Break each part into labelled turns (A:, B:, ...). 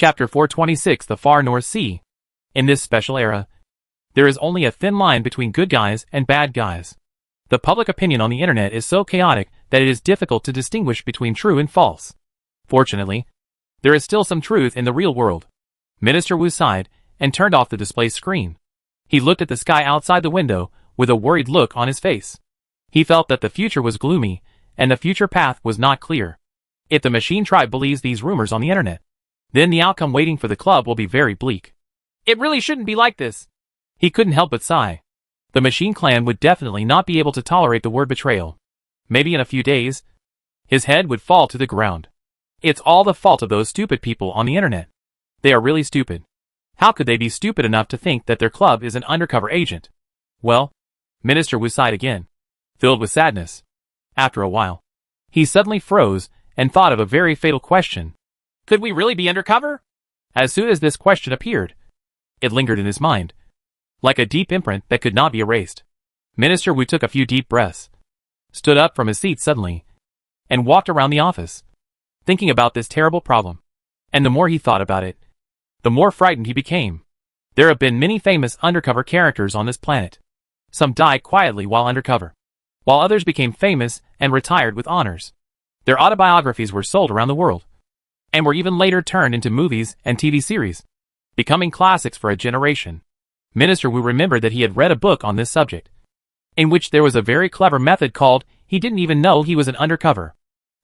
A: Chapter 426, The Far North Sea. In this special era, there is only a thin line between good guys and bad guys. The public opinion on the internet is so chaotic that it is difficult to distinguish between true and false. Fortunately, there is still some truth in the real world. Minister Wu sighed and turned off the display screen. He looked at the sky outside the window with a worried look on his face. He felt that the future was gloomy and the future path was not clear. If the machine tribe believes these rumors on the internet, then the outcome waiting for the club will be very bleak. It really shouldn't be like this. He couldn't help but sigh. The machine clan would definitely not be able to tolerate the word betrayal. Maybe in a few days, his head would fall to the ground. It's all the fault of those stupid people on the internet. They are really stupid. How could they be stupid enough to think that their club is an undercover agent? Well, Minister Wu sighed again, filled with sadness. After a while, he suddenly froze and thought of a very fatal question. Could we really be undercover? As soon as this question appeared, it lingered in his mind, like a deep imprint that could not be erased. Minister Wu took a few deep breaths, stood up from his seat suddenly, and walked around the office, thinking about this terrible problem. And the more he thought about it, the more frightened he became. There have been many famous undercover characters on this planet. Some died quietly while undercover, while others became famous and retired with honors. Their autobiographies were sold around the world, and were even later turned into movies and TV series, becoming classics for a generation. Minister Wu remembered that he had read a book on this subject, in which there was a very clever method called "he didn't even know he was an undercover."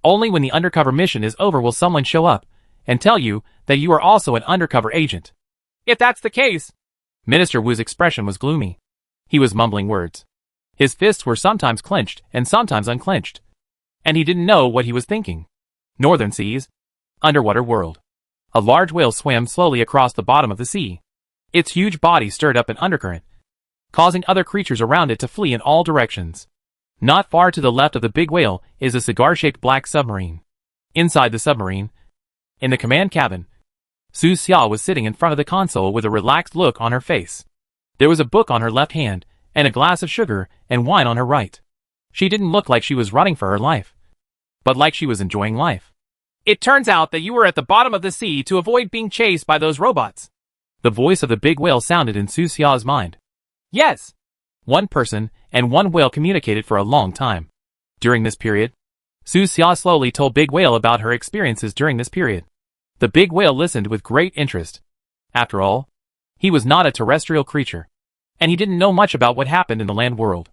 A: Only when the undercover mission is over will someone show up and tell you that you are also an undercover agent. If that's the case, Minister Wu's expression was gloomy. He was mumbling words. His fists were sometimes clenched and sometimes unclenched, and he didn't know what he was thinking. Northern seas. Underwater world. A large whale swam slowly across the bottom of the sea. Its huge body stirred up an undercurrent, causing other creatures around it to flee in all directions. Not far to the left of the big whale is a cigar-shaped black submarine. Inside the submarine, in the command cabin, Su Xia was sitting in front of the console with a relaxed look on her face. There was a book on her left hand, and a glass of sugar and wine on her right. She didn't look like she was running for her life, but like she was enjoying life. It turns out that you were at the bottom of the sea to avoid being chased by those robots. The voice of the big whale sounded in Su Xia's mind. Yes. One person and one whale communicated for a long time. During this period, Su Xia slowly told Big Whale about her experiences during this period. The big whale listened with great interest. After all, he was not a terrestrial creature, and he didn't know much about what happened in the land world.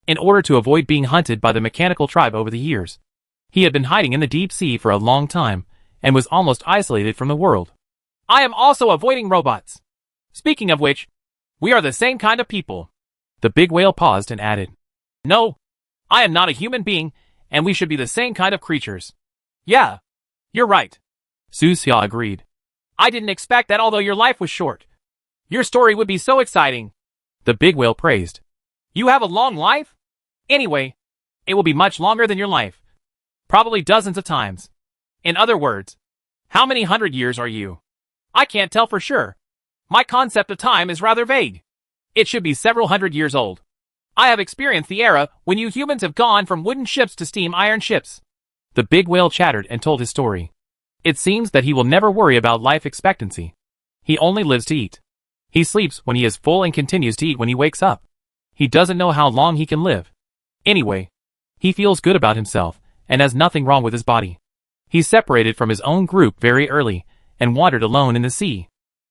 A: In order to avoid being hunted by the mechanical tribe over the years, he had been hiding in the deep sea for a long time, and was almost isolated from the world. I am also avoiding robots. Speaking of which, we are the same kind of people. The big whale paused and added, No, I am not a human being, and we should be the same kind of creatures. Yeah, you're right. Su Xia agreed. I didn't expect that although your life was short. Your story would be so exciting. The big whale praised. You have a long life? Anyway, it will be much longer than your life. Probably dozens of times. In other words, how many 100 years are you? I can't tell for sure. My concept of time is rather vague. It should be several 100 years old. I have experienced the era when you humans have gone from wooden ships to steam iron ships. The big whale chattered and told his story. It seems that he will never worry about life expectancy. He only lives to eat. He sleeps when he is full and continues to eat when he wakes up. He doesn't know how long he can live. Anyway, he feels good about himself and has nothing wrong with his body. He separated from his own group very early and wandered alone in the sea.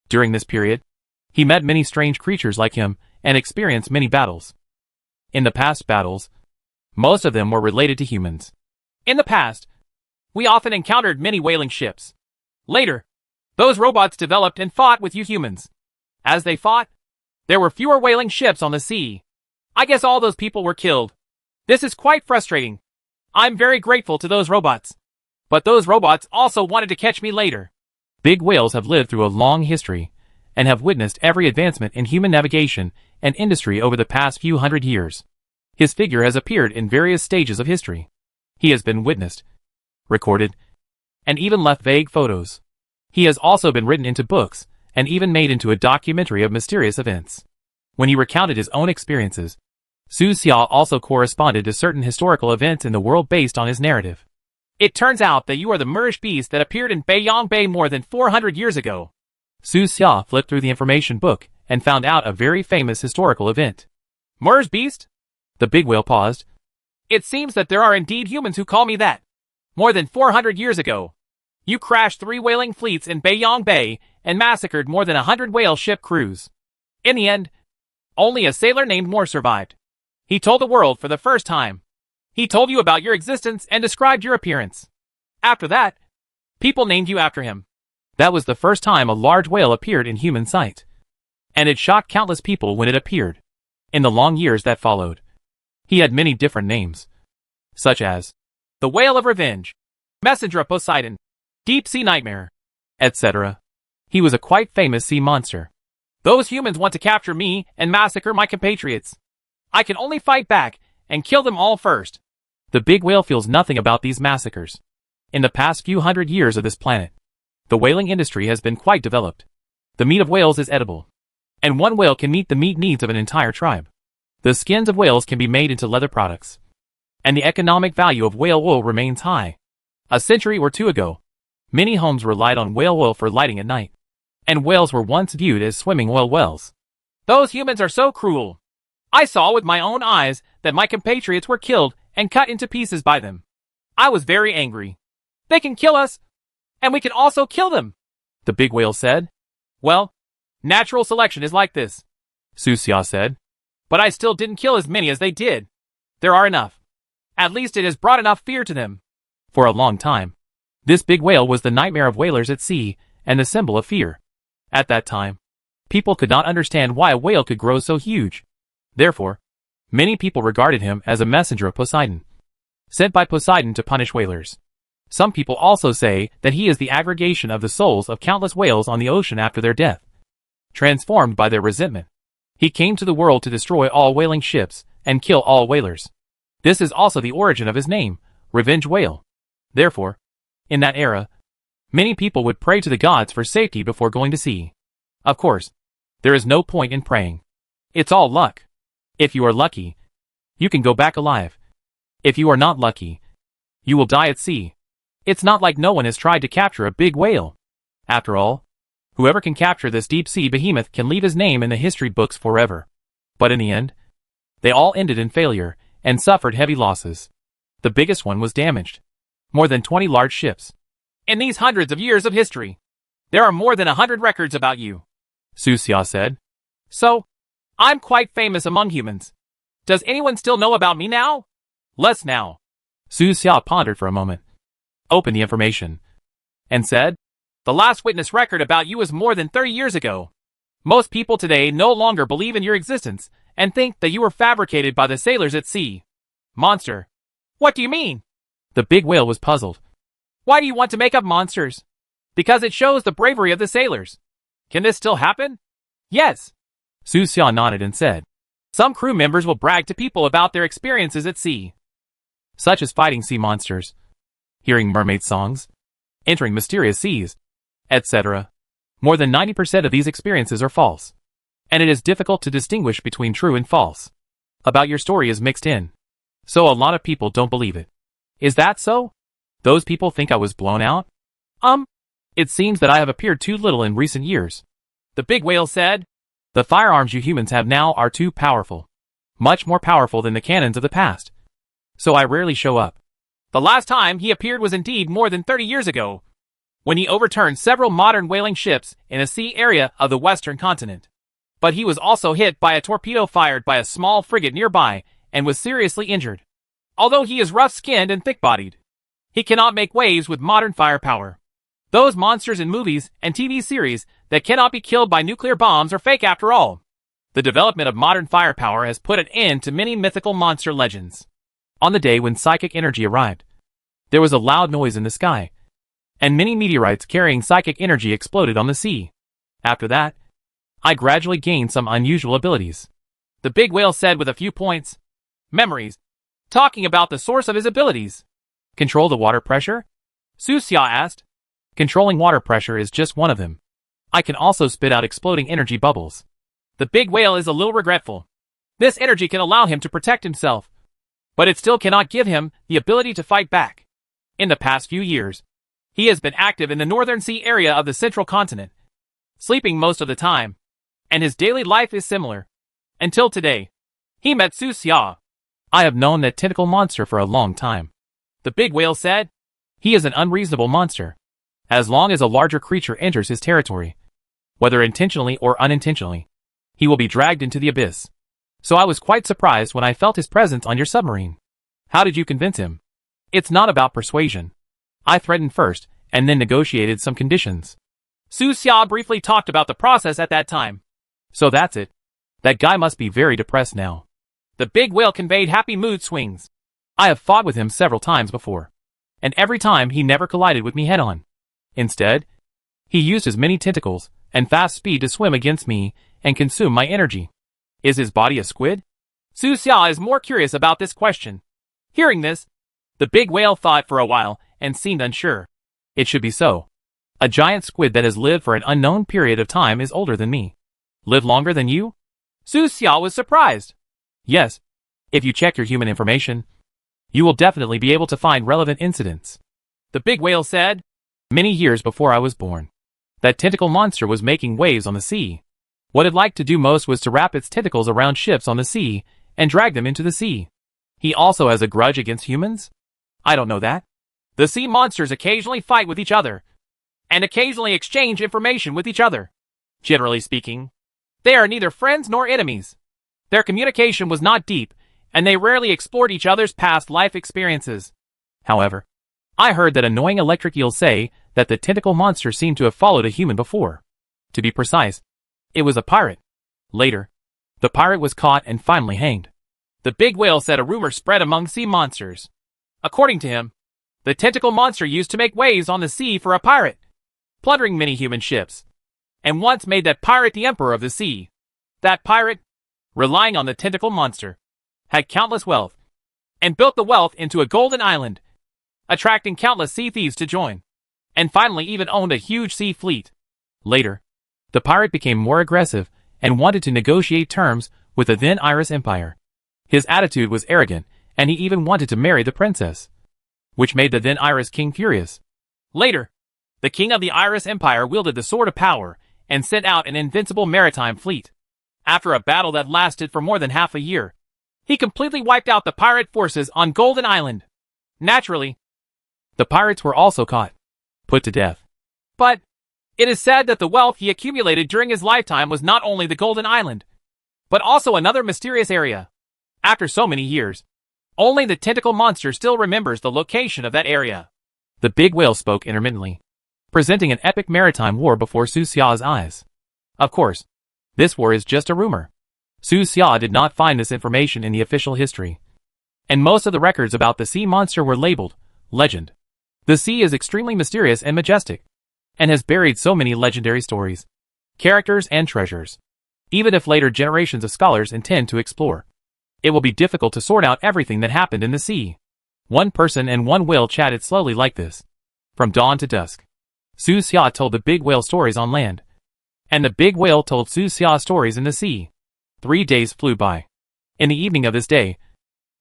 A: During this period, he met many strange creatures like him and experienced many battles. In the past battles, most of them were related to humans. In the past, we often encountered many whaling ships. Later, those robots developed and fought with you humans. As they fought, there were fewer whaling ships on the sea. I guess all those people were killed. This is quite frustrating. I'm very grateful to those robots. But those robots also wanted to catch me later. Big whales have lived through a long history and have witnessed every advancement in human navigation and industry over the past few hundred years. His figure has appeared in various stages of history. He has been witnessed, recorded, and even left vague photos. He has also been written into books and even made into a documentary of mysterious events. When he recounted his own experiences, Su Xia also corresponded to certain historical events in the world based on his narrative. It turns out that you are the Murish beast that appeared in Beiyang Bay more than 400 years ago. Su Xia flipped through the information book and found out a very famous historical event. Murish beast? The big whale paused. It seems that there are indeed humans who call me that. More than 400 years ago, you crashed 3 whaling fleets in Beiyang Bay and massacred more than 100 whale ship crews. In the end, only a sailor named Moore survived. He told the world for the first time. He told you about your existence and described your appearance. After that, people named you after him. That was the first time a large whale appeared in human sight. And it shocked countless people when it appeared. In the long years that followed, he had many different names, such as the Whale of Revenge, Messenger of Poseidon, Deep Sea Nightmare, etc. He was a quite famous sea monster. Those humans want to capture me and massacre my compatriots. I can only fight back and kill them all first. The big whale feels nothing about these massacres. In the past few hundred years of this planet, the whaling industry has been quite developed. The meat of whales is edible, and one whale can meet the meat needs of an entire tribe. The skins of whales can be made into leather products, and the economic value of whale wool remains high. A century or two ago, many homes relied on whale oil for lighting at night, and whales were once viewed as swimming oil wells. Those humans are so cruel. I saw with my own eyes that my compatriots were killed and cut into pieces by them. I was very angry. They can kill us, and we can also kill them, the big whale said. Well, natural selection is like this, Su Xia said. But I still didn't kill as many as they did. There are enough. At least it has brought enough fear to them. For a long time, this big whale was the nightmare of whalers at sea and the symbol of fear. At that time, people could not understand why a whale could grow so huge. Therefore, many people regarded him as a messenger of Poseidon, sent by Poseidon to punish whalers. Some people also say that he is the aggregation of the souls of countless whales on the ocean after their death, transformed by their resentment. He came to the world to destroy all whaling ships and kill all whalers. This is also the origin of his name, Revenge Whale. Therefore, in that era, many people would pray to the gods for safety before going to sea. Of course, there is no point in praying. It's all luck. If you are lucky, you can go back alive. If you are not lucky, you will die at sea. It's not like no one has tried to capture a big whale. After all, whoever can capture this deep-sea behemoth can leave his name in the history books forever. But in the end, they all ended in failure and suffered heavy losses. The biggest one was damaged. More than 20 large ships. In these hundreds of years of history, there are more than 100 records about you, Su Xia said. So, I'm quite famous among humans. Does anyone still know about me now? Less now. Su Xia pondered for a moment, opened the information, and said, the last witness record about you is more than 30 years ago. Most people today no longer believe in your existence and think that you were fabricated by the sailors at sea. Monster. What do you mean? The big whale was puzzled. Why do you want to make up monsters? Because it shows the bravery of the sailors. Can this still happen? Yes. Su Xia nodded and said, some crew members will brag to people about their experiences at sea, such as fighting sea monsters, hearing mermaid songs, entering mysterious seas, etc. More than 90% of these experiences are false, and it is difficult to distinguish between true and false. About your story is mixed in, so a lot of people don't believe it. Is that so? Those people think I was blown out? It seems that I have appeared too little in recent years. The big whale said, the firearms you humans have now are too powerful. Much more powerful than the cannons of the past. So I rarely show up. The last time he appeared was indeed more than 30 years ago, when he overturned several modern whaling ships in a sea area of the western continent. But he was also hit by a torpedo fired by a small frigate nearby and was seriously injured. Although he is rough-skinned and thick-bodied, he cannot make waves with modern firepower. Those monsters in movies and TV series that cannot be killed by nuclear bombs are fake after all. The development of modern firepower has put an end to many mythical monster legends. On the day when psychic energy arrived, there was a loud noise in the sky, and many meteorites carrying psychic energy exploded on the sea. After that, I gradually gained some unusual abilities. The big whale said with a few points. Memories. Talking about the source of his abilities. Control the water pressure? Su Xia asked. Controlling water pressure is just one of them. I can also spit out exploding energy bubbles. The big whale is a little regretful. This energy can allow him to protect himself, but it still cannot give him the ability to fight back. In the past few years, he has been active in the northern sea area of the central continent, sleeping most of the time, and his daily life is similar. Until today, he met Su Xia. I have known that tentacle monster for a long time. The big whale said. He is an unreasonable monster. As long as a larger creature enters his territory, whether intentionally or unintentionally, he will be dragged into the abyss. So I was quite surprised when I felt his presence on your submarine. How did you convince him? It's not about persuasion. I threatened first, and then negotiated some conditions. Su Xia briefly talked about the process at that time. So that's it. That guy must be very depressed now. The big whale conveyed happy mood swings. I have fought with him several times before, and every time he never collided with me head-on. Instead, he used his many tentacles and fast speed to swim against me and consume my energy. Is his body a squid? Su Xia is more curious about this question. Hearing this, the big whale thought for a while and seemed unsure. It should be so. A giant squid that has lived for an unknown period of time is older than me. Live longer than you? Su Xia was surprised. Yes. If you check your human information, you will definitely be able to find relevant incidents. The big whale said. Many years before I was born, that tentacle monster was making waves on the sea. What it liked to do most was to wrap its tentacles around ships on the sea and drag them into the sea. He also has a grudge against humans? I don't know that. The sea monsters occasionally fight with each other, and occasionally exchange information with each other. Generally speaking, they are neither friends nor enemies. Their communication was not deep, and they rarely explored each other's past life experiences. However, I heard that annoying electric eels say that the tentacle monster seemed to have followed a human before. To be precise, it was a pirate. Later, the pirate was caught and finally hanged. The big whale said a rumor spread among sea monsters. According to him, the tentacle monster used to make waves on the sea for a pirate, plundering many human ships, and once made that pirate the emperor of the sea. That pirate, relying on the tentacle monster, had countless wealth, and built the wealth into a golden island, attracting countless sea thieves to join, and finally even owned a huge sea fleet. Later, the pirate became more aggressive and wanted to negotiate terms with the then Iris Empire. His attitude was arrogant, and he even wanted to marry the princess, which made the then Iris king furious. Later, the king of the Iris Empire wielded the sword of power and sent out an invincible maritime fleet. After a battle that lasted for more than half a year, he completely wiped out the pirate forces on Golden Island. Naturally, the pirates were also caught, put to death. But it is said that the wealth he accumulated during his lifetime was not only the Golden Island, but also another mysterious area. After so many years, only the tentacle monster still remembers the location of that area. The big whale spoke intermittently, presenting an epic maritime war before Su Xia's eyes. Of course, this war is just a rumor. Su Xia did not find this information in the official history, and most of the records about the sea monster were labeled legend. The sea is extremely mysterious and majestic, and has buried so many legendary stories, characters, and treasures. Even if later generations of scholars intend to explore, it will be difficult to sort out everything that happened in the sea. One person and one whale chatted slowly like this, from dawn to dusk. Su Xia told the big whale stories on land, and the big whale told Su Xia stories in the sea. 3 days flew by. In the evening of this day,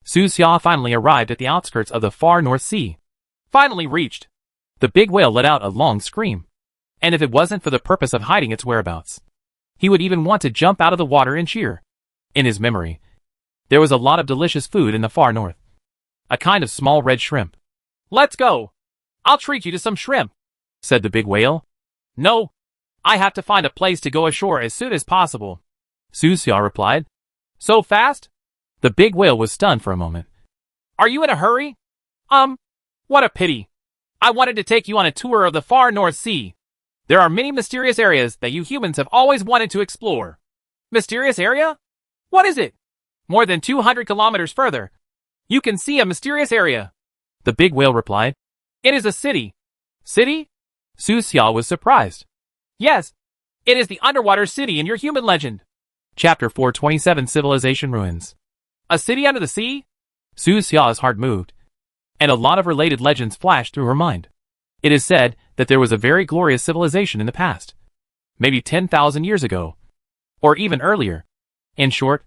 A: Su Xia finally arrived at the outskirts of the far North Sea. Finally reached. The big whale let out a long scream, and if it wasn't for the purpose of hiding its whereabouts, he would even want to jump out of the water and cheer. In his memory, there was a lot of delicious food in the far north. A kind of small red shrimp. Let's go. I'll treat you to some shrimp, said the big whale. No, I have to find a place to go ashore as soon as possible, Su Xia replied. So fast? The big whale was stunned for a moment. Are you in a hurry? What a pity. I wanted to take you on a tour of the far North Sea. There are many mysterious areas that you humans have always wanted to explore. Mysterious area? What is it? More than 200 kilometers further, you can see a mysterious area, the big whale replied. It is a city. City? Su Xia was surprised. Yes, it is the underwater city in your human legend. Chapter 427 Civilization Ruins. A city under the sea? Su Xia's heart moved, and a lot of related legends flashed through her mind. It is said that there was a very glorious civilization in the past, maybe 10,000 years ago, or even earlier. In short,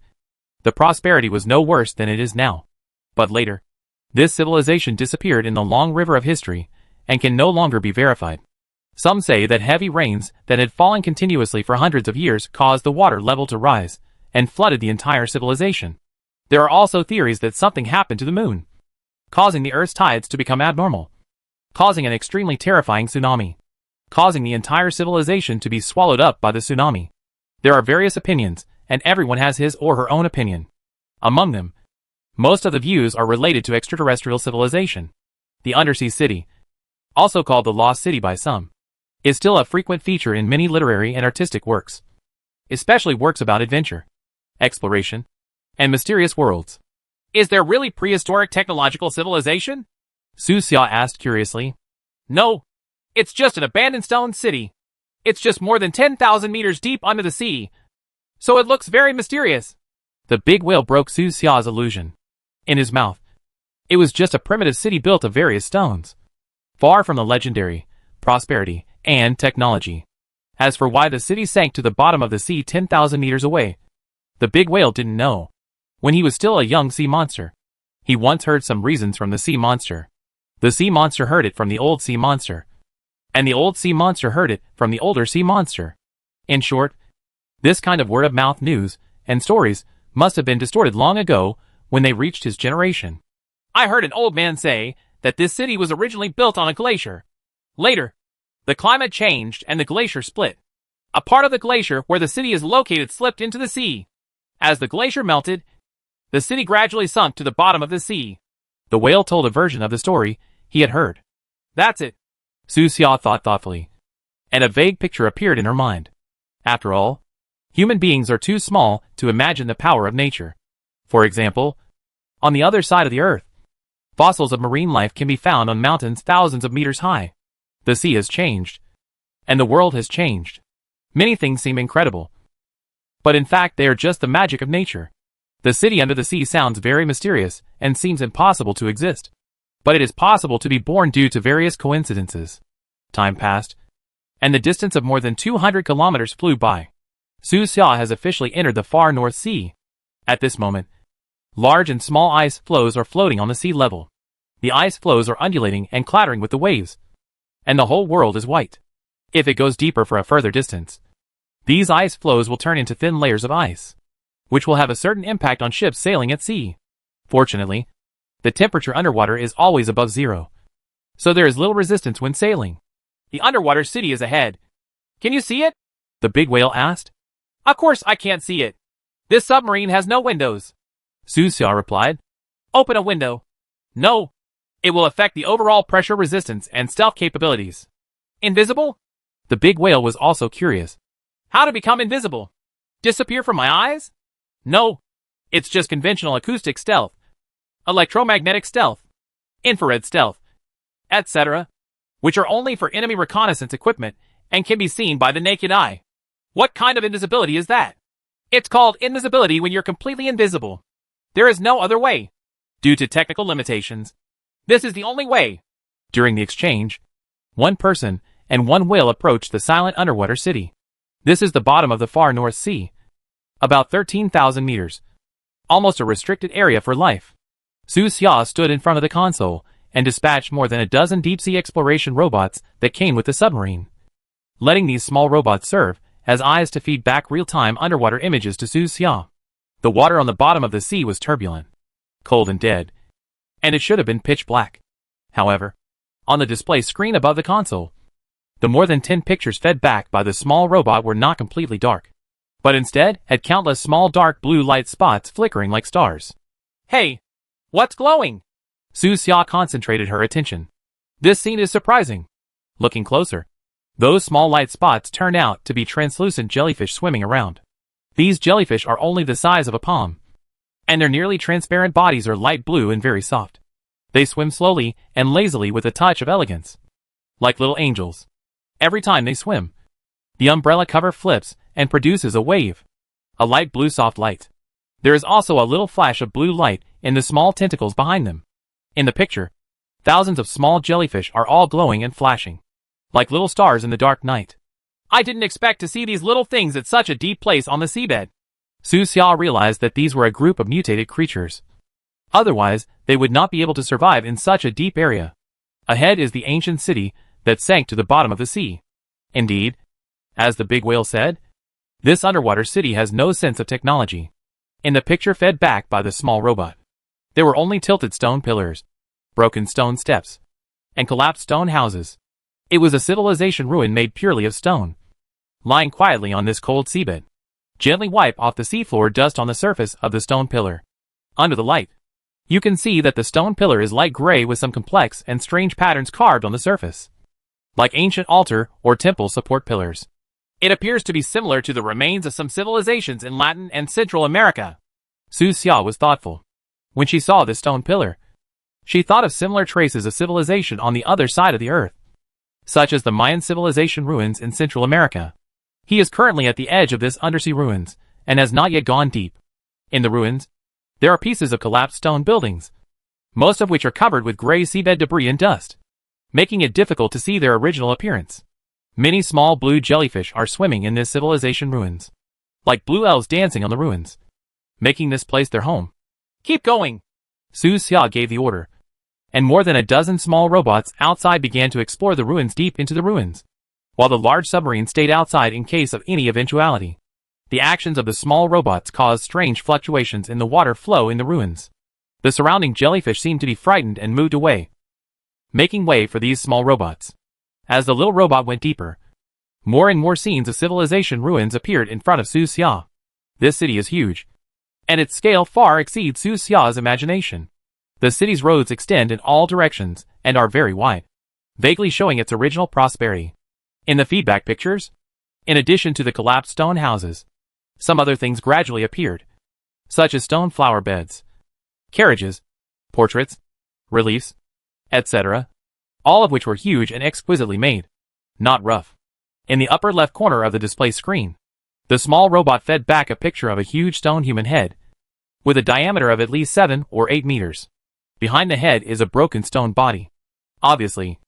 A: the prosperity was no worse than it is now. But later, This civilization disappeared in the long river of history and can no longer be verified. Some say that heavy rains that had fallen continuously for hundreds of years caused the water level to rise and flooded the entire civilization. There are also theories that something happened to the moon, causing the Earth's tides to become abnormal, causing an extremely terrifying tsunami, causing the entire civilization to be swallowed up by the tsunami. There are various opinions, and everyone has his or her own opinion. Among them, most of the views are related to extraterrestrial civilization. The undersea city, also called the Lost City by some, is still a frequent feature in many literary and artistic works, especially works about adventure, exploration, and mysterious worlds.
B: Is there really prehistoric technological civilization?
A: Su Xia asked curiously.
B: No. It's just an abandoned stone city. It's just more than 10,000 meters deep under the sea. So it looks very mysterious.
A: The big whale broke Su Xia's illusion. In his mouth, it was just a primitive city built of various stones, far from the legendary prosperity and technology. As for why the city sank to the bottom of the sea 10,000 meters away, the big whale didn't know. When he was still a young sea monster, he once heard some reasons from the sea monster. The sea monster heard it from the old sea monster, and the old sea monster heard it from the older sea monster. In short, this kind of word-of-mouth news and stories must have been distorted long ago when they reached his generation.
B: I heard an old man say that this city was originally built on a glacier. Later, the climate changed and the glacier split. A part of the glacier where the city is located slipped into the sea. As the glacier melted, the city gradually sunk to the bottom of the sea.
A: The whale told a version of the story he had heard.
B: That's it,
A: Su Xia thought thoughtfully, and a vague picture appeared in her mind. After all, human beings are too small to imagine the power of nature. For example, on the other side of the earth, fossils of marine life can be found on mountains thousands of meters high. The sea has changed, and the world has changed. Many things seem incredible, but in fact they are just the magic of nature. The city under the sea sounds very mysterious and seems impossible to exist, but it is possible to be born due to various coincidences. Time passed, and the distance of more than 200 kilometers flew by. Su Xia has officially entered the far North Sea. At this moment, large and small ice floes are floating on the sea level. The ice floes are undulating and clattering with the waves, and the whole world is white. If it goes deeper for a further distance, these ice floes will turn into thin layers of ice, which will have a certain impact on ships sailing at sea. Fortunately, the temperature underwater is always above zero, so there is little resistance when sailing.
B: The underwater city is ahead. Can you see it?
A: The big whale asked.
B: Of course I can't see it. This submarine has no windows,
A: Su Xia replied.
B: Open a window. No. It will affect the overall pressure resistance and stealth capabilities. Invisible?
A: The big whale was also curious.
B: How to become invisible? Disappear from my eyes? No. It's just conventional acoustic stealth, electromagnetic stealth, infrared stealth, etc., which are only for enemy reconnaissance equipment and can be seen by the naked eye. What kind of invisibility is that? It's called invisibility when you're completely invisible. There is no other way. Due to technical limitations, this is the only way.
A: During the exchange, one person and one whale approached the silent underwater city. This is the bottom of the far North Sea, about 13,000 meters, almost a restricted area for life. Su Xia stood in front of the console and dispatched more than a dozen deep-sea exploration robots that came with the submarine, letting these small robots serve as eyes to feed back real-time underwater images to Su Xia. The water on the bottom of the sea was turbulent, cold and dead, and it should have been pitch black. However, on the display screen above the console, the more than 10 pictures fed back by the small robot were not completely dark, but instead had countless small dark blue light spots flickering like stars.
B: Hey, what's glowing?
A: Su Xia concentrated her attention. This scene is surprising. Looking closer, those small light spots turn out to be translucent jellyfish swimming around. These jellyfish are only the size of a palm, and their nearly transparent bodies are light blue and very soft. They swim slowly and lazily with a touch of elegance, like little angels. Every time they swim, the umbrella cover flips and produces a wave, a light blue soft light. There is also a little flash of blue light in the small tentacles behind them. In the picture, thousands of small jellyfish are all glowing and flashing, like little stars in the dark night.
B: I didn't expect to see these little things at such a deep place on the seabed.
A: Su Xia realized that these were a group of mutated creatures, Otherwise, they would not be able to survive in such a deep area. Ahead is the ancient city that sank to the bottom of the sea. Indeed, as the big whale said, this underwater city has no sense of technology. In the picture fed back by the small robot, there were only tilted stone pillars, broken stone steps, and collapsed stone houses. It was a civilization ruin made purely of stone. Lying quietly on this cold seabed, gently wipe off the seafloor dust on the surface of the stone pillar. Under the light, you can see that the stone pillar is light gray with some complex and strange patterns carved on the surface, like ancient altar or temple support pillars.
B: It appears to be similar to the remains of some civilizations in Latin and Central America.
A: Su Xia was thoughtful. When she saw this stone pillar, she thought of similar traces of civilization on the other side of the earth, such as the Mayan civilization ruins in Central America. He is currently at the edge of this undersea ruins, and has not yet gone deep. In the ruins, there are pieces of collapsed stone buildings, most of which are covered with gray seabed debris and dust, making it difficult to see their original appearance. Many small blue jellyfish are swimming in this civilization ruins, like blue elves dancing on the ruins, making this place their home.
B: Keep going!
A: Su Xia gave the order, and more than a dozen small robots outside began to explore the ruins deep into the ruins, while the large submarine stayed outside in case of any eventuality. The actions of the small robots caused strange fluctuations in the water flow in the ruins. The surrounding jellyfish seemed to be frightened and moved away, making way for these small robots. As the little robot went deeper, more and more scenes of civilization ruins appeared in front of Su Xia. This city is huge, and its scale far exceeds Su Xia's imagination. The city's roads extend in all directions and are very wide, vaguely showing its original prosperity. In the feedback pictures, in addition to the collapsed stone houses, some other things gradually appeared, such as stone flower beds, carriages, portraits, reliefs, etc., all of which were huge and exquisitely made, not rough. In the upper left corner of the display screen, the small robot fed back a picture of a huge stone human head, with a diameter of at least 7 or 8 meters. Behind the head is a broken stone body. Obviously,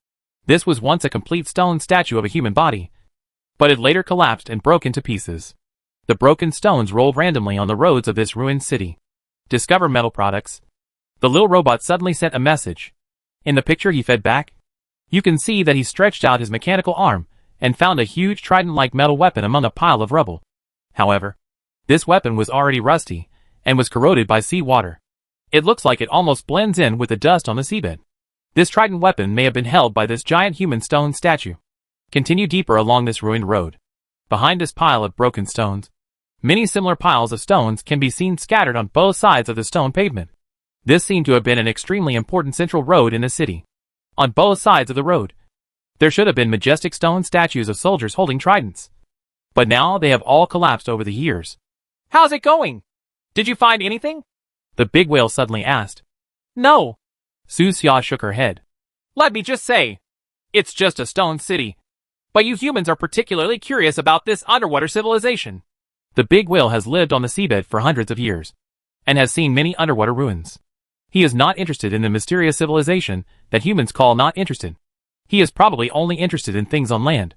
A: this was once a complete stone statue of a human body, but it later collapsed and broke into pieces. The broken stones rolled randomly on the roads of this ruined city. Discover metal products. The little robot suddenly sent a message. In the picture he fed back, you can see that he stretched out his mechanical arm and found a huge trident-like metal weapon among a pile of rubble. However, this weapon was already rusty and was corroded by seawater. It looks like it almost blends in with the dust on the seabed. This trident weapon may have been held by this giant human stone statue. Continue deeper along this ruined road. Behind this pile of broken stones, many similar piles of stones can be seen scattered on both sides of the stone pavement. This seemed to have been an extremely important central road in the city. On both sides of the road, there should have been majestic stone statues of soldiers holding tridents. But now they have all collapsed over the years.
B: How's it going? Did you find anything?
A: The big whale suddenly asked.
B: No.
A: Su Xia shook her head.
B: Let me just say, it's just a stone city. But you humans are particularly curious about this underwater civilization.
A: The big whale has lived on the seabed for hundreds of years, and has seen many underwater ruins. He is not interested in the mysterious civilization that humans call not interested. He is probably only interested in things on land.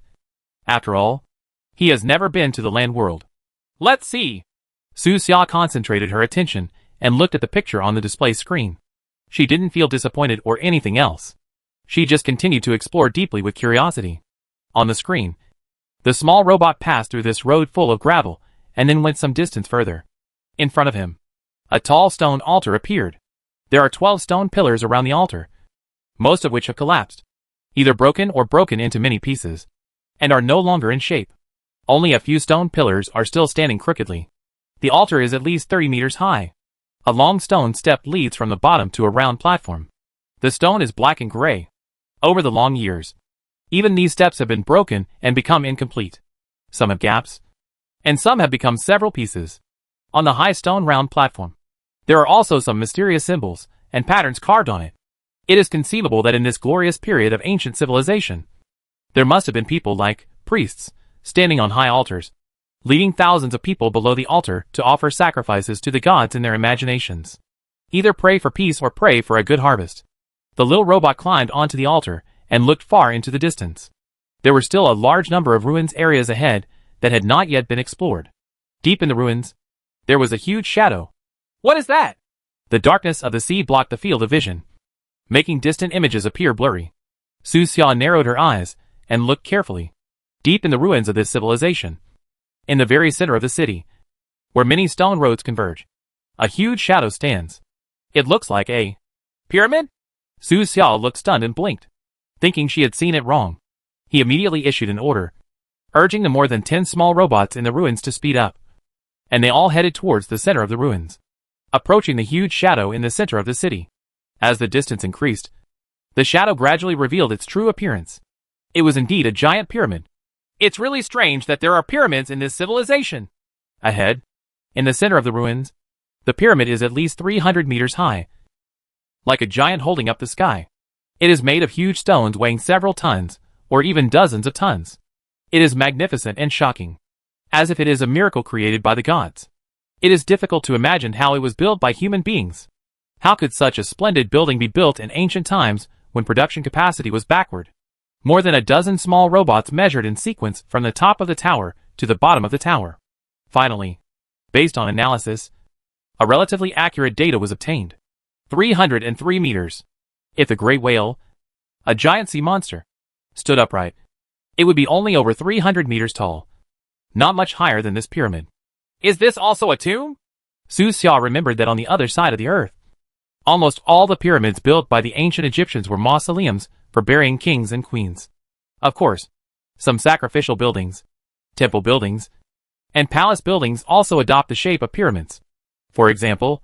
A: After all, he has never been to the land world.
B: Let's see.
A: Su Xia concentrated her attention and looked at the picture on the display screen. She didn't feel disappointed or anything else. She just continued to explore deeply with curiosity. On the screen, the small robot passed through this road full of gravel and then went some distance further. In front of him, a tall stone altar appeared. There are 12 stone pillars around the altar, most of which have collapsed, either broken or broken into many pieces, and are no longer in shape. Only a few stone pillars are still standing crookedly. The altar is at least 30 meters high. A long stone step leads from the bottom to a round platform. The stone is black and gray. Over the long years, even these steps have been broken and become incomplete. Some have gaps, and some have become several pieces. On the high stone round platform, there are also some mysterious symbols and patterns carved on it. It is conceivable that in this glorious period of ancient civilization, there must have been people like priests, standing on high altars, leading thousands of people below the altar to offer sacrifices to the gods in their imaginations. Either pray for peace or pray for a good harvest. The little robot climbed onto the altar and looked far into the distance. There were still a large number of ruins areas ahead that had not yet been explored. Deep in the ruins, there was a huge shadow.
B: What is that?
A: The darkness of the sea blocked the field of vision, making distant images appear blurry. Su Xia narrowed her eyes and looked carefully. Deep in the ruins of this civilization, in the very center of the city, where many stone roads converge, a huge shadow stands. It looks like a pyramid? Su Xia looked stunned and blinked, thinking she had seen it wrong. He immediately issued an order, urging the more than 10 small robots in the ruins to speed up. And they all headed towards the center of the ruins, approaching the huge shadow in the center of the city. As the distance increased, the shadow gradually revealed its true appearance. It was indeed a giant pyramid.
B: It's really strange that there are pyramids in this civilization.
A: Ahead, in the center of the ruins, the pyramid is at least 300 meters high, like a giant holding up the sky. It is made of huge stones weighing several tons, or even dozens of tons. It is magnificent and shocking, as if it is a miracle created by the gods. It is difficult to imagine how it was built by human beings. How could such a splendid building be built in ancient times when production capacity was backward? More than a dozen small robots measured in sequence from the top of the tower to the bottom of the tower. Finally, based on analysis, a relatively accurate data was obtained. 303 meters. If the great whale, a giant sea monster, stood upright, it would be only over 300 meters tall. Not much higher than this pyramid.
B: Is this also a tomb?
A: Su Xia remembered that on the other side of the earth, almost all the pyramids built by the ancient Egyptians were mausoleums for burying kings and queens. Of course, some sacrificial buildings, temple buildings, and palace buildings also adopt the shape of pyramids. For example,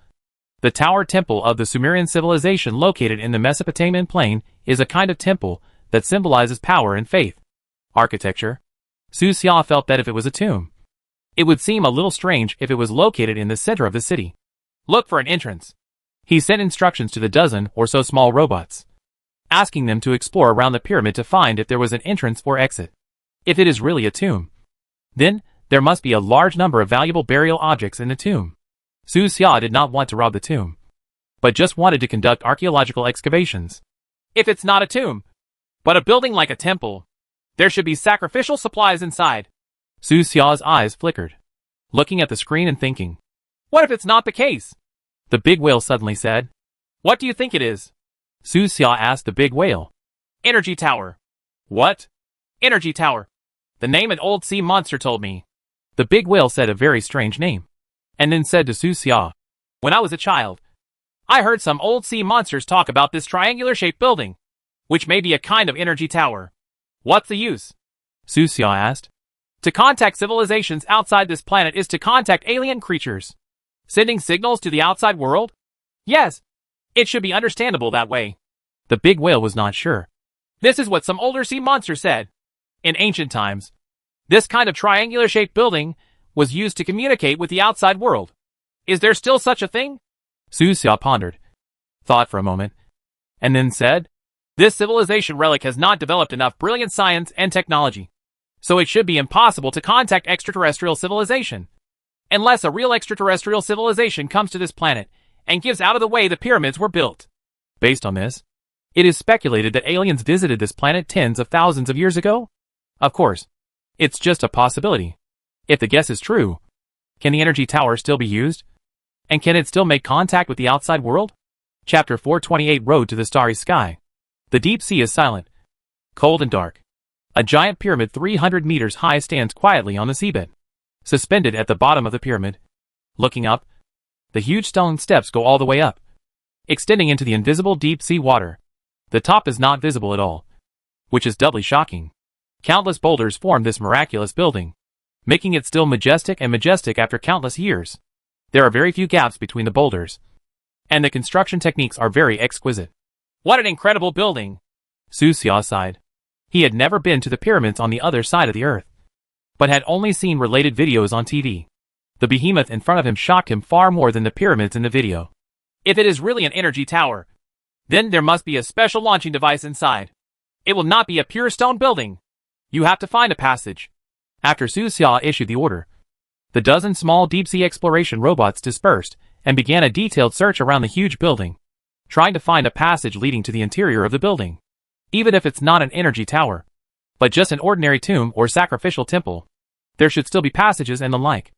A: the Tower Temple of the Sumerian civilization located in the Mesopotamian plain is a kind of temple that symbolizes power and faith. Architecture. Su Xia felt that if it was a tomb, it would seem a little strange if it was located in the center of the city.
B: Look for an entrance.
A: He sent instructions to the dozen or so small robots, asking them to explore around the pyramid to find if there was an entrance or exit. If it is really a tomb, then there must be a large number of valuable burial objects in the tomb. Su Xia did not want to rob the tomb, but just wanted to conduct archaeological excavations.
B: If it's not a tomb, but a building like a temple, there should be sacrificial supplies inside.
A: Su Xia's eyes flickered, looking at the screen and thinking.
B: What if it's not the case?
A: The big whale suddenly said.
B: What do you think it is?
A: Su Xia asked the big whale.
B: Energy tower.
A: What?
B: Energy tower. The name an old sea monster told me.
A: The big whale said a very strange name, and then said to Su Xia.
B: When I was a child, I heard some old sea monsters talk about this triangular-shaped building, which may be a kind of energy tower. What's the use?
A: Su Xia asked.
B: To contact civilizations outside this planet is to contact alien creatures. Sending signals to the outside world? Yes. It should be understandable that way.
A: The big whale was not sure.
B: This is what some older sea monster said. In ancient times, this kind of triangular-shaped building was used to communicate with the outside world. Is there still such a thing?
A: Su Xia pondered, thought for a moment, and then said,
B: This civilization relic has not developed enough brilliant science and technology, so it should be impossible to contact extraterrestrial civilization, unless a real extraterrestrial civilization comes to this planet and gives out of the way the pyramids were built.
A: Based on this, it is speculated that aliens visited this planet tens of thousands of years ago? Of course, it's just a possibility. If the guess is true, can the energy tower still be used? And can it still make contact with the outside world? Chapter 428 Road to the Starry Sky. The deep sea is silent, cold and dark. A giant pyramid 300 meters high stands quietly on the seabed. Suspended at the bottom of the pyramid, looking up, the huge stone steps go all the way up, extending into the invisible deep sea water. The top is not visible at all, which is doubly shocking. Countless boulders form this miraculous building, making it still majestic and majestic after countless years. There are very few gaps between the boulders, and the construction techniques are very exquisite.
B: What an incredible building!
A: Su Xia sighed. He had never been to the pyramids on the other side of the earth, but had only seen related videos on TV. The behemoth in front of him shocked him far more than the pyramids in the video.
B: If it is really an energy tower, then there must be a special launching device inside. It will not be a pure stone building. You have to find a passage.
A: After Su Xia issued the order, the dozen small deep-sea exploration robots dispersed and began a detailed search around the huge building, trying to find a passage leading to the interior of the building. Even if it's not an energy tower, but just an ordinary tomb or sacrificial temple, there should still be passages and the like.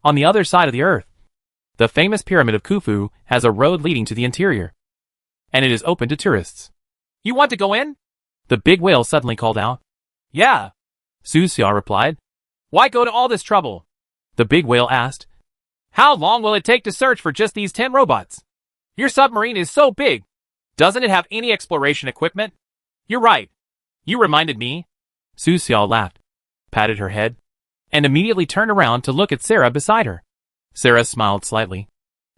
A: On the other side of the earth, The famous pyramid of Khufu has a road leading to the interior, and it is open to tourists.
B: You want to go in?
A: The big whale suddenly called out.
B: Yeah.
A: Su Xia replied.
B: Why go to all this trouble?
A: The big whale asked.
B: How long will it take to search for just these 10 robots? Your submarine is so big. Doesn't it have any exploration equipment? You're right. You reminded me.
A: Su Xia laughed, patted her head, and immediately turned around to look at Sarah beside her. Sarah smiled slightly,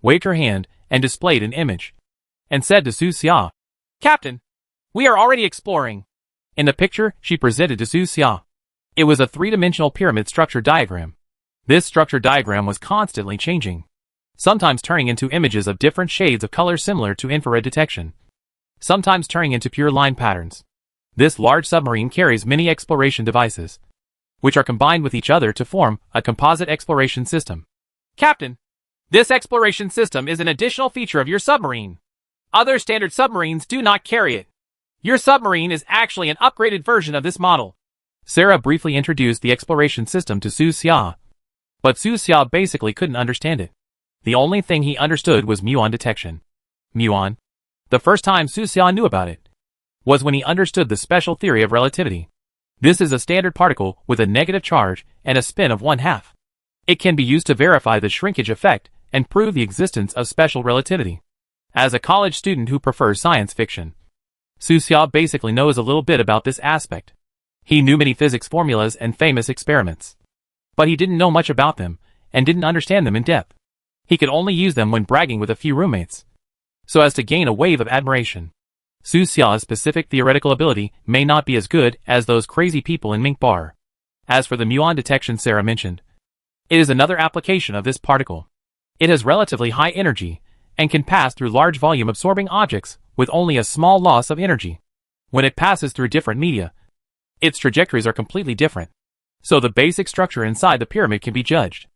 A: waved her hand, and displayed an image, and said to Su Xia,
B: Captain, we are already exploring.
A: In the picture she presented to Su Xia, it was a three-dimensional pyramid structure diagram. This structure diagram was constantly changing, sometimes turning into images of different shades of color similar to infrared detection, sometimes turning into pure line patterns. This large submarine carries many exploration devices, which are combined with each other to form a composite exploration system.
B: Captain, this exploration system is an additional feature of your submarine. Other standard submarines do not carry it. Your submarine is actually an upgraded version of this model.
A: Sarah briefly introduced the exploration system to Su Xia, but Su Xia basically couldn't understand it. The only thing he understood was muon detection. Muon. The first time Su Xia knew about it was when he understood the special theory of relativity. This is a standard particle with a negative charge and a spin of 1/2. It can be used to verify the shrinkage effect and prove the existence of special relativity. As a college student who prefers science fiction, Su Xia basically knows a little bit about this aspect. He knew many physics formulas and famous experiments, but he didn't know much about them and didn't understand them in depth. He could only use them when bragging with a few roommates, so as to gain a wave of admiration. Su Xia's specific theoretical ability may not be as good as those crazy people in Mink Bar. As for the muon detection Sarah mentioned, it is another application of this particle. It has relatively high energy and can pass through large volume absorbing objects with only a small loss of energy. When it passes through different media, its trajectories are completely different, so the basic structure inside the pyramid can be judged.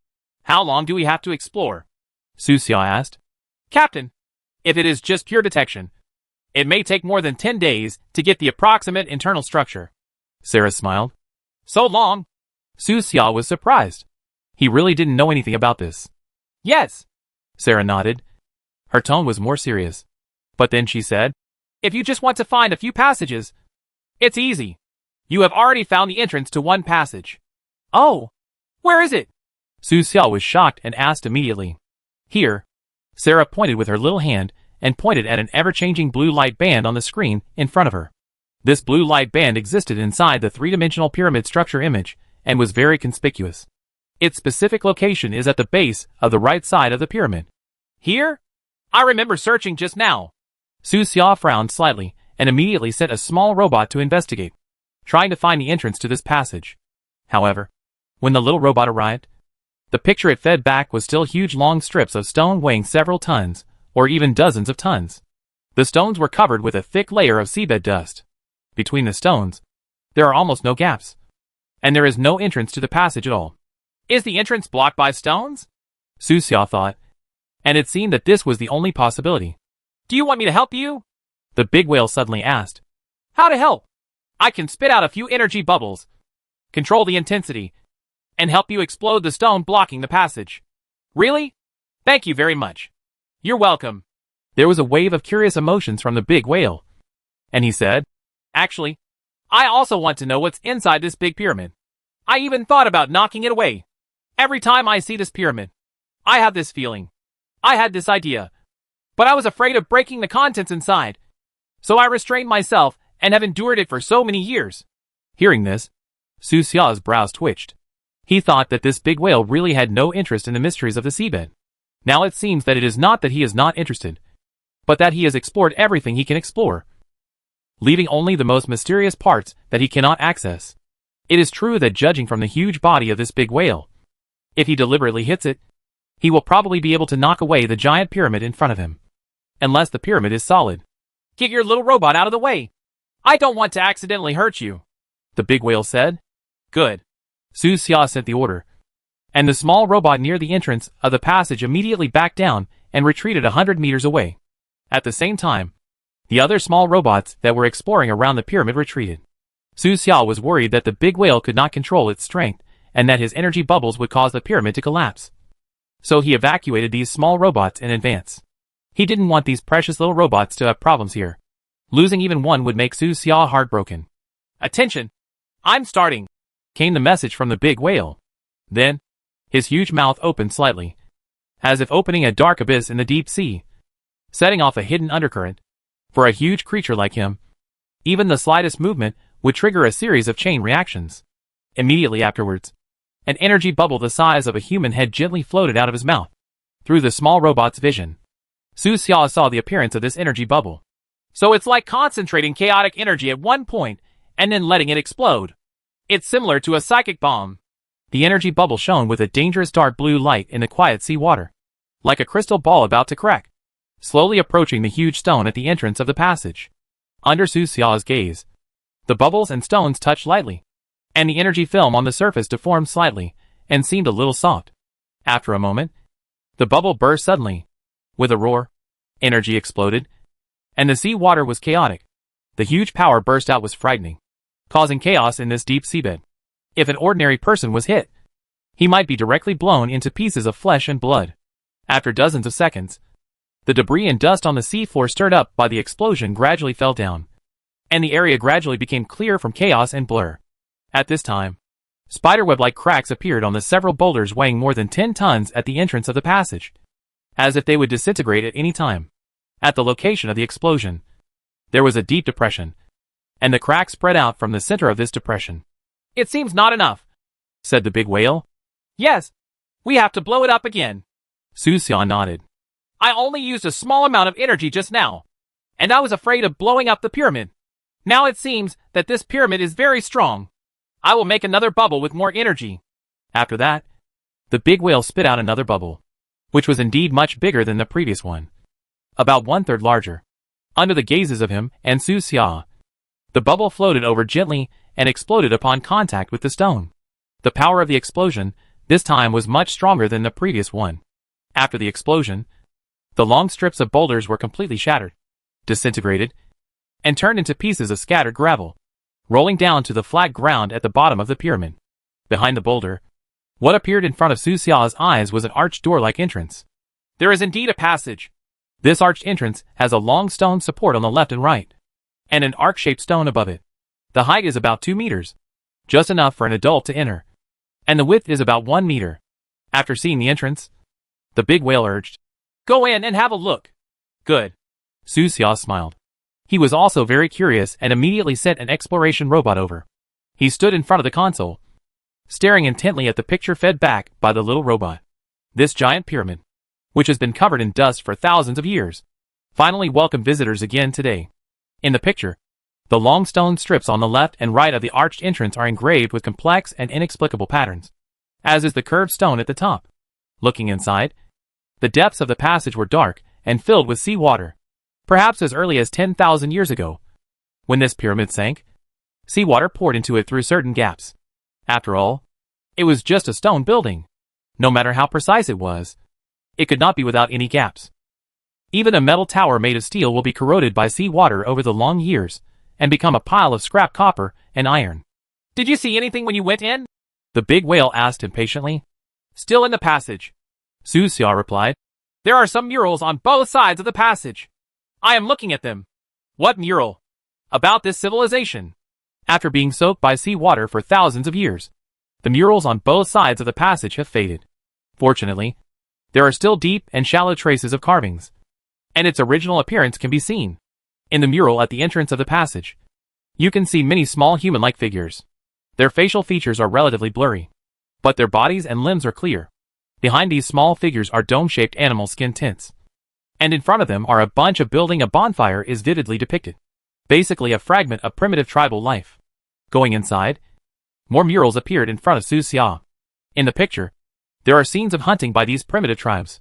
B: How long do we have to explore?
A: Su Xia asked.
B: Captain, if it is just pure detection, it may take more than 10 days to get the approximate internal structure.
A: Sarah smiled.
B: So long?
A: Su Xia was surprised. He really didn't know anything about this.
B: Yes.
A: Sarah nodded. Her tone was more serious. But then she said,
B: If you just want to find a few passages, it's easy. You have already found the entrance to one passage. Oh, where is it?
A: Su Xia was shocked and asked immediately. Here. Sarah pointed with her little hand and pointed at an ever-changing blue light band on the screen in front of her. This blue light band existed inside the three-dimensional pyramid structure image and was very conspicuous. Its specific location is at the base of the right side of the pyramid.
B: Here? I remember searching just now.
A: Su Xia frowned slightly and immediately sent a small robot to investigate, trying to find the entrance to this passage. However, when the little robot arrived, the picture it fed back was still huge long strips of stone weighing several tons, or even dozens of tons. The stones were covered with a thick layer of seabed dust. Between the stones, there are almost no gaps, and there is no entrance to the passage at all.
B: Is the entrance blocked by stones?
A: Su Xia thought, and it seemed that this was the only possibility.
B: Do you want me to help you?
A: The big whale suddenly asked.
B: How to help? I can spit out a few energy bubbles, control the intensity, and help you explode the stone blocking the passage. Really? Thank you very much. You're welcome.
A: There was a wave of curious emotions from the big whale, and he said,
B: Actually, I also want to know what's inside this big pyramid. I even thought about knocking it away. Every time I see this pyramid, I have this feeling. I had this idea, but I was afraid of breaking the contents inside, so I restrained myself and have endured it for so many years.
A: Hearing this, Su Xia's brows twitched. He thought that this big whale really had no interest in the mysteries of the seabed. Now it seems that it is not that he is not interested, but that he has explored everything he can explore, leaving only the most mysterious parts that he cannot access. It is true that judging from the huge body of this big whale, if he deliberately hits it, he will probably be able to knock away the giant pyramid in front of him. Unless the pyramid is solid.
B: Get your little robot out of the way. I don't want to accidentally hurt you,
A: the big whale said.
B: Good.
A: Su Xia sent the order, and the small robot near the entrance of the passage immediately backed down and retreated 100 meters away. At the same time, the other small robots that were exploring around the pyramid retreated. Su Xia was worried that the big whale could not control its strength and that his energy bubbles would cause the pyramid to collapse. So he evacuated these small robots in advance. He didn't want these precious little robots to have problems here. Losing even one would make Su Xia heartbroken.
B: Attention! I'm starting,
A: came the message from the big whale. Then, his huge mouth opened slightly, as if opening a dark abyss in the deep sea, setting off a hidden undercurrent. For a huge creature like him, even the slightest movement would trigger a series of chain reactions. Immediately afterwards, an energy bubble the size of a human head gently floated out of his mouth. Through the small robot's vision, Su Xia saw the appearance of this energy bubble.
B: So it's like concentrating chaotic energy at one point and then letting it explode. It's similar to a psychic bomb.
A: The energy bubble shone with a dangerous dark blue light in the quiet sea water, like a crystal ball about to crack, slowly approaching the huge stone at the entrance of the passage. Under Su Xia's gaze, the bubbles and stones touched lightly, and the energy film on the surface deformed slightly and seemed a little soft. After a moment, the bubble burst suddenly. With a roar, energy exploded, and the sea water was chaotic. The huge power burst out was frightening, causing chaos in this deep seabed. If an ordinary person was hit, he might be directly blown into pieces of flesh and blood. After dozens of seconds, the debris and dust on the seafloor stirred up by the explosion gradually fell down, and the area gradually became clear from chaos and blur. At this time, spiderweb-like cracks appeared on the several boulders weighing more than 10 tons at the entrance of the passage, as if they would disintegrate at any time. At the location of the explosion, there was a deep depression, and the cracks spread out from the center of this depression.
B: It seems not enough,
A: said the big whale.
B: Yes, we have to blow it up again.
A: Su Xia nodded.
B: I only used a small amount of energy just now, and I was afraid of blowing up the pyramid. Now it seems that this pyramid is very strong. I will make another bubble with more energy.
A: After that, the big whale spit out another bubble, which was indeed much bigger than the previous one, about 1/3 larger. Under the gazes of him and Su Xia, the bubble floated over gently and exploded upon contact with the stone. The power of the explosion this time was much stronger than the previous one. After the explosion, the long strips of boulders were completely shattered, disintegrated, and turned into pieces of scattered gravel, rolling down to the flat ground at the bottom of the pyramid. Behind the boulder, what appeared in front of Su Xia's eyes was an arched door-like entrance.
B: There is indeed a passage.
A: This arched entrance has a long stone support on the left and right, and an arc-shaped stone above it. The height is about 2 meters, just enough for an adult to enter, and the width is about 1 meter. After seeing the entrance, the big whale urged,
B: Go in and have a look.
A: Good. Su Xia smiled. He was also very curious and immediately sent an exploration robot over. He stood in front of the console, staring intently at the picture fed back by the little robot. This giant pyramid, which has been covered in dust for thousands of years, finally welcomed visitors again today. In the picture, the long stone strips on the left and right of the arched entrance are engraved with complex and inexplicable patterns, as is the curved stone at the top. Looking inside, the depths of the passage were dark and filled with sea water. Perhaps as early as 10,000 years ago, when this pyramid sank, seawater poured into it through certain gaps. After all, it was just a stone building. No matter how precise it was, it could not be without any gaps. Even a metal tower made of steel will be corroded by seawater over the long years and become a pile of scrap copper and iron.
B: Did you see anything when you went in?
A: The big whale asked impatiently.
B: Still in the passage,
A: Su Xia replied.
B: There are some murals on both sides of the passage. I am looking at them. What mural? About this civilization.
A: After being soaked by seawater for thousands of years, the murals on both sides of the passage have faded. Fortunately, there are still deep and shallow traces of carvings, and its original appearance can be seen. In the mural at the entrance of the passage, you can see many small human-like figures. Their facial features are relatively blurry, but their bodies and limbs are clear. Behind these small figures are dome-shaped animal skin tints, and in front of them are a bunch of building a bonfire is vividly depicted. Basically a fragment of primitive tribal life. Going inside, more murals appeared in front of Su Xia. In the picture, there are scenes of hunting by these primitive tribes.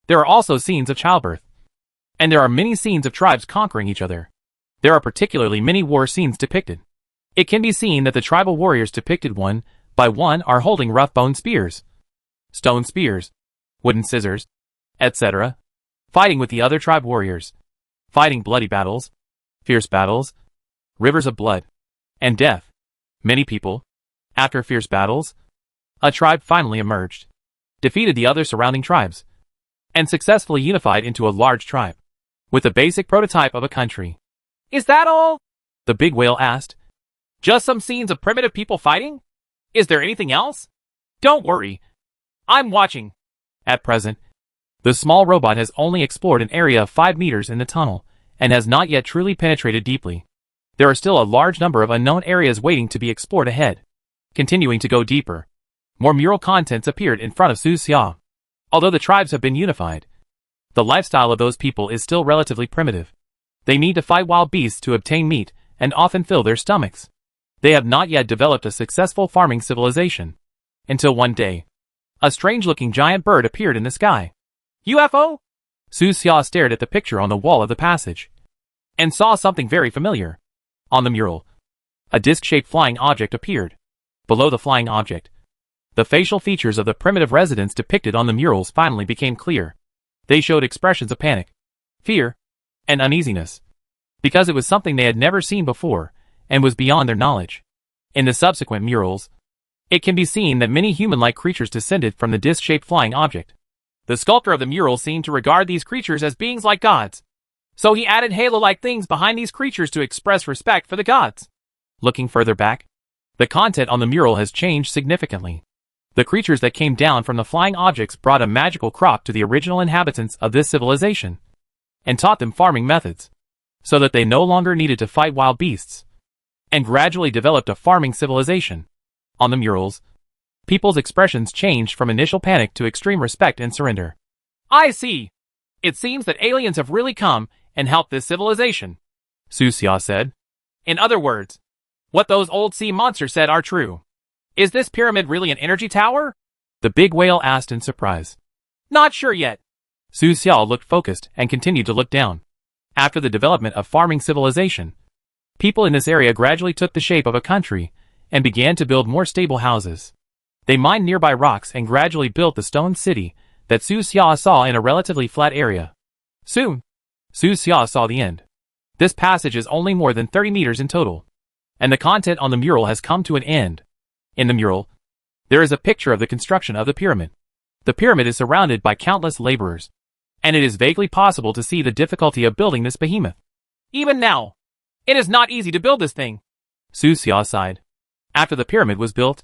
A: There are also scenes of childbirth, and there are many scenes of tribes conquering each other. There are particularly many war scenes depicted. It can be seen that the tribal warriors depicted one by one are holding rough bone spears, stone spears, wooden scissors, etc., fighting with the other tribe warriors, fighting bloody battles, fierce battles, rivers of blood, and death. Many people, after fierce battles, a tribe finally emerged. defeated the other surrounding tribes, and successfully unified into a large tribe, with a basic prototype of a country.
B: Is that all?
A: The big whale asked.
B: Just some scenes of primitive people fighting? Is there anything else? Don't worry. I'm watching.
A: At present, the small robot has only explored an area of 5 meters in the tunnel, and has not yet truly penetrated deeply. There are still a large number of unknown areas waiting to be explored ahead. Continuing to go deeper, more mural contents appeared in front of Su Xia. Although the tribes have been unified, the lifestyle of those people is still relatively primitive. They need to fight wild beasts to obtain meat, and often fill their stomachs. They have not yet developed a successful farming civilization. Until one day, a strange-looking giant bird appeared in the sky.
B: UFO?
A: Su Xia stared at the picture on the wall of the passage, and saw something very familiar. On the mural, a disc-shaped flying object appeared. Below the flying object, the facial features of the primitive residents depicted on the murals finally became clear. They showed expressions of panic, fear, and uneasiness, because it was something they had never seen before, and was beyond their knowledge. In the subsequent murals, it can be seen that many human-like creatures descended from the disc-shaped flying object.
B: The sculptor of the mural seemed to regard these creatures as beings like gods, so he added halo-like things behind these creatures to express respect for the gods.
A: Looking further back, the content on the mural has changed significantly. The creatures that came down from the flying objects brought a magical crop to the original inhabitants of this civilization, and taught them farming methods, so that they no longer needed to fight wild beasts, and gradually developed a farming civilization. On the murals, people's expressions changed from initial panic to extreme respect and surrender.
B: I see. It seems that aliens have really come and helped this civilization,
A: Su Xia said.
B: In other words, what those old sea monsters said are true. Is this pyramid really an energy tower?
A: The big whale asked in surprise.
B: Not sure yet.
A: Su Xia looked focused and continued to look down. After the development of farming civilization, people in this area gradually took the shape of a country and began to build more stable houses. They mined nearby rocks and gradually built the stone city that Su Xia saw in a relatively flat area. Soon, Su Xia saw the end. This passage is only more than 30 meters in total, and the content on the mural has come to an end. In the mural, there is a picture of the construction of the pyramid. The pyramid is surrounded by countless laborers, and it is vaguely possible to see the difficulty of building this behemoth.
B: Even now, it is not easy to build this thing,
A: Su Xia sighed. After the pyramid was built,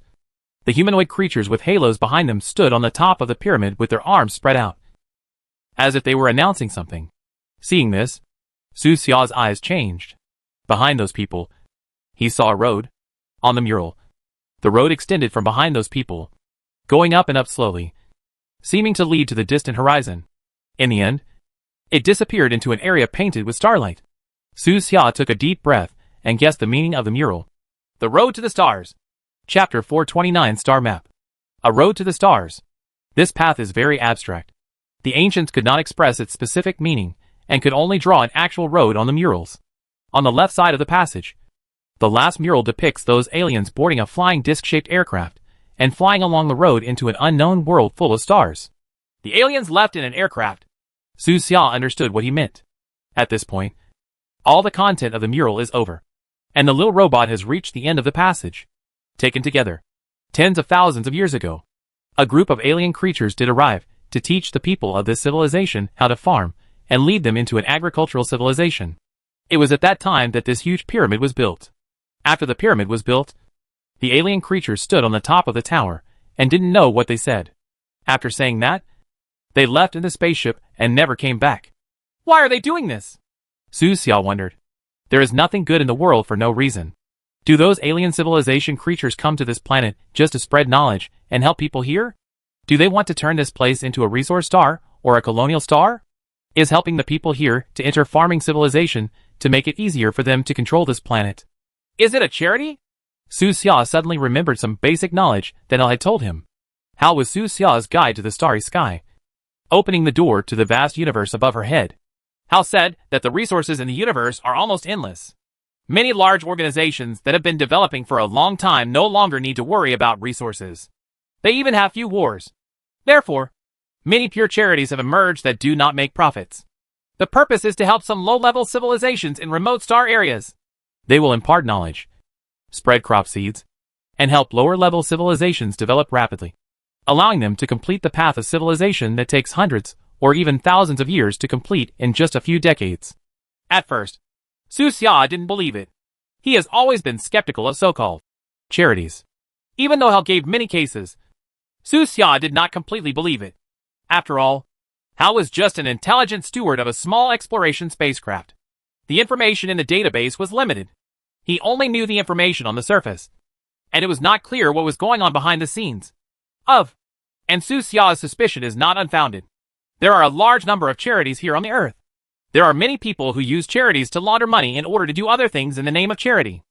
A: the humanoid creatures with halos behind them stood on the top of the pyramid with their arms spread out, as if they were announcing something. Seeing this, Su Xia's eyes changed. Behind those people, he saw a road. On the mural, the road extended from behind those people, going up and up slowly, seeming to lead to the distant horizon. In the end, it disappeared into an area painted with starlight. Su Xia took a deep breath and guessed the meaning of the mural.
B: The Road to the Stars.
A: Chapter 429 Star Map. A road to the stars. This path is very abstract. The ancients could not express its specific meaning, and could only draw an actual road on the murals. On the left side of the passage, the last mural depicts those aliens boarding a flying disc-shaped aircraft, and flying along the road into an unknown world full of stars.
B: The aliens left in an aircraft.
A: Su Xia understood what he meant. At this point, all the content of the mural is over, and the little robot has reached the end of the passage. Taken together, tens of thousands of years ago, a group of alien creatures did arrive to teach the people of this civilization how to farm and lead them into an agricultural civilization. It was at that time that this huge pyramid was built. After the pyramid was built, the alien creatures stood on the top of the tower and didn't know what they said. After saying that, they left in the spaceship and never came back.
B: Why are they doing this?
A: Su Xia wondered. There is nothing good in the world for no reason. Do those alien civilization creatures come to this planet just to spread knowledge and help people here? Do they want to turn this place into a resource star or a colonial star? Is helping the people here to enter farming civilization to make it easier for them to control this planet?
B: Is it a charity?
A: Su Xia suddenly remembered some basic knowledge that Hal had told him. Hal was Su Xia's guide to the starry sky, opening the door to the vast universe above her head.
B: Hal said that the resources in the universe are almost endless. Many large organizations that have been developing for a long time no longer need to worry about resources. They even have few wars. Therefore, many pure charities have emerged that do not make profits. The purpose is to help some low-level civilizations in remote star areas.
A: They will impart knowledge, spread crop seeds, and help lower-level civilizations develop rapidly. allowing them to complete the path of civilization that takes hundreds or even thousands of years to complete in just a few decades.
B: At first, Su Xia didn't believe it. He has always been skeptical of so-called
A: charities.
B: Even though Hal gave many cases, Su Xia did not completely believe it. After all, Hal was just an intelligent steward of a small exploration spacecraft. The information in the database was limited. He only knew the information on the surface, and it was not clear what was going on behind the scenes. And Su Xia's suspicion is not unfounded. There are a large number of charities here on the Earth. There are many people who use charities to launder money in order to do other things in the name of charity.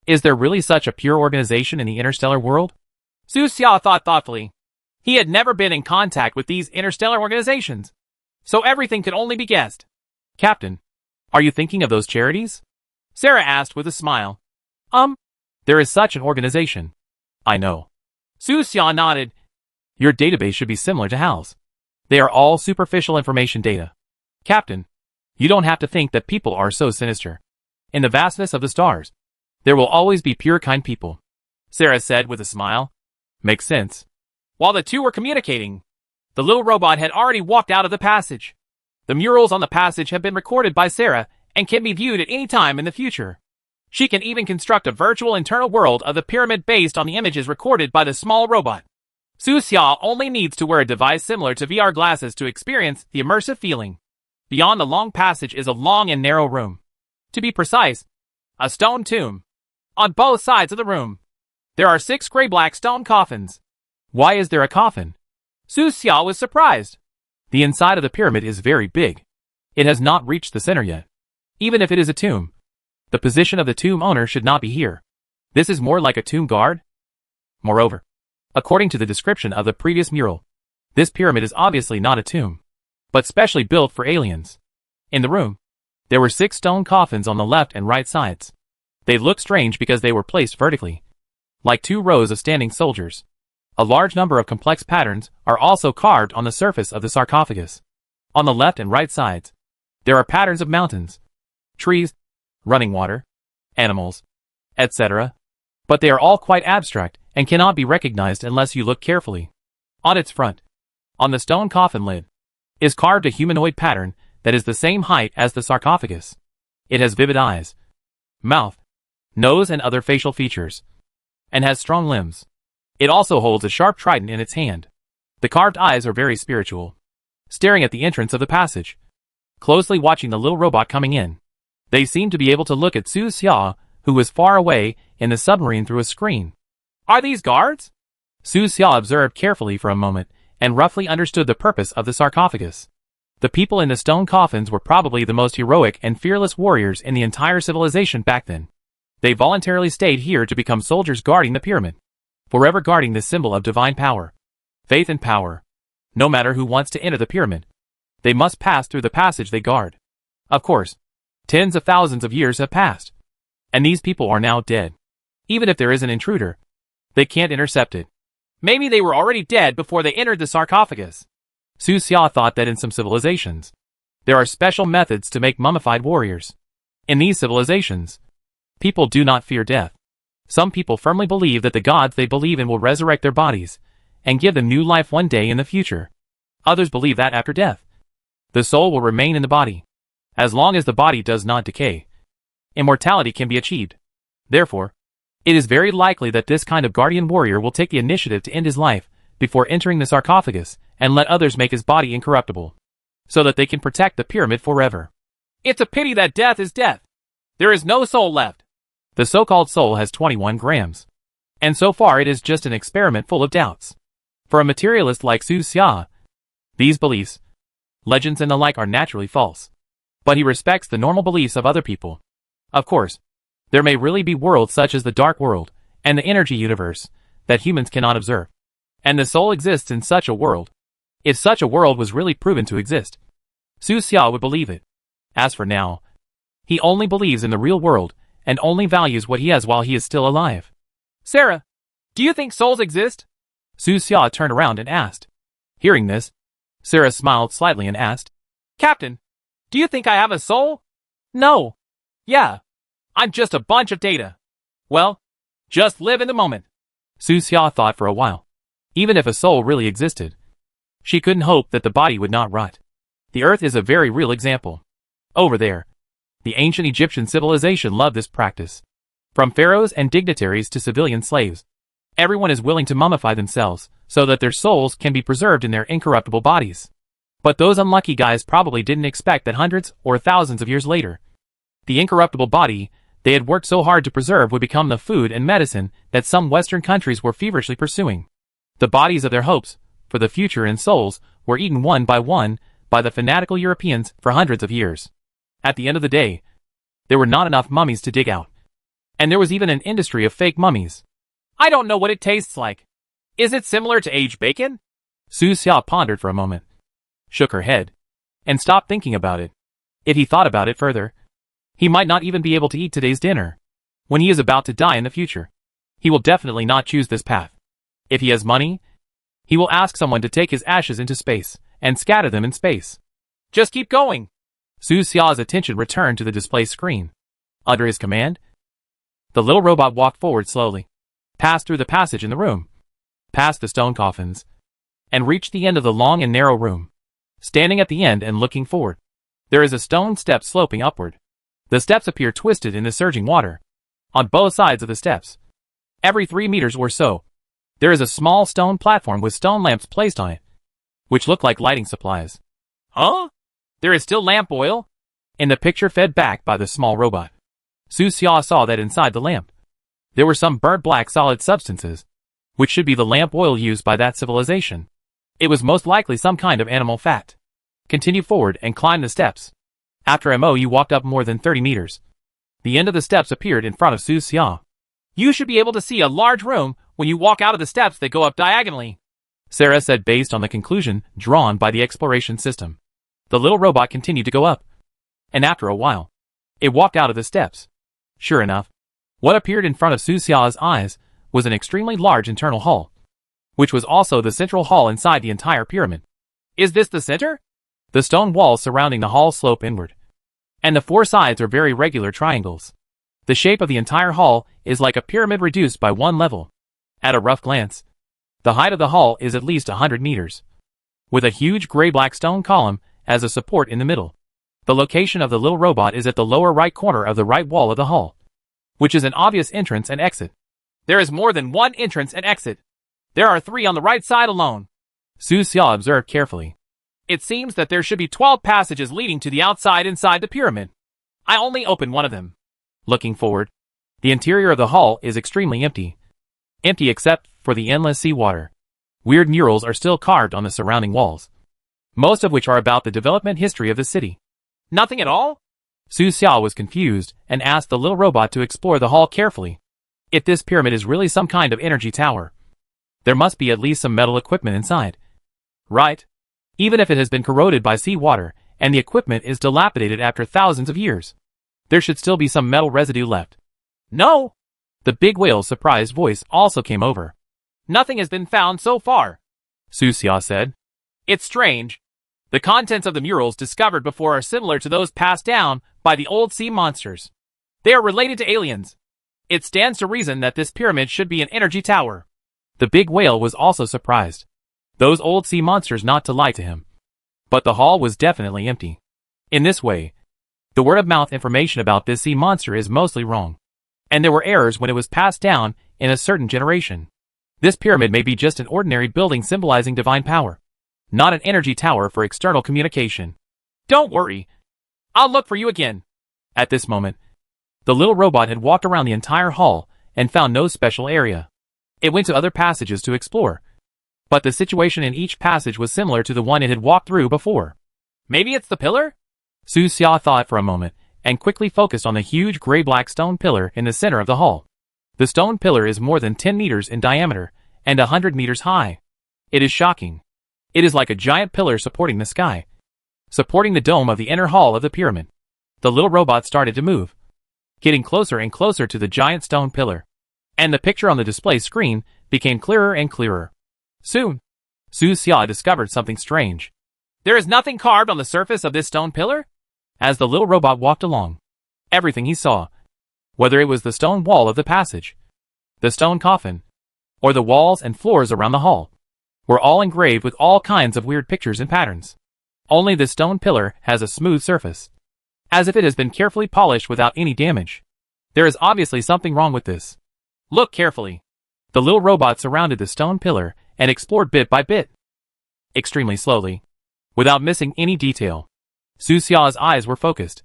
A: Is there really such a pure organization in the interstellar world?
B: Su Xia thought thoughtfully. He had never been in contact with these interstellar organizations, so everything could only be guessed.
A: Captain, are you thinking of those charities?
B: Sarah asked with a smile.
A: There is such an organization. I know.
B: Su Xia nodded.
A: Your database should be similar to Hal's. They are all superficial information data. Captain, you don't have to think that people are so sinister. In the vastness of the stars, there will always be pure kind people,
B: Sarah said with a smile.
A: Makes sense.
B: While the two were communicating, the little robot had already walked out of the passage. The murals on the passage have been recorded by Sarah and can be viewed at any time in the future. She can even construct a virtual internal world of the pyramid based on the images recorded by the small robot. Su Xia only needs to wear a device similar to VR glasses to experience the immersive feeling. Beyond the long passage is a long and narrow room. To be precise, a stone tomb. On both sides of the room, there are 6 gray-black stone coffins.
A: Why is there a coffin?
B: Su Xia was surprised.
A: The inside of the pyramid is very big. It has not reached the center yet. Even if it is a tomb, the position of the tomb owner should not be here. This is more like a tomb guard. Moreover, according to the description of the previous mural, this pyramid is obviously not a tomb, but specially built for aliens. In the room, there were 6 stone coffins on the left and right sides. They look strange because they were placed vertically, like 2 rows of standing soldiers. A large number of complex patterns are also carved on the surface of the sarcophagus. On the left and right sides, there are patterns of mountains, trees, running water, animals, etc. But they are all quite abstract and cannot be recognized unless you look carefully. On its front, on the stone coffin lid, is carved a humanoid pattern that is the same height as the sarcophagus. It has vivid eyes, mouth, nose and other facial features, and has strong limbs. It also holds a sharp trident in its hand. The carved eyes are very spiritual, staring at the entrance of the passage, closely watching the little robot coming in. They seem to be able to look at Su Xia, who was far away in the submarine through a screen.
B: Are these guards?
A: Su Xia observed carefully for a moment and roughly understood the purpose of the sarcophagus. The people in the stone coffins were probably the most heroic and fearless warriors in the entire civilization back then. They voluntarily stayed here to become soldiers guarding the pyramid, forever guarding this symbol of divine power, faith and power. No matter who wants to enter the pyramid, they must pass through the passage they guard. Of course, tens of thousands of years have passed, and these people are now dead. Even if there is an intruder, they can't intercept it.
B: Maybe they were already dead before they entered the sarcophagus.
A: Su Xia thought that in some civilizations, there are special methods to make mummified warriors. In these civilizations, people do not fear death. Some people firmly believe that the gods they believe in will resurrect their bodies and give them new life one day in the future. Others believe that after death, the soul will remain in the body, as long as the body does not decay. Immortality can be achieved. Therefore, it is very likely that this kind of guardian warrior will take the initiative to end his life before entering the sarcophagus and let others make his body incorruptible, so that they can protect the pyramid forever.
B: It's a pity that death is death. There is no soul left.
A: The so-called soul has 21 grams, and so far it is just an experiment full of doubts. For a materialist like Su Xia, these beliefs, legends and the like are naturally false. But he respects the normal beliefs of other people. Of course, there may really be worlds such as the dark world and the energy universe that humans cannot observe. And the soul exists in such a world. If such a world was really proven to exist, Su Xia would believe it. As for now, he only believes in the real world and only values what he has while he is still alive.
B: Sarah, do you think souls exist?
A: Su Xia turned around and asked. Hearing this, Sarah smiled slightly and asked,
B: Captain, do you think I have a soul?
A: No.
B: Yeah. I'm just a bunch of data. Well, just live in the moment.
A: Su Xia thought for a while. Even if a soul really existed, she couldn't hope that the body would not rot. The earth is a very real example. Over there, the ancient Egyptian civilization loved this practice. From pharaohs and dignitaries to civilian slaves, everyone is willing to mummify themselves so that their souls can be preserved in their incorruptible bodies. But those unlucky guys probably didn't expect that hundreds or thousands of years later, the incorruptible body they had worked so hard to preserve would become the food and medicine that some Western countries were feverishly pursuing. The bodies of their hopes for the future and souls were eaten one by the fanatical Europeans for hundreds of years. At the end of the day, there were not enough mummies to dig out. And there was even an industry of fake mummies.
B: I don't know what it tastes like. Is it similar to aged bacon?
A: Su Xia pondered for a moment, shook her head, and stopped thinking about it. If he thought about it further, he might not even be able to eat today's dinner. When he is about to die in the future, he will definitely not choose this path. If he has money, he will ask someone to take his ashes into space and scatter them in space.
B: Just keep going.
A: Su Xia's attention returned to the display screen. Under his command, the little robot walked forward slowly, passed through the passage in the room, past the stone coffins, and reached the end of the long and narrow room. Standing at the end and looking forward, there is a stone step sloping upward. The steps appear twisted in the surging water. On both sides of the steps, every 3 meters or so, there is a small stone platform with stone lamps placed on it, which look like lighting supplies.
B: Huh? There is still lamp oil?
A: In the picture fed back by the small robot, Su Xia saw that inside the lamp, there were some burnt black solid substances, which should be the lamp oil used by that civilization. It was most likely some kind of animal fat. Continue forward and climb the steps. After you walked up more than 30 meters. The end of the steps appeared in front of Su Xia.
B: You should be able to see a large room when you walk out of the steps that go up diagonally,
A: Sarah said based on the conclusion drawn by the exploration system. The little robot continued to go up. And after a while, it walked out of the steps. Sure enough, what appeared in front of Su Xia's eyes was an extremely large internal hall, which was also the central hall inside the entire pyramid.
B: Is this the center?
A: The stone walls surrounding the hall slope inward, and the 4 sides are very regular triangles. The shape of the entire hall is like a pyramid reduced by 1 level. At a rough glance, the height of the hall is at least 100 meters, with a huge gray-black stone column as a support in the middle. The location of the little robot is at the lower right corner of the right wall of the hall, which is an obvious entrance and exit.
B: There is more than 1 entrance and exit. There are 3 on the right side alone,
A: Su Xia observed carefully.
B: It seems that there should be 12 passages leading to the outside inside the pyramid. I only opened one of them.
A: Looking forward, the interior of the hall is extremely empty. Empty except for the endless seawater. Weird murals are still carved on the surrounding walls, most of which are about the development history of the city.
B: Nothing at all?
A: Su Xia was confused and asked the little robot to explore the hall carefully. If this pyramid is really some kind of energy tower, there must be at least some metal equipment inside. Right? Even if it has been corroded by seawater and the equipment is dilapidated after thousands of years, there should still be some metal residue left.
B: No!
A: The big whale's surprised voice also came over.
B: Nothing has been found so far,
A: Su Xia said.
B: It's strange. The contents of the murals discovered before are similar to those passed down by the old sea monsters. They are related to aliens. It stands to reason that this pyramid should be an energy tower.
A: The big whale was also surprised. Those old sea monsters not to lie to him. But the hall was definitely empty. In this way, the word-of-mouth information about this sea monster is mostly wrong. And there were errors when it was passed down in a certain generation. This pyramid may be just an ordinary building symbolizing divine power, not an energy tower for external communication.
B: Don't worry. I'll look for you again.
A: At this moment, the little robot had walked around the entire hall and found no special area. It went to other passages to explore, but the situation in each passage was similar to the one it had walked through before.
B: Maybe it's the pillar?
A: Su Xia thought for a moment and quickly focused on the huge gray-black stone pillar in the center of the hall. The stone pillar is more than 10 meters in diameter and 100 meters high. It is shocking. It is like a giant pillar supporting the sky, supporting the dome of the inner hall of the pyramid. The little robot started to move, getting closer and closer to the giant stone pillar, and the picture on the display screen became clearer and clearer. Soon, Su Xia discovered something strange.
B: There is nothing carved on the surface of this stone pillar?
A: As the little robot walked along, everything he saw, whether it was the stone wall of the passage, the stone coffin, or the walls and floors around the hall, were all engraved with all kinds of weird pictures and patterns. Only the stone pillar has a smooth surface, as if it has been carefully polished without any damage. There is obviously something wrong with this. Look carefully. The little robot surrounded the stone pillar and explored bit by bit, extremely slowly, without missing any detail. Su Xia's eyes were focused,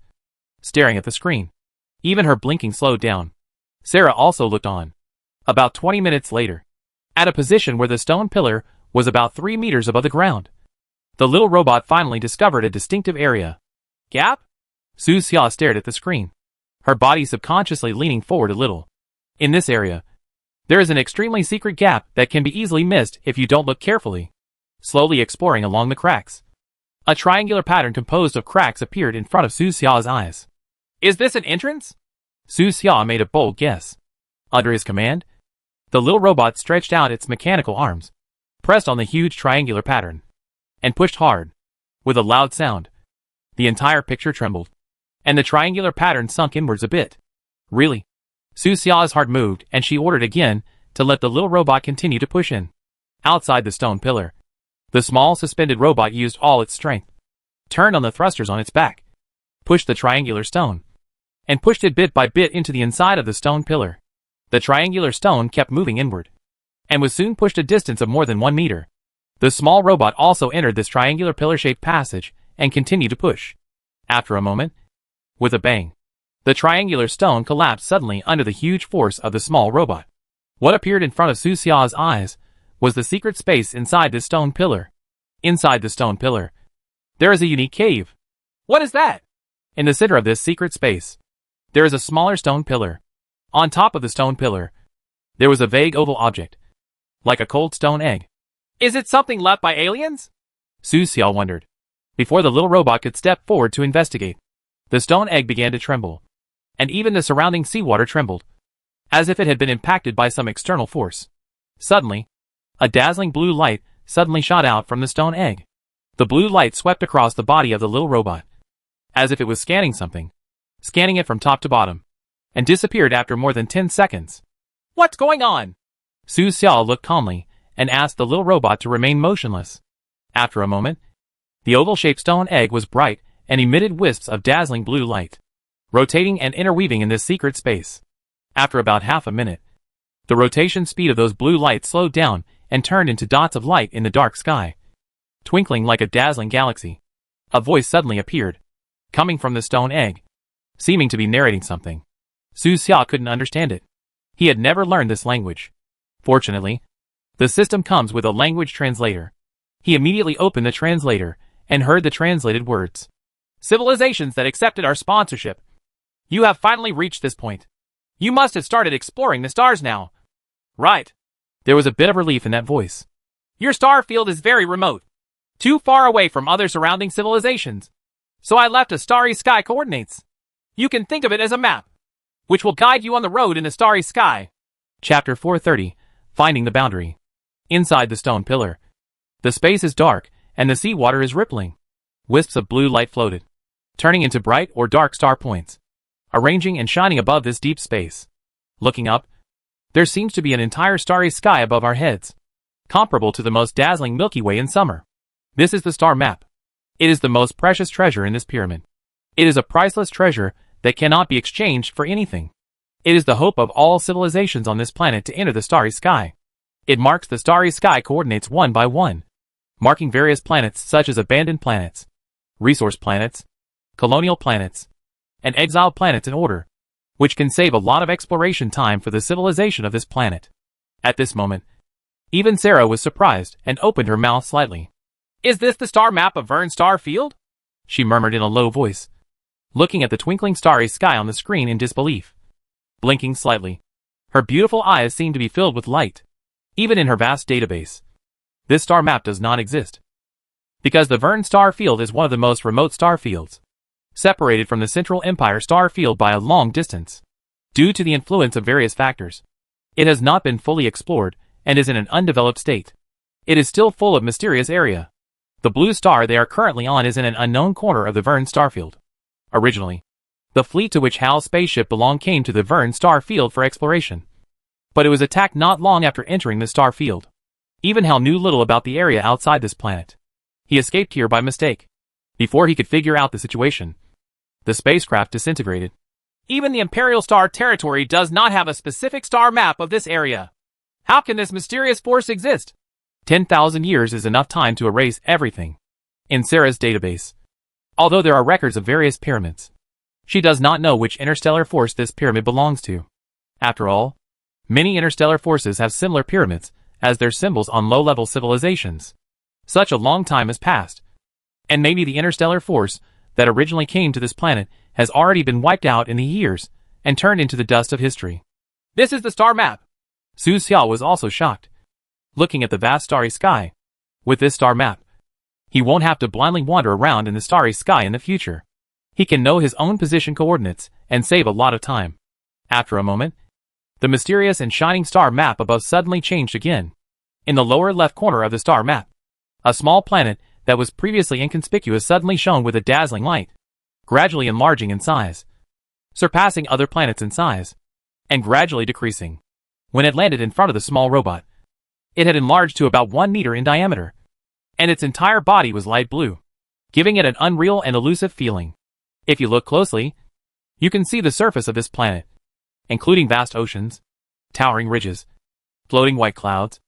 A: staring at the screen. Even her blinking slowed down. Sarah also looked on. About 20 minutes later, at a position where the stone pillar was about 3 meters above the ground, the little robot finally discovered a distinctive area. Gap? Su Xia stared at the screen, her body subconsciously leaning forward a little. In this area, there is an extremely secret gap that can be easily missed if you don't look carefully. Slowly exploring along the cracks, a triangular pattern composed of cracks appeared in front of Su Xia's eyes. Is this an entrance? Su Xia made a bold guess. Under his command, the little robot stretched out its mechanical arms, pressed on the huge triangular pattern, and pushed hard. With a loud sound, the entire picture trembled, and the triangular pattern sunk inwards a bit. Really? Su Xia's heart moved, and she ordered again to let the little robot continue to push in. Outside the stone pillar, the small suspended robot used all its strength, turned on the thrusters on its back, pushed the triangular stone, and pushed it bit by bit into the inside of the stone pillar. The triangular stone kept moving inward, and was soon pushed a distance of more than 1 meter. The small robot also entered this triangular pillar-shaped passage and continued to push. After a moment, with a bang, the triangular stone collapsed suddenly under the huge force of the small robot. What appeared in front of Su Xia's eyes was the secret space inside this stone pillar. Inside the stone pillar, there is a unique cave. What is that? In the center of this secret space, there is a smaller stone pillar. On top of the stone pillar, there was a vague oval object, like a cold stone egg. Is it something left by aliens? Su Xia wondered. Before the little robot could step forward to investigate, the stone egg began to tremble, and even the surrounding seawater trembled, as if it had been impacted by some external force. Suddenly, a dazzling blue light suddenly shot out from the stone egg. The blue light swept across the body of the little robot, as if it was scanning something, scanning it from top to bottom, and disappeared after more than 10 seconds. What's going on? Su Xia looked calmly and asked the little robot to remain motionless. After a moment, the oval-shaped stone egg was bright and emitted wisps of dazzling blue light, rotating and interweaving in this secret space. After about half a minute, the rotation speed of those blue lights slowed down and turned into dots of light in the dark sky, twinkling like a dazzling galaxy. A voice suddenly appeared, coming from the stone egg, seeming to be narrating something. Su Xia couldn't understand it. He had never learned this language. Fortunately, the system comes with a language translator. He immediately opened the translator and heard the translated words. Civilizations that accepted our sponsorship. You have finally reached this point. You must have started exploring the stars now. Right. There was a bit of relief in that voice. Your star field is very remote, too far away from other surrounding civilizations. So I left a starry sky coordinates. You can think of it as a map, which will guide you on the road in the starry sky. Chapter 430, Finding the Boundary. Inside the stone pillar, the space is dark and the seawater is rippling. Wisps of blue light floated, turning into bright or dark star points, arranging and shining above this deep space. Looking up, there seems to be an entire starry sky above our heads, comparable to the most dazzling Milky Way in summer. This is the star map. It is the most precious treasure in this pyramid. It is a priceless treasure that cannot be exchanged for anything. It is the hope of all civilizations on this planet to enter the starry sky. It marks the starry sky coordinates one by one, marking various planets such as abandoned planets, resource planets, colonial planets, and exiled planets in order, which can save a lot of exploration time for the civilization of this planet. At this moment, even Sarah was surprised and opened her mouth slightly. Is this the star map of Vern Star Field? She murmured in a low voice, looking at the twinkling starry sky on the screen in disbelief. Blinking slightly, her beautiful eyes seemed to be filled with light. Even in her vast database, this star map does not exist, because the Vern Star Field is one of the most remote star fields, separated from the Central Empire star field by a long distance. Due to the influence of various factors, it has not been fully explored and is in an undeveloped state. It is still full of mysterious area. The blue star they are currently on is in an unknown corner of the Vern Starfield. Originally, the fleet to which Hal's spaceship belonged came to the Vern Star Field for exploration, but it was attacked not long after entering the star field. Even Hal knew little about the area outside this planet. He escaped here by mistake. Before he could figure out the situation, the spacecraft disintegrated.
B: Even the Imperial Star Territory does not have a specific star map of this area. How can this mysterious force exist?
A: 10,000 years is enough time to erase everything in Sarah's database. Although there are records of various pyramids, she does not know which interstellar force this pyramid belongs to. After all, many interstellar forces have similar pyramids as their symbols on low-level civilizations. Such a long time has passed, and maybe the interstellar force that originally came to this planet has already been wiped out in the years and turned into the dust of history.
B: This is the star map.
A: Su Xiao was also shocked, looking at the vast starry sky. With this star map, he won't have to blindly wander around in the starry sky in the future. He can know his own position coordinates and save a lot of time. After a moment, the mysterious and shining star map above suddenly changed again. In the lower left corner of the star map, a small planet that was previously inconspicuous suddenly shone with a dazzling light, gradually enlarging in size, surpassing other planets in size, and gradually decreasing. When it landed in front of the small robot, it had enlarged to about 1 meter in diameter, and its entire body was light blue, giving it an unreal and elusive feeling. If you look closely, you can see the surface of this planet, including vast oceans, towering ridges, floating white clouds,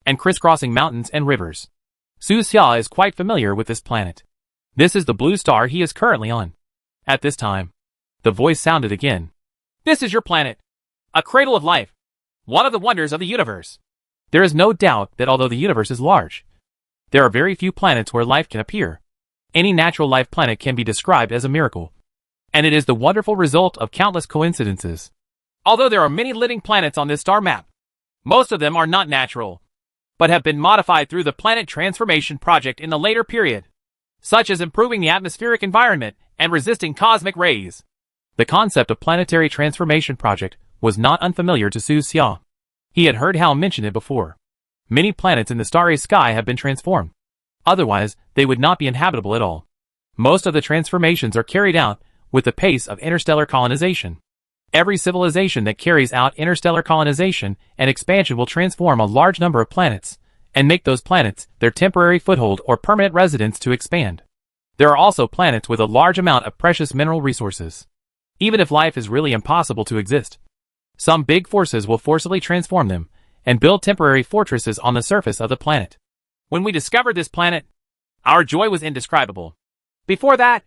A: and crisscrossing mountains and rivers. Su Xia is quite familiar with this planet. This is the blue star he is currently on. At this time, the voice sounded again.
B: This is your planet, a cradle of life, one of the wonders of the universe.
A: There is no doubt that although the universe is large, there are very few planets where life can appear. Any natural life planet can be described as a miracle, and it is the wonderful result of countless coincidences.
B: Although there are many living planets on this star map, most of them are not natural, but have been modified through the Planet Transformation Project in the later period, such as improving the atmospheric environment and resisting cosmic rays.
A: The concept of Planetary Transformation Project was not unfamiliar to Su Xia. He had heard Hal mention it before. Many planets in the starry sky have been transformed. Otherwise, they would not be inhabitable at all. Most of the transformations are carried out with the pace of interstellar colonization. Every civilization that carries out interstellar colonization and expansion will transform a large number of planets and make those planets their temporary foothold or permanent residence to expand. There are also planets with a large amount of precious mineral resources. Even if life is really impossible to exist, some big forces will forcibly transform them and build temporary fortresses on the surface of the planet.
B: When we discovered this planet, our joy was indescribable. Before that,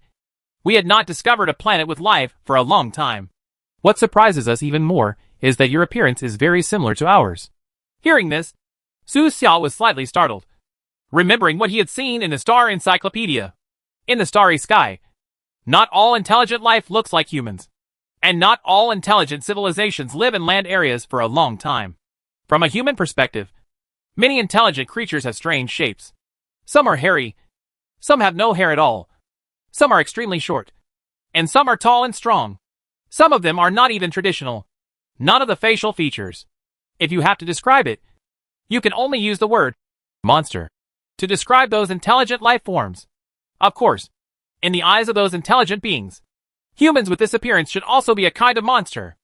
B: we had not discovered a planet with life for a long time.
A: What surprises us even more is that your appearance is very similar to ours.
B: Hearing this, Su Xiao was slightly startled, remembering what he had seen in the Star Encyclopedia. In the starry sky, not all intelligent life looks like humans, and not all intelligent civilizations live in land areas for a long time. From a human perspective, many intelligent creatures have strange shapes. Some are hairy, some have no hair at all, some are extremely short, and some are tall and strong. Some of them are not even traditional. None of the facial features. If you have to describe it, you can only use the word monster to describe those intelligent life forms. Of course, in the eyes of those intelligent beings, humans with this appearance should also be a kind of monster.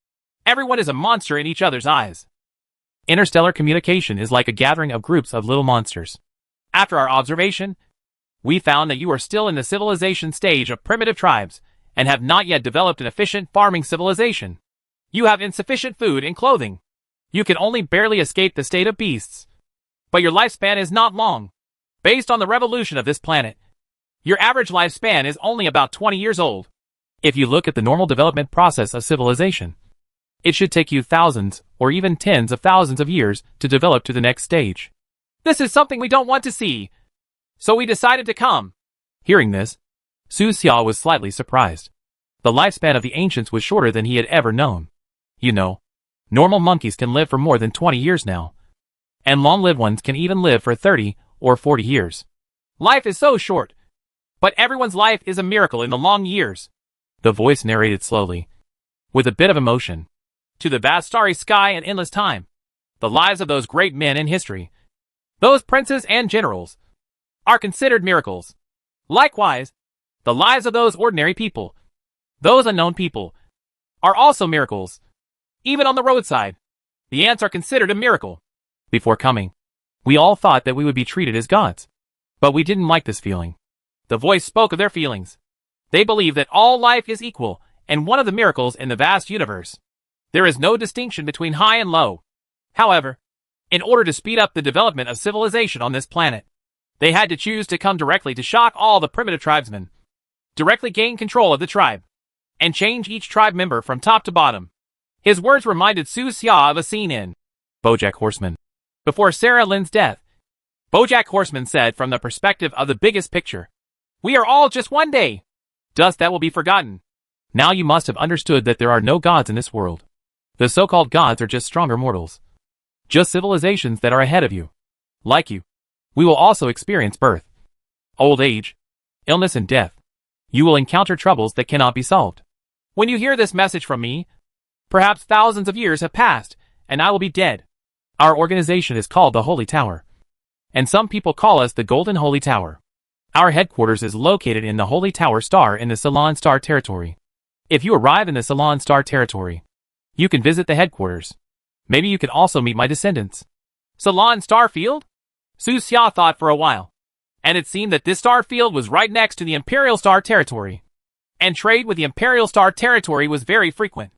B: Everyone is a monster in each other's eyes.
A: Interstellar communication is like a gathering of groups of little monsters.
B: After our observation, we found that you are still in the civilization stage of primitive tribes and have not yet developed an efficient farming civilization. You have insufficient food and clothing. You can only barely escape the state of beasts. But your lifespan is not long. Based on the revolution of this planet, your average lifespan is only about 20 years old.
A: If you look at the normal development process of civilization, it should take you thousands or even tens of thousands of years to develop to the next stage.
B: This is something we don't want to see, so we decided to come.
A: Hearing this, Su Xia was slightly surprised. The lifespan of the ancients was shorter than he had ever known. You know, normal monkeys can live for more than 20 years now, and long-lived ones can even live for 30 or 40 years.
B: Life is so short, but everyone's life is a miracle in the long years.
A: The voice narrated slowly, with a bit of emotion.
B: To the vast starry sky and endless time, the lives of those great men in history, those princes and generals, are considered miracles. Likewise, the lives of those ordinary people, those unknown people, are also miracles. Even on the roadside, the ants are considered a miracle.
A: Before coming, We all thought that we would be treated as gods. But we didn't like this feeling.
B: The voice spoke of their feelings. They believe that all life is equal, and one of the miracles in the vast universe. There is no distinction between high and low. However, in order to speed up the development of civilization on this planet, they had to choose to come directly to shock all the primitive tribesmen, directly gain control of the tribe, and change each tribe member from top to bottom. His words reminded Su Xia of a scene in
A: BoJack Horseman.
B: Before Sarah Lynn's death, BoJack Horseman said from the perspective of the biggest picture, "We are all just one day. Dust that will be forgotten."
A: Now you must have understood that there are no gods in this world. The so-called gods are just stronger mortals. Just civilizations that are ahead of you. Like you. We will also experience birth, old age, illness and death. You will encounter troubles that cannot be solved.
B: When you hear this message from me, perhaps thousands of years have passed, and I will be dead.
A: Our organization is called the Holy Tower. And some people call us the Golden Holy Tower. Our headquarters is located in the Holy Tower Star in the Ceylon Star Territory. If you arrive in the Ceylon Star Territory, you can visit the headquarters. Maybe you can also meet my descendants.
B: Ceylon Star Field? Su Xia thought for a while. And it seemed that this star field was right next to the Imperial Star Territory. And trade with the Imperial Star Territory was very frequent.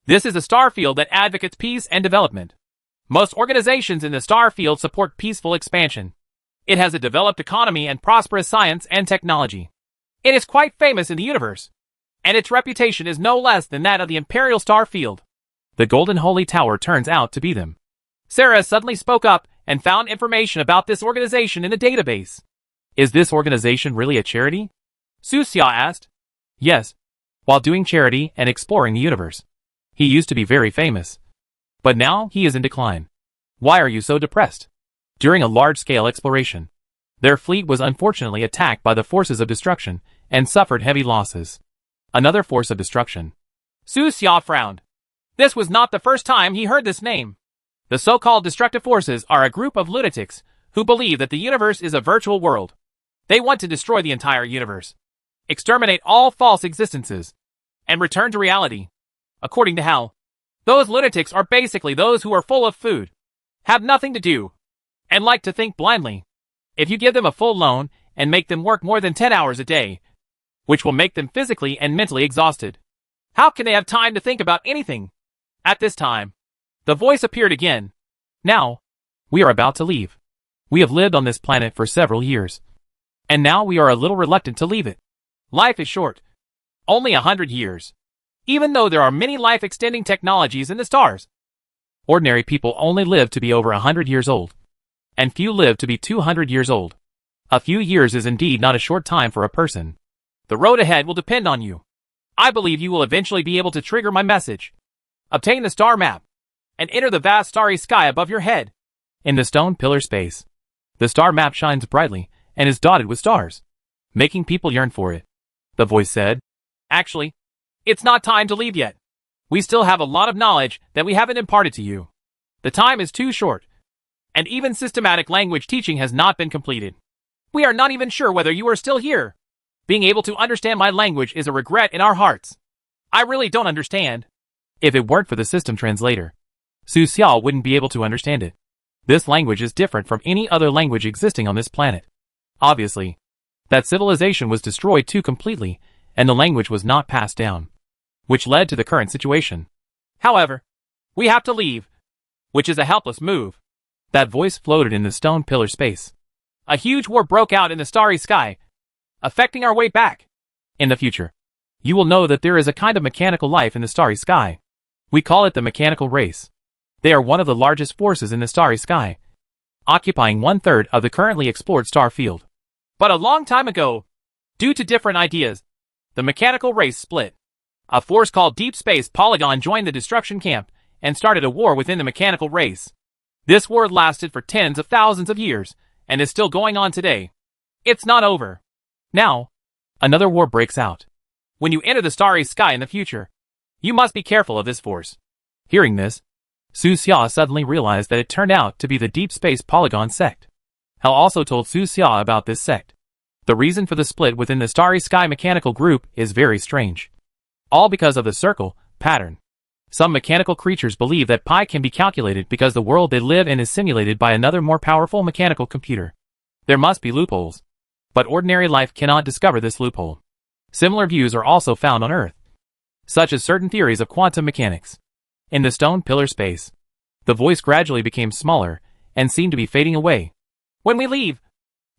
B: This is a star field that advocates peace and development. Most organizations in the star field support peaceful expansion. It has a developed economy and prosperous science and technology. It is quite famous in the universe. And its reputation is no less than that of the Imperial Star Field.
A: The Golden Holy Tower turns out to be them.
B: Sarah suddenly spoke up and found information about this organization in the database.
A: Is this organization really a charity?
B: Su Xia asked.
A: Yes. While doing charity and exploring the universe. He used to be very famous. But now he is in decline. Why are you so depressed? During a large-scale exploration, their fleet was unfortunately attacked by the forces of destruction and suffered heavy losses. Another force of destruction.
B: Su Xia frowned. This was not the first time he heard this name. The so-called destructive forces are a group of lunatics who believe that the universe is a virtual world. They want to destroy the entire universe, exterminate all false existences, and return to reality. According to Hal, those lunatics are basically those who are full of food, have nothing to do, and like to think blindly. If you give them a full loan and make them work more than 10 hours a day, which will make them physically and mentally exhausted, how can they have time to think about anything? At this time, the voice appeared again.
A: Now, we are about to leave. We have lived on this planet for several years. And now we are a little reluctant to leave it.
B: Life is short. Only 100 years. Even though there are many life-extending technologies in the stars.
A: Ordinary people only live to be over 100 years old. And few live to be 200 years old. A few years is indeed not a short time for a person.
B: The road ahead will depend on you. I believe you will eventually be able to trigger my message. Obtain the star map, and enter the vast starry sky above your head.
A: In the stone pillar space, the star map shines brightly and is dotted with stars, making people yearn for it. The voice said,
B: Actually, it's not time to leave yet. We still have a lot of knowledge that we haven't imparted to you. The time is too short, and even systematic language teaching has not been completed. We are not even sure whether you are still here. Being able to understand my language is a regret in our hearts. I really don't understand.
A: If it weren't for the system translator, Su Xia wouldn't be able to understand it. This language is different from any other language existing on this planet. Obviously, that civilization was destroyed too completely, and the language was not passed down, which led to the current situation.
B: However, we have to leave, which is a helpless move.
A: That voice floated in the stone pillar space.
B: A huge war broke out in the starry sky, affecting our way back.
A: In the future, you will know that there is a kind of mechanical life in the starry sky. We call it the mechanical race. They are one of the largest forces in the starry sky, occupying 1/3 of the currently explored star field.
B: But a long time ago, due to different ideas, the mechanical race split. A force called Deep Space Polygon joined the destruction camp and started a war within the mechanical race. This war lasted for tens of thousands of years and is still going on today. It's not over.
A: Now, another war breaks out.
B: When you enter the starry sky in the future, you must be careful of this force.
A: Hearing this, Su Xia suddenly realized that it turned out to be the Deep Space Polygon sect. Hal also told Su Xia about this sect. The reason for the split within the starry sky mechanical group is very strange. All because of the circle pattern. Some mechanical creatures believe that pi can be calculated because the world they live in is simulated by another more powerful mechanical computer. There must be loopholes. But ordinary life cannot discover this loophole. Similar views are also found on Earth, such as certain theories of quantum mechanics. In the stone pillar space, the voice gradually became smaller and seemed to be fading away.
B: When we leave,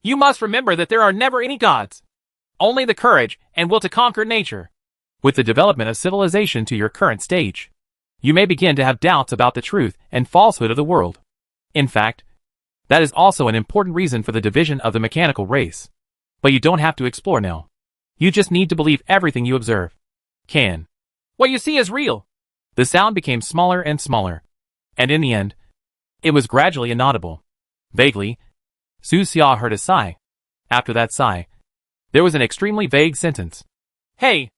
B: you must remember that there are never any gods. Only the courage and will to conquer nature.
A: With the development of civilization to your current stage, you may begin to have doubts about the truth and falsehood of the world. In fact, that is also an important reason for the division of the mechanical race. But you don't have to explore now. You just need to believe everything you observe. Can.
B: What you see is real.
A: The sound became smaller and smaller. And in the end, it was gradually inaudible. Vaguely, Su Xia heard a sigh. After that sigh, there was an extremely vague sentence.
B: Hey,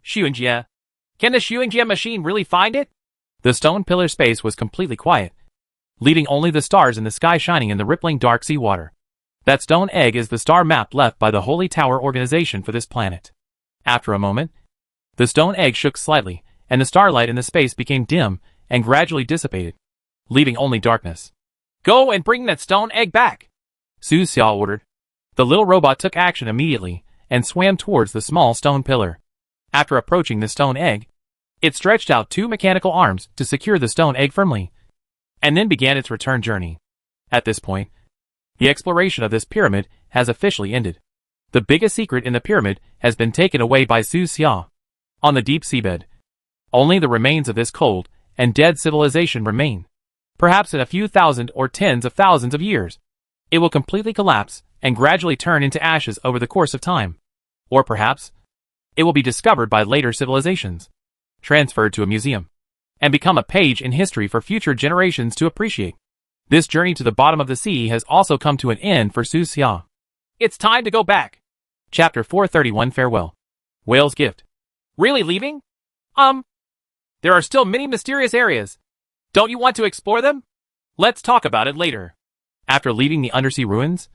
B: Xuanjie. Can the Xuanjie machine really find it?
A: The stone pillar space was completely quiet, leaving only the stars in the sky shining in the rippling dark sea water. That stone egg is the star map left by the Holy Tower organization for this planet. After a moment, the stone egg shook slightly, and the starlight in the space became dim and gradually dissipated, leaving only darkness.
B: Go and bring that stone egg back,
A: Su Xia ordered. The little robot took action immediately and swam towards the small stone pillar. After approaching the stone egg, it stretched out two mechanical arms to secure the stone egg firmly, and then began its return journey. At this point, the exploration of this pyramid has officially ended. The biggest secret in the pyramid has been taken away by Su Xia. On the deep seabed, only the remains of this cold and dead civilization remain. Perhaps in a few thousand or tens of thousands of years, it will completely collapse and gradually turn into ashes over the course of time. Or perhaps, it will be discovered by later civilizations, transferred to a museum, and become a page in history for future generations to appreciate. This journey to the bottom of the sea has also come to an end for Su Xia.
B: It's time to go back.
A: Chapter 431 Farewell. Whale's Gift.
B: Really leaving? There are still many mysterious areas. Don't you want to explore them? Let's talk about it later.
A: After leaving the undersea ruins,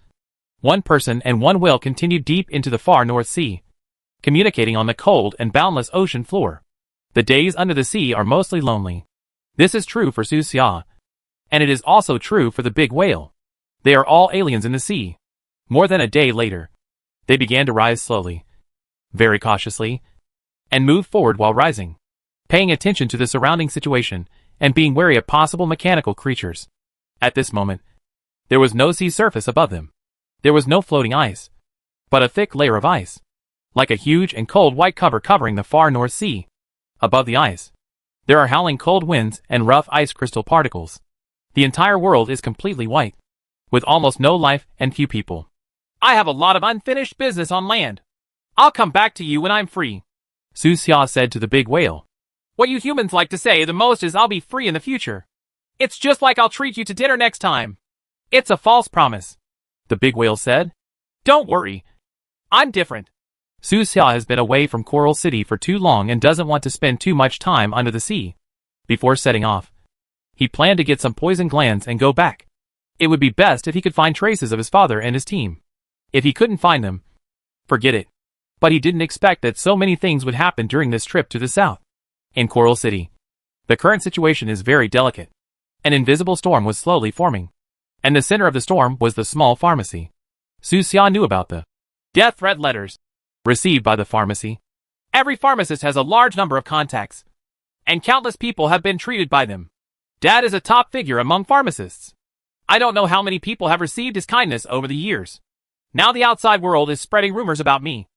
A: one person and one whale continued deep into the far North Sea, communicating on the cold and boundless ocean floor. The days under the sea are mostly lonely. This is true for Su Xia, and it is also true for the big whale. They are all aliens in the sea. More than a day later, they began to rise slowly, very cautiously, and move forward while rising, paying attention to the surrounding situation and being wary of possible mechanical creatures. At this moment, there was no sea surface above them. There was no floating ice, but a thick layer of ice, like a huge and cold white cover covering the far North Sea. Above the ice, there are howling cold winds and rough ice crystal particles. The entire world is completely white, with almost no life and few people.
B: I have a lot of unfinished business on land. I'll come back to you when I'm free,
A: Su Xia said to the big whale.
B: What you humans like to say the most is I'll be free in the future. It's just like I'll treat you to dinner next time. It's a false promise,
A: the big whale said.
B: Don't worry. I'm different.
A: Su Xia has been away from Coral City for too long and doesn't want to spend too much time under the sea. Before setting off, he planned to get some poison glands and go back. It would be best if he could find traces of his father and his team. If he couldn't find them, forget it. But he didn't expect that so many things would happen during this trip to the south. In Coral City, the current situation is very delicate. An invisible storm was slowly forming, and the center of the storm was the small pharmacy. Su Xia knew about the
B: death threat letters
A: received by the pharmacy.
B: Every pharmacist has a large number of contacts, and countless people have been treated by them. Dad is a top figure among pharmacists. I don't know how many people have received his kindness over the years. Now the outside world is spreading rumors about me,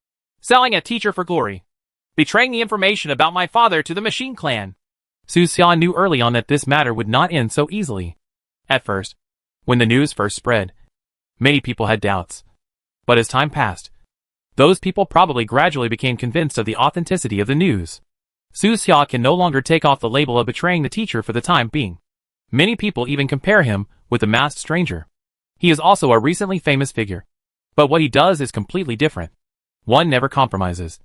B: selling a teacher for glory, betraying the information about my father to the Machine Clan.
A: Su Xia knew early on that this matter would not end so easily. At first, when the news first spread, many people had doubts. But as time passed, those people probably gradually became convinced of the authenticity of the news. Su Xia can no longer take off the label of betraying the teacher for the time being. Many people even compare him with the masked stranger. He is also a recently famous figure. But what he does is completely different. One never compromises,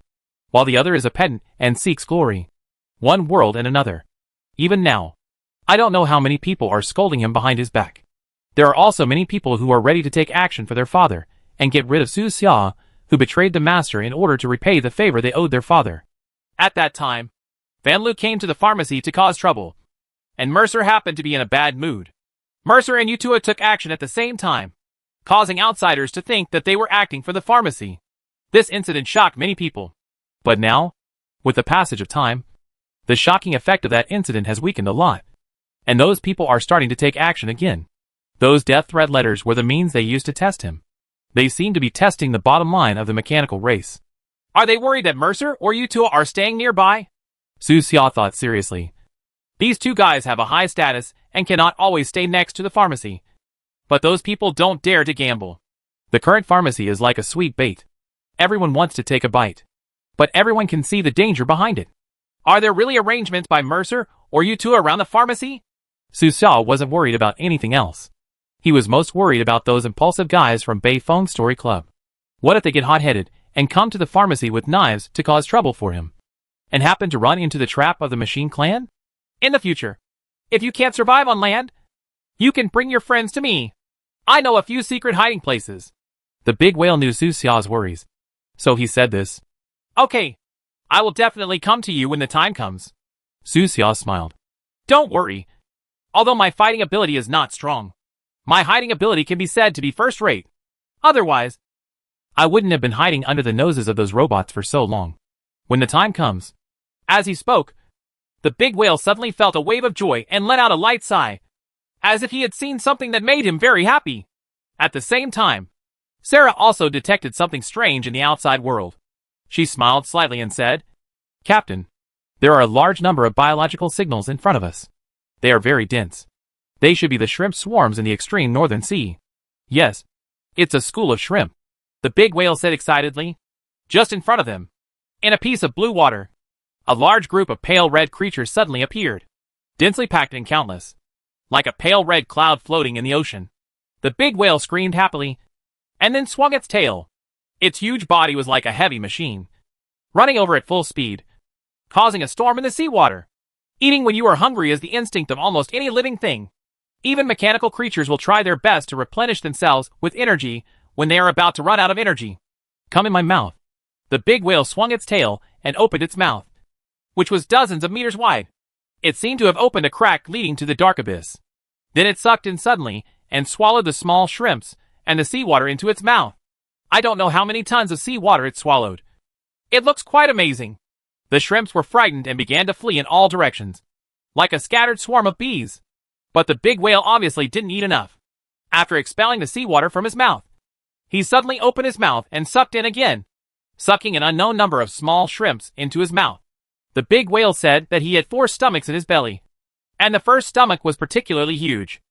A: while the other is a pedant and seeks glory. One world and another. Even now, I don't know how many people are scolding him behind his back. There are also many people who are ready to take action for their father and get rid of Su Xia, who betrayed the master in order to repay the favor they owed their father.
B: At that time, Van Lu came to the pharmacy to cause trouble, and Mercer happened to be in a bad mood. Mercer and Utua took action at the same time, causing outsiders to think that they were acting for the pharmacy. This incident shocked many people. But now, with the passage of time, the shocking effect of that incident has weakened a lot. And those people are starting to take action again. Those death threat letters were the means they used to test him. They seem to be testing the bottom line of the mechanical race. Are they worried that Mercer or Utua are staying nearby? Su Xia thought seriously. These two guys have a high status and cannot always stay next to the pharmacy. But those people don't dare to gamble. The current pharmacy is like a sweet bait. Everyone wants to take a bite. But everyone can see the danger behind it. Are there really arrangements by Mercer or Utua around the pharmacy? Su Xia wasn't worried about anything else. He was most worried about those impulsive guys from Bei Feng Story Club. What if they get hot-headed and come to the pharmacy with knives to cause trouble for him? And happen to run into the trap of the Machine Clan? In the future, if you can't survive on land, you can bring your friends to me. I know a few secret hiding places. The big whale knew Su Xia's worries. So he said this. Okay, I will definitely come to you when the time comes. Su Xia smiled. Don't worry. Although my fighting ability is not strong, my hiding ability can be said to be first-rate. Otherwise, I wouldn't have been hiding under the noses of those robots for so long. When the time comes. As he spoke, the big whale suddenly felt a wave of joy and let out a light sigh, as if he had seen something that made him very happy. At the same time, Sarah also detected something strange in the outside world. She smiled slightly and said, Captain, there are a large number of biological signals in front of us. They are very dense. They should be the shrimp swarms in the extreme northern sea. Yes, it's a school of shrimp, the big whale said excitedly. Just in front of them, in a piece of blue water, a large group of pale red creatures suddenly appeared, densely packed and countless, like a pale red cloud floating in the ocean. The big whale screamed happily, and then swung its tail. Its huge body was like a heavy machine, running over at full speed, causing a storm in the seawater. Eating when you are hungry is the instinct of almost any living thing. Even mechanical creatures will try their best to replenish themselves with energy when they are about to run out of energy. Come in my mouth. The big whale swung its tail and opened its mouth, which was dozens of meters wide. It seemed to have opened a crack leading to the dark abyss. Then it sucked in suddenly and swallowed the small shrimps and the seawater into its mouth. I don't know how many tons of seawater it swallowed. It looks quite amazing. The shrimps were frightened and began to flee in all directions, like a scattered swarm of bees. But the big whale obviously didn't eat enough. After expelling the seawater from his mouth, he suddenly opened his mouth and sucked in again, sucking an unknown number of small shrimps into his mouth. The big whale said that he had 4 stomachs in his belly, and the first stomach was particularly huge.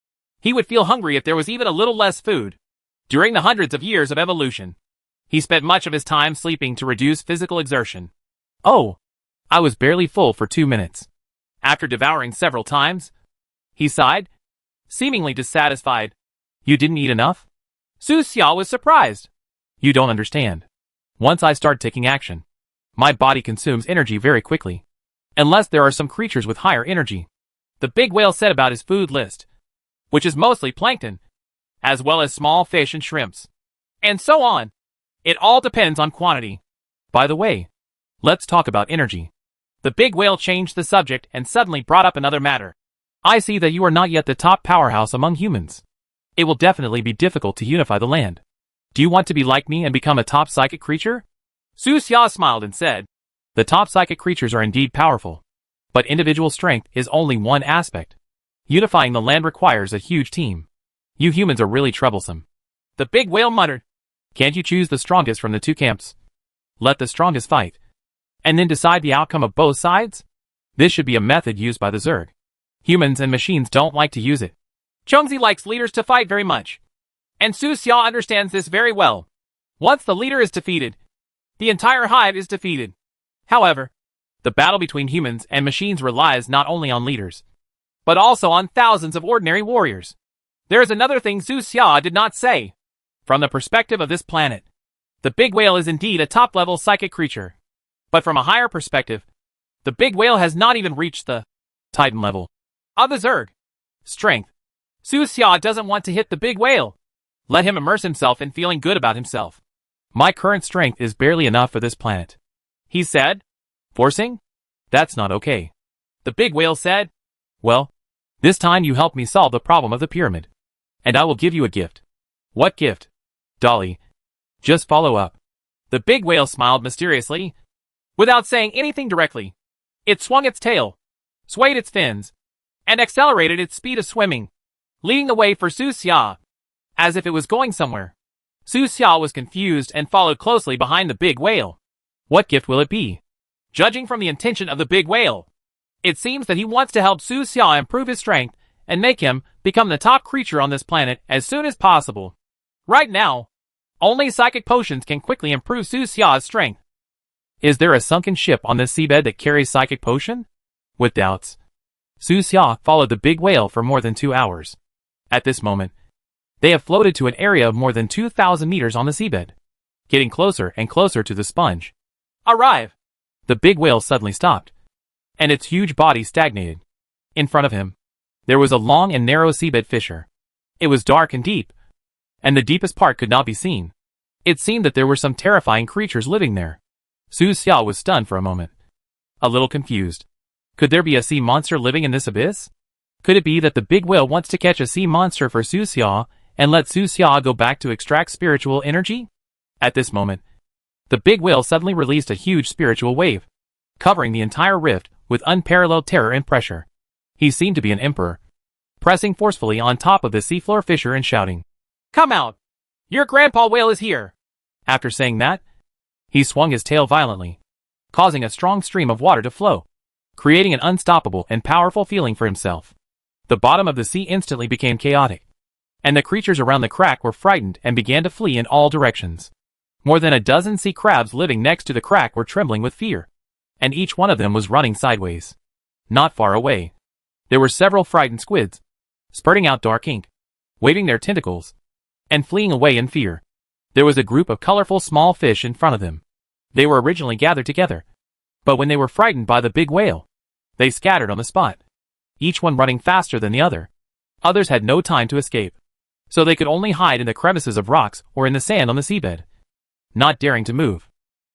B: He would feel hungry if there was even a little less food. During the hundreds of years of evolution, he spent much of his time sleeping to reduce physical exertion. Oh, I was barely full for 2 minutes. After devouring several times, he sighed, seemingly dissatisfied. You didn't eat enough? Su Xia was surprised. You don't understand. Once I start taking action, my body consumes energy very quickly, unless there are some creatures with higher energy. The big whale said about his food list, which is mostly plankton, as well as small fish and shrimps, and so on. It all depends on quantity. By the way, let's talk about energy. The big whale changed the subject and suddenly brought up another matter. I see that you are not yet the top powerhouse among humans. It will definitely be difficult to unify the land. Do you want to be like me and become a top psychic creature? Su Xia smiled and said, the top psychic creatures are indeed powerful, but individual strength is only one aspect. Unifying the land requires a huge team. You humans are really troublesome. The big whale muttered. Can't you choose the strongest from the two camps? Let the strongest fight, and then decide the outcome of both sides? This should be a method used by the Zerg. Humans and machines don't like to use it. Chongzi likes leaders to fight very much, and Su Xia understands this very well. Once the leader is defeated, the entire hive is defeated. However, the battle between humans and machines relies not only on leaders, but also on thousands of ordinary warriors. There is another thing Su Xia did not say. From the perspective of this planet, the big whale is indeed a top-level psychic creature. But from a higher perspective, the big whale has not even reached the Titan level of the Zerg. Strength. Su Xia doesn't want to hit the big whale. Let him immerse himself in feeling good about himself. My current strength is barely enough for this planet, he said. Forcing?
A: That's not okay.
B: The big whale said.
A: Well, this time you help me solve the problem of the pyramid. And I will give you a gift.
B: What gift?
A: Dolly. Just follow up.
B: The big whale smiled mysteriously. Without saying anything directly, it swung its tail, swayed its fins, and accelerated its speed of swimming, leading the way for Su Xia, as if it was going somewhere. Su Xia was confused and followed closely behind the big whale.
A: What gift will it be?
B: Judging from the intention of the big whale, it seems that he wants to help Su Xia improve his strength and make him become the top creature on this planet as soon as possible. Right now, only psychic potions can quickly improve Su Xia's strength.
A: Is there a sunken ship on this seabed that carries psychic potion? With doubts, Su Xia followed the big whale for more than 2 hours. At this moment, they have floated to an area of more than 2,000 meters on the seabed, getting closer and closer to the sponge.
B: Arrive!
A: The big whale suddenly stopped, and its huge body stagnated. In front of him, there was a long and narrow seabed fissure. It was dark and deep, and the deepest part could not be seen. It seemed that there were some terrifying creatures living there. Su Xia was stunned for a moment, a little confused. Could there be a sea monster living in this abyss? Could it be that the big whale wants to catch a sea monster for Su Xia and let Su Xia go back to extract spiritual energy? At this moment, the big whale suddenly released a huge spiritual wave, covering the entire rift with unparalleled terror and pressure. He seemed to be an emperor, pressing forcefully on top of the seafloor fissure and shouting,
B: "Come out! Your grandpa whale is here!"
A: After saying that, he swung his tail violently, causing a strong stream of water to flow, creating an unstoppable and powerful feeling for himself. The bottom of the sea instantly became chaotic, and the creatures around the crack were frightened and began to flee in all directions. More than a dozen sea crabs living next to the crack were trembling with fear, and each one of them was running sideways. Not far away, there were several frightened squids, spurting out dark ink, waving their tentacles, and fleeing away in fear. There was a group of colorful small fish in front of them. They were originally gathered together, but when they were frightened by the big whale, they scattered on the spot, each one running faster than the other. Others had no time to escape, so they could only hide in the crevices of rocks or in the sand on the seabed, not daring to move.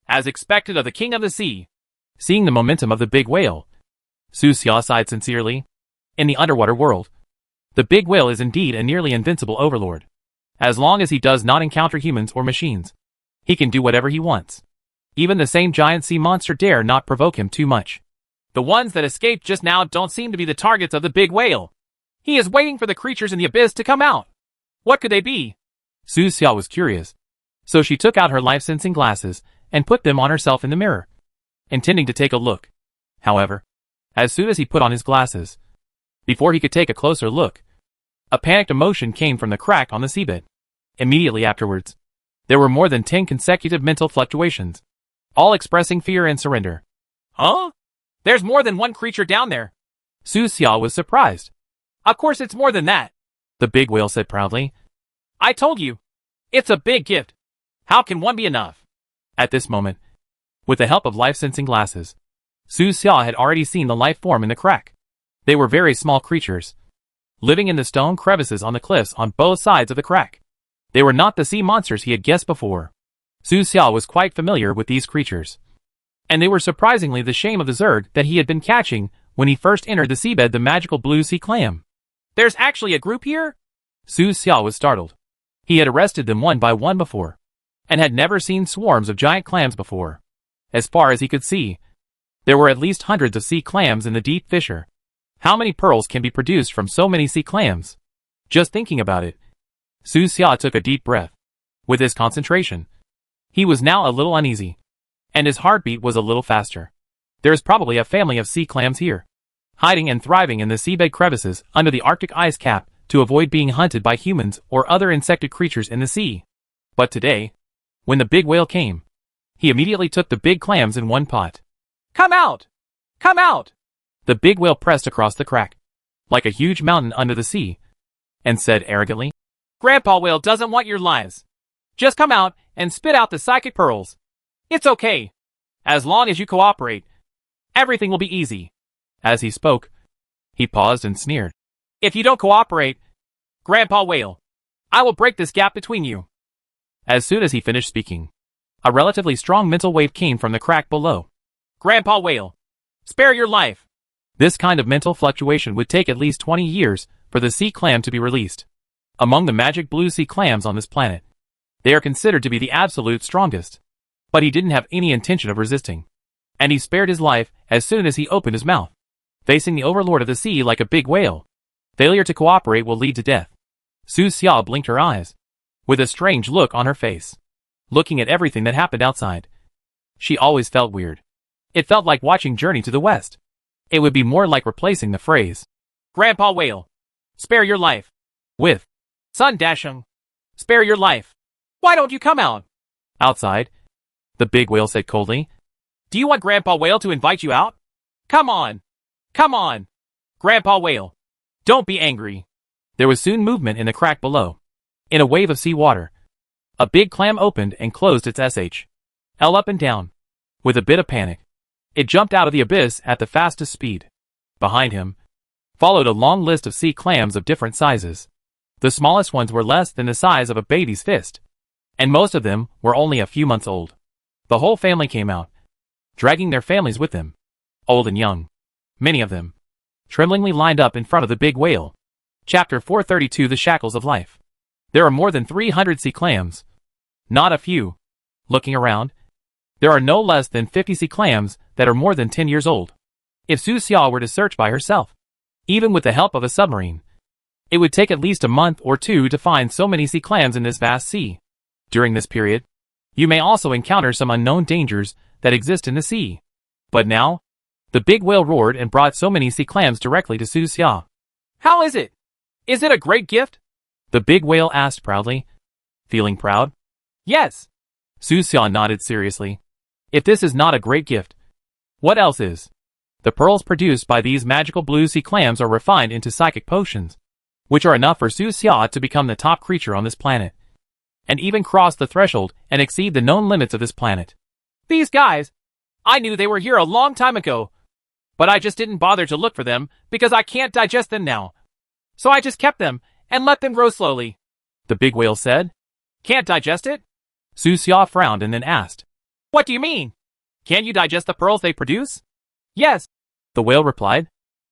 B: As expected of the king of the sea.
A: Seeing the momentum of the big whale, Su Xia sighed sincerely. In the underwater world, the big whale is indeed a nearly invincible overlord. As long as he does not encounter humans or machines, he can do whatever he wants. Even the same giant sea monster dare not provoke him too much.
B: The ones that escaped just now don't seem to be the targets of the big whale. He is waiting for the creatures in the abyss to come out. What could they be?
A: Su Xia was curious, so she took out her life-sensing glasses and put them on herself in the mirror, intending to take a look. However, as soon as he put on his glasses, before he could take a closer look, a panicked emotion came from the crack on the seabed. Immediately afterwards, there were more than 10 consecutive mental fluctuations, all expressing fear and surrender.
B: Huh? There's more than one creature down there.
A: Su Xia was surprised.
B: Of course it's more than that,
A: the big whale said proudly.
B: I told you. It's a big gift. How can one be enough?
A: At this moment, with the help of life-sensing glasses, Su Xia had already seen the life form in the crack. They were very small creatures, living in the stone crevices on the cliffs on both sides of the crack. They were not the sea monsters he had guessed before. Su Xia was quite familiar with these creatures, and they were surprisingly the shame of the Zerg that he had been catching when he first entered the seabed, the magical blue sea clam.
B: There's actually a group here?
A: Su Xia was startled. He had arrested them one by one before, and had never seen swarms of giant clams before. As far as he could see, there were at least hundreds of sea clams in the deep fissure. How many pearls can be produced from so many sea clams? Just thinking about it, Su Xia took a deep breath. With his concentration, he was now a little uneasy, and his heartbeat was a little faster. There is probably a family of sea clams here, hiding and thriving in the seabed crevices under the Arctic ice cap to avoid being hunted by humans or other insected creatures in the sea. But today, when the big whale came, he immediately took the big clams in one pot.
B: Come out! Come out!
A: The big whale pressed across the crack, like a huge mountain under the sea, and said arrogantly,
B: Grandpa Whale doesn't want your lives. Just come out and spit out the psychic pearls. It's okay. As long as you cooperate, everything will be easy.
A: As he spoke, he paused and sneered.
B: If you don't cooperate, Grandpa Whale, I will break this gap between you.
A: As soon as he finished speaking, a relatively strong mental wave came from the crack below.
B: Grandpa Whale, Spare your life.
A: This kind of mental fluctuation would take at least 20 years for the sea clam to be released. Among the magic blue sea clams on this planet, they are considered to be the absolute strongest. But he didn't have any intention of resisting. And he spared his life as soon as he opened his mouth. Facing the overlord of the sea like a big whale, failure to cooperate will lead to death. Su Xia blinked her eyes, with a strange look on her face, looking at everything that happened outside. She always felt weird. It felt like watching Journey to the West. It would be more like replacing the phrase,
B: Grandpa Whale, spare your life,
A: with
B: Sun Dashung, spare your life. Why don't you come out?
A: outside, the big whale said coldly.
B: Do you want Grandpa Whale to invite you out? Come on. Come on. Grandpa Whale, don't be angry.
A: There was soon movement in the crack below. In a wave of sea water, a big clam opened and closed its L up and down. With a bit of panic, it jumped out of the abyss at the fastest speed. Behind him followed a long list of sea clams of different sizes. The smallest ones were less than the size of a baby's fist, and most of them were only a few months old. The whole family came out, dragging their families with them, old and young. Many of them tremblingly lined up in front of the big whale. Chapter 432 The Shackles of Life. There are more than 300 sea clams. Not a few. Looking around, there are no less than 50 sea clams that are more than 10 years old. If Su Xia were to search by herself, even with the help of a submarine, it would take at least a month or two to find so many sea clams in this vast sea. During this period, you may also encounter some unknown dangers that exist in the sea. But now, the big whale roared and brought so many sea clams directly to Su Xia.
B: How is it? Is it a great gift?
A: The big whale asked proudly. Feeling proud?
B: Yes.
A: Su Xia nodded seriously. If this is not a great gift, what else is? The pearls produced by these magical blue sea clams are refined into psychic potions, which are enough for Su Xia to become the top creature on this planet, and even cross the threshold and exceed the known limits of this planet.
B: These guys, I knew they were here a long time ago, but I just didn't bother to look for them because I can't digest them now. So I just kept them and let them grow slowly.
A: The big whale said.
B: Can't digest it?
A: Su Xia frowned and then asked.
B: What do you mean? Can you digest the pearls they produce? Yes,
A: the whale replied.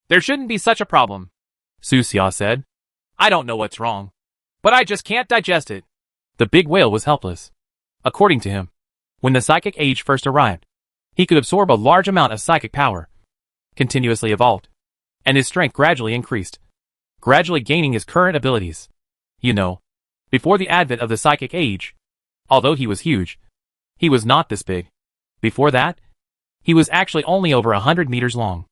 B: There shouldn't be such a problem,
A: Su Xia said.
B: I don't know what's wrong, but I just can't digest it.
A: The big whale was helpless. According to him, when the psychic age first arrived, he could absorb a large amount of psychic power, continuously evolved, and his strength gradually increased, gradually gaining his current abilities. You know, before the advent of the psychic age, although he was huge, he was not this big. Before that, he was actually only over 100 meters long,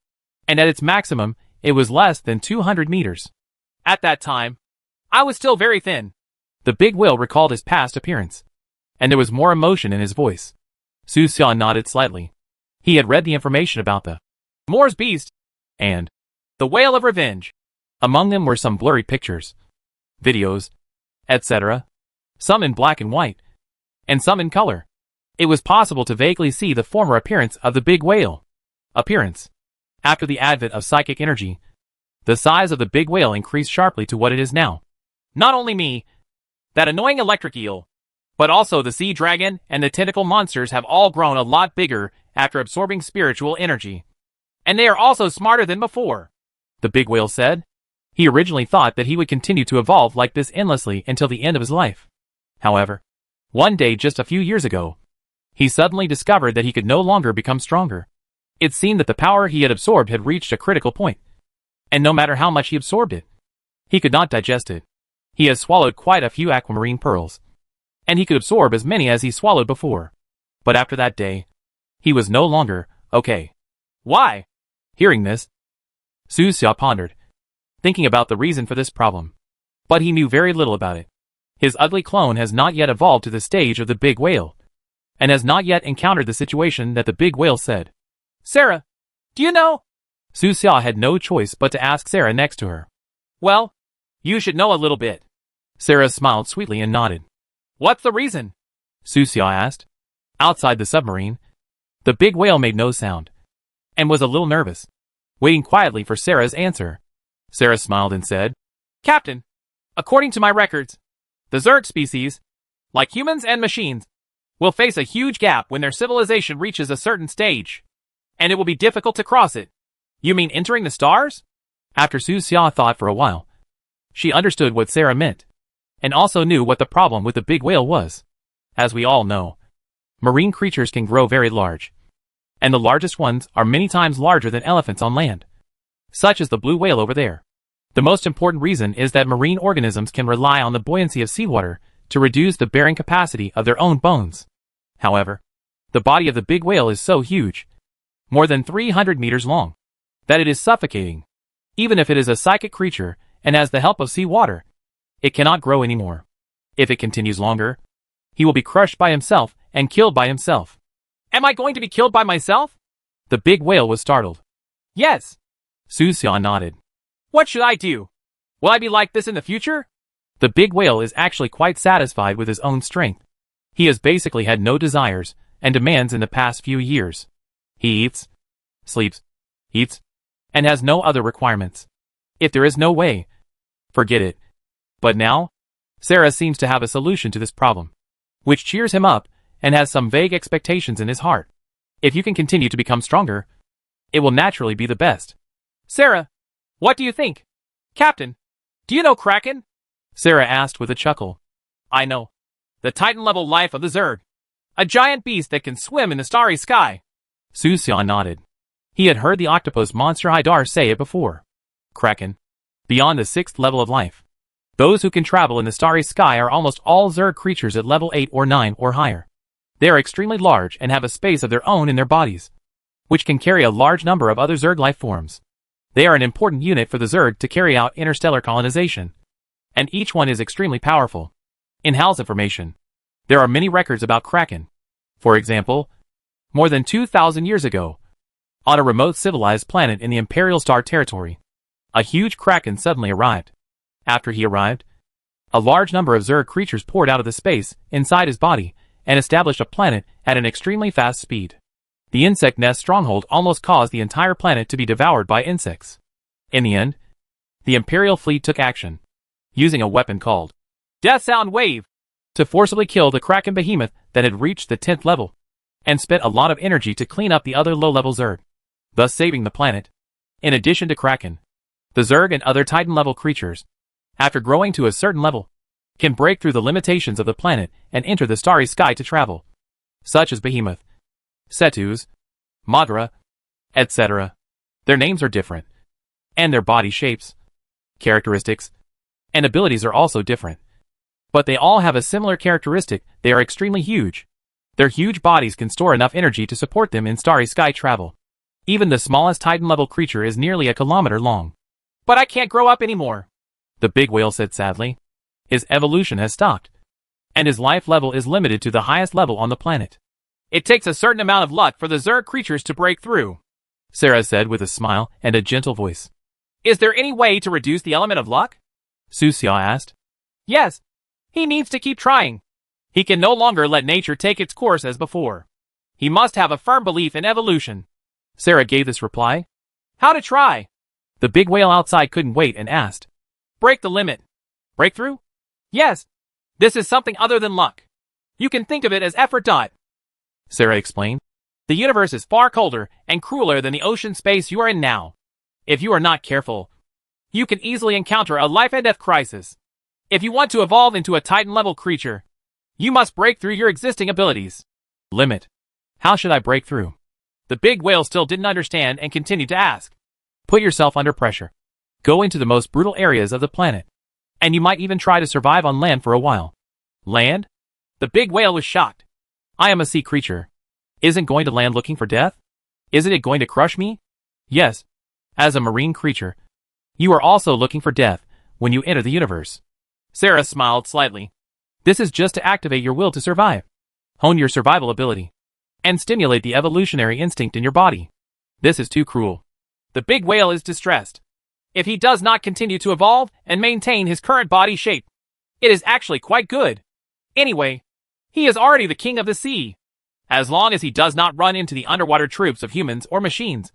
A: and at its maximum, it was less than 200 meters.
B: At that time, I was still very thin.
A: The big whale recalled his past appearance, and there was more emotion in his voice. Su Xia nodded slightly. He had read the information about the
B: Moore's Beast
A: and
B: the Whale of Revenge.
A: Among them were some blurry pictures, videos, etc., some in black and white, and some in color. It was possible to vaguely see the former appearance of the big whale. Appearance. After the advent of psychic energy, the size of the big whale increased sharply to what it is now.
B: Not only me, that annoying electric eel, but also the sea dragon and the tentacle monsters have all grown a lot bigger after absorbing spiritual energy. And they are also smarter than before,
A: the big whale said. He originally thought that he would continue to evolve like this endlessly until the end of his life. However, one day just a few years ago, he suddenly discovered that he could no longer become stronger. It seemed that the power he had absorbed had reached a critical point, and no matter how much he absorbed it, he could not digest it. He has swallowed quite a few aquamarine pearls, and he could absorb as many as he swallowed before. But after that day, he was no longer okay.
B: Why?
A: Hearing this, Su Xia pondered, thinking about the reason for this problem. But he knew very little about it. His ugly clone has not yet evolved to the stage of the big whale, and has not yet encountered the situation that the big whale said.
B: Sarah, do you know?
A: Su Xia had no choice but to ask Sarah next to her.
B: Well, you should know a little bit.
A: Sarah smiled sweetly and nodded.
B: What's the reason?
A: Su Xia asked. Outside the submarine, the big whale made no sound, and was a little nervous, waiting quietly for Sarah's answer. Sarah smiled and said,
B: Captain, according to my records, the Zerg species, like humans and machines, will face a huge gap when their civilization reaches a certain stage. and it will be difficult to cross it. You mean entering the stars?
A: After Su Xia thought for a while, she understood what Sarah meant, and also knew what the problem with the big whale was. As we all know, marine creatures can grow very large, and the largest ones are many times larger than elephants on land, such as the blue whale over there. The most important reason is that marine organisms can rely on the buoyancy of seawater to reduce the bearing capacity of their own bones. However, the body of the big whale is so huge, more than 300 meters long, that it is suffocating. Even if it is a psychic creature and has the help of seawater, it cannot grow anymore. If it continues longer, he will be crushed by himself and killed by himself.
B: Am I going to be killed by myself?
A: The big whale was startled.
B: Yes.
A: Su Xia nodded.
B: What should I do? Will I be like this in the future?
A: The big whale is actually quite satisfied with his own strength. He has basically had no desires and demands in the past few years. He eats, sleeps, eats, and has no other requirements. If there is no way, forget it. But now, Sarah seems to have a solution to this problem, which cheers him up and has some vague expectations in his heart. If you can continue to become stronger, it will naturally be the best.
B: Sarah, what do you think? Captain, do you know Kraken?
A: Sarah asked with a chuckle.
B: I know. The Titan-level life of the Zerg. A giant beast that can swim in the starry sky.
A: Su Xia nodded. He had heard the octopus monster Haidar say it before. Kraken. Beyond the 6th level of life. Those who can travel in the starry sky are almost all Zerg creatures at level 8 or 9 or higher. They are extremely large and have a space of their own in their bodies, which can carry a large number of other Zerg life forms. They are an important unit for the Zerg to carry out interstellar colonization, and each one is extremely powerful. In HAL's information, there are many records about Kraken. For example, more than 2,000 years ago, on a remote civilized planet in the Imperial Star territory, a huge Kraken suddenly arrived. After he arrived, a large number of Zerg creatures poured out of the space inside his body and established a planet at an extremely fast speed. The insect nest stronghold almost caused the entire planet to be devoured by insects. In the end, the Imperial fleet took action, using a weapon called
B: Death Sound Wave,
A: to forcibly kill the Kraken behemoth that had reached the 10th level, and spent a lot of energy to clean up the other low-level Zerg, thus saving the planet. In addition to Kraken, the Zerg and other Titan-level creatures, after growing to a certain level, can break through the limitations of the planet and enter the starry sky to travel, such as Behemoth, Cetus, Madra, etc. Their names are different, and their body shapes, characteristics, and abilities are also different. But they all have a similar characteristic: they are extremely huge. Their huge bodies can store enough energy to support them in starry sky travel. Even the smallest Titan-level creature is nearly a kilometer long.
B: But I can't grow up anymore,
A: the big whale said sadly. His evolution has stopped, and his life level is limited to the highest level on the planet.
B: It takes a certain amount of luck for the Zerg creatures to break through,
A: Sarah said with a smile and a gentle voice.
B: Is there any way to reduce the element of luck?
A: Su Xia asked.
B: Yes. He needs to keep trying. He can no longer let nature take its course as before. He must have a firm belief in evolution.
A: Sarah gave this reply.
B: How to try?
A: The big whale outside couldn't wait and asked.
B: Break the limit. Breakthrough? Yes. This is something other than luck. You can think of it as effort.
A: Sarah explained.
B: The universe is far colder and crueler than the ocean space you are in now. If you are not careful, you can easily encounter a life and death crisis. If you want to evolve into a Titan-level creature, you must break through your existing abilities.
A: Limit. How should I break through?
B: The big whale still didn't understand and continued to ask.
A: Put yourself under pressure. Go into the most brutal areas of the planet. And you might even try to survive on land for a while.
B: Land? The big whale was shocked.
A: I am a sea creature. Isn't going to land looking for death? Isn't it going to crush me? Yes. As a marine creature, you are also looking for death when you enter the universe.
B: Sarah smiled slightly.
A: This is just to activate your will to survive. Hone your survival ability. And stimulate the evolutionary instinct in your body. This is too cruel.
B: The big whale is distressed. If he does not continue to evolve and maintain his current body shape, it is actually quite good. Anyway, he is already the king of the sea. As long as he does not run into the underwater troops of humans or machines,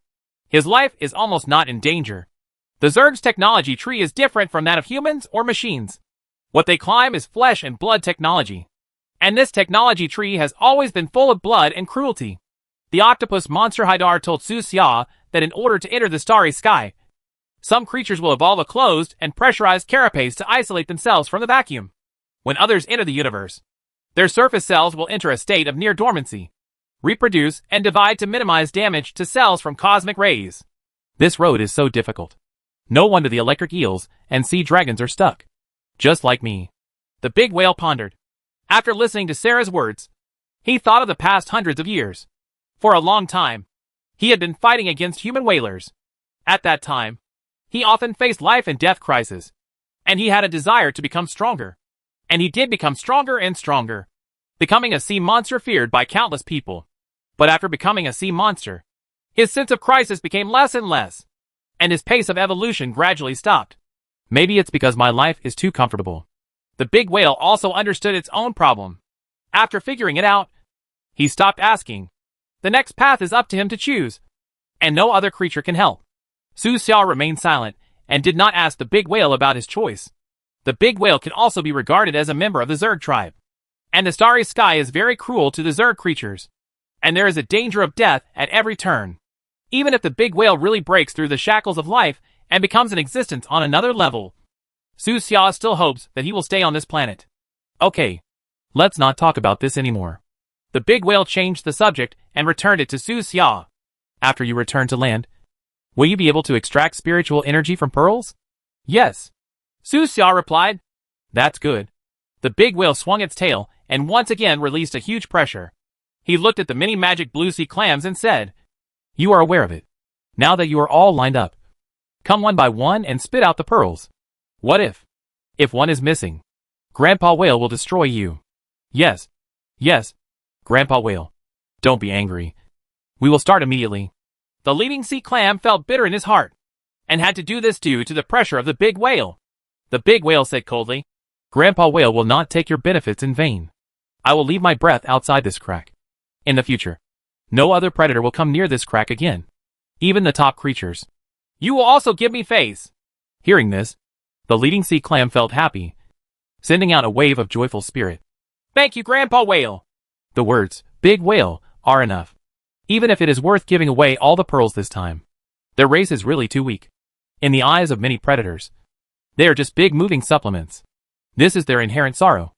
B: his life is almost not in danger. The Zerg's technology tree is different from that of humans or machines. What they climb is flesh and blood technology. And this technology tree has always been full of blood and cruelty. The octopus monster Haidar told Su Xia that in order to enter the starry sky, some creatures will evolve a closed and pressurized carapace to isolate themselves from the vacuum. When others enter the universe, their surface cells will enter a state of near dormancy, reproduce, and divide to minimize damage to cells from cosmic rays.
A: This road is so difficult. No wonder the electric eels and sea dragons are stuck. Just like me.
B: The big whale pondered. After listening to Sarah's words, he thought of the past hundreds of years. For a long time, he had been fighting against human whalers. At that time, he often faced life and death crises, and he had a desire to become stronger. And he did become stronger and stronger, becoming a sea monster feared by countless people. But after becoming a sea monster, his sense of crisis became less and less, and his pace of evolution gradually stopped.
A: Maybe it's because my life is too comfortable.
B: The big whale also understood its own problem. After figuring it out, he stopped asking. The next path is up to him to choose, and no other creature can help. Su Xia remained silent and did not ask the big whale about his choice. The big whale can also be regarded as a member of the Zerg tribe, and the starry sky is very cruel to the Zerg creatures, and there is a danger of death at every turn. Even if the big whale really breaks through the shackles of life and becomes an existence on another level, Su Xia still hopes that he will stay on this planet.
A: Okay, let's not talk about this anymore.
B: The big whale changed the subject and returned it to Su Xia.
A: After you return to land, will you be able to extract spiritual energy from pearls?
B: Yes. Su Xia replied.
A: That's good.
B: The big whale swung its tail and once again released a huge pressure. He looked at the many magic blue sea clams and said,
A: You are aware of it. Now that you are all lined up, come one by one and spit out the pearls.
B: What if?
A: If one is missing, Grandpa Whale will destroy you.
B: Yes.
A: Yes. Grandpa Whale, don't be angry. We will start immediately.
B: The leading sea clam felt bitter in his heart, and had to do this due to the pressure of the big whale. The big whale said coldly,
A: Grandpa Whale will not take your benefits in vain. I will leave my breath outside this crack. In the future, no other predator will come near this crack again. Even the top creatures.
B: You will also give me face.
A: Hearing this, the leading sea clam felt happy, sending out a wave of joyful spirit.
B: Thank you, Grandpa Whale.
A: The words, big whale, are enough. Even if it is worth giving away all the pearls this time. Their race is really too weak. In the eyes of many predators, they are just big moving supplements. This is their inherent sorrow.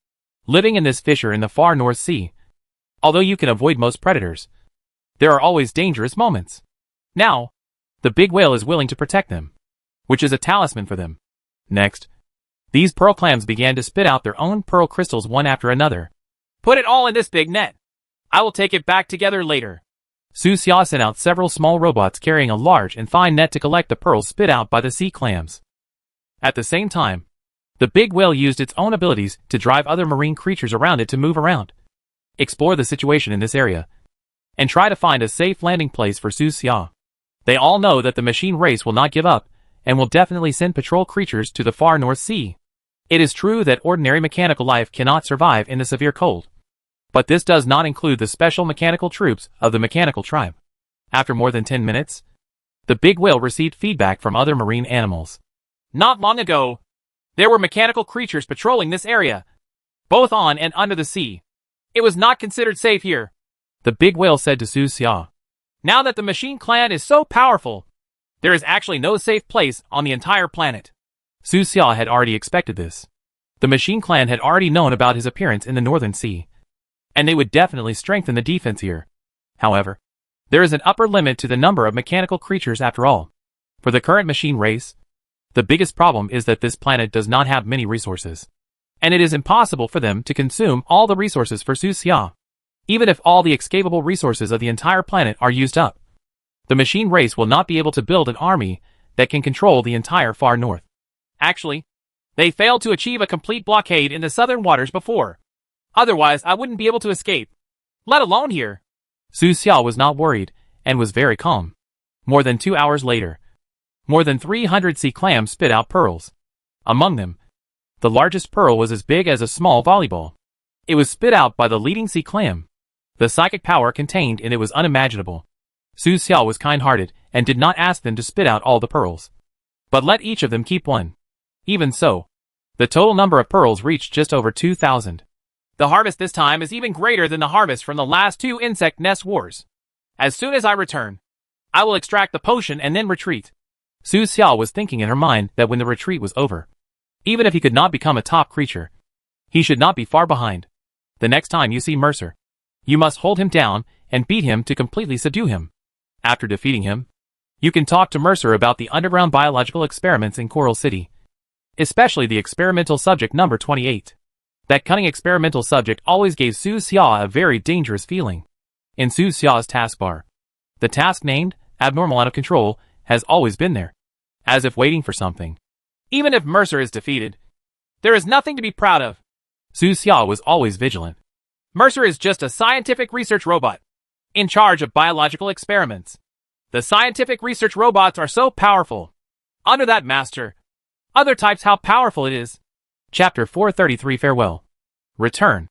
A: Living in this fissure in the far North Sea, although you can avoid most predators, there are always dangerous moments. Now, the big whale is willing to protect them, which is a talisman for them. Next, these pearl clams began to spit out their own pearl crystals one after another.
B: Put it all in this big net. I will take it back together later.
A: Su Xia sent out several small robots carrying a large and fine net to collect the pearls spit out by the sea clams. At the same time, the big whale used its own abilities to drive other marine creatures around it to move around, explore the situation in this area, and try to find a safe landing place for Su Xia. They all know that the machine race will not give up, and will definitely send patrol creatures to the far North Sea. It is true that ordinary mechanical life cannot survive in the severe cold. But this does not include the special mechanical troops of the mechanical tribe. After more than 10 minutes, the big whale received feedback from other marine animals.
B: Not long ago, there were mechanical creatures patrolling this area, both on and under the sea. It was not considered safe here.
A: The big whale said to Su Xia.
B: Now that the machine clan is so powerful, there is actually no safe place on the entire planet.
A: Su Xia had already expected this. The machine clan had already known about his appearance in the Northern Sea, and they would definitely strengthen the defense here. However, there is an upper limit to the number of mechanical creatures after all. For the current machine race, the biggest problem is that this planet does not have many resources, and it is impossible for them to consume all the resources for Su Xia. Even if all the escapable resources of the entire planet are used up, the machine race will not be able to build an army that can control the entire far north.
B: Actually, they failed to achieve a complete blockade in the southern waters before. Otherwise, I wouldn't be able to escape, let alone here.
A: Su Xia was not worried, and was very calm. More than 2 hours later, more than 300 sea clams spit out pearls. Among them, the largest pearl was as big as a small volleyball. It was spit out by the leading sea clam. The psychic power contained in it was unimaginable. Su Xia was kind-hearted, and did not ask them to spit out all the pearls, but let each of them keep one. Even so, the total number of pearls reached just over 2,000.
B: The harvest this time is even greater than the harvest from the last two insect nest wars. As soon as I return, I will extract the potion and then retreat.
A: Su Xiao was thinking in her mind that when the retreat was over, even if he could not become a top creature, he should not be far behind. The next time you see Mercer, you must hold him down and beat him to completely subdue him. After defeating him, you can talk to Mercer about the underground biological experiments in Coral City, especially the experimental subject number 28. That cunning experimental subject always gave Su Xia a very dangerous feeling. In Su Xia's taskbar, the task named Abnormal Out of Control has always been there, as if waiting for something.
B: Even if Mercer is defeated, there is nothing to be proud of.
A: Su Xia was always vigilant.
B: Mercer is just a scientific research robot, in charge of biological experiments. The scientific research robots are so powerful. Under that master, other types how powerful it is.
A: Chapter 433 Farewell. Return.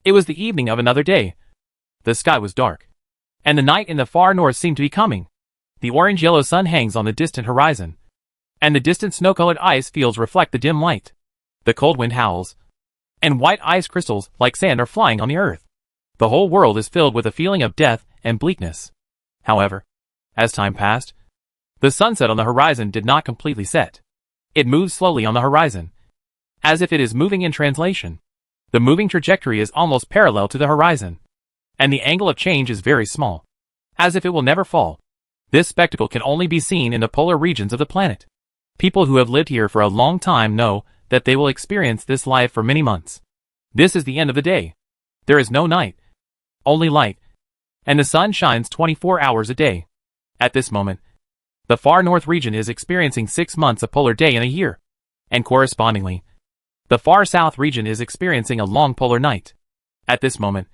A: It was the evening of another day. The sky was dark, and the night in the far north seemed to be coming. The orange-yellow sun hangs on the distant horizon, and the distant snow-colored ice fields reflect the dim light. The cold wind howls, and white ice crystals like sand are flying on the earth. The whole world is filled with a feeling of death and bleakness. However, as time passed, the sunset on the horizon did not completely set. It moves slowly on the horizon, as if it is moving in translation. The moving trajectory is almost parallel to the horizon, and the angle of change is very small, as if it will never fall. This spectacle can only be seen in the polar regions of the planet. People who have lived here for a long time know that they will experience this life for many months. This is the end of the day. There is no night, only light, and the sun shines 24 hours a day. At this moment, the far north region is experiencing 6 months of polar day in a year, and correspondingly, the far south region is experiencing a long polar night. At this moment,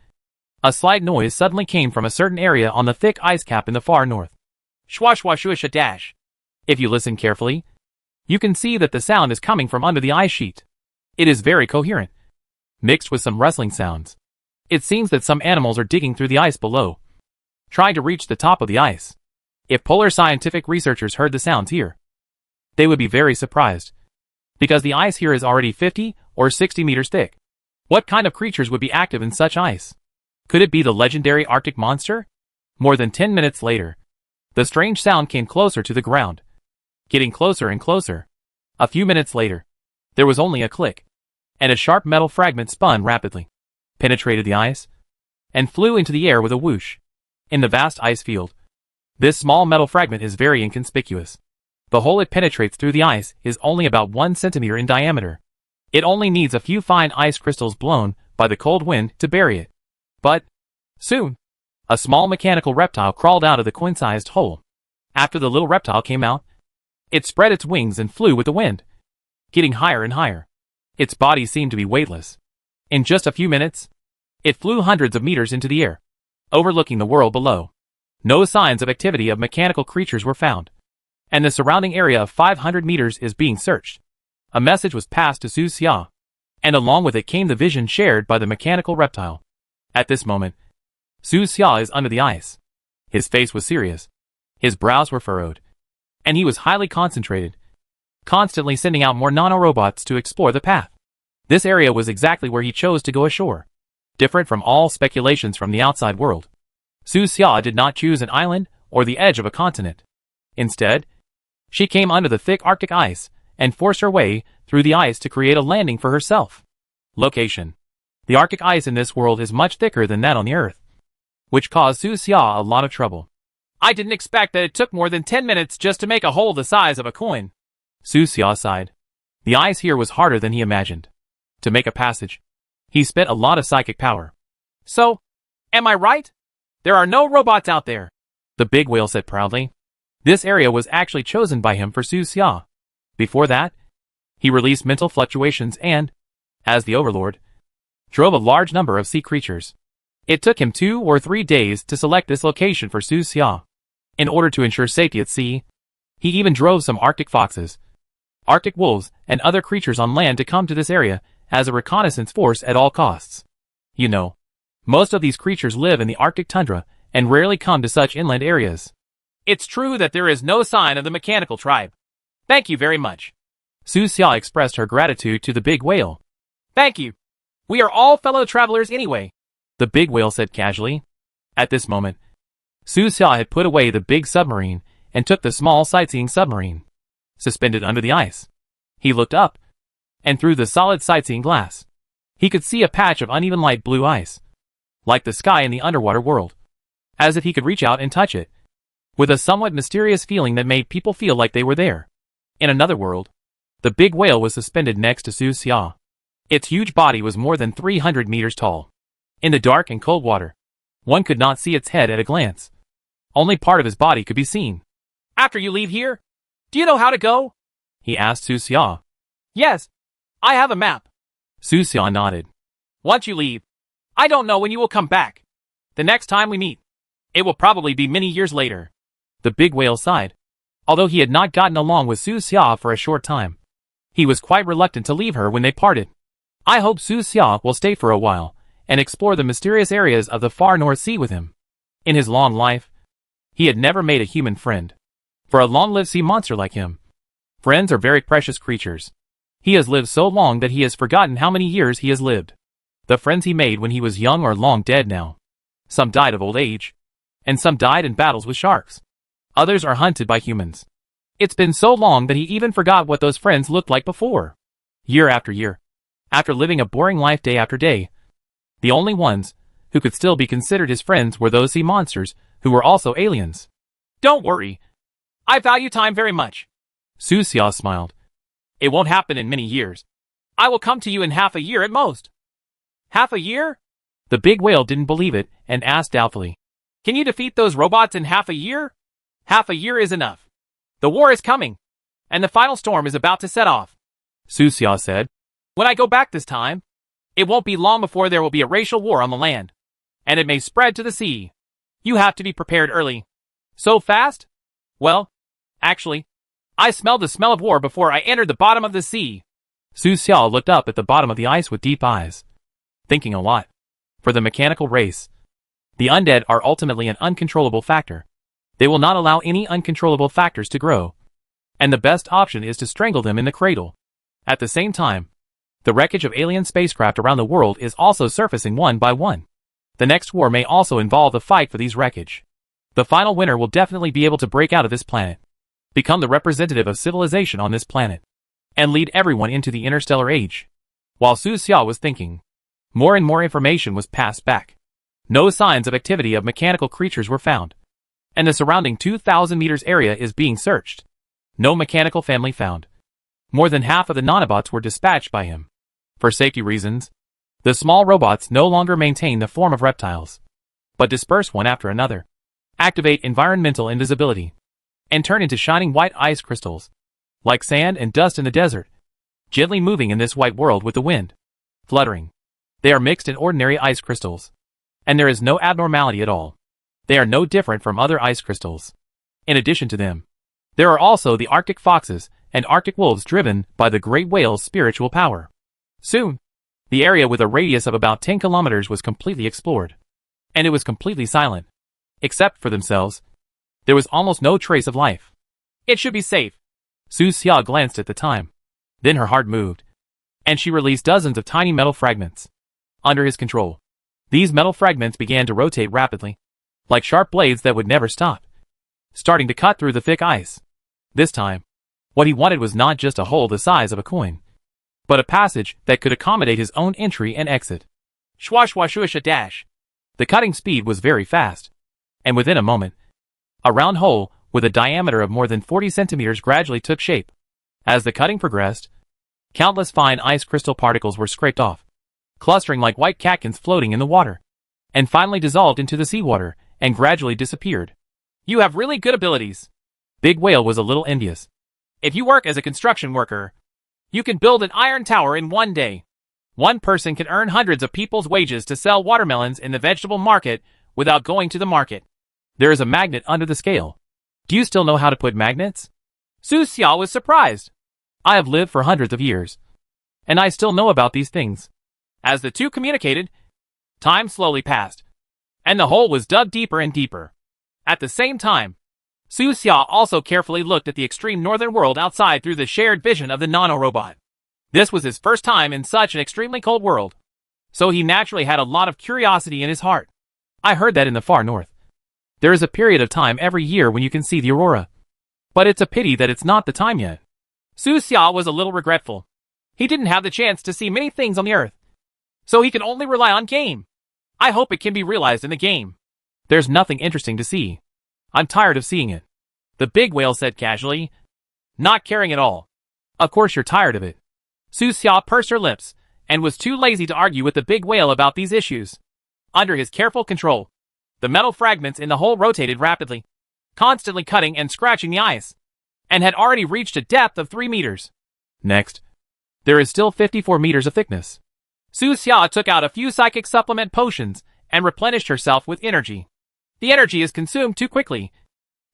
A: a slight noise suddenly came from a certain area on the thick ice cap in the far north.
B: Shwa shwa shua dash.
A: If you listen carefully, you can see that the sound is coming from under the ice sheet. It is very coherent, mixed with some rustling sounds. It seems that some animals are digging through the ice below, trying to reach the top of the ice. If polar scientific researchers heard the sounds here, they would be very surprised, because the ice here is already 50 or 60 meters thick. What kind of creatures would be active in such ice? Could it be the legendary Arctic monster? More than 10 minutes later, the strange sound came closer to the ground, getting closer and closer. A few minutes later, there was only a click, and a sharp metal fragment spun rapidly, penetrated the ice, and flew into the air with a whoosh. In the vast ice field, this small metal fragment is very inconspicuous. The hole it penetrates through the ice is only about 1 centimeter in diameter. It only needs a few fine ice crystals blown by the cold wind to bury it. But, soon, a small mechanical reptile crawled out of the coin-sized hole. After the little reptile came out, it spread its wings and flew with the wind, getting higher and higher. Its body seemed to be weightless. In just a few minutes, it flew hundreds of meters into the air, overlooking the world below. No signs of activity of mechanical creatures were found, and the surrounding area of 500 meters is being searched. A message was passed to Su Xia, and along with it came the vision shared by the mechanical reptile. At this moment, Su Xia is under the ice. His face was serious, his brows were furrowed, and he was highly concentrated, constantly sending out more nanorobots to explore the path. This area was exactly where he chose to go ashore. Different from all speculations from the outside world, Su Xia did not choose an island or the edge of a continent. Instead, she came under the thick Arctic ice and forced her way through the ice to create a landing for herself. Location. The Arctic ice in this world is much thicker than that on the Earth, which caused Su Xia a lot of trouble.
B: I didn't expect that it took more than 10 minutes just to make a hole the size of a coin.
A: Su Xia sighed. The ice here was harder than he imagined. To make a passage, he spent a lot of psychic power.
B: So, am I right? There are no robots out there,
A: the big whale said proudly. This area was actually chosen by him for Su Xia. Before that, he released mental fluctuations and, as the overlord, drove a large number of sea creatures. It took him 2 or 3 days to select this location for Su Xia. In order to ensure safety at sea, he even drove some Arctic foxes, Arctic wolves, and other creatures on land to come to this area as a reconnaissance force at all costs. You know, most of these creatures live in the Arctic tundra and rarely come to such inland areas.
B: It's true that there is no sign of the mechanical tribe. Thank you very much.
A: Su Xia expressed her gratitude to the big whale.
B: Thank you. We are all fellow travelers anyway,
A: the big whale said casually. At this moment, Su Xia had put away the big submarine and took the small sightseeing submarine. Suspended under the ice. He looked up, and through the solid sightseeing glass, he could see a patch of uneven light blue ice, like the sky in the underwater world, as if he could reach out and touch it, with a somewhat mysterious feeling that made people feel like they were there. In another world, the big whale was suspended next to Su Xia. Its huge body was more than 300 meters tall. In the dark and cold water, one could not see its head at a glance. Only part of his body could be seen.
B: After you leave here, do you know how to go?
A: He asked Su Xia.
B: Yes, I have a map.
A: Su Xia nodded.
B: Once you leave, I don't know when you will come back. The next time we meet, it will probably be many years later.
A: The big whale sighed. Although he had not gotten along with Su Xia for a short time, he was quite reluctant to leave her when they parted. I hope Su Xia will stay for a while and explore the mysterious areas of the far North Sea with him. In his long life, he had never made a human friend. For a long-lived sea monster like him, friends are very precious creatures. He has lived so long that he has forgotten how many years he has lived. The friends he made when he was young are long dead now. Some died of old age, and some died in battles with sharks. Others are hunted by humans. It's been so long that he even forgot what those friends looked like before. Year after year, after living a boring life day after day, the only ones who could still be considered his friends were those sea monsters who were also aliens.
B: Don't worry. I value time very much.
A: Su Xia smiled.
B: It won't happen in many years. I will come to you in half a year at most. Half a year?
A: The big whale didn't believe it and asked doubtfully.
B: Can you defeat those robots in half a year? Half a year is enough. The war is coming, and the final storm is about to set off.
A: Su Xia said.
B: When I go back this time, it won't be long before there will be a racial war on the land, and it may spread to the sea. You have to be prepared early. So fast? Well, actually, I smelled the smell of war before I entered the bottom of the sea.
A: Su Xia looked up at the bottom of the ice with deep eyes, thinking a lot. For the mechanical race, the undead are ultimately an uncontrollable factor. They will not allow any uncontrollable factors to grow, and the best option is to strangle them in the cradle. At the same time, the wreckage of alien spacecraft around the world is also surfacing one by one. The next war may also involve a fight for these wreckage. The final winner will definitely be able to break out of this planet, become the representative of civilization on this planet, and lead everyone into the interstellar age. While Su Xia was thinking, more and more information was passed back. No signs of activity of mechanical creatures were found, and the surrounding 2,000 meters area is being searched. No mechanical family found. More than half of the nanobots were dispatched by him. For safety reasons, the small robots no longer maintain the form of reptiles, but disperse one after another, activate environmental invisibility, and turn into shining white ice crystals, like sand and dust in the desert, gently moving in this white world with the wind, fluttering. They are mixed in ordinary ice crystals, and there is no abnormality at all. They are no different from other ice crystals. In addition to them, there are also the Arctic foxes and Arctic wolves driven by the great whale's spiritual power. Soon, the area with a radius of about 10 kilometers was completely explored, and it was completely silent. Except for themselves, there was almost no trace of life.
B: It should be safe.
A: Su Xia glanced at the time. Then her heart moved, and she released dozens of tiny metal fragments. Under his control, these metal fragments began to rotate rapidly, like sharp blades that would never stop, starting to cut through the thick ice. This time, what he wanted was not just a hole the size of a coin, but a passage that could accommodate his own entry and exit.
B: Schwa schwa shusha dash.
A: The cutting speed was very fast, and within a moment, a round hole with a diameter of more than 40 centimeters gradually took shape. As the cutting progressed, countless fine ice crystal particles were scraped off, clustering like white catkins floating in the water, and finally dissolved into the seawater and gradually disappeared.
B: You have really good abilities.
A: Big Whale was a little envious.
B: If you work as a construction worker, you can build an iron tower in one day. One person can earn hundreds of people's wages to sell watermelons in the vegetable market without going to the market.
A: There is a magnet under the scale. Do you still know how to put magnets?
B: Su Xia was surprised.
A: I have lived for hundreds of years, and I still know about these things.
B: As the two communicated, time slowly passed, and the hole was dug deeper and deeper. At the same time, Su Xia also carefully looked at the extreme northern world outside through the shared vision of the nano-robot. This was his first time in such an extremely cold world, so he naturally had a lot of curiosity in his heart.
A: I heard that in the far north, There is a period of time every year when you can see the aurora. But it's a pity that it's not the time yet.
B: Su Xia was a little regretful. He didn't have the chance to see many things on the earth, so he can only rely on game. I hope it can be realized in the game.
A: There's nothing interesting to see. I'm tired of seeing it.
B: The big whale said casually, not caring at all.
A: Of course you're tired of it.
B: Su Xia pursed her lips, and was too lazy to argue with the big whale about these issues. Under his careful control, the metal fragments in the hole rotated rapidly, constantly cutting and scratching the ice, and had already reached a depth of 3 meters.
A: Next, there is still 54 meters of thickness.
B: Su Xia took out a few psychic supplement potions and replenished herself with energy. The energy is consumed too quickly,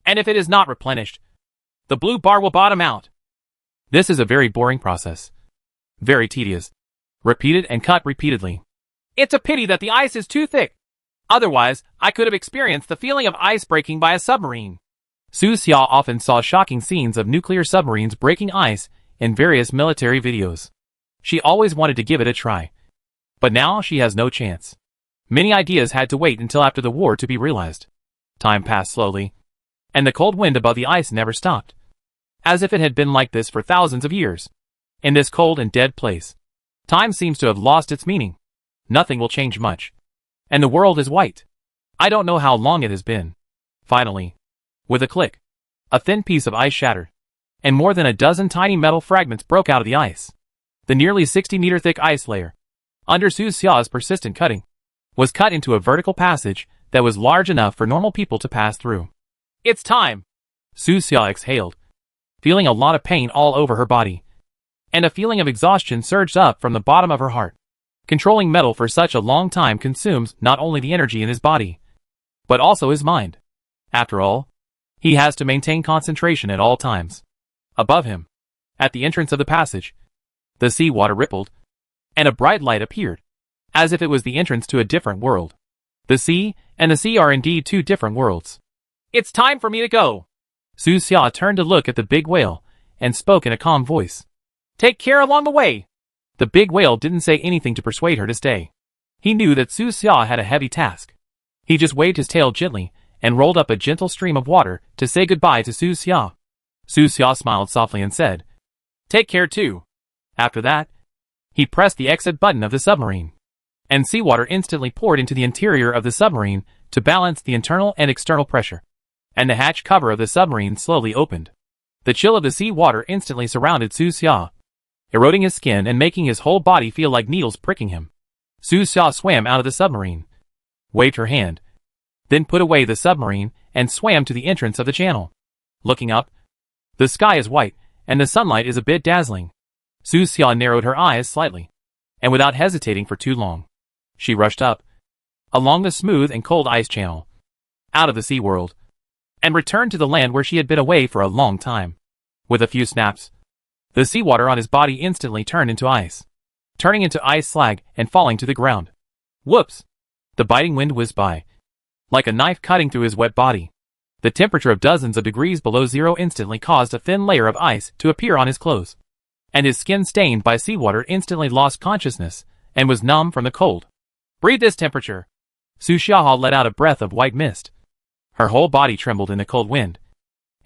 B: and if it is not replenished, the blue bar will bottom out.
A: This is a very boring process. Very tedious. Repeated and cut repeatedly.
B: It's a pity that the ice is too thick. Otherwise, I could have experienced the feeling of ice breaking by a submarine.
A: Su Xia often saw shocking scenes of nuclear submarines breaking ice in various military videos. She always wanted to give it a try. But now she has no chance. Many ideas had to wait until after the war to be realized. Time passed slowly, and the cold wind above the ice never stopped. As if it had been like this for thousands of years. In this cold and dead place, time seems to have lost its meaning. Nothing will change much. And the world is white. I don't know how long it has been. Finally, with a click, a thin piece of ice shattered, and more than a dozen tiny metal fragments broke out of the ice. The nearly 60-meter thick ice layer, under Su Xia's persistent cutting, was cut into a vertical passage that was large enough for normal people to pass through.
B: It's time!
A: Su Xia exhaled, feeling a lot of pain all over her body, and a feeling of exhaustion surged up from the bottom of her heart. Controlling metal for such a long time consumes not only the energy in his body, but also his mind. After all, he has to maintain concentration at all times. Above him, at the entrance of the passage, the sea water rippled, and a bright light appeared, as if it was the entrance to a different world. The sea and the sea are indeed two different worlds.
B: It's time for me to go.
A: Su Xia turned to look at the big whale, and spoke in a calm voice.
B: Take care along the way.
A: The big whale didn't say anything to persuade her to stay. He knew that Su Xia had a heavy task. He just waved his tail gently, and rolled up a gentle stream of water to say goodbye to Su Xia. Su Xia smiled softly and said, take care too. After that, he pressed the exit button of the submarine, and seawater instantly poured into the interior of the submarine to balance the internal and external pressure, and the hatch cover of the submarine slowly opened. The chill of the sea water instantly surrounded Su Xia, eroding his skin and making his whole body feel like needles pricking him. Su Xia swam out of the submarine, waved her hand, then put away the submarine and swam to the entrance of the channel. Looking up, the sky is white, and the sunlight is a bit dazzling. Su Xia narrowed her eyes slightly, and without hesitating for too long, she rushed up, along the smooth and cold ice channel, out of the sea world, and returned to the land where she had been away for a long time. With a few snaps, the seawater on his body instantly turned into ice, turning into ice slag and falling to the ground. Whoops! The biting wind whizzed by, like a knife cutting through his wet body. The temperature of dozens of degrees below zero instantly caused a thin layer of ice to appear on his clothes, and his skin stained by seawater instantly lost consciousness and was numb from the cold.
B: Breathe this temperature.
A: Su Xia let out a breath of white mist. Her whole body trembled in the cold wind,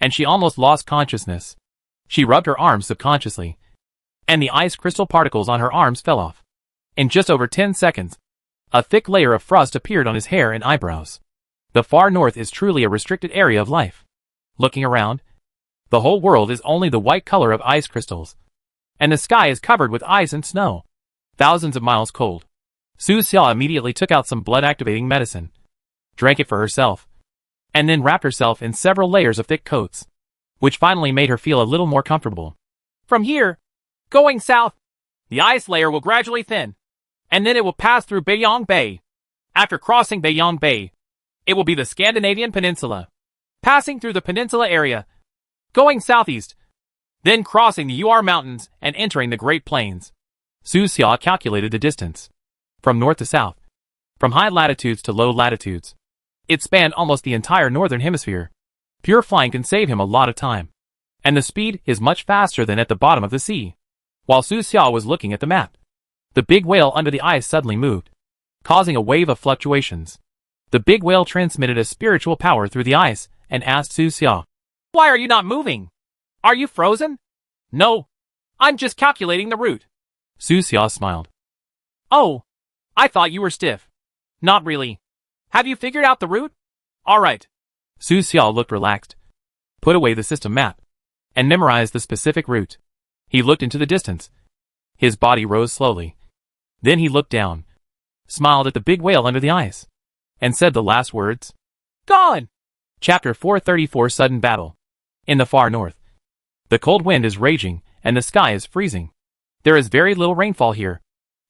A: and she almost lost consciousness. She rubbed her arms subconsciously, and the ice crystal particles on her arms fell off. In just over 10 seconds, a thick layer of frost appeared on his hair and eyebrows. The far north is truly a restricted area of life. Looking around, the whole world is only the white color of ice crystals, and the sky is covered with ice and snow, thousands of miles cold. Su Xia immediately took out some blood-activating medicine, drank it for herself, and then wrapped herself in several layers of thick coats, which finally made her feel a little more comfortable.
B: From here, going south, the ice layer will gradually thin, and then it will pass through Beiyang Bay. After crossing Beiyang Bay, it will be the Scandinavian Peninsula, passing through the peninsula area, going southeast, then crossing the Uar Mountains and entering the Great Plains.
A: Su Xia calculated the distance, from north to south, from high latitudes to low latitudes. It spanned almost the entire northern hemisphere. Pure flying can save him a lot of time, and the speed is much faster than at the bottom of the sea. While Su Xia was looking at the map, the big whale under the ice suddenly moved, causing a wave of fluctuations. The big whale transmitted a spiritual power through the ice and asked Su Xia.
B: Why are you not moving? Are you frozen? No. I'm just calculating the route.
A: Su Xia smiled.
B: Oh. I thought you were stiff. Not really. Have you figured out the route? Alright.
A: Su Xia looked relaxed, put away the system map, and memorized the specific route. He looked into the distance. His body rose slowly. Then he looked down, smiled at the big whale under the ice, and said the last words.
B: Gone!
A: Chapter 434 Sudden Battle. In the far north, the cold wind is raging and the sky is freezing. There is very little rainfall here,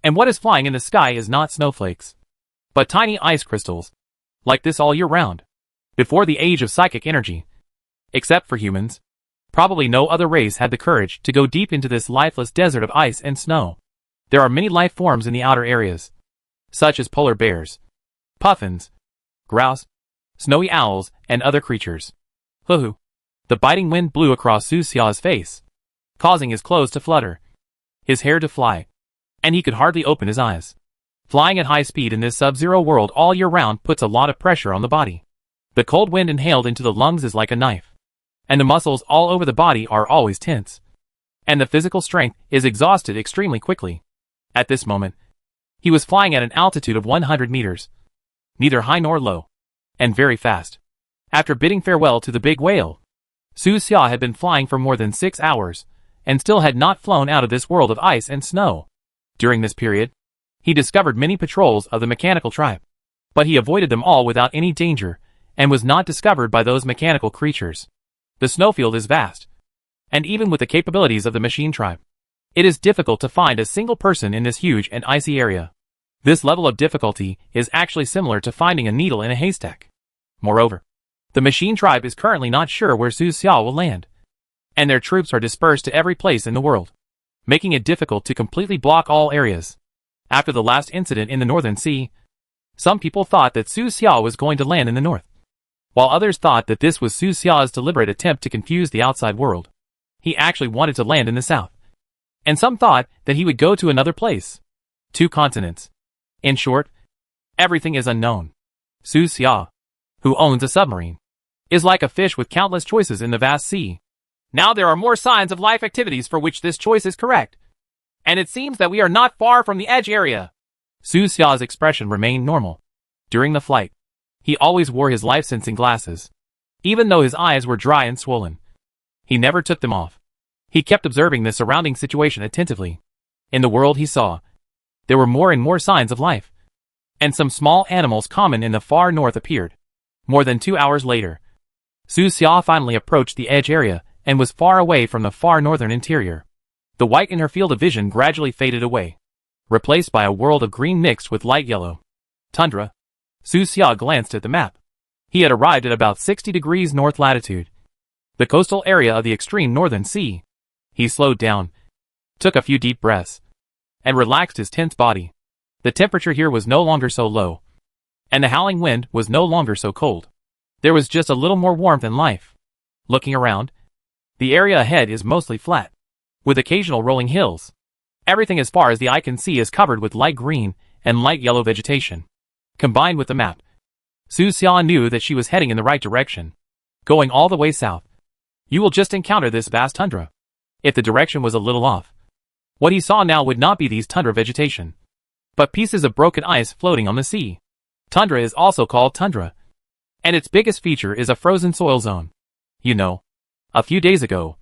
A: and what is flying in the sky is not snowflakes, but tiny ice crystals, like this all year round. Before the age of psychic energy, except for humans, probably no other race had the courage to go deep into this lifeless desert of ice and snow. There are many life forms in the outer areas, such as polar bears, puffins, grouse, snowy owls, and other creatures. Hoo-hoo. The biting wind blew across Su Xia's face, causing his clothes to flutter, his hair to fly, and he could hardly open his eyes. Flying at high speed in this sub-zero world all year round puts a lot of pressure on the body. The cold wind inhaled into the lungs is like a knife, and the muscles all over the body are always tense, and the physical strength is exhausted extremely quickly. At this moment, he was flying at an altitude of 100 meters, neither high nor low, and very fast. After bidding farewell to the big whale, Su Xia had been flying for more than 6 hours, and still had not flown out of this world of ice and snow. During this period, he discovered many patrols of the mechanical tribe, but he avoided them all without any danger, and was not discovered by those mechanical creatures. The snowfield is vast, and even with the capabilities of the machine tribe, it is difficult to find a single person in this huge and icy area. This level of difficulty is actually similar to finding a needle in a haystack. Moreover, the machine tribe is currently not sure where Su Xia will land, and their troops are dispersed to every place in the world, making it difficult to completely block all areas. After the last incident in the Northern Sea, some people thought that Su Xia was going to land in the north, while others thought that this was Su Xia's deliberate attempt to confuse the outside world. He actually wanted to land in the south, and some thought that he would go to another place. 2 continents. In short, everything is unknown. Su Xia, who owns a submarine, is like a fish with countless choices in the vast sea.
B: Now there are more signs of life activities for which this choice is correct, and it seems that we are not far from the edge area.
A: Su Xia's expression remained normal. During the flight, he always wore his life-sensing glasses, even though his eyes were dry and swollen. He never took them off. He kept observing the surrounding situation attentively. In the world he saw, there were more and more signs of life, and some small animals common in the far north appeared. More than 2 hours later, Su Xia finally approached the edge area and was far away from the far northern interior. The white in her field of vision gradually faded away, replaced by a world of green mixed with light yellow. Tundra. Su Xia glanced at the map. He had arrived at about 60 degrees north latitude, the coastal area of the extreme northern sea. He slowed down, took a few deep breaths, and relaxed his tense body. The temperature here was no longer so low, and the howling wind was no longer so cold. There was just a little more warmth and life. Looking around, the area ahead is mostly flat, with occasional rolling hills. Everything as far as the eye can see is covered with light green and light yellow vegetation. Combined with the map, Su Xia knew that she was heading in the right direction, going all the way south. You will just encounter this vast tundra. If the direction was a little off, what he saw now would not be these tundra vegetation, but pieces of broken ice floating on the sea. Tundra is also called tundra, and its biggest feature is a frozen soil zone. You know, a few days ago,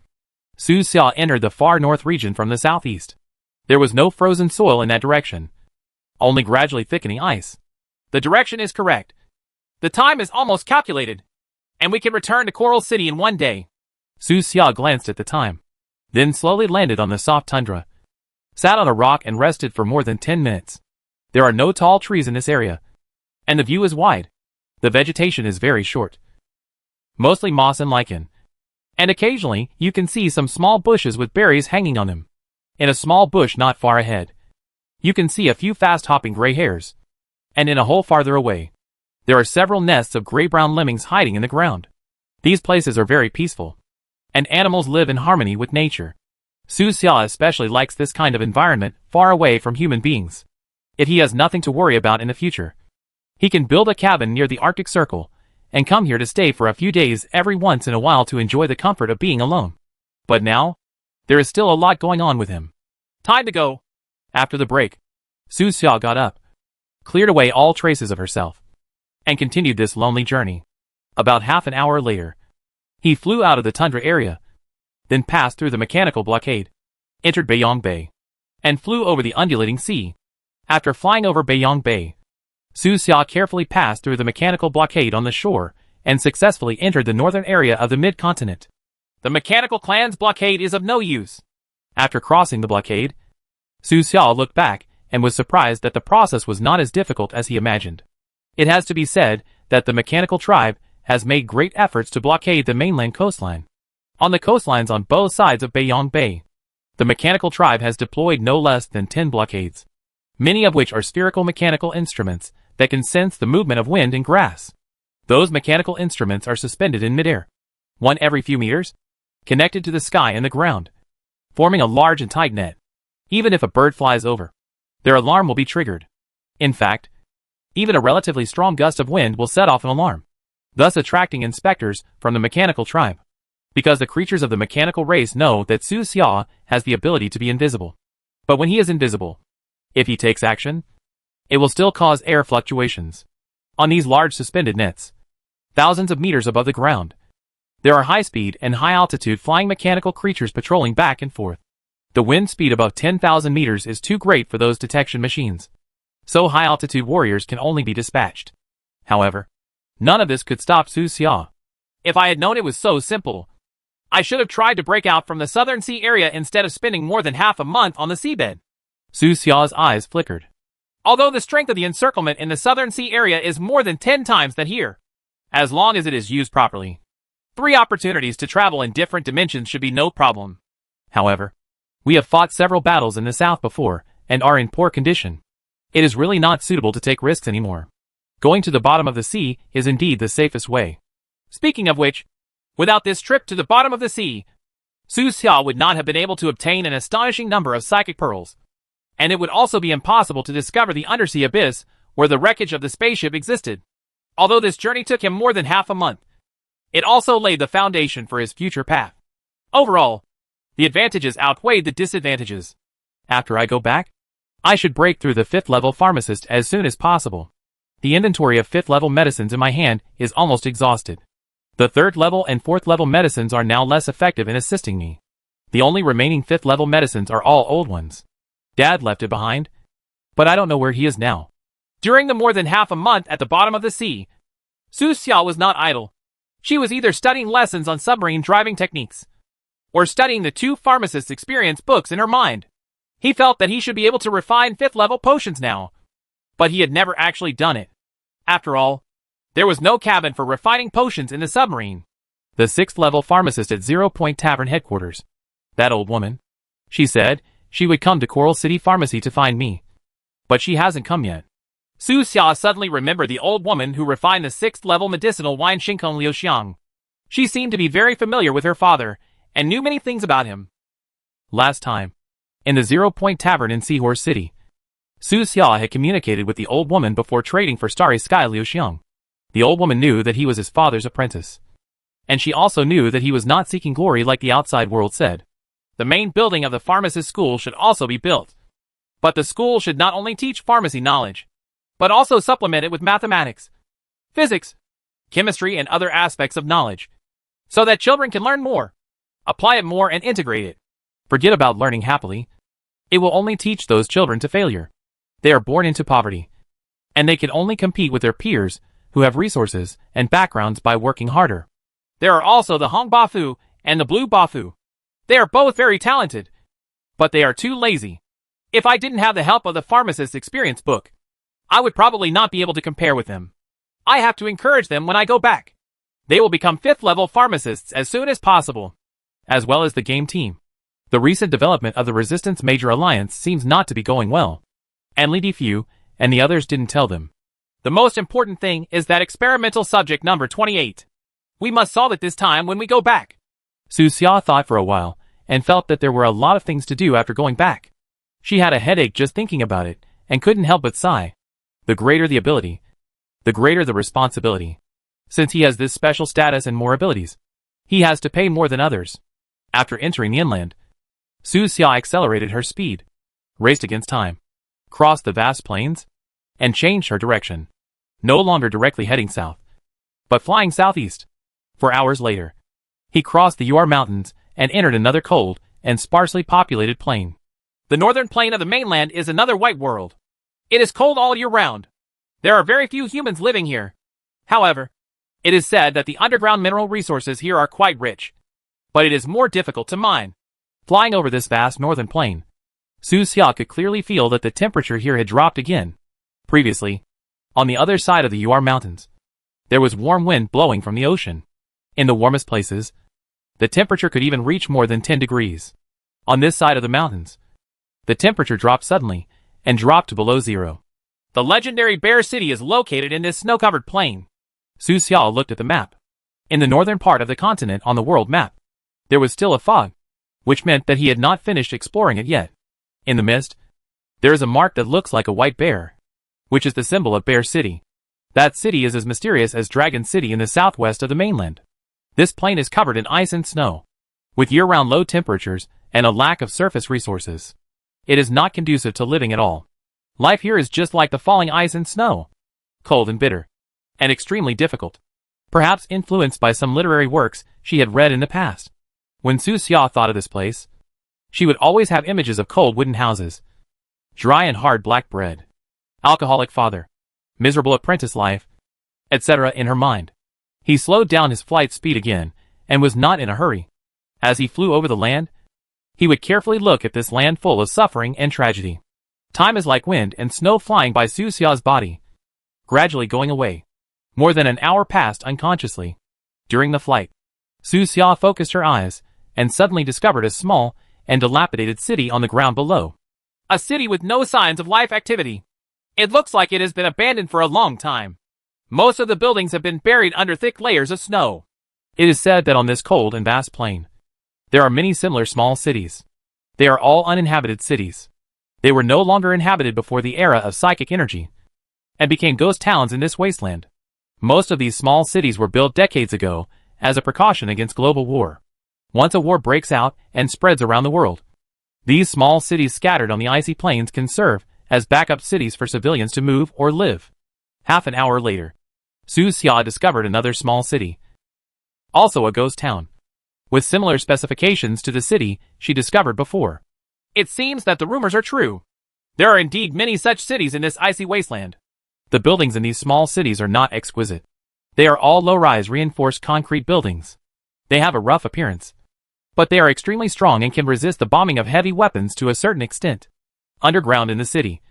A: Su Xia entered the far north region from the southeast. There was no frozen soil in that direction, only gradually thickening ice.
B: The direction is correct. The time is almost calculated, and we can return to Coral City in 1 day.
A: Su Xia glanced at the time, then slowly landed on the soft tundra, sat on a rock and rested for more than 10 minutes. There are no tall trees in this area, and the view is wide. The vegetation is very short, mostly moss and lichen, and occasionally you can see some small bushes with berries hanging on them. In a small bush not far ahead, you can see a few fast-hopping gray hares, and in a hole farther away, there are several nests of gray-brown lemmings hiding in the ground. These places are very peaceful, and animals live in harmony with nature. Su Xia especially likes this kind of environment far away from human beings. If he has nothing to worry about in the future, He can build a cabin near the Arctic Circle and come here to stay for a few days every once in a while to enjoy the comfort of being alone. But now, there is still a lot going on with him.
B: Time to go.
A: After the break, Su Xia got up, cleared away all traces of herself, and continued this lonely journey. About half an hour later, he flew out of the tundra area, then passed through the mechanical blockade, entered Beiyang Bay, and flew over the undulating sea. After flying over Beiyang Bay, Su Xia carefully passed through the mechanical blockade on the shore and successfully entered the northern area of the mid-continent.
B: The mechanical clan's blockade is of no use.
A: After crossing the blockade, Su Xia looked back and was surprised that the process was not as difficult as he imagined. It has to be said that the mechanical tribe has made great efforts to blockade the mainland coastline. On the coastlines on both sides of Beiyang Bay, the mechanical tribe has deployed no less than 10 blockades, many of which are spherical mechanical instruments that can sense the movement of wind and grass. Those mechanical instruments are suspended in midair, one every few meters, connected to the sky and the ground, forming a large and tight net. Even if a bird flies over, their alarm will be triggered. In fact, even a relatively strong gust of wind will set off an alarm, thus attracting inspectors from the mechanical tribe. Because the creatures of the mechanical race know that Su Xia has the ability to be invisible. But when he is invisible, if he takes action, it will still cause air fluctuations. On these large suspended nets, thousands of meters above the ground, there are high-speed and high-altitude flying mechanical creatures patrolling back and forth. The wind speed above 10,000 meters is too great for those detection machines, so high-altitude warriors can only be dispatched. However, none of this could stop Su Xia.
B: If I had known it was so simple, I should have tried to break out from the southern sea area instead of spending more than half a month on the seabed.
A: Su Xia's eyes flickered.
B: Although the strength of the encirclement in the southern sea area is more than 10 times that here, as long as it is used properly, 3 opportunities to travel in different dimensions should be no problem.
A: However, we have fought several battles in the south before and are in poor condition. It is really not suitable to take risks anymore. Going to the bottom of the sea is indeed the safest way.
B: Speaking of which, without this trip to the bottom of the sea, Su Xia would not have been able to obtain an astonishing number of psychic pearls, and it would also be impossible to discover the undersea abyss where the wreckage of the spaceship existed. Although this journey took him more than half a month, it also laid the foundation for his future path. Overall, the advantages outweighed the disadvantages.
A: After I go back, I should break through the 5th level pharmacist as soon as possible. The inventory of 5th level medicines in my hand is almost exhausted. The 3rd level and 4th level medicines are now less effective in assisting me. The only remaining 5th level medicines are all old ones. Dad left it behind, but I don't know where he is now.
B: During the more than half a month at the bottom of the sea, Su Xia was not idle. She was either studying lessons on submarine driving techniques, or studying the 2 pharmacists' experience books in her mind. He felt that he should be able to refine 5th level potions now, but he had never actually done it. After all, there was no cabin for refining potions in the submarine.
A: The 6th level pharmacist at 0 Point Tavern headquarters. That old woman. She said she would come to Coral City Pharmacy to find me, but she hasn't come yet.
B: Su Xia suddenly remembered the old woman who refined the 6th level medicinal wine Shinkong Liuxiang. She seemed to be very familiar with her father and knew many things about him.
A: Last time, in the 0 Point Tavern in Seahorse City, Su Xia had communicated with the old woman before trading for Starry Sky Liuxiang. The old woman knew that he was his father's apprentice, and she also knew that he was not seeking glory like the outside world said.
B: The main building of the pharmacist school should also be built, but the school should not only teach pharmacy knowledge, but also supplement it with mathematics, physics, chemistry, and other aspects of knowledge, so that children can learn more, apply it more, and integrate it.
A: Forget about learning happily. It will only teach those children to failure. They are born into poverty, and they can only compete with their peers who have resources and backgrounds by working harder.
B: There are also the Hong Bafu and the Blue Bafu. They are both very talented, but they are too lazy. If I didn't have the help of the pharmacist's experience book, I would probably not be able to compare with them. I have to encourage them when I go back. They will become 5th level pharmacists as soon as possible,
A: as well as the game team. The recent development of the Resistance Major Alliance seems not to be going well, and Li Difu and the others didn't tell them.
B: The most important thing is that experimental subject number 28. We must solve it this time when we go back.
A: Su Xia thought for a while and felt that there were a lot of things to do after going back. She had a headache just thinking about it and couldn't help but sigh. The greater the ability, the greater the responsibility. Since he has this special status and more abilities, he has to pay more than others. After entering the inland, Su Xia accelerated her speed, raced against time, crossed the vast plains, and changed her direction. No longer directly heading south, but flying southeast. 4 hours later, he crossed the Uar Mountains and entered another cold and sparsely populated plain.
B: The northern plain of the mainland is another white world. It is cold all year round. There are very few humans living here. However, it is said that the underground mineral resources here are quite rich, but it is more difficult to mine.
A: Flying over this vast northern plain, Su Xia could clearly feel that the temperature here had dropped again. Previously, on the other side of the Uar Mountains, there was warm wind blowing from the ocean. In the warmest places, the temperature could even reach more than 10 degrees. On this side of the mountains, the temperature dropped suddenly and dropped to below zero.
B: The legendary Bear City is located in this snow-covered plain.
A: Su Xia looked at the map. In the northern part of the continent on the world map, there was still a fog, which meant that he had not finished exploring it yet. In the mist, there is a mark that looks like a white bear, which is the symbol of Bear City. That city is as mysterious as Dragon City in the southwest of the mainland. This plain is covered in ice and snow, with year-round low temperatures and a lack of surface resources. It is not conducive to living at all. Life here is just like the falling ice and snow, cold and bitter, and extremely difficult. Perhaps influenced by some literary works she had read in the past. When Su Xia thought of this place, she would always have images of cold wooden houses, dry and hard black bread, alcoholic father, miserable apprentice life, etc. in her mind. He slowed down his flight speed again, and was not in a hurry. As he flew over the land, he would carefully look at this land full of suffering and tragedy. Time is like wind and snow flying by Su Xia's body, gradually going away. More than an hour passed unconsciously. During the flight, Su Xia focused her eyes, and suddenly discovered a small and dilapidated city on the ground below.
B: A city with no signs of life activity. It looks like it has been abandoned for a long time. Most of the buildings have been buried under thick layers of snow.
A: It is said that on this cold and vast plain, there are many similar small cities. They are all uninhabited cities. They were no longer inhabited before the era of psychic energy, and became ghost towns in this wasteland. Most of these small cities were built decades ago as a precaution against global war. Once a war breaks out and spreads around the world, these small cities scattered on the icy plains can serve as backup cities for civilians to move or live. Half an hour later, Su Xia discovered another small city, also a ghost town, with similar specifications to the city she discovered before.
B: It seems that the rumors are true. There are indeed many such cities in this icy wasteland.
A: The buildings in these small cities are not exquisite. They are all low-rise reinforced concrete buildings. They have a rough appearance, but they are extremely strong and can resist the bombing of heavy weapons to a certain extent. Underground in the city,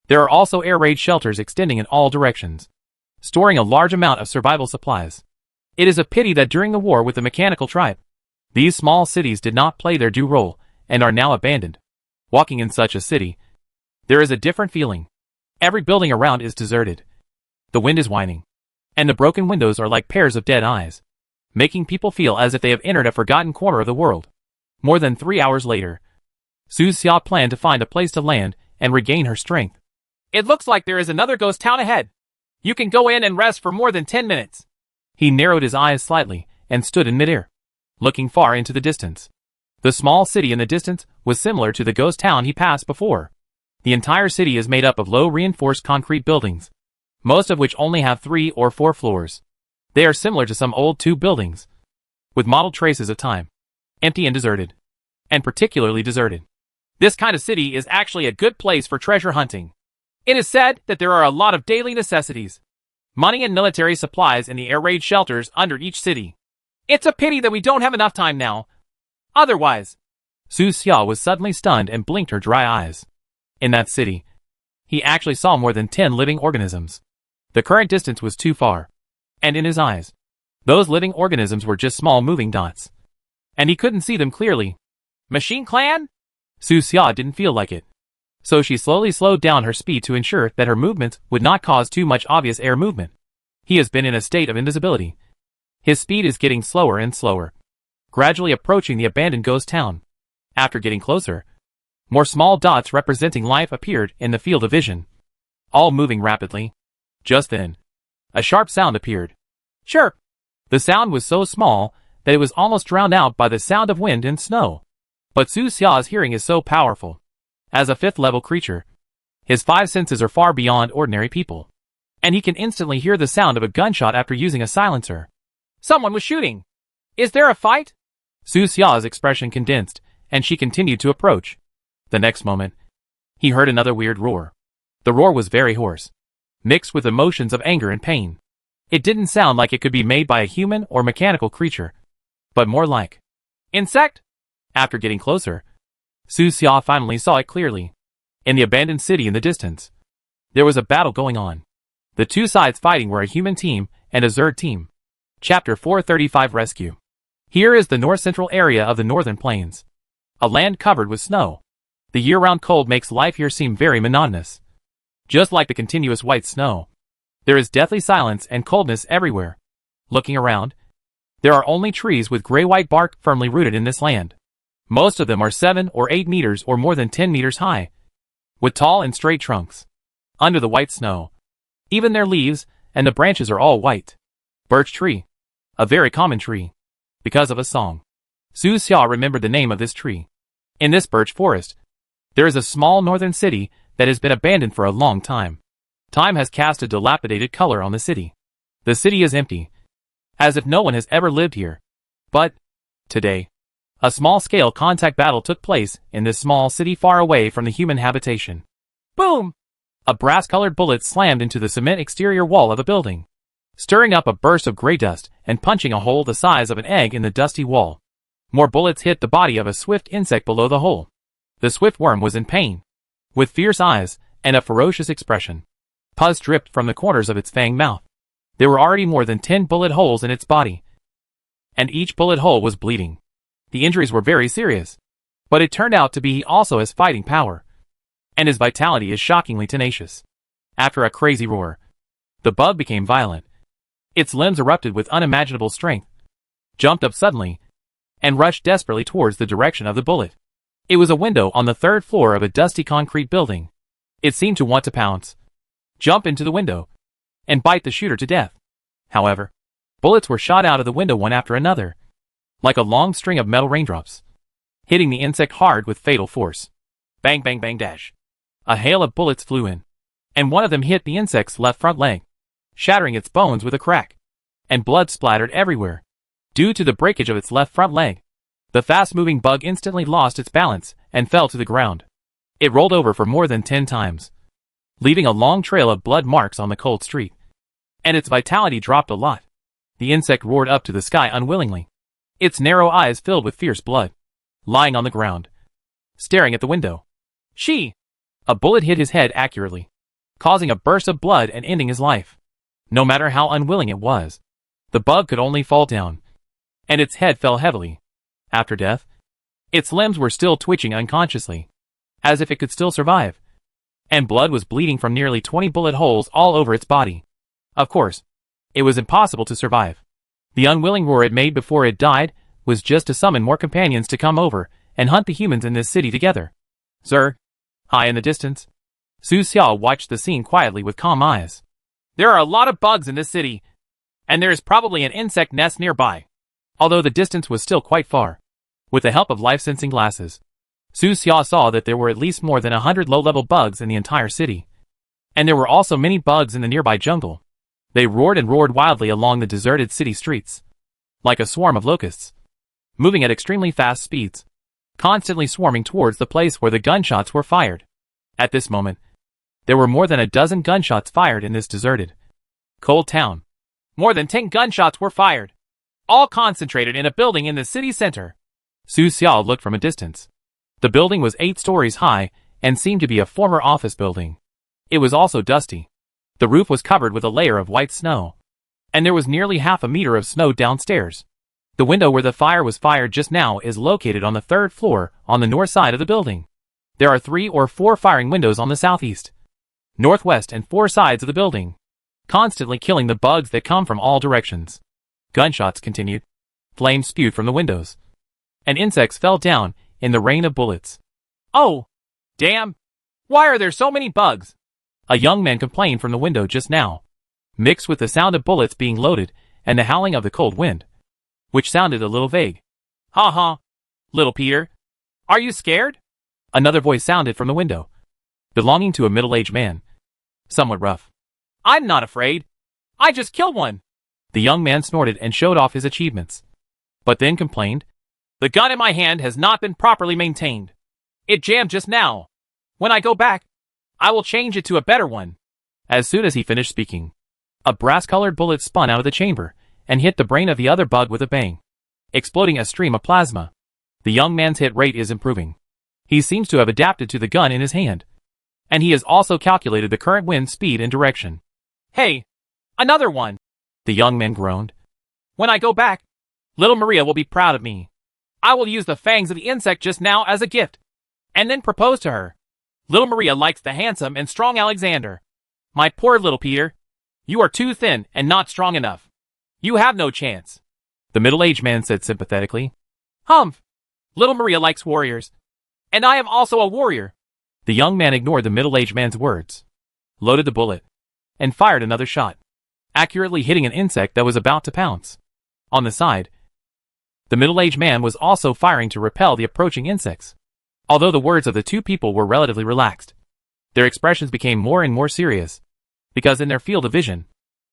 A: there are also air raid shelters extending in all directions, storing a large amount of survival supplies. It is a pity that during the war with the mechanical tribe, these small cities did not play their due role and are now abandoned. Walking in such a city, there is a different feeling. Every building around is deserted. The wind is whining, and the broken windows are like pairs of dead eyes, making people feel as if they have entered a forgotten corner of the world. More than 3 hours later, Su Xia planned to find a place to land and regain her strength.
B: It looks like there is another ghost town ahead. You can go in and rest for more than 10 minutes.
A: He narrowed his eyes slightly and stood in midair, looking far into the distance. The small city in the distance was similar to the ghost town he passed before. The entire city is made up of low reinforced concrete buildings, most of which only have 3 or 4 floors. They are similar to some old tube buildings, with mottled traces of time, empty and deserted, and particularly deserted.
B: This kind of city is actually a good place for treasure hunting. It is said that there are a lot of daily necessities, money and military supplies in the air raid shelters under each city. It's a pity that we don't have enough time now. Otherwise,
A: Su Xia was suddenly stunned and blinked her dry eyes. In that city, he actually saw more than 10 living organisms. The current distance was too far, and in his eyes, those living organisms were just small moving dots, and he couldn't see them clearly.
B: Machine Clan?
A: Su Xia didn't feel like it, so she slowly slowed down her speed to ensure that her movements would not cause too much obvious air movement. He has been in a state of invisibility. His speed is getting slower and slower, gradually approaching the abandoned ghost town. After getting closer, more small dots representing life appeared in the field of vision, all moving rapidly. Just then, A sharp sound appeared. Chirp! The sound was so small that it was almost drowned out by the sound of wind and snow. But Su Xia's hearing is so powerful. As a fifth-level creature, his five senses are far beyond ordinary people. And he can instantly hear the sound of a gunshot after using a silencer.
B: Someone was shooting. Is there a fight?
A: Su Xia's expression condensed, and she continued to approach. The next moment, he heard another weird roar. The roar was very hoarse, mixed with emotions of anger and pain. It didn't sound like it could be made by a human or mechanical creature, but more like
B: insect.
A: After getting closer, Su Xia finally saw it clearly. In the abandoned city in the distance, there was a battle going on. The two sides fighting were a human team and a Zerg team. Chapter 435 Rescue. Here is the north-central area of the northern plains. A land covered with snow. The year-round cold makes life here seem very monotonous. Just like the continuous white snow, there is deathly silence and coldness everywhere. Looking around, there are only trees with gray-white bark firmly rooted in this land. Most of them are 7 or 8 meters or more than 10 meters high, with tall and straight trunks. Under the white snow, even their leaves and the branches are all white. Birch tree. A very common tree. Because of a song. Su Xia remembered the name of this tree. In this birch forest, there is a small northern city that has been abandoned for a long time. Time has cast a dilapidated color on the city. The city is empty, as if no one has ever lived here. But, today, a small-scale contact battle took place in this small city far away from the human habitation.
B: Boom!
A: A brass-colored bullet slammed into the cement exterior wall of a building, stirring up a burst of gray dust and punching a hole the size of an egg in the dusty wall. More bullets hit the body of a swift insect below the hole. The swift worm was in pain, with fierce eyes and a ferocious expression. Pus dripped from the corners of its fanged mouth. There were already more than 10 bullet holes in its body, and each bullet hole was bleeding. The injuries were very serious, but it turned out to be he also has fighting power, and his vitality is shockingly tenacious. After a crazy roar, the bug became violent. Its limbs erupted with unimaginable strength, jumped up suddenly, and rushed desperately towards the direction of the bullet. It was a window on the 3rd floor of a dusty concrete building. It seemed to want to pounce, jump into the window, and bite the shooter to death. However, bullets were shot out of the window one after another, like a long string of metal raindrops, hitting the insect hard with fatal force. Bang bang bang dash. A hail of bullets flew in, and one of them hit the insect's left front leg, shattering its bones with a crack, and blood splattered everywhere. Due to the breakage of its left front leg, the fast-moving bug instantly lost its balance and fell to the ground. It rolled over for more than 10 times, leaving a long trail of blood marks on the cold street. And its vitality dropped a lot. The insect roared up to the sky unwillingly, its narrow eyes filled with fierce blood, lying on the ground, staring at the window. She! A bullet hit his head accurately, causing a burst of blood and ending his life. No matter how unwilling it was, the bug could only fall down, and its head fell heavily. After death, its limbs were still twitching unconsciously, as if it could still survive, and blood was bleeding from nearly 20 bullet holes all over its body. Of course, it was impossible to survive. The unwilling roar it made before it died was just to summon more companions to come over and hunt the humans in this city together. Zerg, high in the distance, Su Xia watched the scene quietly with calm eyes.
B: There are a lot of bugs in this city, and there is probably an insect nest nearby.
A: Although the distance was still quite far, with the help of life-sensing glasses, Su Xia saw that there were at least more than 100 low-level bugs in the entire city. And there were also many bugs in the nearby jungle. They roared and roared wildly along the deserted city streets, like a swarm of locusts, moving at extremely fast speeds, constantly swarming towards the place where the gunshots were fired. At this moment, there were more than a dozen gunshots fired in this deserted, cold town.
B: More than 10 gunshots were fired, all concentrated in a building in the city center.
A: Su Xia looked from a distance. The building was 8 stories high and seemed to be a former office building. It was also dusty. The roof was covered with a layer of white snow, and there was nearly half a meter of snow downstairs. The window where the fire was fired just now is located on the 3rd floor on the north side of the building. There are 3 or 4 firing windows on the southeast, northwest and 4 sides of the building, constantly killing the bugs that come from all directions. Gunshots continued. Flames spewed from the windows, and insects fell down in the rain of bullets.
B: Oh, damn! Why are there so many bugs?
A: A young man complained from the window just now. mixed with the sound of bullets being loaded and the howling of the cold wind, which sounded a little vague.
B: Ha ha. Little Peter. Are you scared?
A: Another voice sounded from the window, belonging to a middle-aged man, somewhat rough.
B: I'm not afraid. I just killed one.
A: The young man snorted and showed off his achievements, but then complained.
B: The gun in my hand has not been properly maintained. It jammed just now. When I go back, I will change it to a better one.
A: As soon as he finished speaking, a brass-colored bullet spun out of the chamber and hit the brain of the other bug with a bang, exploding a stream of plasma. The young man's hit rate is improving. He seems to have adapted to the gun in his hand, and he has also calculated the current wind speed and direction.
B: Hey, another one.
A: The young man groaned.
B: When I go back, little Maria will be proud of me. I will use the fangs of the insect just now as a gift, and then propose to her. Little Maria likes the handsome and strong Alexander. My poor little Peter, you are too thin and not strong enough. You have no chance.
A: The middle-aged man said sympathetically.
B: Humph. Little Maria likes warriors, and I am also a warrior.
A: The young man ignored the middle-aged man's words, loaded the bullet, and fired another shot, accurately hitting an insect that was about to pounce. On the side, the middle-aged man was also firing to repel the approaching insects. Although the words of the two people were relatively relaxed, their expressions became more and more serious, because in their field of vision,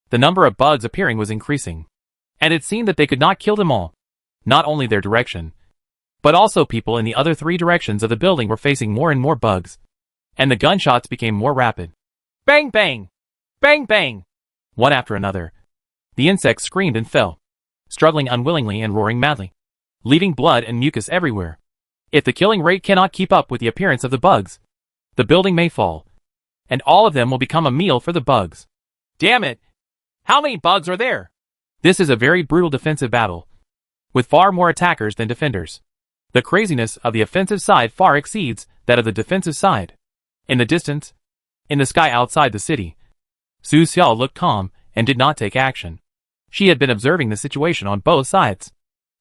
A: the number of bugs appearing was increasing, and it seemed that they could not kill them all. Not only their direction, but also people in the other three directions of the building were facing more and more bugs, and the gunshots became more rapid.
B: Bang bang! Bang bang!
A: One after another, the insects screamed and fell, struggling unwillingly and roaring madly, leaving blood and mucus everywhere. If the killing rate cannot keep up with the appearance of the bugs, the building may fall, and all of them will become a meal for the bugs.
B: Damn it! How many bugs are there?
A: This is a very brutal defensive battle, with far more attackers than defenders. The craziness of the offensive side far exceeds that of the defensive side. In the distance, in the sky outside the city, Su Xiao looked calm and did not take action. She had been observing the situation on both sides.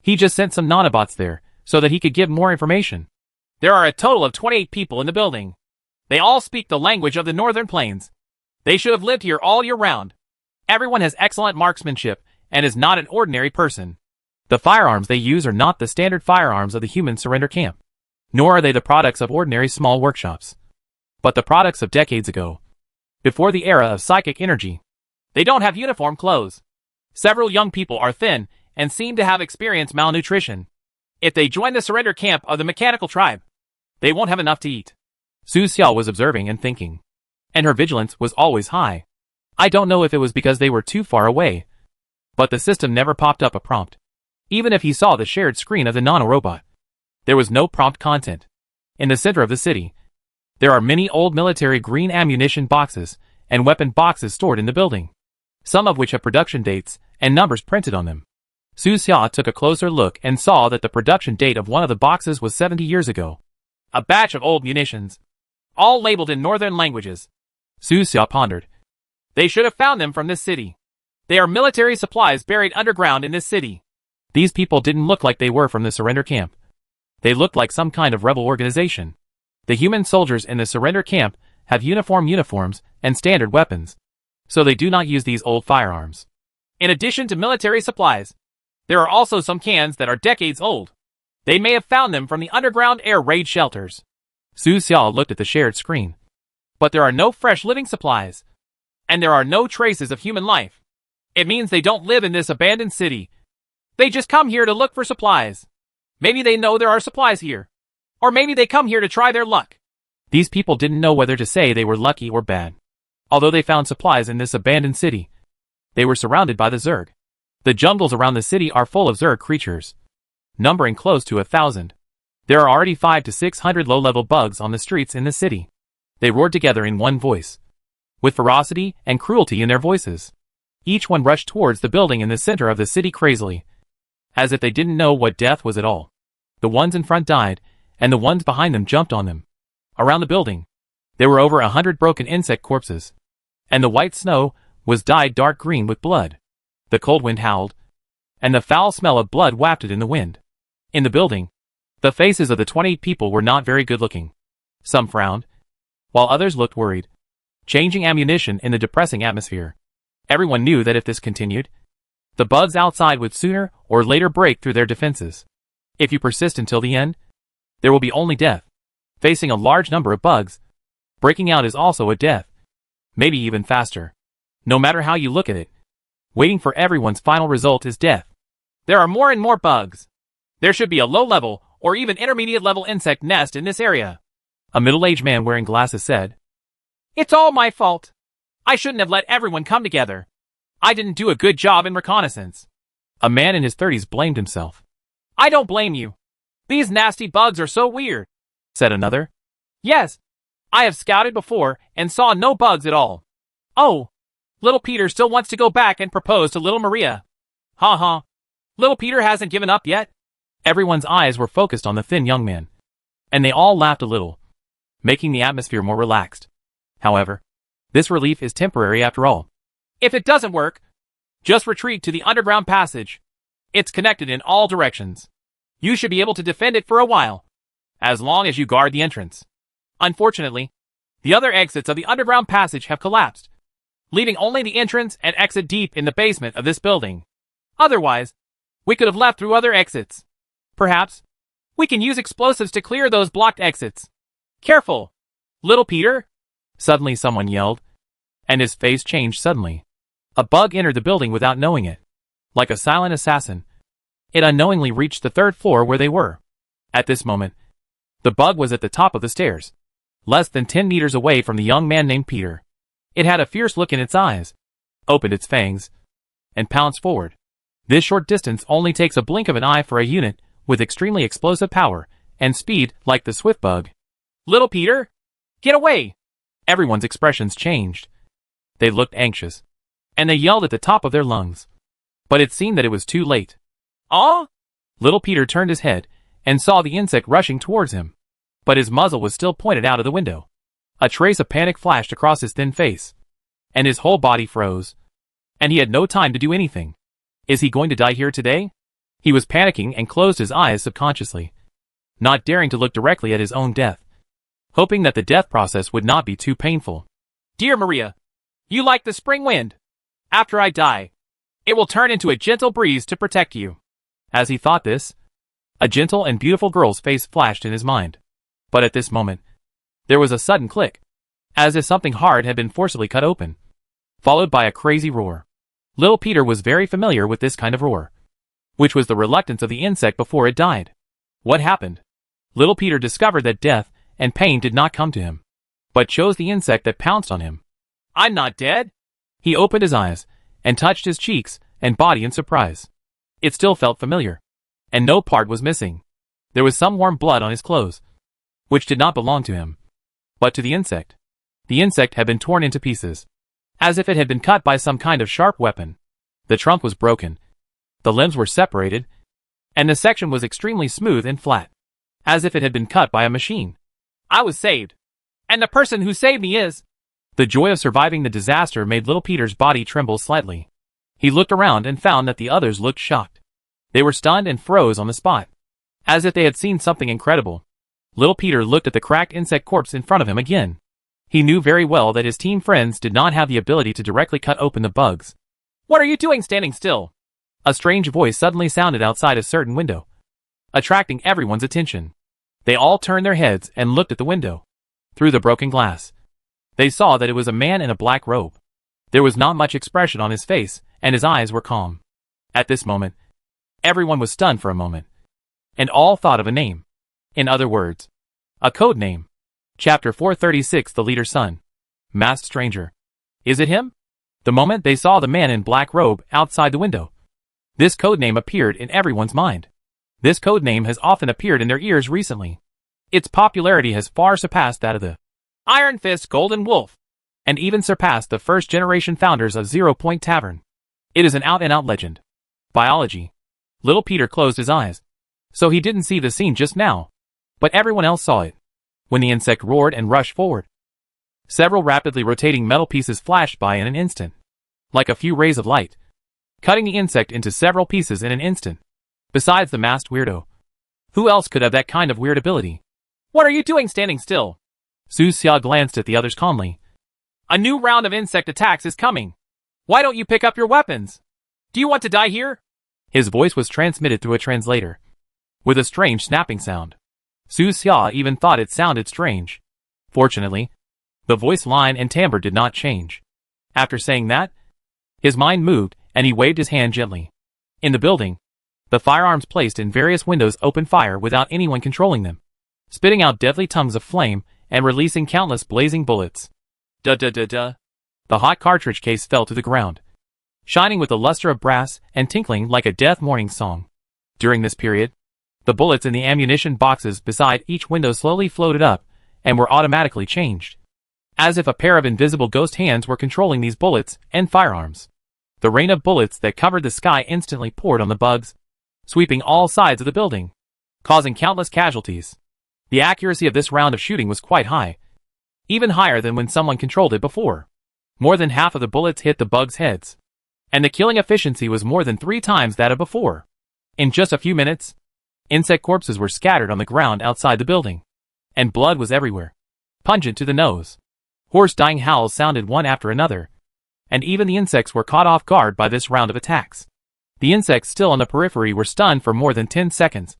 A: He just sent some nanobots there, so that he could give more information.
B: There are a total of 28 people in the building. They all speak the language of the northern plains. They should have lived here all year round. Everyone has excellent marksmanship and is not an ordinary person.
A: The firearms they use are not the standard firearms of the human surrender camp, nor are they the products of ordinary small workshops, but the products of decades ago, before the era of psychic energy.
B: They don't have uniform clothes. Several young people are thin and seem to have experienced malnutrition. If they join the surrender camp of the mechanical tribe, they won't have enough to eat.
A: Su Xiao was observing and thinking, and her vigilance was always high. I don't know if it was because they were too far away, but the system never popped up a prompt. Even if he saw the shared screen of the nanorobot, there was no prompt content. In the center of the city, there are many old military green ammunition boxes and weapon boxes stored in the building, some of which have production dates and numbers printed on them. Su Xia took a closer look and saw that the production date of one of the boxes was 70 years ago.
B: A batch of old munitions, all labeled in northern languages.
A: Su Xia pondered.
B: They should have found them from this city. They are military supplies buried underground in this city.
A: These people didn't look like they were from the surrender camp. They looked like some kind of rebel organization. The human soldiers in the surrender camp have uniforms and standard weapons, so they do not use these old firearms.
B: In addition to military supplies, there are also some cans that are decades old. They may have found them from the underground air raid shelters.
A: Su Xiao looked at the shared screen.
B: But there are no fresh living supplies, and there are no traces of human life. It means they don't live in this abandoned city. They just come here to look for supplies. Maybe they know there are supplies here. Or maybe they come here to try their luck.
A: These people didn't know whether to say they were lucky or bad. Although they found supplies in this abandoned city, they were surrounded by the Zerg. The jungles around the city are full of Zerg creatures, numbering close to 1,000. There are already 500 to 600 low-level bugs on the streets in the city. They roared together in one voice, with ferocity and cruelty in their voices. Each one rushed towards the building in the center of the city crazily, as if they didn't know what death was at all. The ones in front died, and the ones behind them jumped on them. Around the building, there were over 100 broken insect corpses, and the white snow was dyed dark green with blood. The cold wind howled, and the foul smell of blood wafted in the wind. In the building, the faces of the 28 people were not very good looking. Some frowned, while others looked worried, changing ammunition in the depressing atmosphere. Everyone knew that if this continued, the bugs outside would sooner or later break through their defenses. If you persist until the end, there will be only death. Facing a large number of bugs, breaking out is also a death. Maybe even faster. No matter how you look at it, waiting for everyone's final result is death.
B: There are more and more bugs. There should be a low-level or even intermediate-level insect nest in this area.
A: A middle-aged man wearing glasses said,
B: It's all my fault. I shouldn't have let everyone come together. I didn't do a good job in reconnaissance.
A: A man in his 30s blamed himself.
B: I don't blame you. These nasty bugs are so weird,
A: said another.
B: Yes, I have scouted before and saw no bugs at all. Oh, little Peter still wants to go back and propose to little Maria. Ha ha. Little Peter hasn't given up yet.
A: Everyone's eyes were focused on the thin young man, and they all laughed a little, making the atmosphere more relaxed. However, this relief is temporary after all.
B: If it doesn't work, just retreat to the underground passage. It's connected in all directions. You should be able to defend it for a while, as long as you guard the entrance. Unfortunately, the other exits of the underground passage have collapsed, leaving only the entrance and exit deep in the basement of this building. Otherwise, we could have left through other exits. Perhaps, we can use explosives to clear those blocked exits. Careful, little Peter!
A: Suddenly someone yelled, and his face changed suddenly. A bug entered the building without knowing it. Like a silent assassin, it unknowingly reached the third floor where they were. At this moment, the bug was at the top of the stairs, less than 10 meters away from the young man named Peter. It had a fierce look in its eyes, opened its fangs, and pounced forward. This short distance only takes a blink of an eye for a unit with extremely explosive power and speed like the swift bug.
B: Little Peter, get away!
A: Everyone's expressions changed. They looked anxious, and they yelled at the top of their lungs. But it seemed that it was too late.
B: Ah!
A: Little Peter turned his head and saw the insect rushing towards him. But his muzzle was still pointed out of the window. A trace of panic flashed across his thin face, and his whole body froze. And he had no time to do anything. Is he going to die here today? He was panicking and closed his eyes subconsciously, not daring to look directly at his own death, hoping that the death process would not be too painful.
B: Dear Maria, you like the spring wind. After I die, it will turn into a gentle breeze to protect you.
A: As he thought this, a gentle and beautiful girl's face flashed in his mind. But at this moment, there was a sudden click, as if something hard had been forcibly cut open, followed by a crazy roar. Little Peter was very familiar with this kind of roar, which was the reluctance of the insect before it died. What happened? Little Peter discovered that death and pain did not come to him, but chose the insect that pounced on him.
B: I'm not dead.
A: He opened his eyes and touched his cheeks and body in surprise. It still felt familiar, and no part was missing. There was some warm blood on his clothes, which did not belong to him, but to the insect. The insect had been torn into pieces, as if it had been cut by some kind of sharp weapon. The trunk was broken, the limbs were separated, and the section was extremely smooth and flat, as if it had been cut by a machine.
B: I was saved, and the person who saved me is...
A: The joy of surviving the disaster made little Peter's body tremble slightly. He looked around and found that the others looked shocked. They were stunned and froze on the spot, as if they had seen something incredible. Little Peter looked at the cracked insect corpse in front of him again. He knew very well that his team friends did not have the ability to directly cut open the bugs.
B: What are you doing standing still?
A: A strange voice suddenly sounded outside a certain window, attracting everyone's attention. They all turned their heads and looked at the window. Through the broken glass, they saw that it was a man in a black robe. There was not much expression on his face, and his eyes were calm. At this moment, everyone was stunned for a moment, and all thought of a name. In other words, a code name. Chapter 436, The Leader's Son. Masked Stranger. Is it him? The moment they saw the man in black robe outside the window, this code name appeared in everyone's mind. This code name has often appeared in their ears recently. Its popularity has far surpassed that of the
B: Iron Fist Golden Wolf,
A: and even surpassed the first-generation founders of Zero Point Tavern. It is an out-and-out legend. Biology. Little Peter closed his eyes, so he didn't see the scene just now, but everyone else saw it. When the insect roared and rushed forward, several rapidly rotating metal pieces flashed by in an instant, like a few rays of light, cutting the insect into several pieces in an instant. Besides the masked weirdo, who else could have that kind of weird ability?
B: What are you doing standing still?
A: Su Xia glanced at the others calmly.
B: A new round of insect attacks is coming. Why don't you pick up your weapons? Do you want to die here?
A: His voice was transmitted through a translator, with a strange snapping sound. Su Xia even thought it sounded strange. Fortunately, the voice line and timbre did not change. After saying that, his mind moved and he waved his hand gently. In the building, the firearms placed in various windows opened fire without anyone controlling them, spitting out deadly tongues of flame and releasing countless blazing bullets.
B: Da-da-da-da.
A: The hot cartridge case fell to the ground, shining with the luster of brass and tinkling like a death mourning song. During this period, the bullets in the ammunition boxes beside each window slowly floated up and were automatically changed, as if a pair of invisible ghost hands were controlling these bullets and firearms. The rain of bullets that covered the sky instantly poured on the bugs, sweeping all sides of the building, causing countless casualties. The accuracy of this round of shooting was quite high, even higher than when someone controlled it before. More than half of the bullets hit the bugs' heads, and the killing efficiency was more than 3 times that of before. In just a few minutes, insect corpses were scattered on the ground outside the building, and blood was everywhere, pungent to the nose. Hoarse dying howls sounded one after another, and even the insects were caught off guard by this round of attacks. The insects still on the periphery were stunned for more than 10 seconds,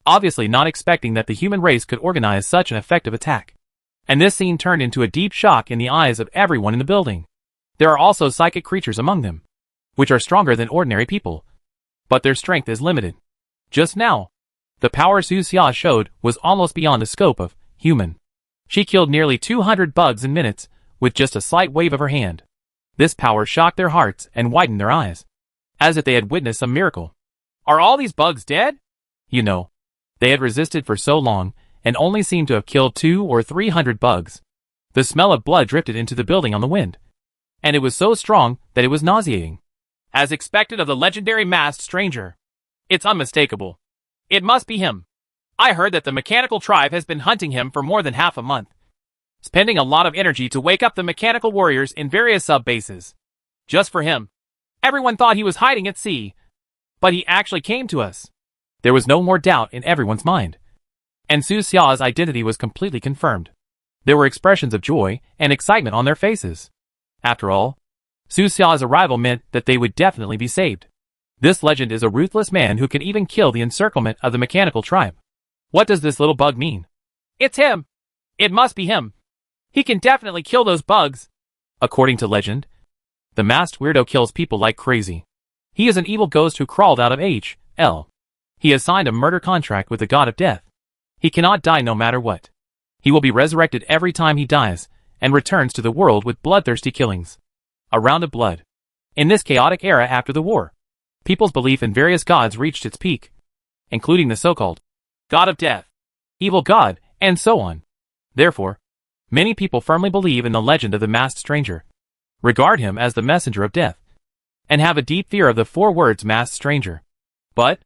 A: obviously not expecting that the human race could organize such an effective attack. And this scene turned into a deep shock in the eyes of everyone in the building. There are also psychic creatures among them, which are stronger than ordinary people, but their strength is limited. Just now, the power Su Xia showed was almost beyond the scope of human. She killed nearly 200 bugs in minutes with just a slight wave of her hand. This power shocked their hearts and widened their eyes, as if they had witnessed a miracle.
B: Are all these bugs dead?
A: You know, they had resisted for so long and only seemed to have killed 200 or 300 bugs. The smell of blood drifted into the building on the wind, and it was so strong that it was nauseating.
B: As expected of the legendary masked stranger. It's unmistakable. It must be him. I heard that the mechanical tribe has been hunting him for more than half a month, spending a lot of energy to wake up the mechanical warriors in various sub-bases. Just for him. Everyone thought he was hiding at sea, but he actually came to us.
A: There was no more doubt in everyone's mind, and Su Xia's identity was completely confirmed. There were expressions of joy and excitement on their faces. After all, Su Xia's arrival meant that they would definitely be saved. This legend is a ruthless man who can even kill the encirclement of the mechanical tribe. What does this little bug mean?
B: It's him. It must be him. He can definitely kill those bugs.
A: According to legend, the masked weirdo kills people like crazy. He is an evil ghost who crawled out of H.L. He has signed a murder contract with the god of death. He cannot die no matter what. He will be resurrected every time he dies, and returns to the world with bloodthirsty killings. A round of blood. In this chaotic era after the war, people's belief in various gods reached its peak, including the so-called
B: god of death,
A: evil god, and so on. Therefore, many people firmly believe in the legend of the masked stranger, regard him as the messenger of death, and have a deep fear of the 4 words masked stranger. But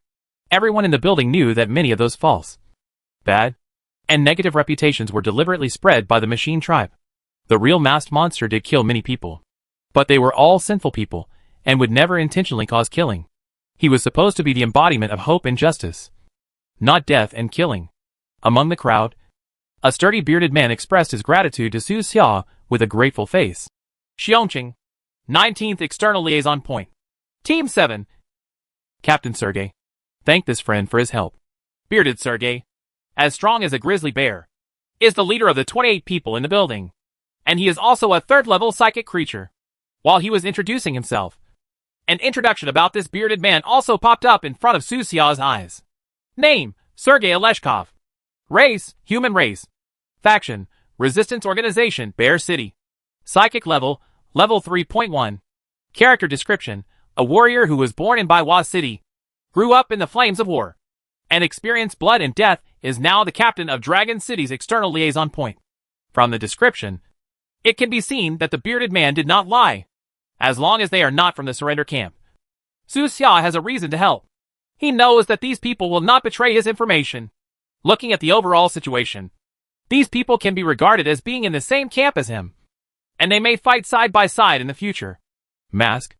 A: everyone in the building knew that many of those false, bad, and negative reputations were deliberately spread by the machine tribe. The real masked monster did kill many people, but they were all sinful people, and would never intentionally cause killing. He was supposed to be the embodiment of hope and justice, not death and killing. Among the crowd, a sturdy bearded man expressed his gratitude to Su Xia with a grateful face.
B: Xiongqing, 19th External Liaison Point. Team 7.
A: Captain Sergei thanked this friend for his help.
B: Bearded Sergei, as strong as a grizzly bear, is the leader of the 28 people in the building, and he is also a 3rd-level psychic creature. While he was introducing himself, an introduction about this bearded man also popped up in front of Su Xia's eyes. Name, Sergei Oleshkov. Race, human race. Faction, Resistance Organization, Bear City. Psychic level, level 3.1. Character description, a warrior who was born in Baiwa City, grew up in the flames of war, and experienced blood and death, is now the captain of Dragon City's external liaison point. From the description, it can be seen that the bearded man did not lie, as long as they are not from the surrender camp. Su Xia has a reason to help. He knows that these people will not betray his information. Looking at the overall situation, these people can be regarded as being in the same camp as him, and they may fight side by side in the future.
A: Mask.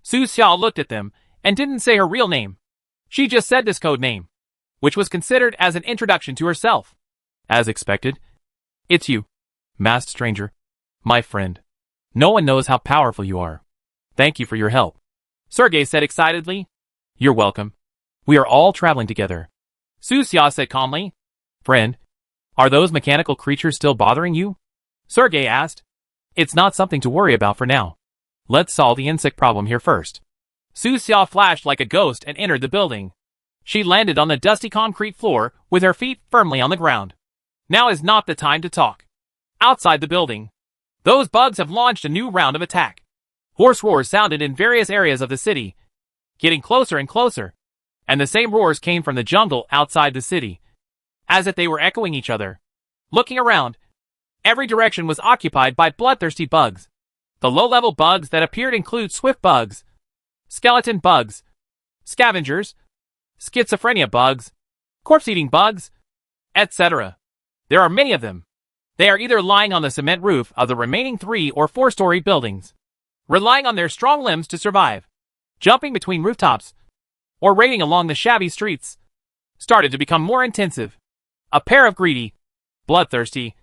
B: Su Xia looked at them and didn't say her real name. She just said this code name, which was considered as an introduction to herself.
A: As expected, it's you, masked stranger, my friend. No one knows how powerful you are. Thank you for your help, Sergei said excitedly. You're welcome. We are all traveling together,
B: Su Xia said calmly.
A: Friend, are those mechanical creatures still bothering you?
B: Sergei asked.
A: It's not something to worry about for now. Let's solve the insect problem here first.
B: Su Xia flashed like a ghost and entered the building. She landed on the dusty concrete floor with her feet firmly on the ground. Now is not the time to talk. Outside the building, those bugs have launched a new round of attack. Hoarse roars sounded in various areas of the city, getting closer and closer, and the same roars came from the jungle outside the city, as if they were echoing each other. Looking around, every direction was occupied by bloodthirsty bugs. The low-level bugs that appeared include swift bugs, skeleton bugs, scavengers, schizophrenia bugs, corpse-eating bugs, etc. There are many of them. They are either lying on the cement roof of the remaining 3 or 4-story buildings, relying on their strong limbs to survive, jumping between rooftops, or raiding along the shabby streets, started to become more intensive. A pair of greedy, bloodthirsty,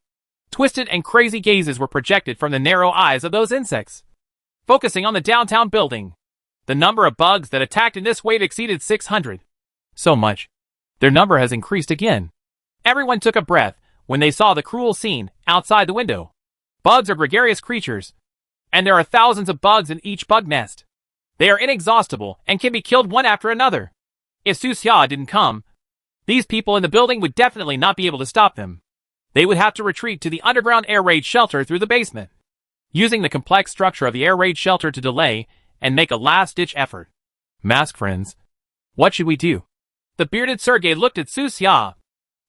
B: twisted and crazy gazes were projected from the narrow eyes of those insects, focusing on the downtown building. The number of bugs that attacked in this wave exceeded 600.
A: So much. Their number has increased again.
B: Everyone took a breath when they saw the cruel scene outside the window. Bugs are gregarious creatures, and there are thousands of bugs in each bug nest. They are inexhaustible and can be killed one after another. If Su Xia didn't come, these people in the building would definitely not be able to stop them. They would have to retreat to the underground air raid shelter through the basement, using the complex structure of the air raid shelter to delay and make a last-ditch effort.
A: Mask friends, what should we do?
B: The bearded Sergei looked at Su Xia,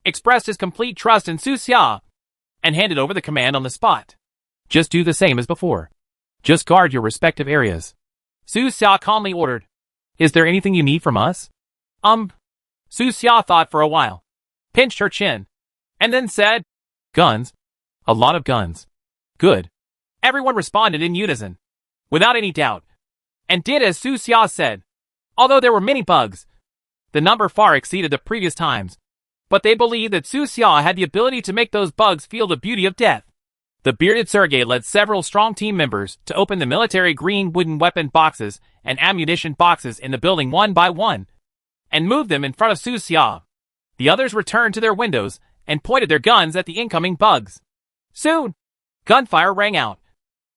B: expressed his complete trust in Su Xia, and handed over the command on the spot.
A: Just do the same as before. Just guard your respective areas.
B: Su Xia calmly ordered.
A: Is there anything you need from us?
B: Su Xia thought for a while, pinched her chin, and then said,
A: Guns. A lot of guns. Good.
B: Everyone responded in unison, without any doubt, and did as Su Xia said. Although there were many bugs, the number far exceeded the previous times, but they believed that Su Xia had the ability to make those bugs feel the beauty of death. The bearded Sergei led several strong team members to open the military green wooden weapon boxes and ammunition boxes in the building one by one, and moved them in front of Su Xia. The others returned to their windows and pointed their guns at the incoming bugs. Soon, gunfire rang out.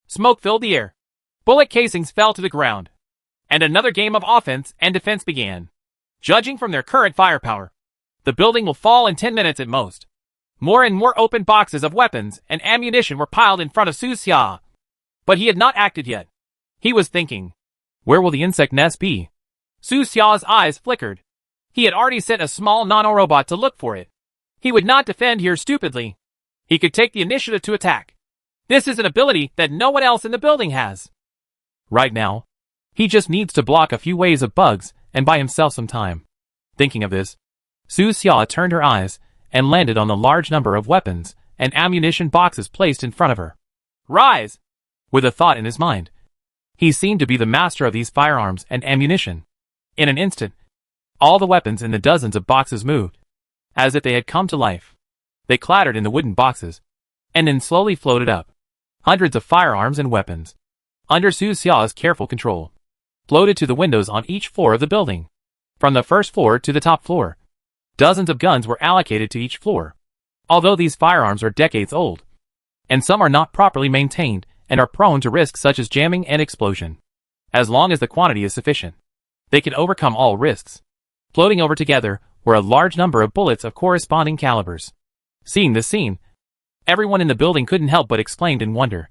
B: Smoke filled the air. Bullet casings fell to the ground, and another game of offense and defense began. Judging from their current firepower, the building will fall in 10 minutes at most. More and more open boxes of weapons and ammunition were piled in front of Su Xia. But he had not acted yet. He was thinking,
A: where will the insect nest be?
B: Su Xia's eyes flickered. He had already sent a small nanorobot to look for it. He would not defend here stupidly. He could take the initiative to attack. This is an ability that no one else in the building has.
A: Right now, he just needs to block a few waves of bugs and buy himself some time. Thinking of this, Su Xia turned her eyes and landed on the large number of weapons and ammunition boxes placed in front of her.
B: Rise!
A: With a thought in his mind. He seemed to be the master of these firearms and ammunition. In an instant, all the weapons in the dozens of boxes moved, as if they had come to life. They clattered in the wooden boxes, and then slowly floated up. Hundreds of firearms and weapons, under Su Xia's careful control, floated to the windows on each floor of the building. From the first floor to the top floor, dozens of guns were allocated to each floor. Although these firearms are decades old, and some are not properly maintained and are prone to risks such as jamming and explosion, as long as the quantity is sufficient, they can overcome all risks. Floating over together were a large number of bullets of corresponding calibers. Seeing this scene, everyone in the building couldn't help but exclaimed in wonder,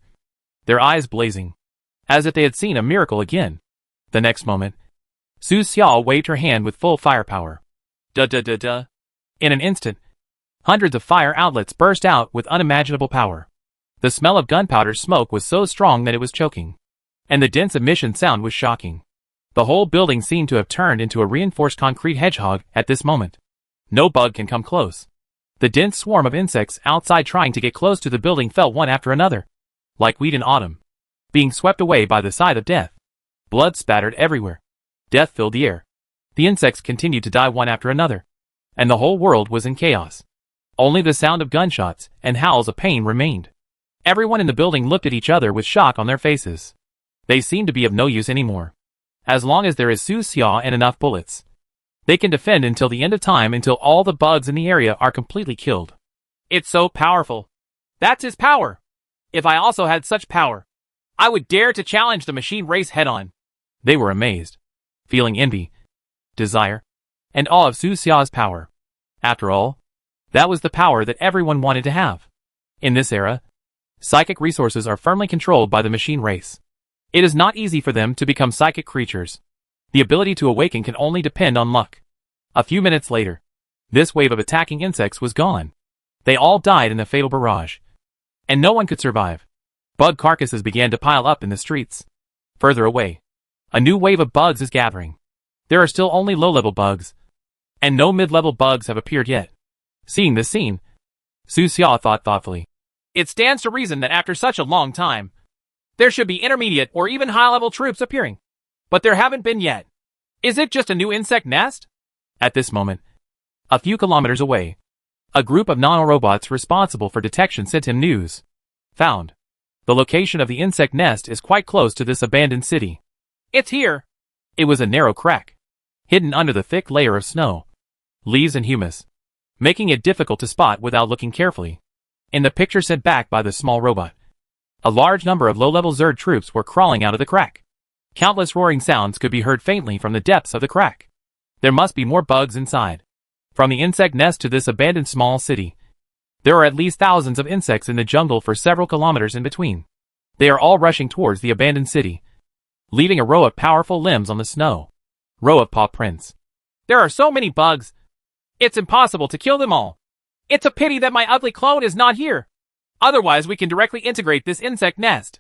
A: their eyes blazing, as if they had seen a miracle again. The next moment, Su Xia waved her hand with full firepower.
B: Da-da-da-da.
A: In an instant, hundreds of fire outlets burst out with unimaginable power. The smell of gunpowder smoke was so strong that it was choking, and the dense emission sound was shocking. The whole building seemed to have turned into a reinforced concrete hedgehog at this moment. No bug can come close. The dense swarm of insects outside trying to get close to the building fell one after another, like wheat in autumn, being swept away by the scythe of death. Blood spattered everywhere. Death filled the air. The insects continued to die one after another, and the whole world was in chaos. Only the sound of gunshots and howls of pain remained. Everyone in the building looked at each other with shock on their faces. They seem to be of no use anymore. As long as there is Su Xia and enough bullets, they can defend until the end of time, until all the bugs in the area are completely killed.
B: It's so powerful. That's his power. If I also had such power, I would dare to challenge the machine race head-on.
A: They were amazed, feeling envy, desire, and awe of Su Xia's power. After all, that was the power that everyone wanted to have. In this era, psychic resources are firmly controlled by the machine race. It is not easy for them to become psychic creatures. The ability to awaken can only depend on luck. A few minutes later, this wave of attacking insects was gone. They all died in the fatal barrage. And no one could survive. Bug carcasses began to pile up in the streets. Further away, a new wave of bugs is gathering. There are still only low-level bugs, and no mid-level bugs have appeared yet. Seeing this scene, Su Xia thought thoughtfully.
B: It stands to reason that after such a long time, there should be intermediate or even high-level troops appearing. But there haven't been yet. Is it just a new insect nest?
A: At this moment, a few kilometers away, a group of nanorobots responsible for detection sent him news. Found. The location of the insect nest is quite close to this abandoned city.
B: It's here.
A: It was a narrow crack, hidden under the thick layer of snow, leaves and humus, making it difficult to spot without looking carefully. In the picture sent back by the small robot, a large number of low-level Zerd troops were crawling out of the crack. Countless roaring sounds could be heard faintly from the depths of the crack. There must be more bugs inside. From the insect nest to this abandoned small city, there are at least thousands of insects in the jungle for several kilometers in between. They are all rushing towards the abandoned city, leaving a row of powerful limbs on the snow. Row of paw prints.
B: There are so many bugs. It's impossible to kill them all. It's a pity that my ugly clone is not here. Otherwise we can directly integrate this insect nest.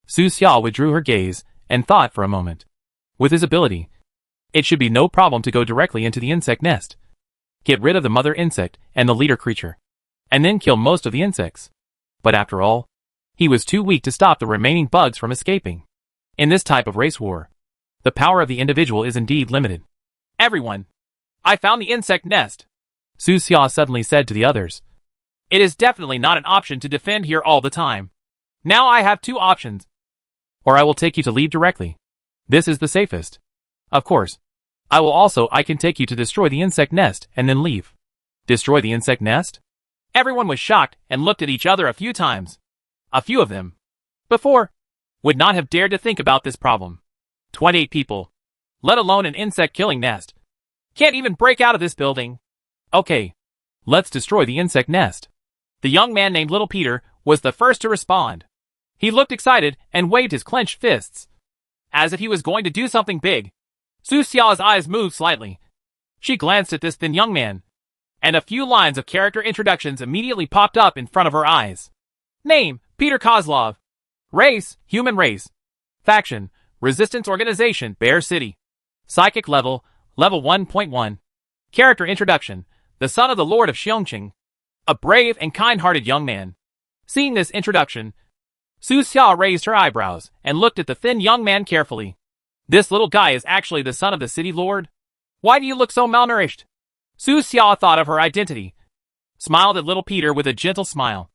A: Su Xia withdrew her gaze and thought for a moment. With his ability, it should be no problem to go directly into the insect nest, get rid of the mother insect and the leader creature, and then kill most of the insects. But after all, he was too weak to stop the remaining bugs from escaping. In this type of race war, the power of the individual is indeed limited.
B: Everyone, I found the insect nest,
A: Su Xia suddenly said to the others.
B: It is definitely not an option to defend here all the time. Now I have two options.
A: Or I will take you to leave directly. This is the safest. Of course, I can take you to destroy the insect nest and then leave. Destroy the insect nest?
B: Everyone was shocked and looked at each other a few times. A few of them, before, would not have dared to think about this problem. 28 people, let alone an insect-killing nest, can't even break out of this building.
A: Okay, let's destroy the insect nest.
B: The young man named Little Peter was the first to respond. He looked excited and waved his clenched fists, as if he was going to do something big. Su Xia's eyes moved slightly. She glanced at this thin young man, and a few lines of character introductions immediately popped up in front of her eyes. Name, Peter Kozlov. Race, human race. Faction, Resistance Organization, Bear City. Psychic level, level 1.1. Character introduction, the son of the Lord of Xiongqing. A brave and kind-hearted young man. Seeing this introduction, Su Xia raised her eyebrows and looked at the thin young man carefully. This little guy is actually the son of the city lord? Why do you look so malnourished? Su Xia thought of her identity, smiled at Little Peter with a gentle smile,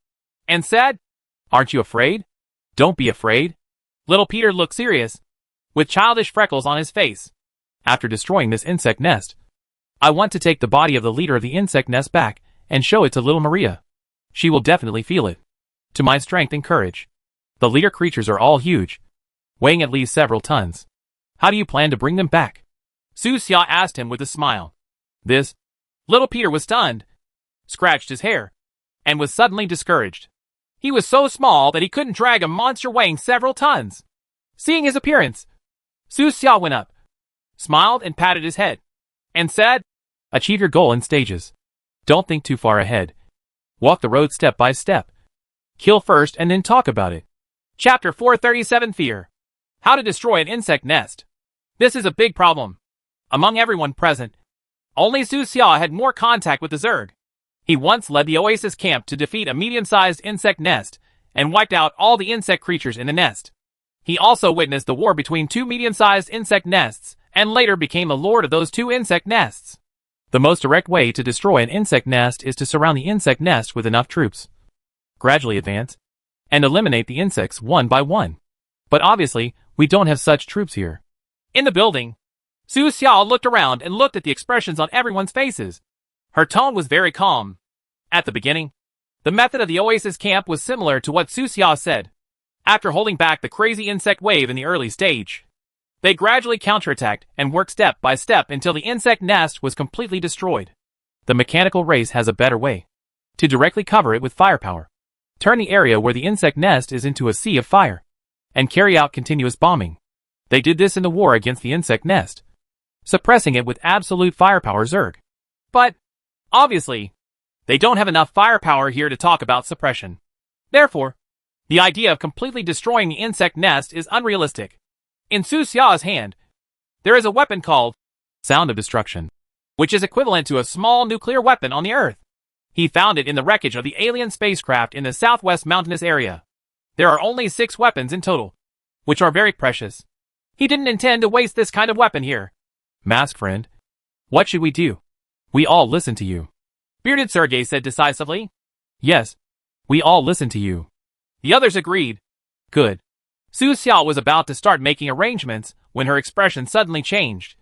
B: and said,
A: Aren't you afraid? Don't be afraid.
B: Little Peter looked serious, with childish freckles on his face.
A: After destroying this insect nest, I want to take the body of the leader of the insect nest back and show it to little Maria. She will definitely feel it. To my strength and courage. The leader creatures are all huge, weighing at least several tons. How do you plan to bring them back?
B: Su Xia asked him with a smile. Little Peter was stunned, scratched his hair, and was suddenly discouraged. He was so small that he couldn't drag a monster weighing several tons. Seeing his appearance, Su Xia went up, smiled and patted his head, and said,
A: Achieve your goal in stages. Don't think too far ahead. Walk the road step by step. Kill first and then talk about it.
B: Chapter 437 Fear. How to destroy an insect nest. This is a big problem. Among everyone present, only Su Xia had more contact with the Zerg. He once led the Oasis camp to defeat a medium-sized insect nest and wiped out all the insect creatures in the nest. He also witnessed the war between two medium-sized insect nests and later became the lord of those two insect nests.
A: The most direct way to destroy an insect nest is to surround the insect nest with enough troops. Gradually advance and eliminate the insects one by one. But obviously, We don't have such troops here.
B: In the building, Su Xiao looked around and looked at the expressions on everyone's faces. Her tone was very calm. At the beginning, the method of the Oasis camp was similar to what Su Xiao said. After holding back the crazy insect wave in the early stage, they gradually counterattacked and worked step by step until the insect nest was completely destroyed. The mechanical race has a better way. To directly cover it with firepower. Turn the area where the insect nest is into a sea of fire. And carry out continuous bombing. They did this in the war against the insect nest, suppressing it with absolute firepower Zerg. But, obviously, they don't have enough firepower here to talk about suppression. Therefore, the idea of completely destroying the insect nest is unrealistic. In Su Xiao's hand, there is a weapon called Sound of Destruction, which is equivalent to a small nuclear weapon on the Earth. He found it in the wreckage of the alien spacecraft in the southwest mountainous area. There are only 6 weapons in total, which are very precious. He didn't intend to waste this kind of weapon here.
A: Mask friend, what should we do? We all listen to you.
B: Bearded Sergei said decisively.
A: Yes, we all listen to you.
B: The others agreed.
A: Good.
B: Su Xiao was about to start making arrangements when her expression suddenly changed.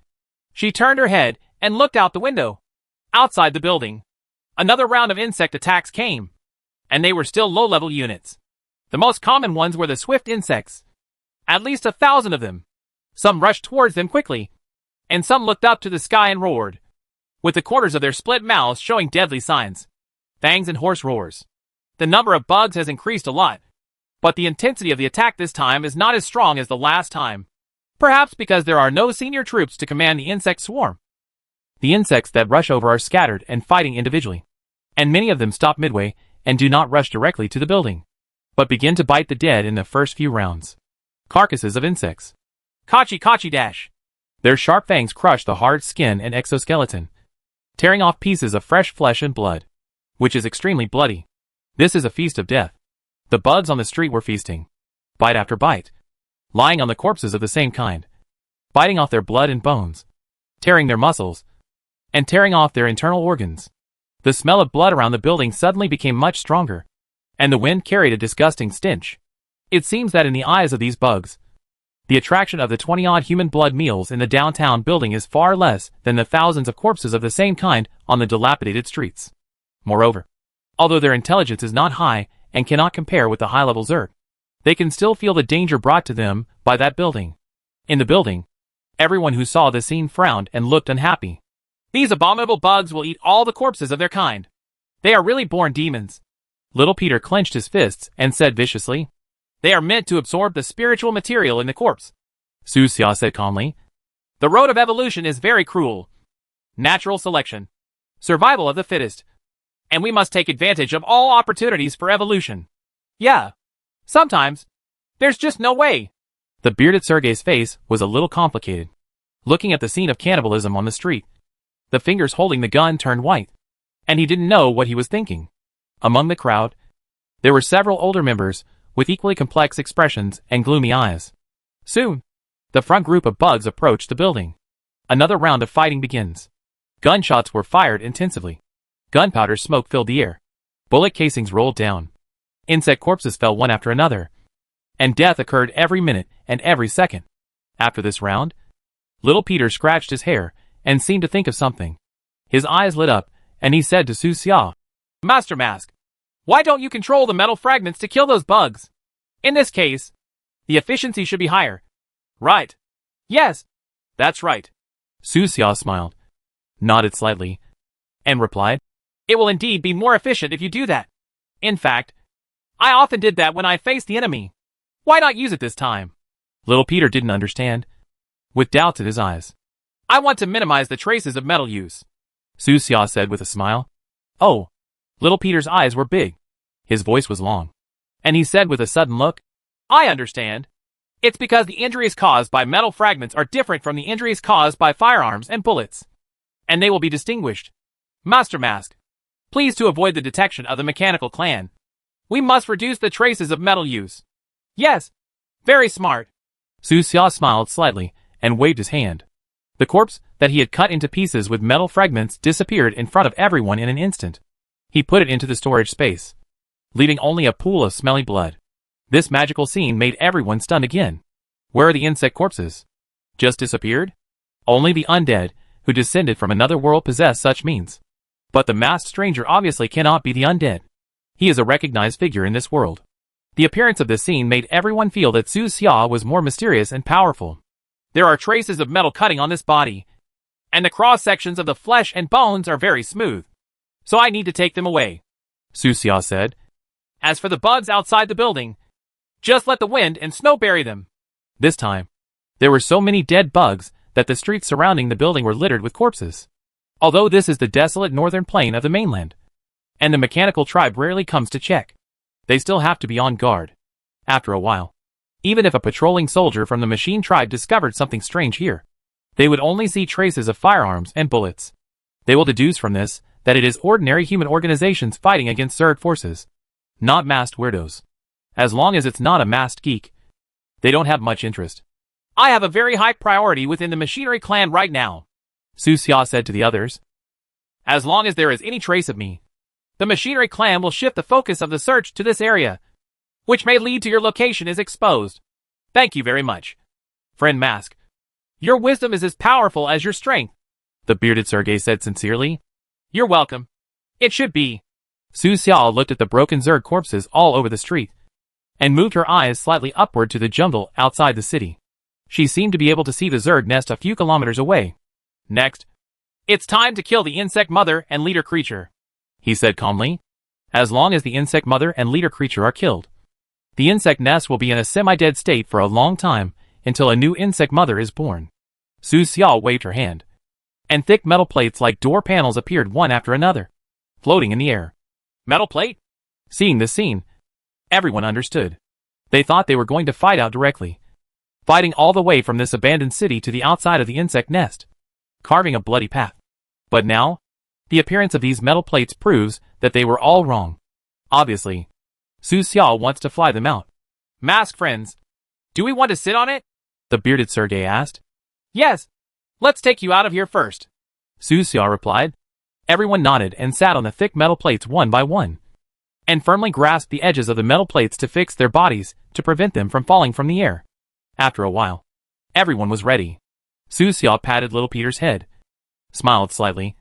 B: She turned her head and looked out the window. Outside the building, another round of insect attacks came, and they were still low-level units. The most common ones were the swift insects. At least 1,000 of them. Some rushed towards them quickly, and some looked up to the sky and roared, with the corners of their split mouths showing deadly signs. Fangs and hoarse roars. The number of bugs has increased a lot, but the intensity of the attack this time is not as strong as the last time. Perhaps because there are no senior troops to command the insect swarm.
A: The insects that rush over are scattered and fighting individually, and many of them stop midway and do not rush directly to the building, but begin to bite the dead in the first few rounds. Carcasses of insects.
B: Kachi dash.
A: Their sharp fangs crush the hard skin and exoskeleton, tearing off pieces of fresh flesh and blood, which is extremely bloody. This is a feast of death. The bugs on the street were feasting, bite after bite, lying on the corpses of the same kind, biting off their blood and bones, tearing their muscles, and tearing off their internal organs. The smell of blood around the building suddenly became much stronger, and the wind carried a disgusting stench. It seems that in the eyes of these bugs, the attraction of the 20-odd human blood meals in the downtown building is far less than the thousands of corpses of the same kind on the dilapidated streets. Moreover, although their intelligence is not high and cannot compare with the high-level Zerg, they can still feel the danger brought to them by that building. In the building, everyone who saw the scene frowned and looked unhappy.
B: These abominable bugs will eat all the corpses of their kind. They are really born demons.
A: Little Peter clenched his fists and said viciously,
B: They are meant to absorb the spiritual material in the corpse.
A: Su Xia said calmly,
B: The road of evolution is very cruel. Natural selection. Survival of the fittest. And we must take advantage of all opportunities for evolution. Yeah. Sometimes, there's just no way.
A: The bearded Sergei's face was a little complicated. Looking at the scene of cannibalism on the street, the fingers holding the gun turned white, and he didn't know what he was thinking. Among the crowd, there were several older members with equally complex expressions and gloomy eyes. Soon, the front group of bugs approached the building. Another round of fighting begins. Gunshots were fired intensively. Gunpowder smoke filled the air. Bullet casings rolled down. Insect corpses fell one after another, and death occurred every minute and every second. After this round, little Peter scratched his hair and seemed to think of something. His eyes lit up, and he said to Su Xia,
B: Master Mask, why don't you control the metal fragments to kill those bugs? In this case, the efficiency should be higher. Right. Yes, that's right.
A: Su Xia smiled, nodded slightly, and replied,
B: It will indeed be more efficient if you do that. In fact, I often did that when I faced the enemy. Why not use it this time?
A: Little Peter didn't understand, with doubts in his eyes.
B: I want to minimize the traces of metal use,
A: Su Xia said with a smile. Oh. Little Peter's eyes were big. His voice was long, and he said with a sudden look,
B: I understand. It's because the injuries caused by metal fragments are different from the injuries caused by firearms and bullets. And they will be distinguished. Master Mask, please to avoid the detection of the mechanical clan, we must reduce the traces of metal use. Yes, very smart.
A: Su Xia smiled slightly and waved his hand. The corpse that he had cut into pieces with metal fragments disappeared in front of everyone in an instant. He put it into the storage space, leaving only a pool of smelly blood. This magical scene made everyone stunned again. Where are the insect corpses? Just disappeared? Only the undead, who descended from another world, possess such means. But the masked stranger obviously cannot be the undead. He is a recognized figure in this world. The appearance of this scene made everyone feel that Su Xia was more mysterious and powerful.
B: There are traces of metal cutting on this body, and the cross-sections of the flesh and bones are very smooth. So I need to take them away,
A: Su Xia said.
B: As for the bugs outside the building, just let the wind and snow bury them.
A: This time, there were so many dead bugs that the streets surrounding the building were littered with corpses. Although this is the desolate northern plain of the mainland, and the mechanical tribe rarely comes to check, they still have to be on guard. After a while, even if a patrolling soldier from the machine tribe discovered something strange here, they would only see traces of firearms and bullets. They will deduce from this that it is ordinary human organizations fighting against Zerg forces, not masked weirdos. As long as it's not a masked geek, they don't have much interest.
B: I have a very high priority within the machinery clan right now,
A: Su Xia said to the others.
B: As long as there is any trace of me, the machinery clan will shift the focus of the search to this area, which may lead to your location is exposed. Thank you very much, friend Mask. Your wisdom is as powerful as your strength,
A: the bearded Sergei said sincerely.
B: You're welcome. It should be.
A: Su Xia looked at the broken Zerg corpses all over the street, and moved her eyes slightly upward to the jungle outside the city. She seemed to be able to see the Zerg nest a few kilometers away.
B: Next, it's time to kill the insect mother and leader creature,
A: he said calmly. As long as the insect mother and leader creature are killed, the insect nest will be in a semi-dead state for a long time until a new insect mother is born. Su Xia waved her hand, and thick metal plates like door panels appeared one after another, floating in the air.
B: Metal plate?
A: Seeing this scene, everyone understood. They thought they were going to fight out directly, fighting all the way from this abandoned city to the outside of the insect nest, carving a bloody path. But now, the appearance of these metal plates proves that they were all wrong. Obviously, Su Xia wants to fly them out.
B: Mask friends, do we want to sit on it?
A: The bearded Sergei asked.
B: Yes. Let's take you out of here first,
A: Su Xia replied. Everyone nodded and sat on the thick metal plates one by one, and firmly grasped the edges of the metal plates to fix their bodies to prevent them from falling from the air. After a while, everyone was ready. Su Xia patted little Peter's head, smiled slightly,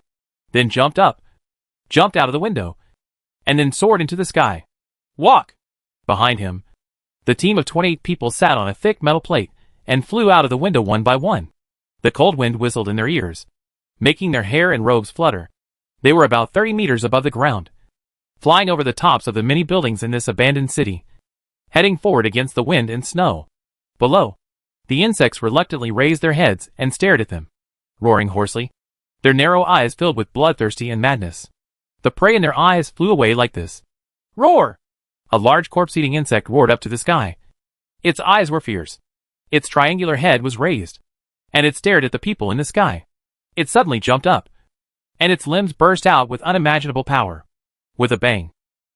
A: then jumped out of the window, and then soared into the sky.
B: Walk!
A: Behind him, the team of 28 people sat on a thick metal plate and flew out of the window one by one. The cold wind whistled in their ears, making their hair and robes flutter. They were about 30 meters above the ground, flying over the tops of the many buildings in this abandoned city, heading forward against the wind and snow. Below, the insects reluctantly raised their heads and stared at them, roaring hoarsely, their narrow eyes filled with bloodthirsty and madness. The prey in their eyes flew away like this.
B: Roar!
A: A large corpse-eating insect roared up to the sky. Its eyes were fierce. Its triangular head was raised, and it stared at the people in the sky. It suddenly jumped up, and its limbs burst out with unimaginable power. With a bang,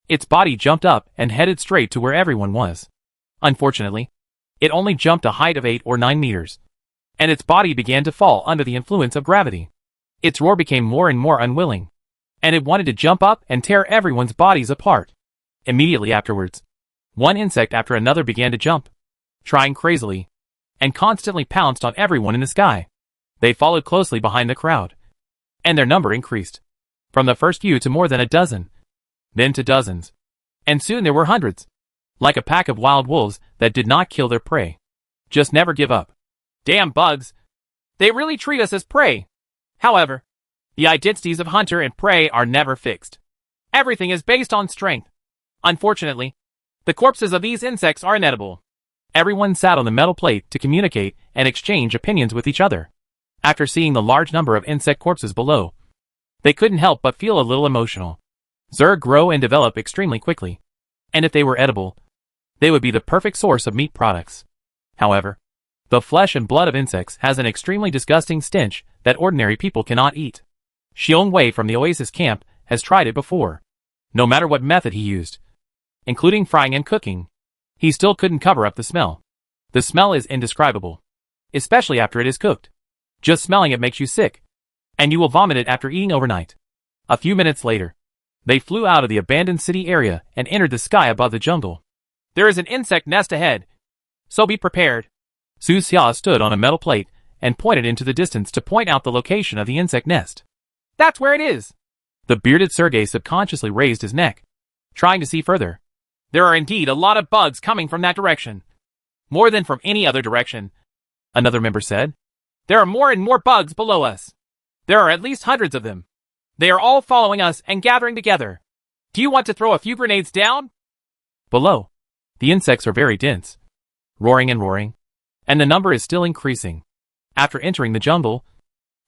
A: its body jumped up and headed straight to where everyone was. Unfortunately, it only jumped a height of 8 or 9 meters, and its body began to fall under the influence of gravity. Its roar became more and more unwilling, and it wanted to jump up and tear everyone's bodies apart. Immediately afterwards, one insect after another began to jump, trying crazily, and constantly pounced on everyone in the sky. They followed closely behind the crowd, and their number increased, from the first few to more than a dozen, then to dozens, and soon there were hundreds, like a pack of wild wolves that did not kill their prey. Just never give up.
B: Damn bugs! They really treat us as prey. However, the identities of hunter and prey are never fixed. Everything is based on strength. Unfortunately, the corpses of these insects are inedible.
A: Everyone sat on the metal plate to communicate and exchange opinions with each other. After seeing the large number of insect corpses below, they couldn't help but feel a little emotional. Zerg grow and develop extremely quickly, and if they were edible, they would be the perfect source of meat products. However, the flesh and blood of insects has an extremely disgusting stench that ordinary people cannot eat. Xiong Wei from the Oasis camp has tried it before. No matter what method he used, including frying and cooking, he still couldn't cover up the smell. The smell is indescribable, especially after it is cooked. Just smelling it makes you sick, and you will vomit it after eating overnight. A few minutes later, they flew out of the abandoned city area and entered the sky above the jungle.
B: There is an insect nest ahead, so be prepared,
A: Su Xia stood on a metal plate and pointed into the distance to point out the location of the insect nest.
B: That's where it is.
A: The bearded Sergei subconsciously raised his neck, trying to see further.
B: There are indeed a lot of bugs coming from that direction. More than from any other direction,
A: another member said.
B: There are more and more bugs below us. There are at least hundreds of them. They are all following us and gathering together. Do you want to throw a few grenades down?
A: Below, the insects are very dense, roaring and roaring, and the number is still increasing. After entering the jungle,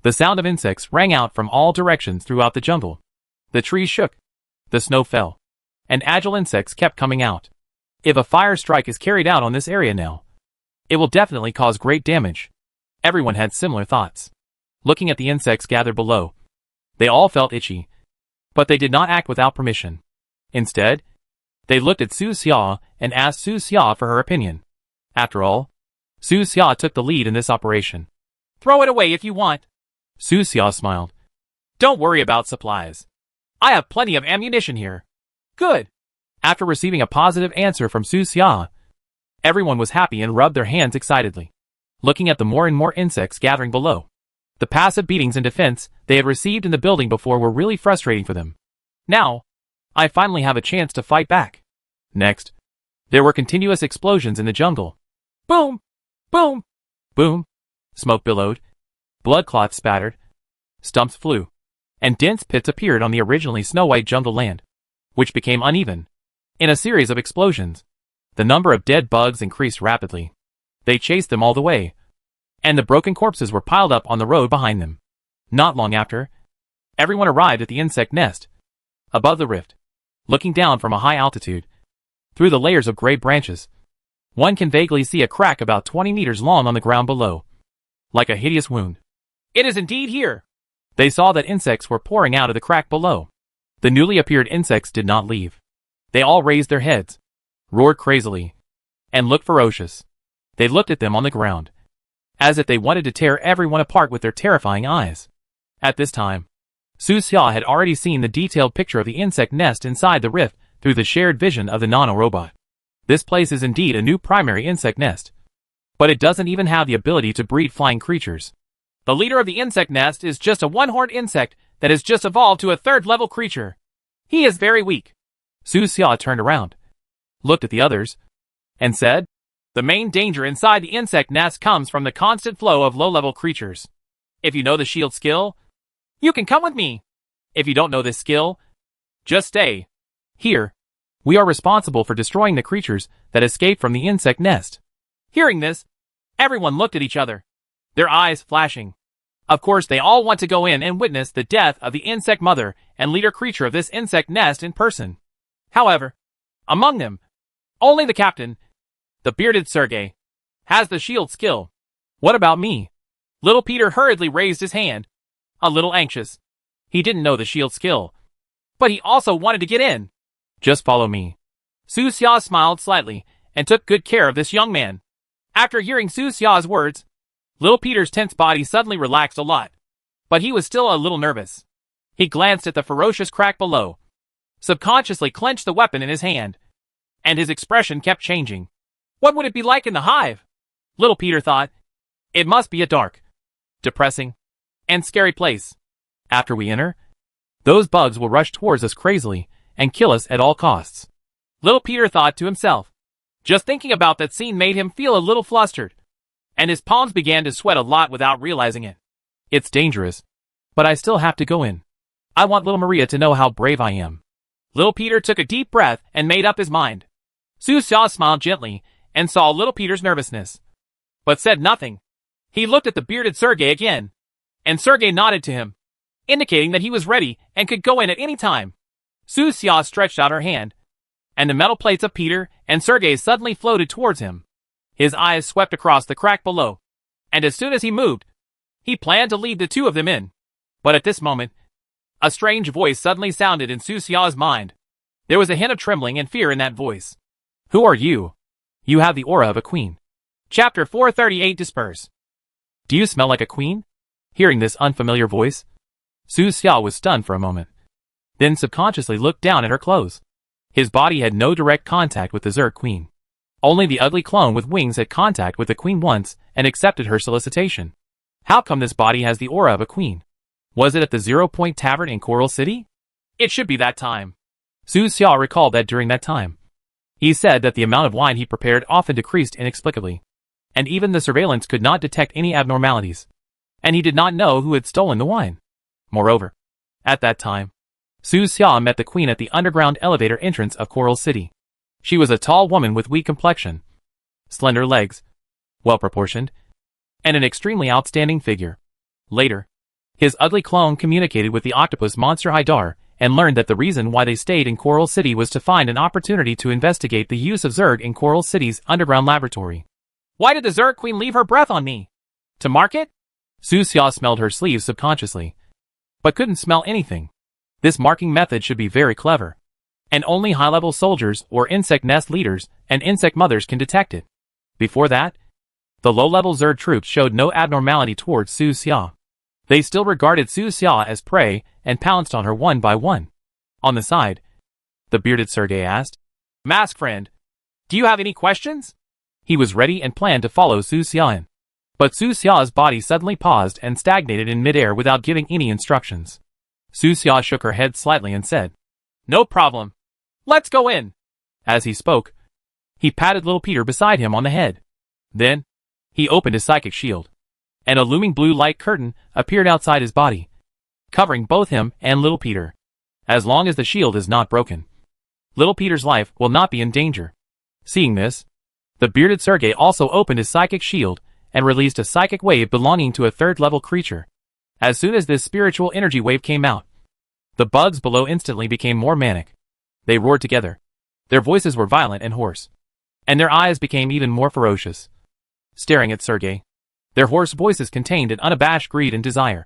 A: the sound of insects rang out from all directions throughout the jungle. The trees shook, the snow fell, and agile insects kept coming out. If a fire strike is carried out on this area now, it will definitely cause great damage. Everyone had similar thoughts. Looking at the insects gathered below, they all felt itchy, but they did not act without permission. Instead, they looked at Su Xia and asked Su Xia for her opinion. After all, Su Xia took the lead in this operation.
B: Throw it away if you want.
A: Su Xia smiled.
B: Don't worry about supplies. I have plenty of ammunition here. Good.
A: After receiving a positive answer from Su Xia, everyone was happy and rubbed their hands excitedly, looking at the more and more insects gathering below. The passive beatings and defense they had received in the building before were really frustrating for them. Now, I finally have a chance to fight back. Next, there were continuous explosions in the jungle.
B: Boom! Boom!
A: Boom! Smoke billowed. Blood clots spattered. Stumps flew. And dense pits appeared on the originally snow-white jungle land, which became uneven. In a series of explosions, the number of dead bugs increased rapidly. They chased them all the way, and the broken corpses were piled up on the road behind them. Not long after, everyone arrived at the insect nest, above the rift. Looking down from a high altitude, through the layers of gray branches, one can vaguely see a crack about 20 meters long on the ground below, like a hideous wound.
B: It is indeed here.
A: They saw that insects were pouring out of the crack below. The newly appeared insects did not leave. They all raised their heads, roared crazily, and looked ferocious. They looked at them on the ground, as if they wanted to tear everyone apart with their terrifying eyes. At this time, Su Xia had already seen the detailed picture of the insect nest inside the rift through the shared vision of the nano-robot. This place is indeed a new primary insect nest, but it doesn't even have the ability to breed flying creatures.
B: The leader of the insect nest is just a one-horned insect that has just evolved to a third-level creature. He is very weak.
A: Su Xia turned around, looked at the others, and said,
B: The main danger inside the insect nest comes from the constant flow of low-level creatures. If you know the shield skill, you can come with me. If you don't know this skill, just stay.
A: Here, we are responsible for destroying the creatures that escaped from the insect nest.
B: Hearing this, everyone looked at each other, their eyes flashing. Of course, they all want to go in and witness the death of the insect mother and leader creature of this insect nest in person. However, among them, only the captain, the bearded Sergei, has the shield skill.
A: What about me?
B: Little Peter hurriedly raised his hand, a little anxious. He didn't know the shield skill, but he also wanted to get in.
A: Just follow me.
B: Su Xia smiled slightly and took good care of this young man. After hearing Su Xia's words, little Peter's tense body suddenly relaxed a lot, but he was still a little nervous. He glanced at the ferocious crack below, subconsciously clenched the weapon in his hand, and his expression kept changing. What would it be like in the hive? Little Peter thought. It must be a dark, depressing, and scary place.
A: After we enter, those bugs will rush towards us crazily and kill us at all costs.
B: Little Peter thought to himself. Just thinking about that scene made him feel a little flustered, and his palms began to sweat a lot without realizing it.
A: It's dangerous, but I still have to go in. I want little Maria to know how brave I am.
B: Little Peter took a deep breath and made up his mind. Su Xia smiled gently and saw little Peter's nervousness, but said nothing. He looked at the bearded Sergei again, and Sergei nodded to him, indicating that he was ready and could go in at any time. Su Xia stretched out her hand, and the metal plates of Peter and Sergei suddenly floated towards him. His eyes swept across the crack below, and as soon as he moved, he planned to lead the two of them in. But at this moment, a strange voice suddenly sounded in Su Xia's mind. There was a hint of trembling and fear in that voice.
A: Who are you? You have the aura of a queen.
B: Chapter 438 Disperse.
A: Do you smell like a queen? Hearing this unfamiliar voice, Su Xia was stunned for a moment, then subconsciously looked down at her clothes. His body had no direct contact with the Zerg Queen. Only the ugly clone with wings had contact with the queen once and accepted her solicitation. How come this body has the aura of a queen? Was it at the 0 Point Tavern in Coral City?
B: It should be that time.
A: Su Xia recalled that during that time. He said that the amount of wine he prepared often decreased inexplicably, and even the surveillance could not detect any abnormalities. And he did not know who had stolen the wine. Moreover, at that time, Su Xia met the queen at the underground elevator entrance of Coral City. She was a tall woman with weak complexion, slender legs, well-proportioned, and an extremely outstanding figure. Later, his ugly clone communicated with the octopus monster Haidar and learned that the reason why they stayed in Coral City was to find an opportunity to investigate the use of Zerg in Coral City's underground laboratory.
B: Why did the Zerg queen leave her breath on me? To mark it?
A: Su Xia smelled her sleeves subconsciously, but couldn't smell anything. This marking method should be very clever, and only high-level soldiers or insect nest leaders and insect mothers can detect it. Before that, the low-level Zerg troops showed no abnormality towards Su Xia. They still regarded Su Xia as prey and pounced on her one by one. On the side, the bearded Sergei asked,
B: Mask friend, do you have any questions?
A: He was ready and planned to follow Su Xia in. But Su Xia's body suddenly paused and stagnated in midair without giving any instructions. Su Xia shook her head slightly and said,
B: No problem. Let's go in.
A: As he spoke, he patted little Peter beside him on the head. Then, he opened his psychic shield, and a looming blue light curtain appeared outside his body, covering both him and little Peter. As long as the shield is not broken, little Peter's life will not be in danger. Seeing this, the bearded Sergei also opened his psychic shield and released a psychic wave belonging to a third-level creature. As soon as this spiritual energy wave came out, the bugs below instantly became more manic. They roared together. Their voices were violent and hoarse, and their eyes became even more ferocious. Staring at Sergei, their hoarse voices contained an unabashed greed and desire,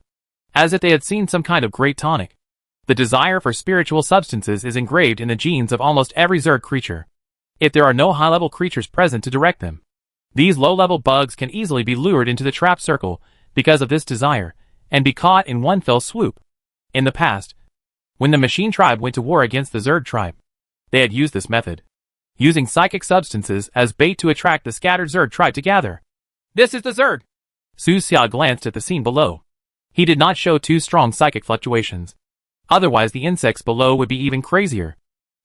A: as if they had seen some kind of great tonic. The desire for spiritual substances is engraved in the genes of almost every Zerg creature, if there are no high-level creatures present to direct them. These low-level bugs can easily be lured into the trap circle because of this desire, and be caught in one fell swoop. In the past, when the Machine Tribe went to war against the Zerg tribe, they had used this method, using psychic substances as bait to attract the scattered Zerg tribe to gather.
B: This is the Zerg!
A: Su Xia glanced at the scene below. He did not show too strong psychic fluctuations. Otherwise the insects below would be even crazier.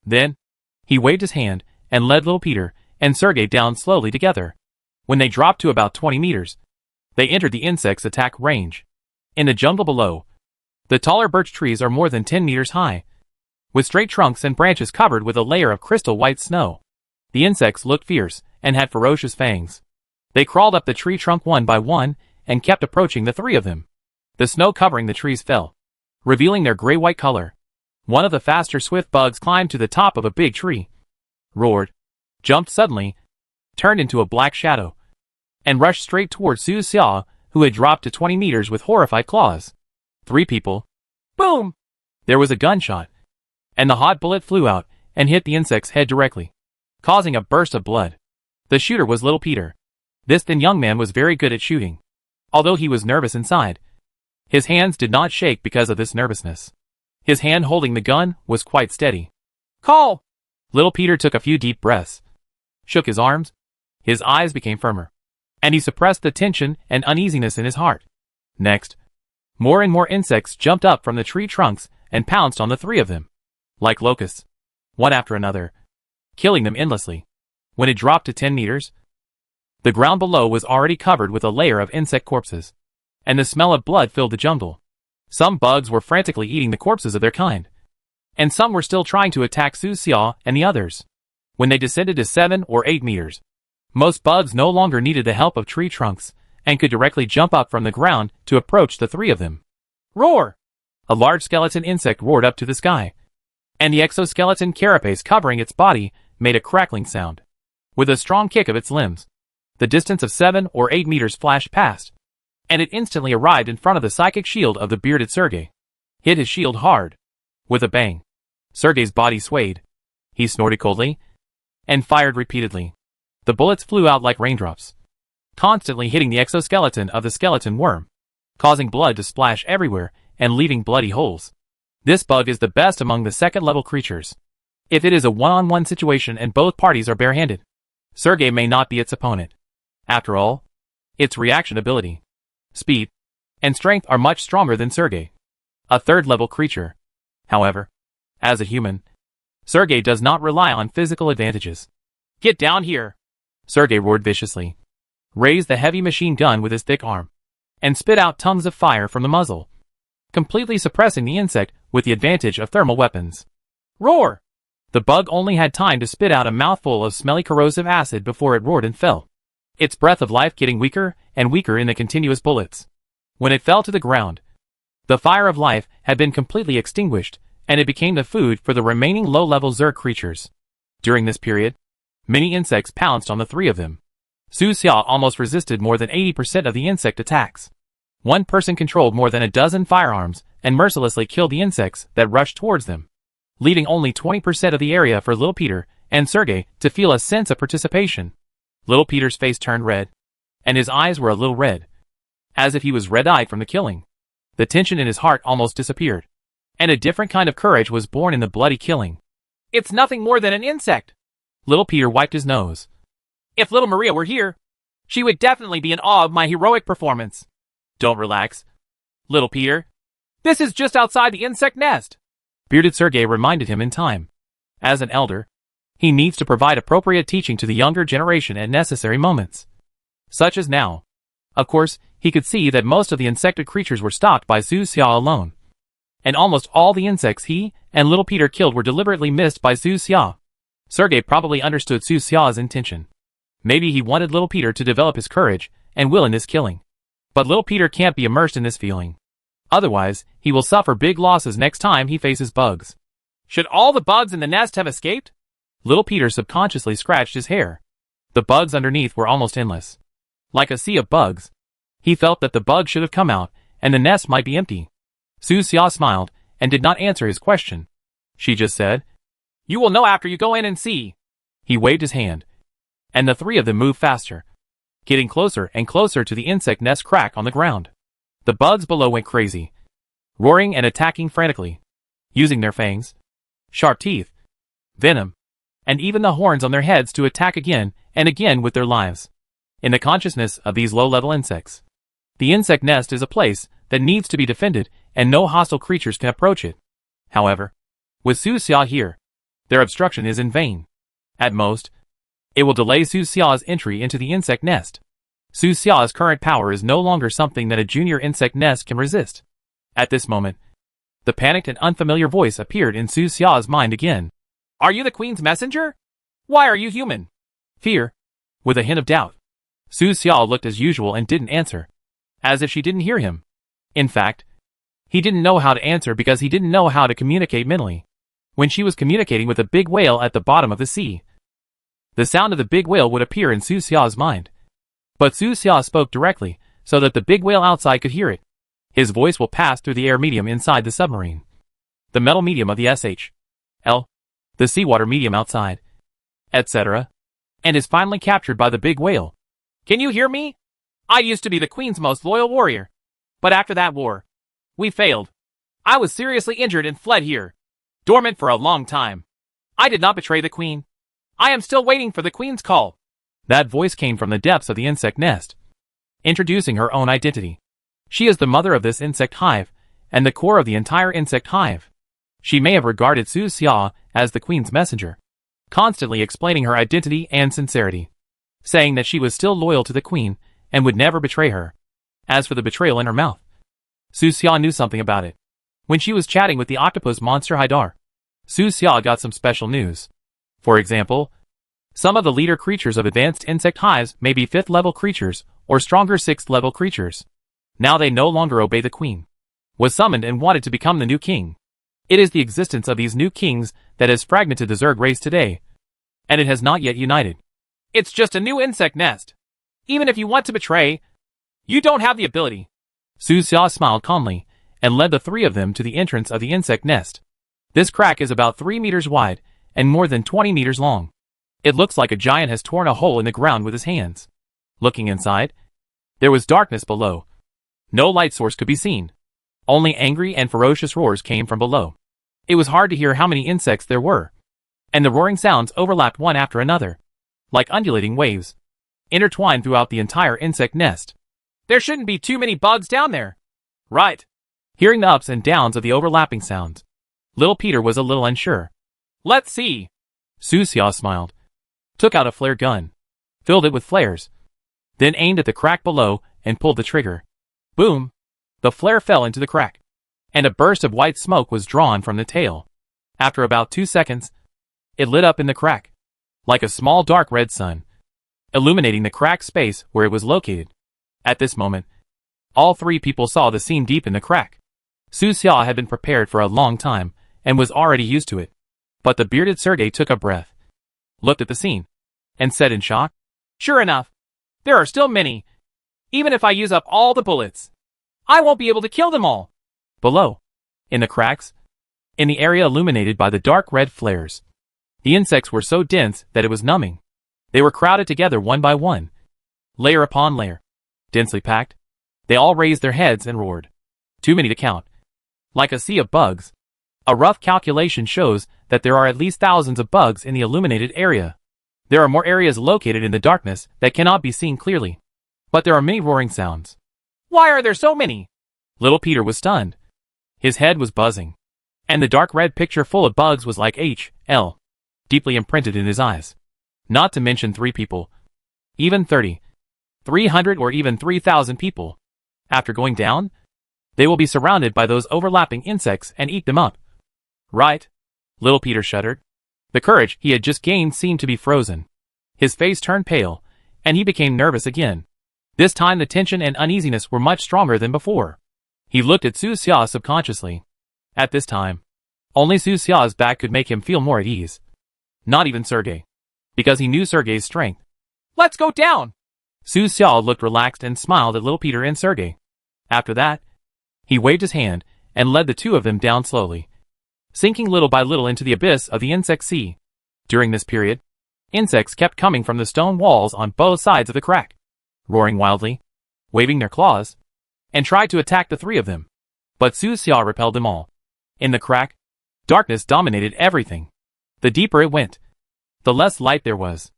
A: Then, he waved his hand and led little Peter and Sergei down slowly together. When they dropped to about 20 meters, they entered the insects' attack range. In the jungle below, the taller birch trees are more than 10 meters high, with straight trunks and branches covered with a layer of crystal white snow. The insects looked fierce and had ferocious fangs. They crawled up the tree trunk one by one and kept approaching the three of them. The snow covering the trees fell, revealing their gray-white color. One of the faster swift bugs climbed to the top of a big tree, roared, jumped suddenly, turned into a black shadow, and rushed straight towards Su Xia, who had dropped to 20 meters with horrified claws. 3 people.
B: Boom!
A: There was a gunshot, and the hot bullet flew out and hit the insect's head directly, causing a burst of blood. The shooter was little Peter. This thin young man was very good at shooting. Although he was nervous inside, his hands did not shake because of this nervousness. His hand holding the gun was quite steady.
B: Call!
A: Little Peter took a few deep breaths, shook his arms, his eyes became firmer, and he suppressed the tension and uneasiness in his heart. Next, more and more insects jumped up from the tree trunks and pounced on the 3 of them, like locusts, one after another, killing them endlessly. When it dropped to 10 meters, the ground below was already covered with a layer of insect corpses, and the smell of blood filled the jungle. Some bugs were frantically eating the corpses of their kind, and some were still trying to attack Su Xia and the others. When they descended to 7 or 8 meters, most bugs no longer needed the help of tree trunks and could directly jump up from the ground to approach the 3 of them.
B: Roar!
A: A large skeleton insect roared up to the sky, and the exoskeleton carapace covering its body made a crackling sound. With a strong kick of its limbs, the distance of 7 or 8 meters flashed past, and it instantly arrived in front of the psychic shield of the bearded Sergei. Hit his shield hard. With a bang, Sergei's body swayed. He snorted coldly and fired repeatedly. The bullets flew out like raindrops, constantly hitting the exoskeleton of the skeleton worm, causing blood to splash everywhere and leaving bloody holes. This bug is the best among the second-level creatures. If it is a one-on-one situation and both parties are barehanded, Sergei may not be its opponent. After all, its reaction ability, speed, and strength are much stronger than Sergei, a third-level creature. However, as a human, Sergei does not rely on physical advantages.
B: Get down here!
A: Sergei roared viciously, raised the heavy machine gun with his thick arm, and spit out tongues of fire from the muzzle, completely suppressing the insect with the advantage of thermal weapons.
B: Roar!
A: The bug only had time to spit out a mouthful of smelly corrosive acid before it roared and fell, its breath of life getting weaker and weaker in the continuous bullets. When it fell to the ground, the fire of life had been completely extinguished, and it became the food for the remaining low-level Zerg creatures. During this period, many insects pounced on the three of them. Su Xia almost resisted more than 80% of the insect attacks. One person controlled more than a dozen firearms and mercilessly killed the insects that rushed towards them, leaving only 20% of the area for Little Peter and Sergei to feel a sense of participation. Little Peter's face turned red, and his eyes were a little red, as if he was red-eyed from the killing. The tension in his heart almost disappeared, and a different kind of courage was born in the bloody killing.
B: It's nothing more than an insect.
A: Little Peter wiped his nose.
B: If little Maria were here, she would definitely be in awe of my heroic performance.
A: Don't relax, Little Peter.
B: This is just outside the insect nest.
A: Bearded Sergei reminded him in time. As an elder, he needs to provide appropriate teaching to the younger generation at necessary moments, such as now. Of course, he could see that most of the insected creatures were stopped by Su Xia alone, and almost all the insects he and Little Peter killed were deliberately missed by Su Xia. Sergei probably understood Su Xia's intention. Maybe he wanted Little Peter to develop his courage and will in this killing. But Little Peter can't be immersed in this feeling. Otherwise, he will suffer big losses next time he faces bugs.
B: Should all the bugs in the nest have escaped?
A: Little Peter subconsciously scratched his hair. The bugs underneath were almost endless. Like a sea of bugs. He felt that the bugs should have come out, and the nest might be empty. Su Xia smiled, and did not answer his question. She just said,
B: "You will know after you go in and see."
A: He waved his hand, and the three of them moved faster, getting closer and closer to the insect nest crack on the ground. The bugs below went crazy, roaring and attacking frantically, using their fangs, sharp teeth, venom, and even the horns on their heads to attack again and again with their lives. In the consciousness of these low-level insects, the insect nest is a place that needs to be defended and no hostile creatures can approach it. However, with Su Xia here, their obstruction is in vain. At most, it will delay Su Xia's entry into the insect nest. Su Xia's current power is no longer something that a junior insect nest can resist. At this moment, the panicked and unfamiliar voice appeared in Su Xia's mind again.
B: "Are you the Queen's messenger? Why are you human?"
A: Fear, with a hint of doubt. Su Xia looked as usual and didn't answer, as if she didn't hear him. In fact, he didn't know how to answer because he didn't know how to communicate mentally. When she was communicating with a big whale at the bottom of the sea, the sound of the big whale would appear in Su Xia's mind. But Su Xia spoke directly, so that the big whale outside could hear it. His voice will pass through the air medium inside the submarine, the metal medium of the SHL, the seawater medium outside, etc., and is finally captured by the big whale.
B: "Can you hear me? I used to be the Queen's most loyal warrior. But after that war, we failed. I was seriously injured and fled here, dormant for a long time. I did not betray the Queen. I am still waiting for the Queen's call."
A: That voice came from the depths of the insect nest, introducing her own identity. She is the mother of this insect hive, and the core of the entire insect hive. She may have regarded Su Xia as the Queen's messenger, constantly explaining her identity and sincerity, saying that she was still loyal to the Queen and would never betray her. As for the betrayal in her mouth, Su Xia knew something about it. When she was chatting with the octopus monster Haidar, Su Xia got some special news. For example, some of the leader creatures of advanced insect hives may be 5th-level creatures or stronger 6th-level creatures. Now they no longer obey the Queen, was summoned and wanted to become the new king. It is the existence of these new kings that has fragmented the Zerg race today, and it has not yet united.
B: "It's just a new insect nest. Even if you want to betray, you don't have the ability."
A: Su Xia smiled calmly and led the three of them to the entrance of the insect nest. This crack is about 3 meters wide and more than 20 meters long. It looks like a giant has torn a hole in the ground with his hands. Looking inside, there was darkness below. No light source could be seen. Only angry and ferocious roars came from below. It was hard to hear how many insects there were, and the roaring sounds overlapped one after another, like undulating waves, intertwined throughout the entire insect nest.
B: There shouldn't be too many bugs down there.
A: Right. Hearing the ups and downs of the overlapping sounds, little Peter was a little unsure.
B: Let's see.
A: Su Xia smiled, took out a flare gun, filled it with flares, then aimed at the crack below and pulled the trigger. Boom! The flare fell into the crack, and a burst of white smoke was drawn from the tail. After about 2 seconds, it lit up in the crack, like a small dark red sun, illuminating the cracked space where it was located. At this moment, all three people saw the seam deep in the crack. Su Xia had been prepared for a long time and was already used to it. But the bearded Sergei took a breath, looked at the scene, and said in shock,
B: Sure enough, there are still many. Even if I use up all the bullets, I won't be able to kill them all.
A: Below, in the cracks, in the area illuminated by the dark red flares, the insects were so dense that it was numbing. They were crowded together one by one, layer upon layer, densely packed. They all raised their heads and roared. Too many to count. Like a sea of bugs. A rough calculation shows that there are at least thousands of bugs in the illuminated area. There are more areas located in the darkness that cannot be seen clearly. But there are many roaring sounds.
B: Why are there so many?
A: Little Peter was stunned. His head was buzzing. And the dark red picture full of bugs was like H.L. deeply imprinted in his eyes. Not to mention 3 people. Even 30. 300 or even 3,000 people. After going down, they will be surrounded by those overlapping insects and eat them up. Right? Little Peter shuddered. The courage he had just gained seemed to be frozen. His face turned pale, and he became nervous again. This time the tension and uneasiness were much stronger than before. He looked at Su Xia subconsciously. At this time, only Su Xia's back could make him feel more at ease. Not even Sergei. Because he knew Sergei's strength.
B: Let's go down!
A: Su Xia looked relaxed and smiled at little Peter and Sergei. After that, he waved his hand and led the two of them down slowly, sinking little by little into the abyss of the insect sea. During this period, insects kept coming from the stone walls on both sides of the crack, roaring wildly, waving their claws, and tried to attack the 3 of them. But Su Xia repelled them all. In the crack, darkness dominated everything. The deeper it went, the less light there was.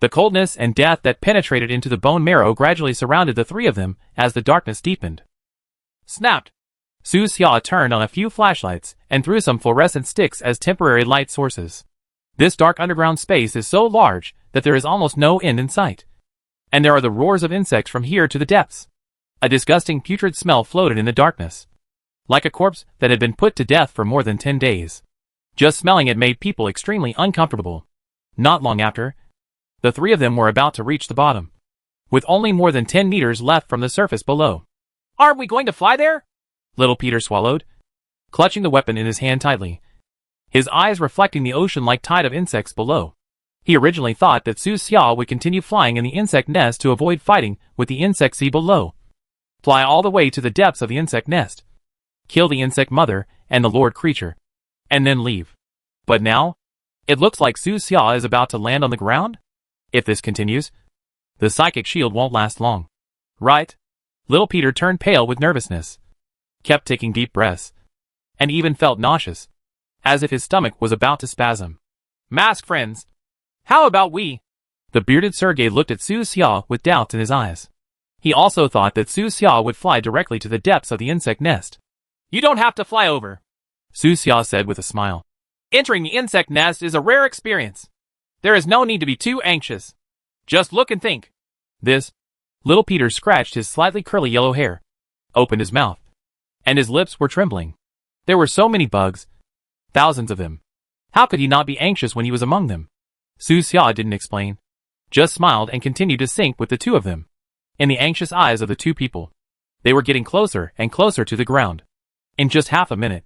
A: The coldness and death that penetrated into the bone marrow gradually surrounded the 3 of them as the darkness deepened.
B: Snapped!
A: Su Xia turned on a few flashlights and threw some fluorescent sticks as temporary light sources. This dark underground space is so large that there is almost no end in sight. And there are the roars of insects from here to the depths. A disgusting putrid smell floated in the darkness, like a corpse that had been put to death for more than 10 days. Just smelling it made people extremely uncomfortable. Not long after, the 3 of them were about to reach the bottom, with only more than 10 meters left from the surface below.
B: Aren't we going to fly there?
A: Little Peter swallowed, clutching the weapon in his hand tightly, his eyes reflecting the ocean-like tide of insects below. He originally thought that Su Xia would continue flying in the insect nest to avoid fighting with the insect sea below. Fly all the way to the depths of the insect nest, kill the insect mother and the lord creature, and then leave. But now, it looks like Su Xia is about to land on the ground? If this continues, the psychic shield won't last long. Right? Little Peter turned pale with nervousness, kept taking deep breaths, and even felt nauseous, as if his stomach was about to spasm.
B: Mask friends, how about we?
A: The bearded Sergei looked at Su Xia with doubts in his eyes. He also thought that Su Xia would fly directly to the depths of the insect nest.
B: You don't have to fly over,
A: Su Xia said with a smile.
B: Entering the insect nest is a rare experience. There is no need to be too anxious. Just look and think.
A: This, little Peter scratched his slightly curly yellow hair, opened his mouth, and his lips were trembling. There were so many bugs, thousands of them. How could he not be anxious when he was among them? Su Xia didn't explain, just smiled and continued to sink with the 2 of them. In the anxious eyes of the 2 people, they were getting closer and closer to the ground. In just half a minute,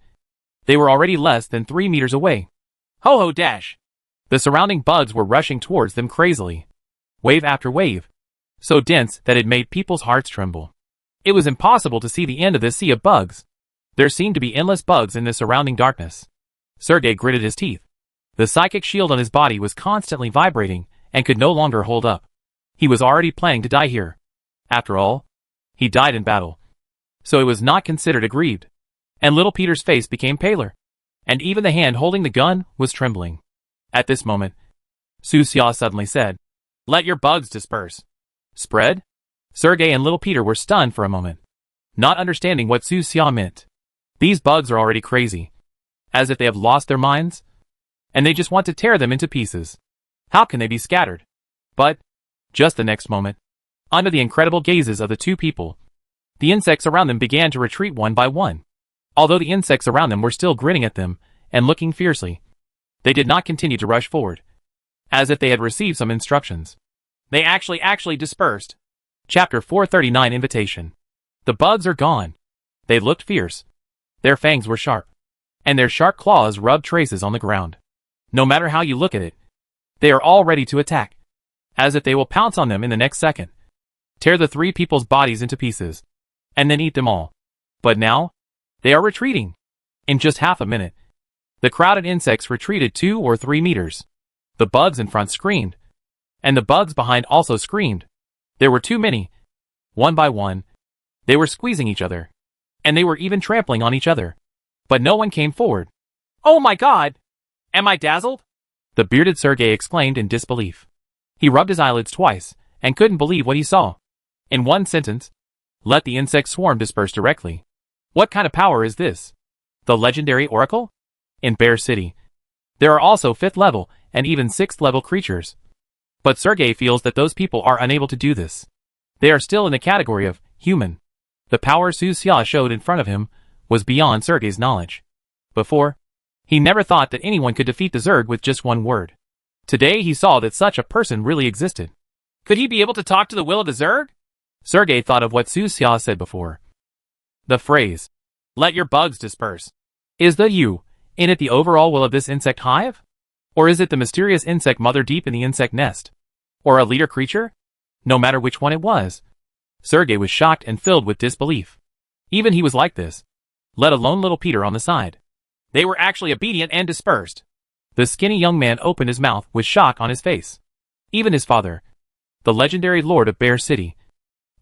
A: they were already less than 3 meters away.
B: Ho-ho dash!
A: The surrounding bugs were rushing towards them crazily, wave after wave, so dense that it made people's hearts tremble. It was impossible to see the end of this sea of bugs. There seemed to be endless bugs in the surrounding darkness. Sergei gritted his teeth. The psychic shield on his body was constantly vibrating and could no longer hold up. He was already planning to die here. After all, he died in battle, so it was not considered aggrieved. And little Peter's face became paler, and even the hand holding the gun was trembling. At this moment, Su Xia suddenly said,
B: Let your bugs disperse.
A: Spread? Sergey and little Peter were stunned for a moment, not understanding what Su Xia meant. These bugs are already crazy. As if they have lost their minds? And they just want to tear them into pieces. How can they be scattered? But, just the next moment, under the incredible gazes of the two people, the insects around them began to retreat one by one. Although the insects around them were still grinning at them and looking fiercely, they did not continue to rush forward, as if they had received some instructions.
B: They actually dispersed.
A: Chapter 439 Invitation. The bugs are gone. They looked fierce. Their fangs were sharp, and their sharp claws rubbed traces on the ground. No matter how you look at it, they are all ready to attack, as if they will pounce on them in the next second, tear the three people's bodies into pieces, and then eat them all. But now, they are retreating. In just half a minute, the crowded insects retreated 2 or 3 meters. The bugs in front screamed, and the bugs behind also screamed. There were too many. One by one, they were squeezing each other, and they were even trampling on each other. But no one came forward.
B: Oh my God! Am I dazzled?
A: The bearded Sergey exclaimed in disbelief. He rubbed his eyelids twice, and couldn't believe what he saw. In one sentence, let the insect swarm disperse directly. What kind of power is this? The legendary oracle? In Bear City, there are also 5th level and even 6th level creatures. But Sergey feels that those people are unable to do this. They are still in the category of human. The power Su Xia showed in front of him was beyond Sergey's knowledge. Before, he never thought that anyone could defeat the Zerg with just one word. Today he saw that such a person really existed.
B: Could he be able to talk to the will of the Zerg?
A: Sergey thought of what Su Xia said before. The phrase, let your bugs disperse. Is the you in it the overall will of this insect hive? Or is it the mysterious insect mother deep in the insect nest? Or a leader creature? No matter which one it was, Sergey was shocked and filled with disbelief. Even he was like this, let alone little Peter on the side.
B: They were actually obedient and dispersed.
A: The skinny young man opened his mouth with shock on his face. Even his father, the legendary lord of Bear City,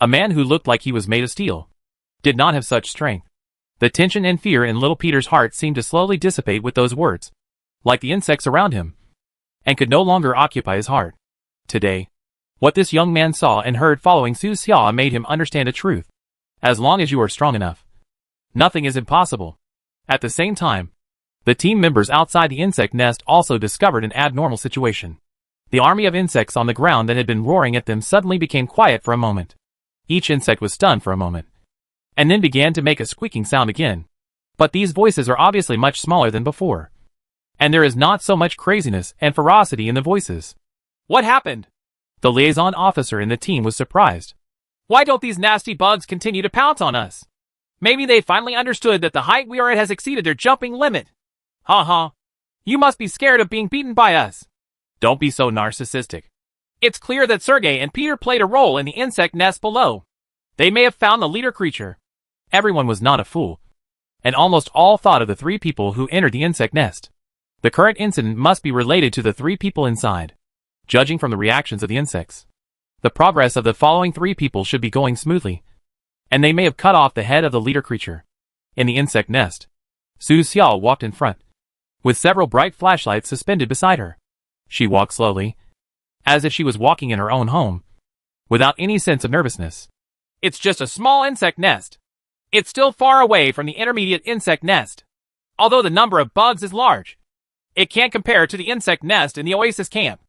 A: a man who looked like he was made of steel, did not have such strength. The tension and fear in little Peter's heart seemed to slowly dissipate with those words, like the insects around him, and could no longer occupy his heart. Today, what this young man saw and heard following Su Xia made him understand a truth. As long as you are strong enough, nothing is impossible. At the same time, the team members outside the insect nest also discovered an abnormal situation. The army of insects on the ground that had been roaring at them suddenly became quiet for a moment. Each insect was stunned for a moment, and then began to make a squeaking sound again. But these voices are obviously much smaller than before, and there is not so much craziness and ferocity in the voices.
B: What happened?
A: The liaison officer in the team was surprised.
B: Why don't these nasty bugs continue to pounce on us? Maybe they finally understood that the height we are at has exceeded their jumping limit. Ha. You must be scared of being beaten by us.
A: Don't be so narcissistic.
B: It's clear that Sergey and Peter played a role in the insect nest below. They may have found the leader creature.
A: Everyone was not a fool, and almost all thought of the 3 people who entered the insect nest. The current incident must be related to the 3 people inside. Judging from the reactions of the insects, the progress of the following 3 people should be going smoothly, and they may have cut off the head of the leader creature. In the insect nest, Su Xia walked in front, with several bright flashlights suspended beside her. She walked slowly, as if she was walking in her own home, without any sense of nervousness.
B: It's just a small insect nest. It's still far away from the intermediate insect nest. Although the number of bugs is large, it can't compare to the insect nest in the Oasis camp.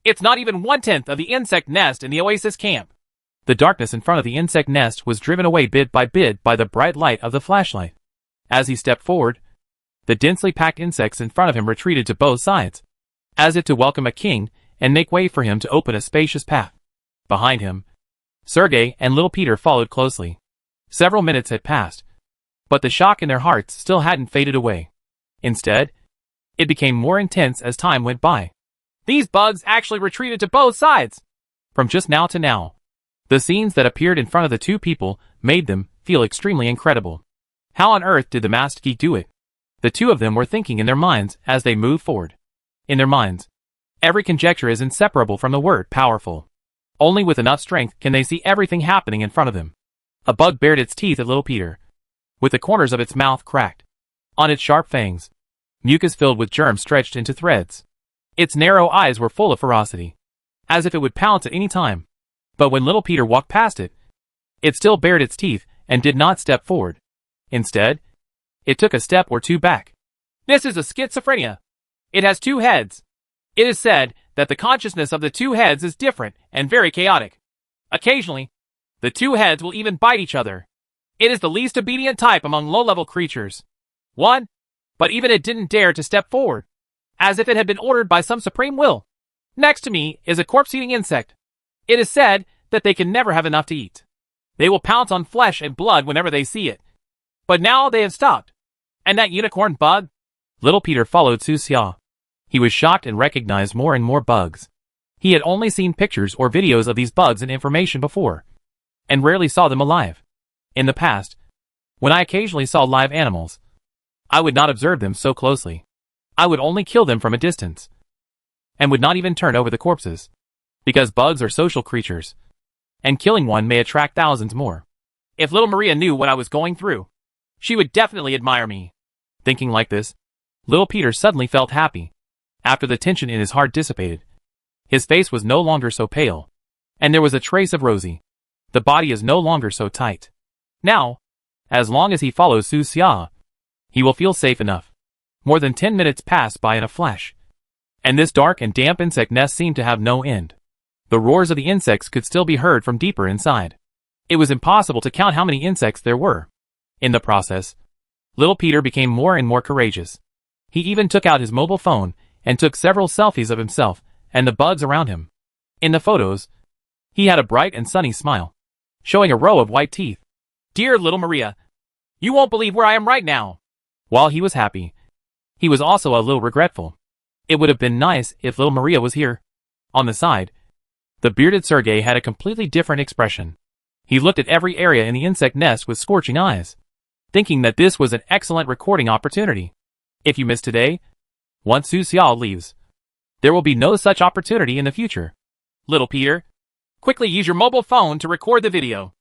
B: It's not even 1/10 of the insect nest in the Oasis camp.
A: The darkness in front of the insect nest was driven away bit by the bright light of the flashlight. As he stepped forward, the densely packed insects in front of him retreated to both sides, as if to welcome a king and make way for him to open a spacious path. Behind him, Sergey and little Peter followed closely. Several minutes had passed, but the shock in their hearts still hadn't faded away. Instead, it became more intense as time went by.
B: These bugs actually retreated to both sides.
A: From just now to now, the scenes that appeared in front of the 2 people made them feel extremely incredible. How on earth did the masked geek do it? The 2 of them were thinking in their minds as they moved forward. In their minds, every conjecture is inseparable from the word powerful. Only with enough strength can they see everything happening in front of them. A bug bared its teeth at little Peter, with the corners of its mouth cracked. On its sharp fangs, mucus filled with germs stretched into threads. Its narrow eyes were full of ferocity. as if it would pounce at any time. But when little Peter walked past it, it still bared its teeth and did not step forward. Instead, it took a step or two back.
B: This is a schizophrenia. It has two heads. It is said that the consciousness of the two heads is different and very chaotic. Occasionally, the two heads will even bite each other. It is the least obedient type among low-level creatures. But even it didn't dare to step forward, as if it had been ordered by some supreme will. Next to me is a corpse-eating insect. It is said that they can never have enough to eat. They will pounce on flesh and blood whenever they see it. But now they have stopped. And that unicorn bug?
A: Little Peter followed Su Xia. He was shocked and recognized more and more bugs. He had only seen pictures or videos of these bugs and information before, and rarely saw them alive. In the past, when I occasionally saw live animals, I would not observe them so closely. I would only kill them from a distance, and would not even turn over the corpses, because bugs are social creatures, and killing one may attract thousands more.
B: If little Maria knew what I was going through, she would definitely admire me.
A: Thinking like this, little Peter suddenly felt happy. After the tension in his heart dissipated, his face was no longer so pale, and there was a trace of rosy. The body is no longer so tight. Now, as long as he follows Su Xia, he will feel safe enough. More than 10 minutes passed by in a flash, and this dark and damp insect nest seemed to have no end. The roars of the insects could still be heard from deeper inside. It was impossible to count how many insects there were. In the process, little Peter became more and more courageous. He even took out his mobile phone and took several selfies of himself and the bugs around him. In the photos, he had a bright and sunny smile, showing a row of white teeth.
B: Dear little Maria, you won't believe where I am right now.
A: While he was happy, he was also a little regretful. It would have been nice if little Maria was here. On the side, the bearded Sergei had a completely different expression. He looked at every area in the insect nest with scorching eyes, thinking that this was an excellent recording opportunity. If you miss today, once Su Xia leaves, there will be no such opportunity in the future.
B: Little Peter, quickly use your mobile phone to record the video,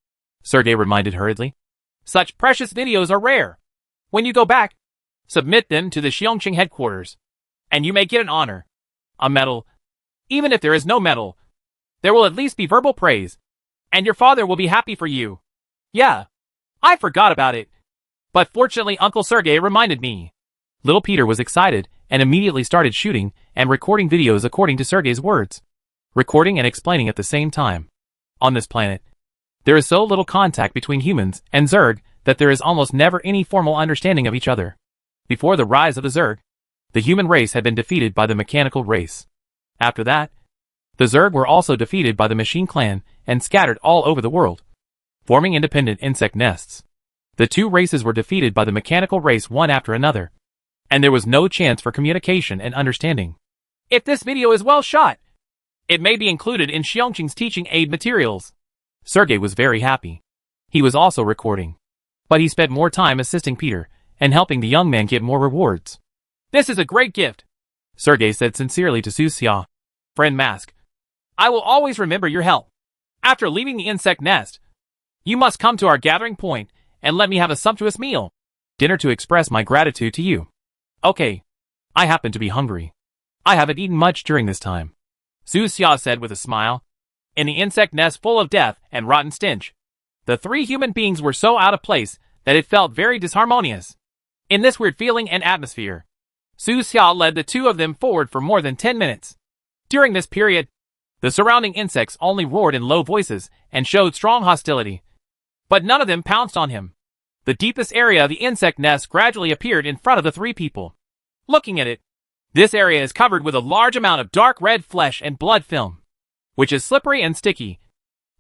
A: Sergei reminded hurriedly.
B: Such precious videos are rare. When you go back, submit them to the Xiongqing headquarters, and you may get an honor. A medal. Even if there is no medal, there will at least be verbal praise, and your father will be happy for you. Yeah, I forgot about it. But fortunately Uncle Sergei reminded me.
A: Little Peter was excited and immediately started shooting and recording videos according to Sergei's words, recording and explaining at the same time. On this planet, there is so little contact between humans and Zerg that there is almost never any formal understanding of each other. Before the rise of the Zerg, the human race had been defeated by the mechanical race. After that, the Zerg were also defeated by the machine clan and scattered all over the world, forming independent insect nests. The two races were defeated by the mechanical race one after another, and there was no chance for communication and understanding.
B: If this video is well shot, it may be included in Xiongqing's teaching aid materials.
A: Sergei was very happy. He was also recording, but he spent more time assisting Peter and helping the young man get more rewards.
B: This is a great gift,
A: Sergei said sincerely to Su Xia.
B: Friend Mask, I will always remember your help. After leaving the insect nest, you must come to our gathering point and let me have a sumptuous meal.
A: Dinner to express my gratitude to you. Okay. I happen to be hungry. I haven't eaten much during this time,
B: Su Xia said with a smile. In the insect nest full of death and rotten stench, the three human beings were so out of place that it felt very disharmonious. In this weird feeling and atmosphere, Su Xia led the two of them forward for more than 10 minutes. During this period, the surrounding insects only roared in low voices and showed strong hostility, but none of them pounced on him. The deepest area of the insect nest gradually appeared in front of the three people. Looking at it, this area is covered with a large amount of dark red flesh and blood film, which is slippery and sticky,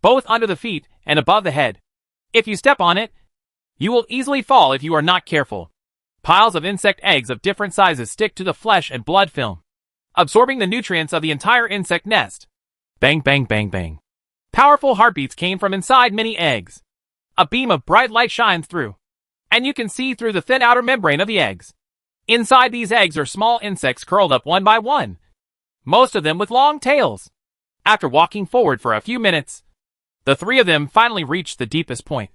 B: both under the feet and above the head. If you step on it, you will easily fall if you are not careful. Piles of insect eggs of different sizes stick to the flesh and blood film, absorbing the nutrients of the entire insect nest.
A: Bang, bang, bang, bang.
B: Powerful heartbeats came from inside many eggs. A beam of bright light shines through, and you can see through the thin outer membrane of the eggs. Inside these eggs are small insects curled up one by one, most of them with long tails. After walking forward for a few minutes, the three of them finally reached the deepest point,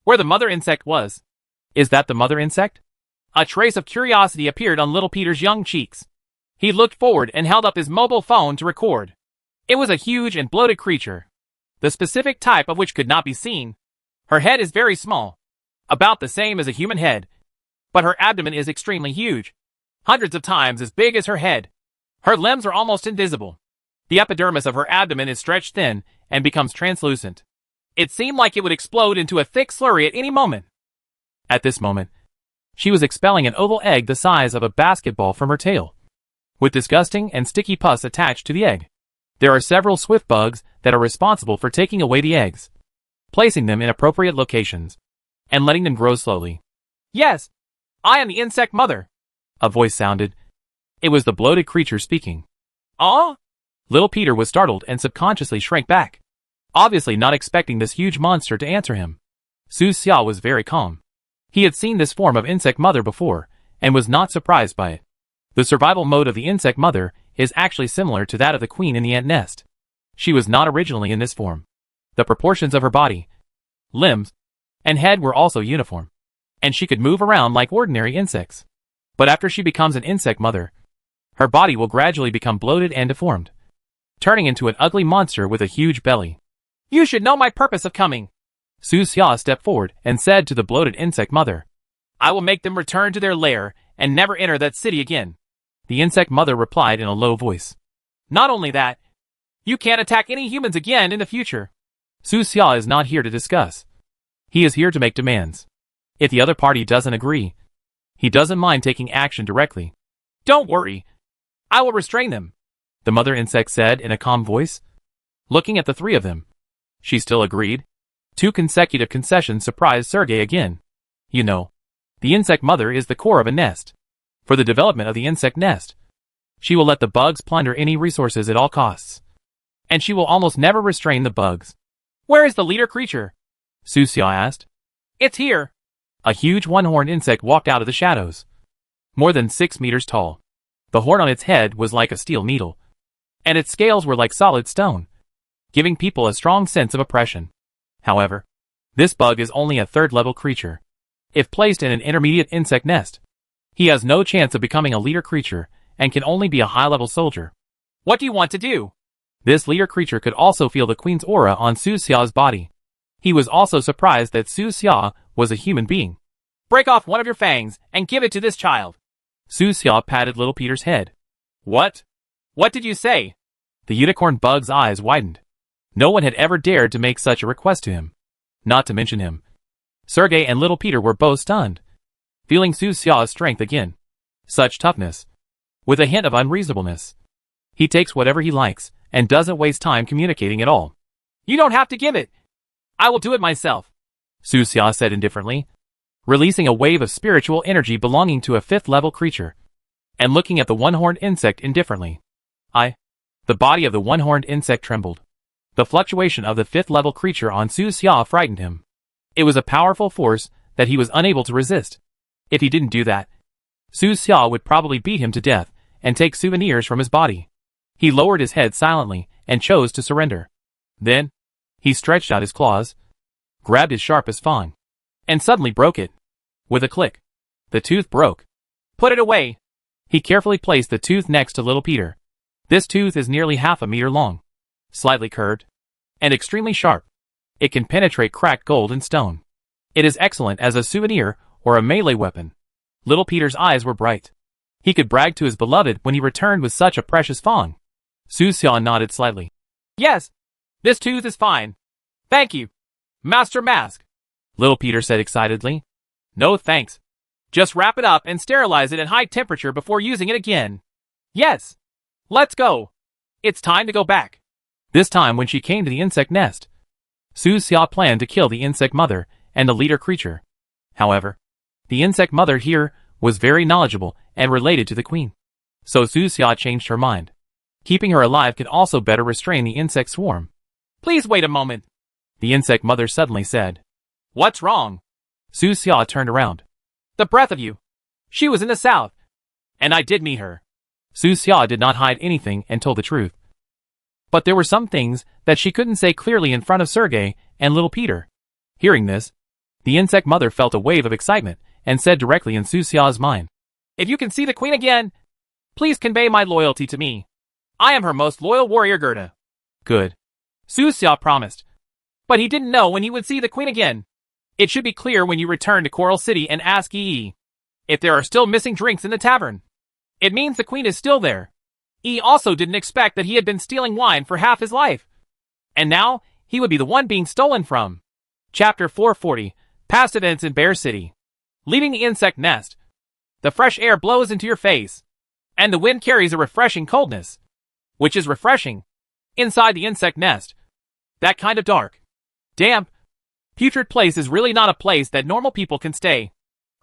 B: where the mother insect was.
A: Is that the mother insect?
B: A trace of curiosity appeared on little Peter's young cheeks. He looked forward and held up his mobile phone to record. It was a huge and bloated creature, the specific type of which could not be seen. Her head is very small, about the same as a human head, but her abdomen is extremely huge, hundreds of times as big as her head. Her limbs are almost invisible. The epidermis of her abdomen is stretched thin and becomes translucent. It seemed like it would explode into a thick slurry at any moment. At this moment, she was expelling an oval egg the size of a basketball from her tail, with disgusting and sticky pus attached to the egg. There are several swift bugs that are responsible for taking away the eggs, placing them in appropriate locations, and letting them grow slowly. Yes, I am the insect mother, a voice sounded. It was the bloated creature speaking. Ah? Little Peter was startled and subconsciously shrank back, obviously not expecting this huge monster to answer him. Su Xia was very calm. He had seen this form of insect mother before, and was not surprised by it. The survival mode of the insect mother is actually similar to that of the queen in the ant nest. She was not originally in this form. The proportions of her body, limbs, and head were also uniform, and she could move around like ordinary insects. But after she becomes an insect mother, her body will gradually become bloated and deformed, turning into an ugly monster with a huge belly. You should know my purpose of coming. Su Xia stepped forward and said to the bloated insect mother, I will make them return to their lair and never enter that city again. The insect mother replied in a low voice. Not only that, you can't attack any humans again in the future. Su Xia is not here to discuss. He is here to make demands. If the other party doesn't agree, he doesn't mind taking action directly. Don't worry. I will restrain them, the mother insect said in a calm voice. Looking at the three of them, she still agreed. 2 consecutive concessions surprised Sergei again. You know, the insect mother is the core of a nest. For the development of the insect nest, she will let the bugs plunder any resources at all costs. And she will almost never restrain the bugs. Where is the leader creature? Su Xia asked. It's here. A huge one-horned insect walked out of the shadows. More than 6 meters tall. The horn on its head was like a steel needle, and its scales were like solid stone, giving people a strong sense of oppression. However, this bug is only a 3rd-level creature. If placed in an intermediate insect nest, he has no chance of becoming a leader creature and can only be a high-level soldier. What do you want to do? This leader creature could also feel the queen's aura on Su Xia's body. He was also surprised that Su Xia was a human being. Break off one of your fangs and give it to this child. Su Xia patted little Peter's head. What? What did you say? The unicorn bug's eyes widened. No one had ever dared to make such a request to him. Not to mention him. Sergei and little Peter were both stunned, feeling Su Xia's strength again. Such toughness, with a hint of unreasonableness. He takes whatever he likes, and doesn't waste time communicating at all. You don't have to give it. I will do it myself, Su Xia said indifferently, releasing a wave of spiritual energy belonging to a 5th-level creature, and looking at the one-horned insect indifferently. The body of the one-horned insect trembled. The fluctuation of the 5th-level creature on Su Xia frightened him. It was a powerful force that he was unable to resist. If he didn't do that, Su Xia would probably beat him to death and take souvenirs from his body. He lowered his head silently and chose to surrender. Then, he stretched out his claws, grabbed his sharpest fang, and suddenly broke it. With a click, the tooth broke. Put it away. He carefully placed the tooth next to little Peter. This tooth is nearly half a meter long, slightly curved, and extremely sharp. It can penetrate cracked gold and stone. It is excellent as a souvenir or a melee weapon. Little Peter's eyes were bright. He could brag to his beloved when he returned with such a precious fang. Su Xia nodded slightly. Yes, this tooth is fine. Thank you, Master Mask, little Peter said excitedly. No thanks. Just wrap it up and sterilize it at high temperature before using it again. Yes. Let's go. It's time to go back. This time when she came to the insect nest, Su Xia planned to kill the insect mother and the leader creature. However, the insect mother here was very knowledgeable and related to the queen. So Su Xia changed her mind. Keeping her alive could also better restrain the insect swarm. Please wait a moment, the insect mother suddenly said. What's wrong? Su Xia turned around. The breath of you. She was in the south, and I did meet her. Su Xia did not hide anything and told the truth. But there were some things that she couldn't say clearly in front of Sergei and little Peter. Hearing this, the insect mother felt a wave of excitement and said directly in Su Xia's mind, If you can see the queen again, please convey my loyalty to me. I am her most loyal warrior Gerda. Good. Su Xia promised. But he didn't know when he would see the queen again. It should be clear when you return to Coral City and ask Yi if there are still missing drinks in the tavern. It means the queen is still there. Yi also didn't expect that he had been stealing wine for half his life. And now, he would be the one being stolen from. Chapter 440, Past Events in Bear City. Leaving the insect nest. The fresh air blows into your face. And the wind carries a refreshing coldness. Which is refreshing. Inside the insect nest. That kind of dark, damp, putrid place is really not a place that normal people can stay.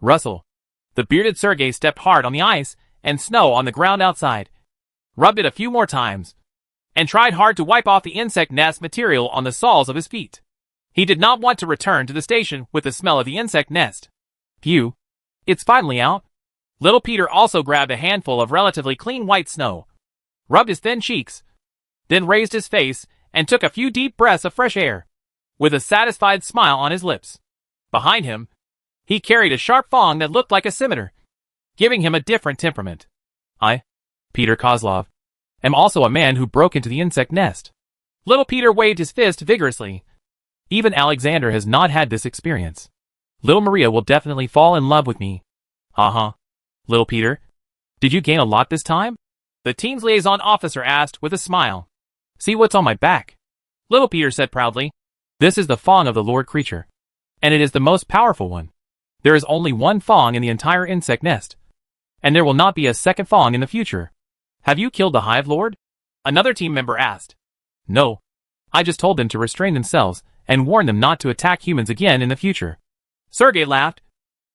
B: Russell. The bearded Sergei stepped hard on the ice and snow on the ground outside. Rubbed it a few more times. And tried hard to wipe off the insect nest material on the soles of his feet. He did not want to return to the station with the smell of the insect nest. Phew. It's finally out. Little Peter also grabbed a handful of relatively clean white snow. Rubbed his thin cheeks. Then raised his face and took a few deep breaths of fresh air. With a satisfied smile on his lips. Behind him, he carried a sharp fong that looked like a scimitar, giving him a different temperament. I, Peter Kozlov, am also a man who broke into the insect nest. Little Peter waved his fist vigorously. Even Alexander has not had this experience. Little Maria will definitely fall in love with me. Uh-huh. Little Peter, did you gain a lot this time? The team's liaison officer asked with a smile. See what's on my back? Little Peter said proudly. This is the fong of the Lord creature. And it is the most powerful one. There is only one fong in the entire insect nest. And there will not be a second fong in the future. Have you killed the Hive Lord? Another team member asked. No. I just told them to restrain themselves and warn them not to attack humans again in the future. Sergei laughed,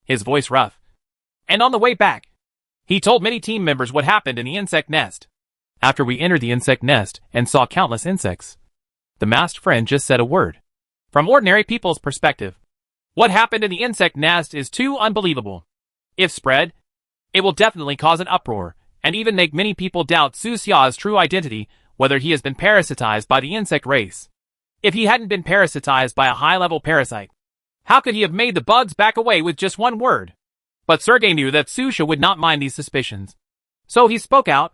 B: his voice rough. And on the way back, he told many team members what happened in the insect nest. After we entered the insect nest and saw countless insects, the masked friend just said a word. From ordinary people's perspective, what happened in the insect nest is too unbelievable. If spread, it will definitely cause an uproar, and even make many people doubt Su Xia's true identity, whether he has been parasitized by the insect race. If he hadn't been parasitized by a high-level parasite, how could he have made the bugs back away with just one word? But Sergei knew that Su Xia would not mind these suspicions. So he spoke out.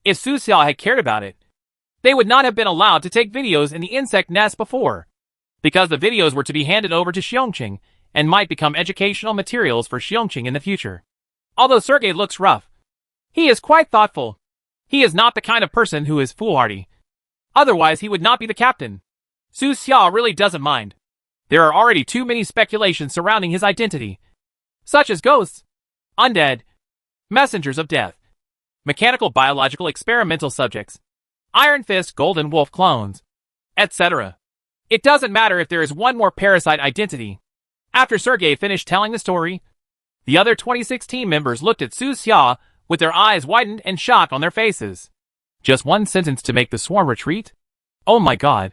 B: If Su Xia had cared about it, they would not have been allowed to take videos in the insect nest before. Because the videos were to be handed over to Xiongqing and might become educational materials for Xiongqing in the future. Although Sergei looks rough, he is quite thoughtful. He is not the kind of person who is foolhardy. Otherwise he would not be the captain. Su Xia really doesn't mind. There are already too many speculations surrounding his identity, such as ghosts, undead, messengers of death, mechanical biological experimental subjects, Iron Fist Golden Wolf clones, etc. It doesn't matter if there is one more parasite identity. After Sergei finished telling the story, the other 26 team members looked at Su Xia with their eyes widened and shock on their faces. Just one sentence to make the swarm retreat? Oh my god.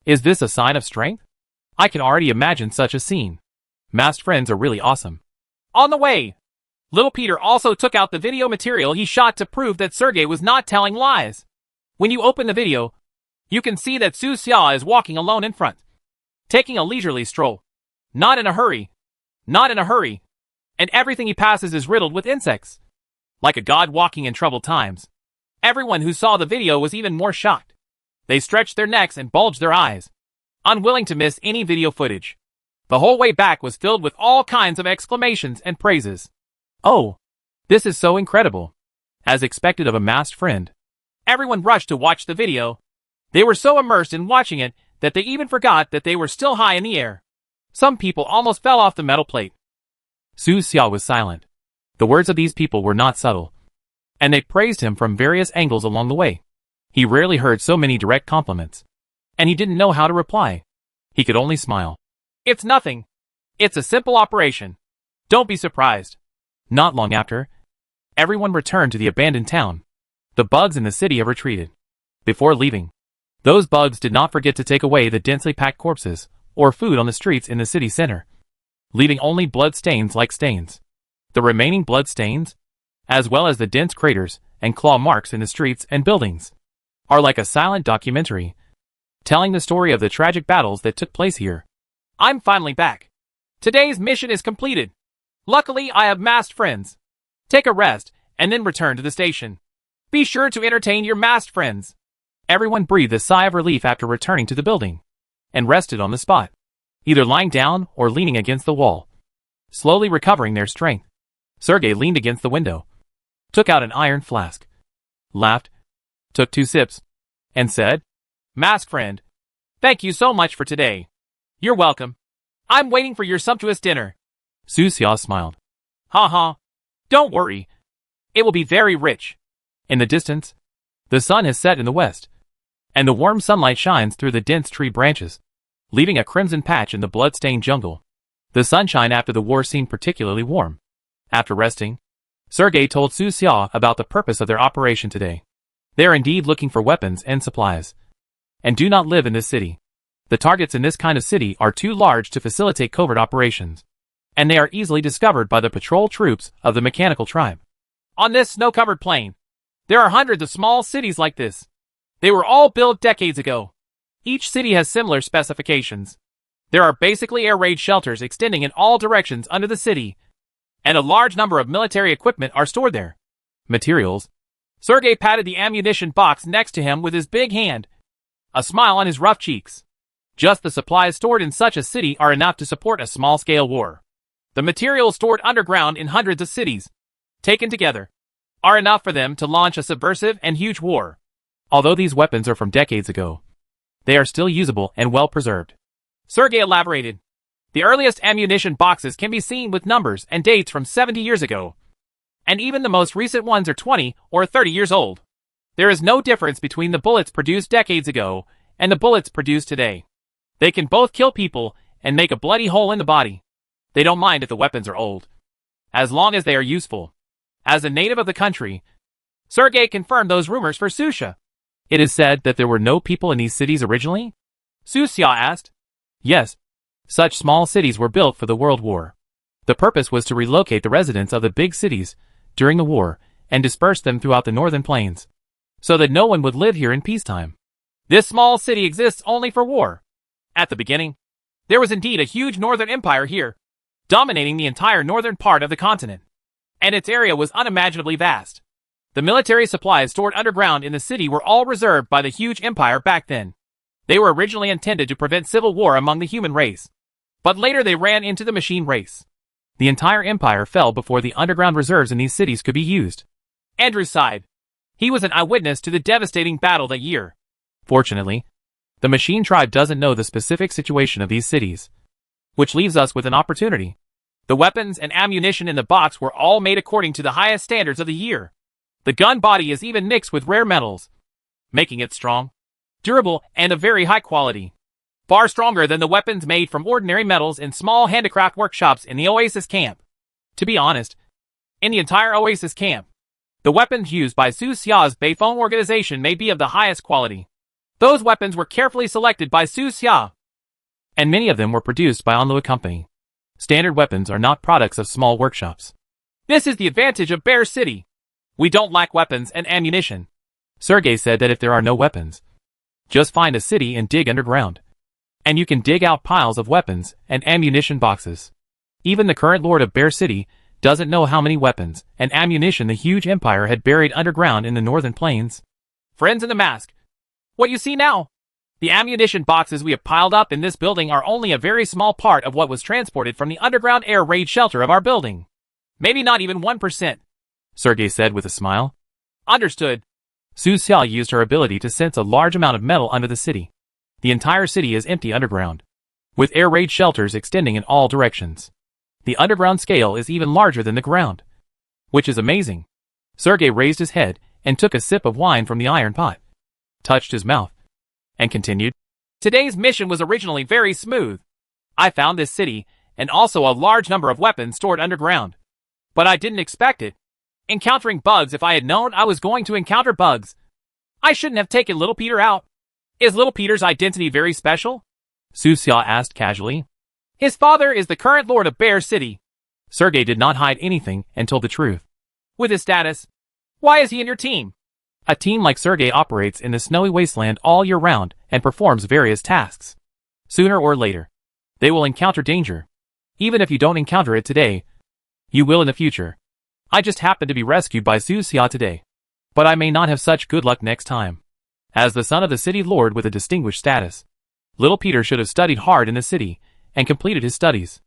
B: Is this a sign of strength? I can already imagine such a scene. Masked friends are really awesome. On the way, Little Peter also took out the video material he shot to prove that Sergei was not telling lies. When you open the video, you can see that Su Xia is walking alone in front, taking a leisurely stroll. Not in a hurry. Not in a hurry. And everything he passes is riddled with insects. Like a god walking in troubled times. Everyone who saw the video was even more shocked. They stretched their necks and bulged their eyes, unwilling to miss any video footage. The whole way back was filled with all kinds of exclamations and praises. Oh, this is so incredible. As expected of a masked friend. Everyone rushed to watch the video. They were so immersed in watching it that they even forgot that they were still high in the air. Some people almost fell off the metal plate. Su Xia was silent. The words of these people were not subtle, and they praised him from various angles along the way. He rarely heard so many direct compliments, and he didn't know how to reply. He could only smile. It's nothing. It's a simple operation. Don't be surprised. Not long after, everyone returned to the abandoned town. The bugs in the city have retreated. Before leaving, those bugs did not forget to take away the densely packed corpses or food on the streets in the city center, leaving only blood stains like stains. The remaining blood stains, as well as the dense craters and claw marks in the streets and buildings, are like a silent documentary, telling the story of the tragic battles that took place here. I'm finally back. Today's mission is completed. Luckily, I have masked friends. Take a rest, and then return to the station. Be sure to entertain your masked friends.
A: Everyone breathed a sigh of relief after returning to the building, and rested on the spot, either lying down or leaning against the wall, slowly recovering their strength. Sergei leaned against the window, took out an iron flask, laughed, took 2 sips, and said,
B: "Mask friend, thank you so much for today. You're welcome. I'm waiting for your sumptuous dinner."
A: Su Xia smiled.
B: Ha ha. Don't worry. It will be very rich.
A: In the distance, the sun has set in the west, and the warm sunlight shines through the dense tree branches, leaving a crimson patch in the blood-stained jungle. The sunshine after the war seemed particularly warm. After resting, Sergei told Su Xia about the purpose of their operation today. They are indeed looking for weapons and supplies, and do not live in this city. The targets in this kind of city are too large to facilitate covert operations, and they are easily discovered by the patrol troops of the mechanical tribe.
B: On this snow-covered plain, there are hundreds of small cities like this. They were all built decades ago. Each city has similar specifications. There are basically air raid shelters extending in all directions under the city, and a large number of military equipment are stored there.
A: Materials.
B: Sergei patted the ammunition box next to him with his big hand, a smile on his rough cheeks. Just the supplies stored in such a city are enough to support a small-scale war. The materials stored underground in hundreds of cities, taken together, are enough for them to launch a subversive and huge war.
A: Although these weapons are from decades ago, they are still usable and well preserved.
B: Sergei elaborated. The earliest ammunition boxes can be seen with numbers and dates from 70 years ago, and even the most recent ones are 20 or 30 years old. There is no difference between the bullets produced decades ago and the bullets produced today. They can both kill people and make a bloody hole in the body. They don't mind if the weapons are old, as long as they are useful. As a native of the country, Sergei confirmed those rumors for Su Xia.
A: It is said that there were no people in these cities originally?
B: Su Xia asked.
A: Yes. Such small cities were built for the World War. The purpose was to relocate the residents of the big cities during the war and disperse them throughout the northern plains, so that no one would live here in peacetime.
B: This small city exists only for war. At the beginning, there was indeed a huge northern empire here, dominating the entire northern part of the continent, and its area was unimaginably vast. The military supplies stored underground in the city were all reserved by the huge empire back then. They were originally intended to prevent civil war among the human race, but later they ran into the machine race.
A: The entire empire fell before the underground reserves in these cities could be used.
B: Andrew sighed. He was an eyewitness to the devastating battle that year.
A: Fortunately, the machine tribe doesn't know the specific situation of these cities, which leaves us with an opportunity.
B: The weapons and ammunition in the box were all made according to the highest standards of the year. The gun body is even mixed with rare metals, making it strong, durable, and of very high quality. Far stronger than the weapons made from ordinary metals in small handicraft workshops in the Oasis camp. To be honest, in the entire Oasis camp, the weapons used by Su Xia's Beifeng organization may be of the highest quality. Those weapons were carefully selected by Su Xia,
A: and many of them were produced by Onlua Company. Standard weapons are not products of small workshops.
B: This is the advantage of Bear City. We don't lack weapons and ammunition.
A: Sergei said that if there are no weapons, just find a city and dig underground, and you can dig out piles of weapons and ammunition boxes. Even the current lord of Bear City doesn't know how many weapons and ammunition the huge empire had buried underground in the northern plains.
B: Friends in the mask, what you see now? The ammunition boxes we have piled up in this building are only a very small part of what was transported from the underground air raid shelter of our building. Maybe not even 1%.
A: Sergei said with a smile.
B: Understood.
A: Su Xia used her ability to sense a large amount of metal under the city. The entire city is empty underground, with air raid shelters extending in all directions. The underground scale is even larger than the ground, which is amazing. Sergei raised his head and took a sip of wine from the iron pot, touched his mouth, and continued.
B: Today's mission was originally very smooth. I found this city, and also a large number of weapons stored underground. But I didn't expect it. Encountering bugs. If I had known I was going to encounter bugs, I shouldn't have taken Little Peter out. Is Little Peter's identity very special?
A: Su Xia asked casually.
B: His father is the current lord of Bear City.
A: Sergei did not hide anything and told the truth.
B: With his status, why is he in your team?
A: A team like Sergei operates in the snowy wasteland all year round and performs various tasks. Sooner or later, they will encounter danger. Even if you don't encounter it today, you will in the future. I just happened to be rescued by Su Xia today, but I may not have such good luck next time. As the son of the city lord with a distinguished status, little Peter should have studied hard in the city and completed his studies.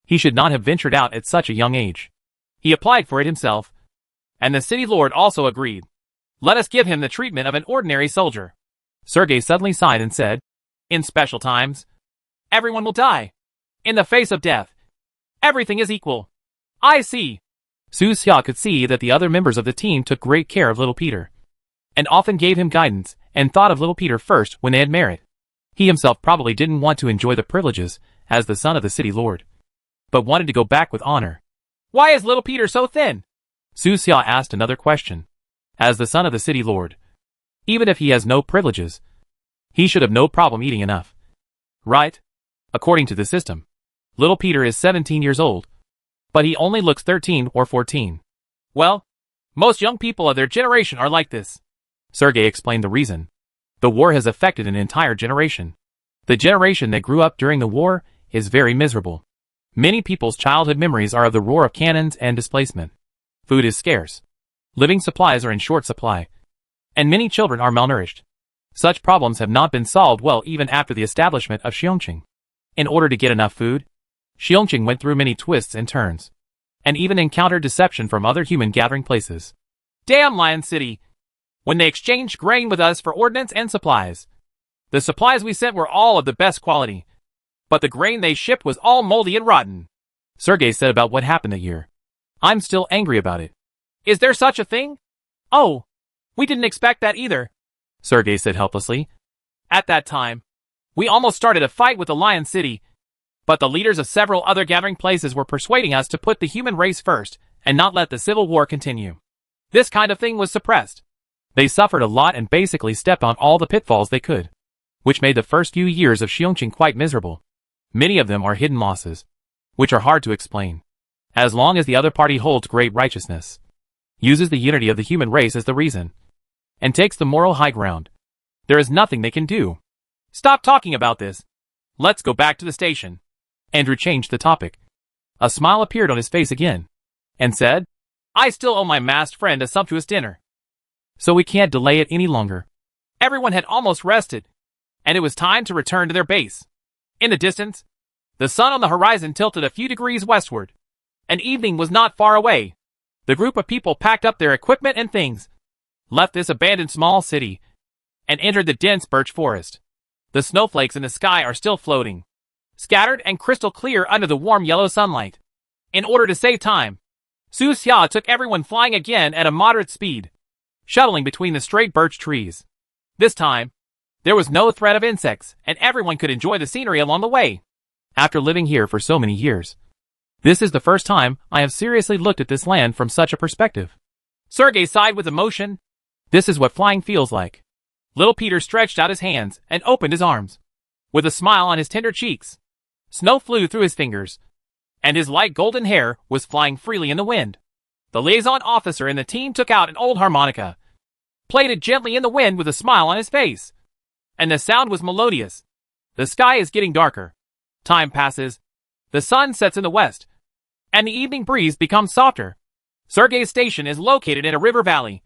A: He should not have ventured out at such a young age. He applied for it himself, and the city lord also agreed. Let us give him the treatment of an ordinary soldier. Sergei suddenly sighed and said, in special times, everyone will die. In the face of death, everything is equal. I see. Su Xia could see that the other members of the team took great care of little Peter, and often gave him guidance and thought of little Peter first when they had merit. He himself probably didn't want to enjoy the privileges as the son of the city lord, but wanted to go back with honor. Why is little Peter so thin? Su Xia asked another question. As the son of the city lord, even if he has no privileges, he should have no problem eating enough. Right? According to the system, little Peter is 17 years old, but he only looks 13 or 14. Well, most young people of their generation are like this. Sergei explained the reason. The war has affected an entire generation. The generation that grew up during the war is very miserable. Many people's childhood memories are of the roar of cannons and displacement. Food is scarce. Living supplies are in short supply. And many children are malnourished. Such problems have not been solved well even after the establishment of Xiongqing. In order to get enough food, Xiongqing went through many twists and turns, and even encountered deception from other human gathering places. Damn Lion City! When they exchanged grain with us for ordnance and supplies. The supplies we sent were all of the best quality, but the grain they shipped was all moldy and rotten. Sergei said about what happened that year. I'm still angry about it. Is there such a thing? Oh, we didn't expect that either, Sergei said helplessly. At that time, we almost started a fight with the Lion City, but the leaders of several other gathering places were persuading us to put the human race first and not let the civil war continue. This kind of thing was suppressed. They suffered a lot and basically stepped on all the pitfalls they could, which made the first few years of Xiongqing quite miserable. Many of them are hidden losses, which are hard to explain. As long as the other party holds great righteousness, uses the unity of the human race as the reason, and takes the moral high ground, there is nothing they can do. Stop talking about this. Let's go back to the station. Andrew changed the topic. A smile appeared on his face again, and said, I still owe my masked friend a sumptuous dinner. So we can't delay it any longer. Everyone had almost rested, and it was time to return to their base. In the distance, the sun on the horizon tilted a few degrees westward, and evening was not far away. The group of people packed up their equipment and things, left this abandoned small city, and entered the dense birch forest. The snowflakes in the sky are still floating, scattered and crystal clear under the warm yellow sunlight. In order to save time, Su Xia took everyone flying again at a moderate speed, shuttling between the straight birch trees. This time, there was no threat of insects, and everyone could enjoy the scenery along the way. After living here for so many years, this is the first time I have seriously looked at this land from such a perspective. Sergei sighed with emotion. This is what flying feels like. Little Peter stretched out his hands and opened his arms. With a smile on his tender cheeks, snow flew through his fingers, and his light golden hair was flying freely in the wind. The liaison officer in the team took out an old harmonica, played it gently in the wind with a smile on his face, and the sound was melodious. The sky is getting darker. Time passes. The sun sets in the west, and the evening breeze becomes softer. Sergei's station is located in a river valley,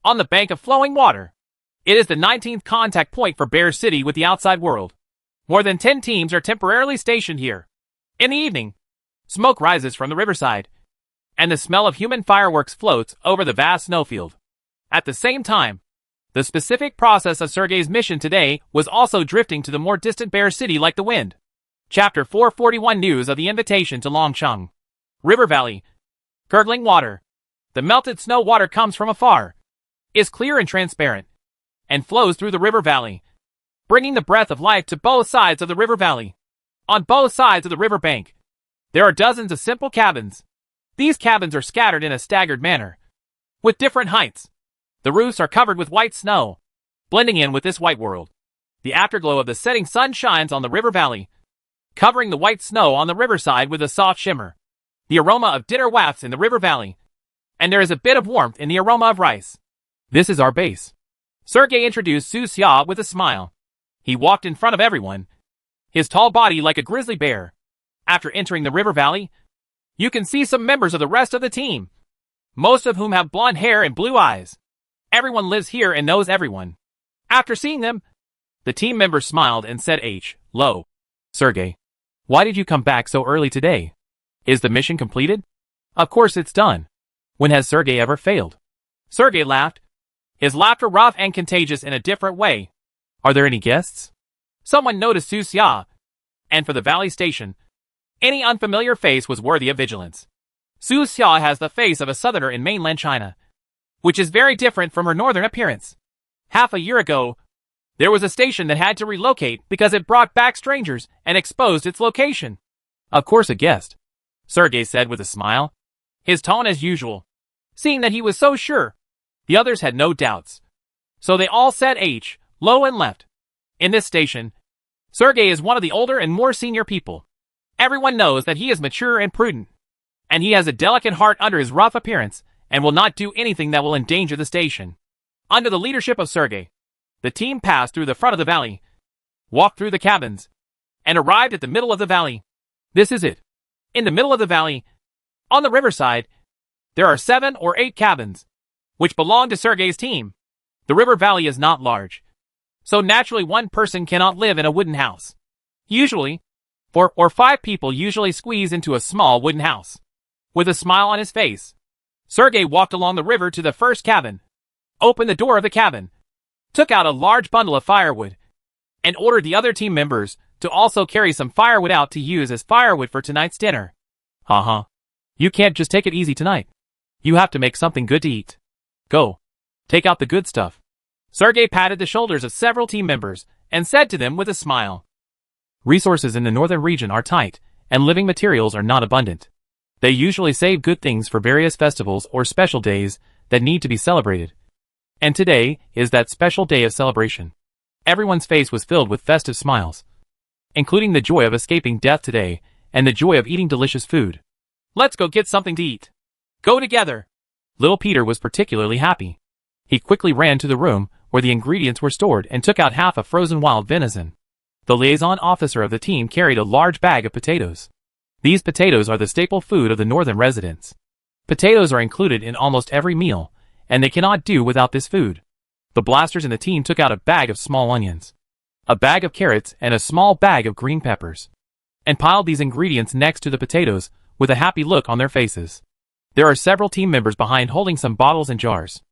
A: on the bank of flowing water. It is the 19th contact point for Bear City with the outside world. More than 10 teams are temporarily stationed here. In the evening, smoke rises from the riverside, and the smell of human fireworks floats over the vast snowfield. At the same time, the specific process of Sergei's mission today was also drifting to the more distant Bear City like the wind. Chapter 441 News of the Invitation to Longcheng. River Valley. Gurgling water. The melted snow water comes from afar, is clear and transparent, and flows through the river valley, bringing the breath of life to both sides of the river valley. On both sides of the river bank, there are dozens of simple cabins. These cabins are scattered in a staggered manner, with different heights. The roofs are covered with white snow, blending in with this white world. The afterglow of the setting sun shines on the river valley, covering the white snow on the riverside with a soft shimmer. The aroma of dinner wafts in the river valley, and there is a bit of warmth in the aroma of rice. This is our base. Sergei introduced Su Xia with a smile. He walked in front of everyone, his tall body like a grizzly bear. After entering the river valley, you can see some members of the rest of the team, most of whom have blonde hair and blue eyes. Everyone lives here and knows everyone.
B: After seeing them, the team members smiled and said Hello.
A: Sergey, why did you come back so early today? Is the mission completed? Of course it's done. When has Sergey ever failed?
B: Sergey laughed, his laughter rough and contagious in a different way.
A: Are there any guests?
B: Someone noticed Su Xia, and for the Valley Station, any unfamiliar face was worthy of vigilance. Su Xia has the face of a southerner in mainland China, which is very different from her northern appearance. Half a year ago, there was a station that had to relocate because it brought back strangers and exposed its location.
A: Of course a guest,
B: Sergey said with a smile, his tone as usual. Seeing that he was so sure, the others had no doubts. So they all said Hello and left. In this station, Sergey is one of the older and more senior people. Everyone knows that he is mature and prudent, and he has a delicate heart under his rough appearance and will not do anything that will endanger the station. Under the leadership of Sergey, the team passed through the front of the valley, walked through the cabins, and arrived at the middle of the valley. This is it. In the middle of the valley, on the riverside, there are 7 or 8 cabins, which belong to Sergey's team. The river valley is not large, so naturally one person cannot live in a wooden house. Usually, 4 or 5 people usually squeeze into a small wooden house. With a smile on his face, Sergey walked along the river to the first cabin, opened the door of the cabin, took out a large bundle of firewood, and ordered the other team members to also carry some firewood out to use as firewood for tonight's dinner.
A: You can't just take it easy tonight. You have to make something good to eat. Go. Take out the good stuff.
B: Sergey patted the shoulders of several team members and said to them with a smile.
A: Resources in the northern region are tight, and living materials are not abundant. They usually save good things for various festivals or special days that need to be celebrated. And today is that special day of celebration. Everyone's face was filled with festive smiles, including the joy of escaping death today and the joy of eating delicious food.
B: Let's go get something to eat. Go together.
A: Little Peter was particularly happy. He quickly ran to the room where the ingredients were stored and took out half a frozen wild venison. The liaison officer of the team carried a large bag of potatoes. These potatoes are the staple food of the northern residents. Potatoes are included in almost every meal, and they cannot do without this food. The blasters in the team took out a bag of small onions, a bag of carrots, and a small bag of green peppers, and piled these ingredients next to the potatoes with a happy look on their faces. There are several team members behind holding some bottles and jars.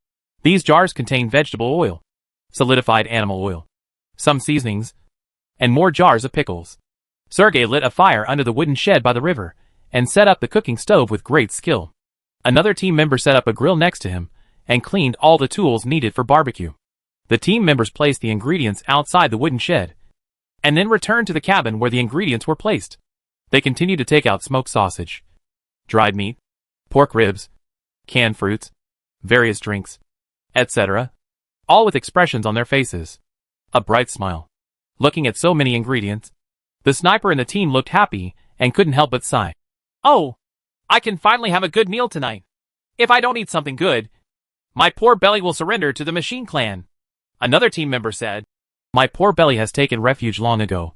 A: These jars contain vegetable oil, solidified animal oil, some seasonings, and more jars of pickles. Sergey lit a fire under the wooden shed by the river and set up the cooking stove with great skill. Another team member set up a grill next to him and cleaned all the tools needed for barbecue. The team members placed the ingredients outside the wooden shed and then returned to the cabin where the ingredients were placed. They continued to take out smoked sausage, dried meat, pork ribs, canned fruits, various drinks, etc., all with expressions on their faces. A bright smile. Looking at so many ingredients, the sniper and the team looked happy and couldn't help but sigh.
B: Oh, I can finally have a good meal tonight. If I don't eat something good, my poor belly will surrender to the machine clan. Another team member said.
A: My poor belly has taken refuge long ago.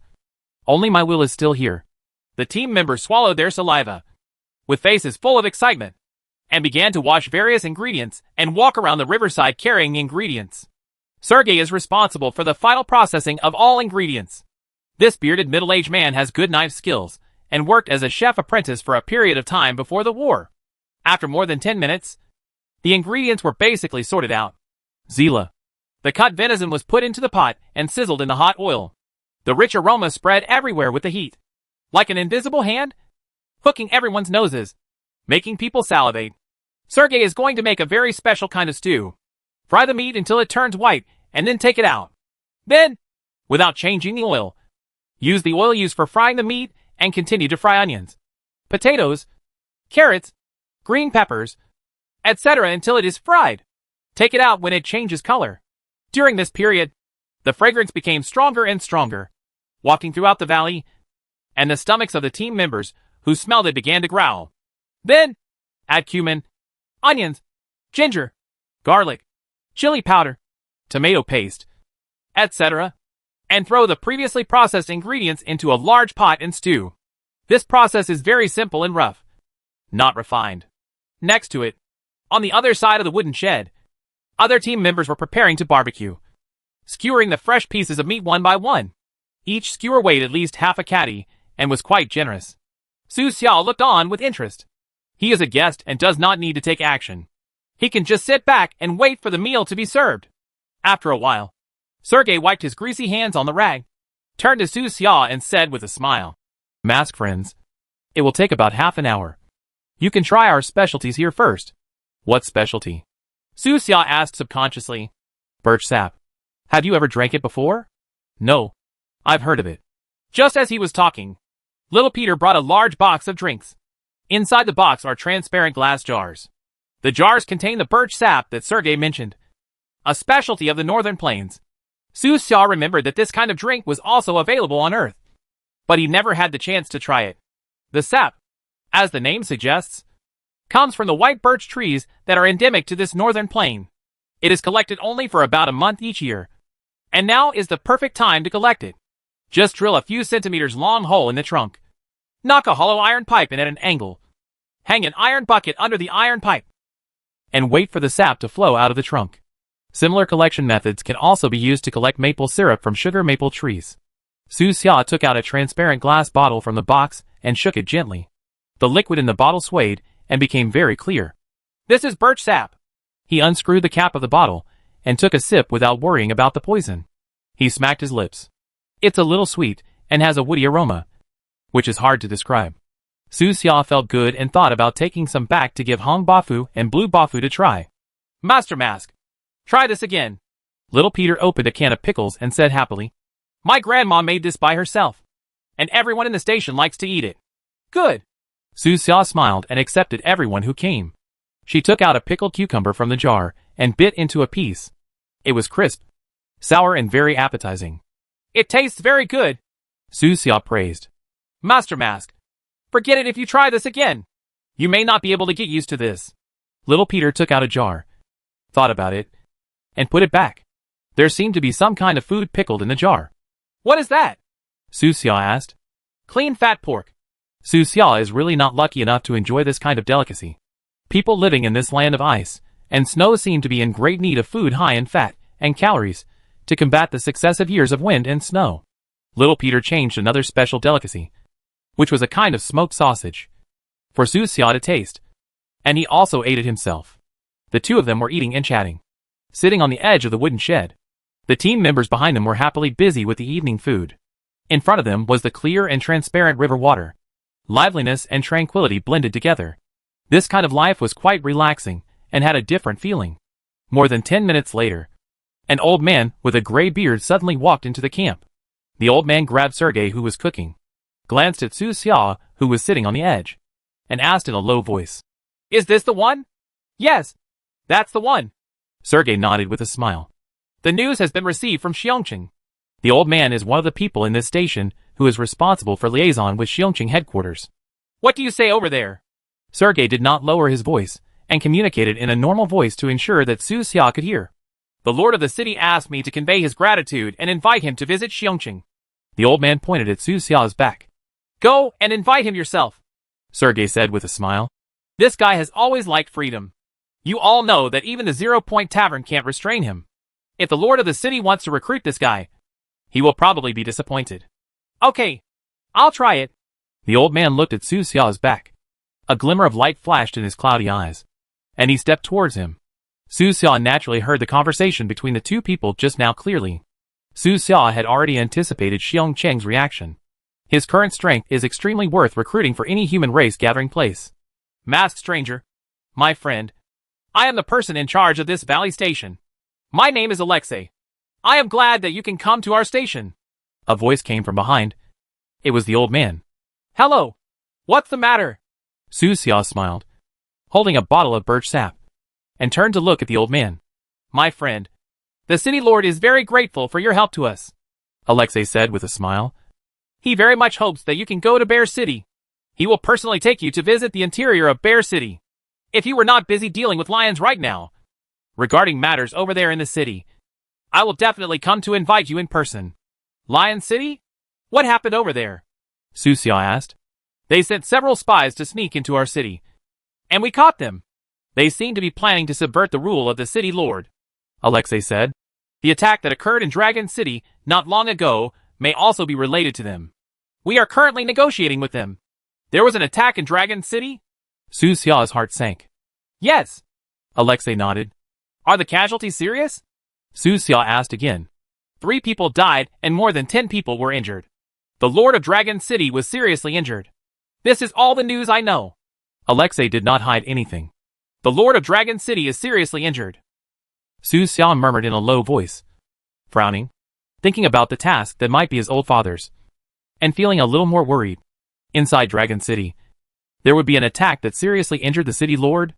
A: Only my will is still here.
B: The team members swallowed their saliva, with faces full of excitement, and began to wash various ingredients and walk around the riverside carrying ingredients. Sergey is responsible for the final processing of all ingredients. This bearded middle-aged man has good knife skills and worked as a chef apprentice for a period of time before the war. After more than 10 minutes, the ingredients were basically sorted out.
A: Zila.
B: The cut venison was put into the pot and sizzled in the hot oil. The rich aroma spread everywhere with the heat, like an invisible hand, hooking everyone's noses, making people salivate. Sergey is going to make a very special kind of stew. Fry the meat until it turns white, and then take it out. Then, without changing the oil, use the oil used for frying the meat and continue to fry onions, potatoes, carrots, green peppers, etc. until it is fried. Take it out when it changes color. During this period, the fragrance became stronger and stronger, walking throughout the valley, and the stomachs of the team members who smelled it began to growl. Then, add cumin, onions, ginger, garlic, chili powder, tomato paste, etc., and throw the previously processed ingredients into a large pot and stew. This process is very simple and rough, not refined. Next to it, on the other side of the wooden shed, other team members were preparing to barbecue. skewering the fresh pieces of meat one by one. Each skewer weighed at least half a catty, and was quite generous. Su Xiao looked on with interest. He is a guest and does not need to take action. He can just sit back and wait for the meal to be served. After a while, Sergei wiped his greasy hands on the rag, turned to Su Xiao and said with a smile,
A: Mask friends. It will take about half an hour. You can try our specialties here first. What specialty?
B: Su Xiao asked subconsciously.
A: Birch sap. Have you ever drank it before?
B: No.
A: I've heard of it.
B: Just as he was talking, Little Peter brought a large box of drinks. Inside the box are transparent glass jars. The jars contain the birch sap that Sergei mentioned, a specialty of the northern plains. Su Xiao remembered that this kind of drink was also available on Earth, but he never had the chance to try it. The sap, as the name suggests, comes from the white birch trees that are endemic to this northern plain. It is collected only for about a month each year, and now is the perfect time to collect it. Just drill a few centimeters long hole in the trunk. Knock a hollow iron pipe in at an angle. Hang an iron bucket under the iron pipe,
A: and wait for the sap to flow out of the trunk. Similar collection methods can also be used to collect maple syrup from sugar maple trees. Su Xia took out a transparent glass bottle from the box and shook it gently. The liquid in the bottle swayed and became very clear.
B: This is birch sap.
A: He unscrewed the cap of the bottle and took a sip without worrying about the poison. He smacked his lips. It's a little sweet and has a woody aroma, which is hard to describe. Su Xia felt good and thought about taking some back to give Hong Bafu and Blue Bafu to try.
B: Master Mask, try this again.
A: Little Peter opened a can of pickles and said happily,
B: My grandma made this by herself, and everyone in the station likes to eat it. Good.
A: Su Xia smiled and accepted everyone who came. She took out a pickled cucumber from the jar and bit into a piece. It was crisp, sour and very appetizing.
B: It tastes very good,
A: Su Xia praised.
B: Master Mask, forget it if you try this again. You may not be able to get used to this.
A: Little Peter took out a jar, thought about it, and put it back. There seemed to be some kind of food pickled in the jar.
B: What is that?
A: Su Xia asked.
B: Clean fat pork.
A: Su Xia is really not lucky enough to enjoy this kind of delicacy. People living in this land of ice and snow seem to be in great need of food high in fat and calories to combat the successive years of wind and snow. Little Peter changed another special delicacy, which was a kind of smoked sausage, for Su Xia to taste, and he also ate it himself. The two of them were eating and chatting, sitting on the edge of the wooden shed. The team members behind them were happily busy with the evening food. In front of them was the clear and transparent river water. Liveliness and tranquility blended together. This kind of life was quite relaxing and had a different feeling. More than 10 minutes later, an old man with a gray beard suddenly walked into the camp. The old man grabbed Sergei, who was cooking, glanced at Su Xia, who was sitting on the edge, and asked in a low voice,
B: Is this the one? Yes, that's the one.
A: Sergei nodded with a smile.
B: The news has been received from Xiongqing.
A: The old man is one of the people in this station who is responsible for liaison with Xiongqing headquarters.
B: What do you say over there?
A: Sergei did not lower his voice and communicated in a normal voice to ensure that Su Xia could hear.
B: The lord of the city asked me to convey his gratitude and invite him to visit Xiongqing.
A: The old man pointed at Su Xia's back.
B: Go and invite him yourself,
A: Sergei said with a smile.
B: This guy has always liked freedom. You all know that even the 0 Point Tavern can't restrain him. If the lord of the city wants to recruit this guy, he will probably be disappointed. Okay, I'll try it.
A: The old man looked at Su Xia's back. A glimmer of light flashed in his cloudy eyes, and he stepped towards him. Su Xia naturally heard the conversation between the two people just now clearly. Su Xia had already anticipated Xiongqing's reaction. His current strength is extremely worth recruiting for any human race gathering place.
B: Masked stranger, my friend, I am the person in charge of this valley station. My name is Alexei. I am glad that you can come to our station.
A: A voice came from behind. It was the old man.
B: Hello. What's the matter?
A: Su Xia smiled, holding a bottle of birch sap, and turned to look at the old man.
B: My friend, the city lord is very grateful for your help to us,
A: Alexei said with a smile.
B: He very much hopes that you can go to Bear City. He will personally take you to visit the interior of Bear City. If you were not busy dealing with lions right now, regarding matters over there in the city, I will definitely come to invite you in person. Lion City? What happened over there?
A: Su Xia asked.
B: They sent several spies to sneak into our city, and we caught them. They seem to be planning to subvert the rule of the city lord,
A: Alexei said.
B: The attack that occurred in Dragon City not long ago may also be related to them. We are currently negotiating with them. There was an attack in Dragon City?
A: Su Xia's heart sank.
B: Yes.
A: Alexei nodded.
B: Are the casualties serious?
A: Su Xia asked again.
B: 3 people died and more than 10 people were injured. The Lord of Dragon City was seriously injured. This is all the news I know.
A: Alexei did not hide anything.
B: The Lord of Dragon City is seriously injured.
A: Su Xia murmured in a low voice, frowning, thinking about the task that might be his old father's, and feeling a little more worried. Inside Dragon City, there would be an attack that seriously injured the city lord?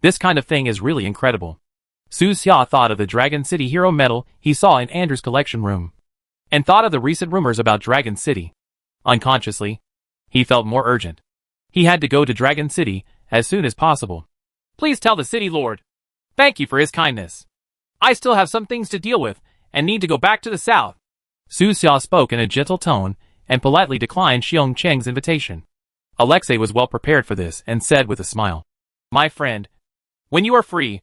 A: This kind of thing is really incredible. Su Xia thought of the Dragon City hero medal he saw in Andrew's collection room, and thought of the recent rumors about Dragon City. Unconsciously, he felt more urgent. He had to go to Dragon City as soon as possible.
B: Please tell the city lord. Thank you for his kindness. I still have some things to deal with, and need to go back to the south.
A: Su Xia spoke in a gentle tone, and politely declined Xiong Cheng's invitation. Alexei was well prepared for this, and said with a smile,
B: My friend, when you are free,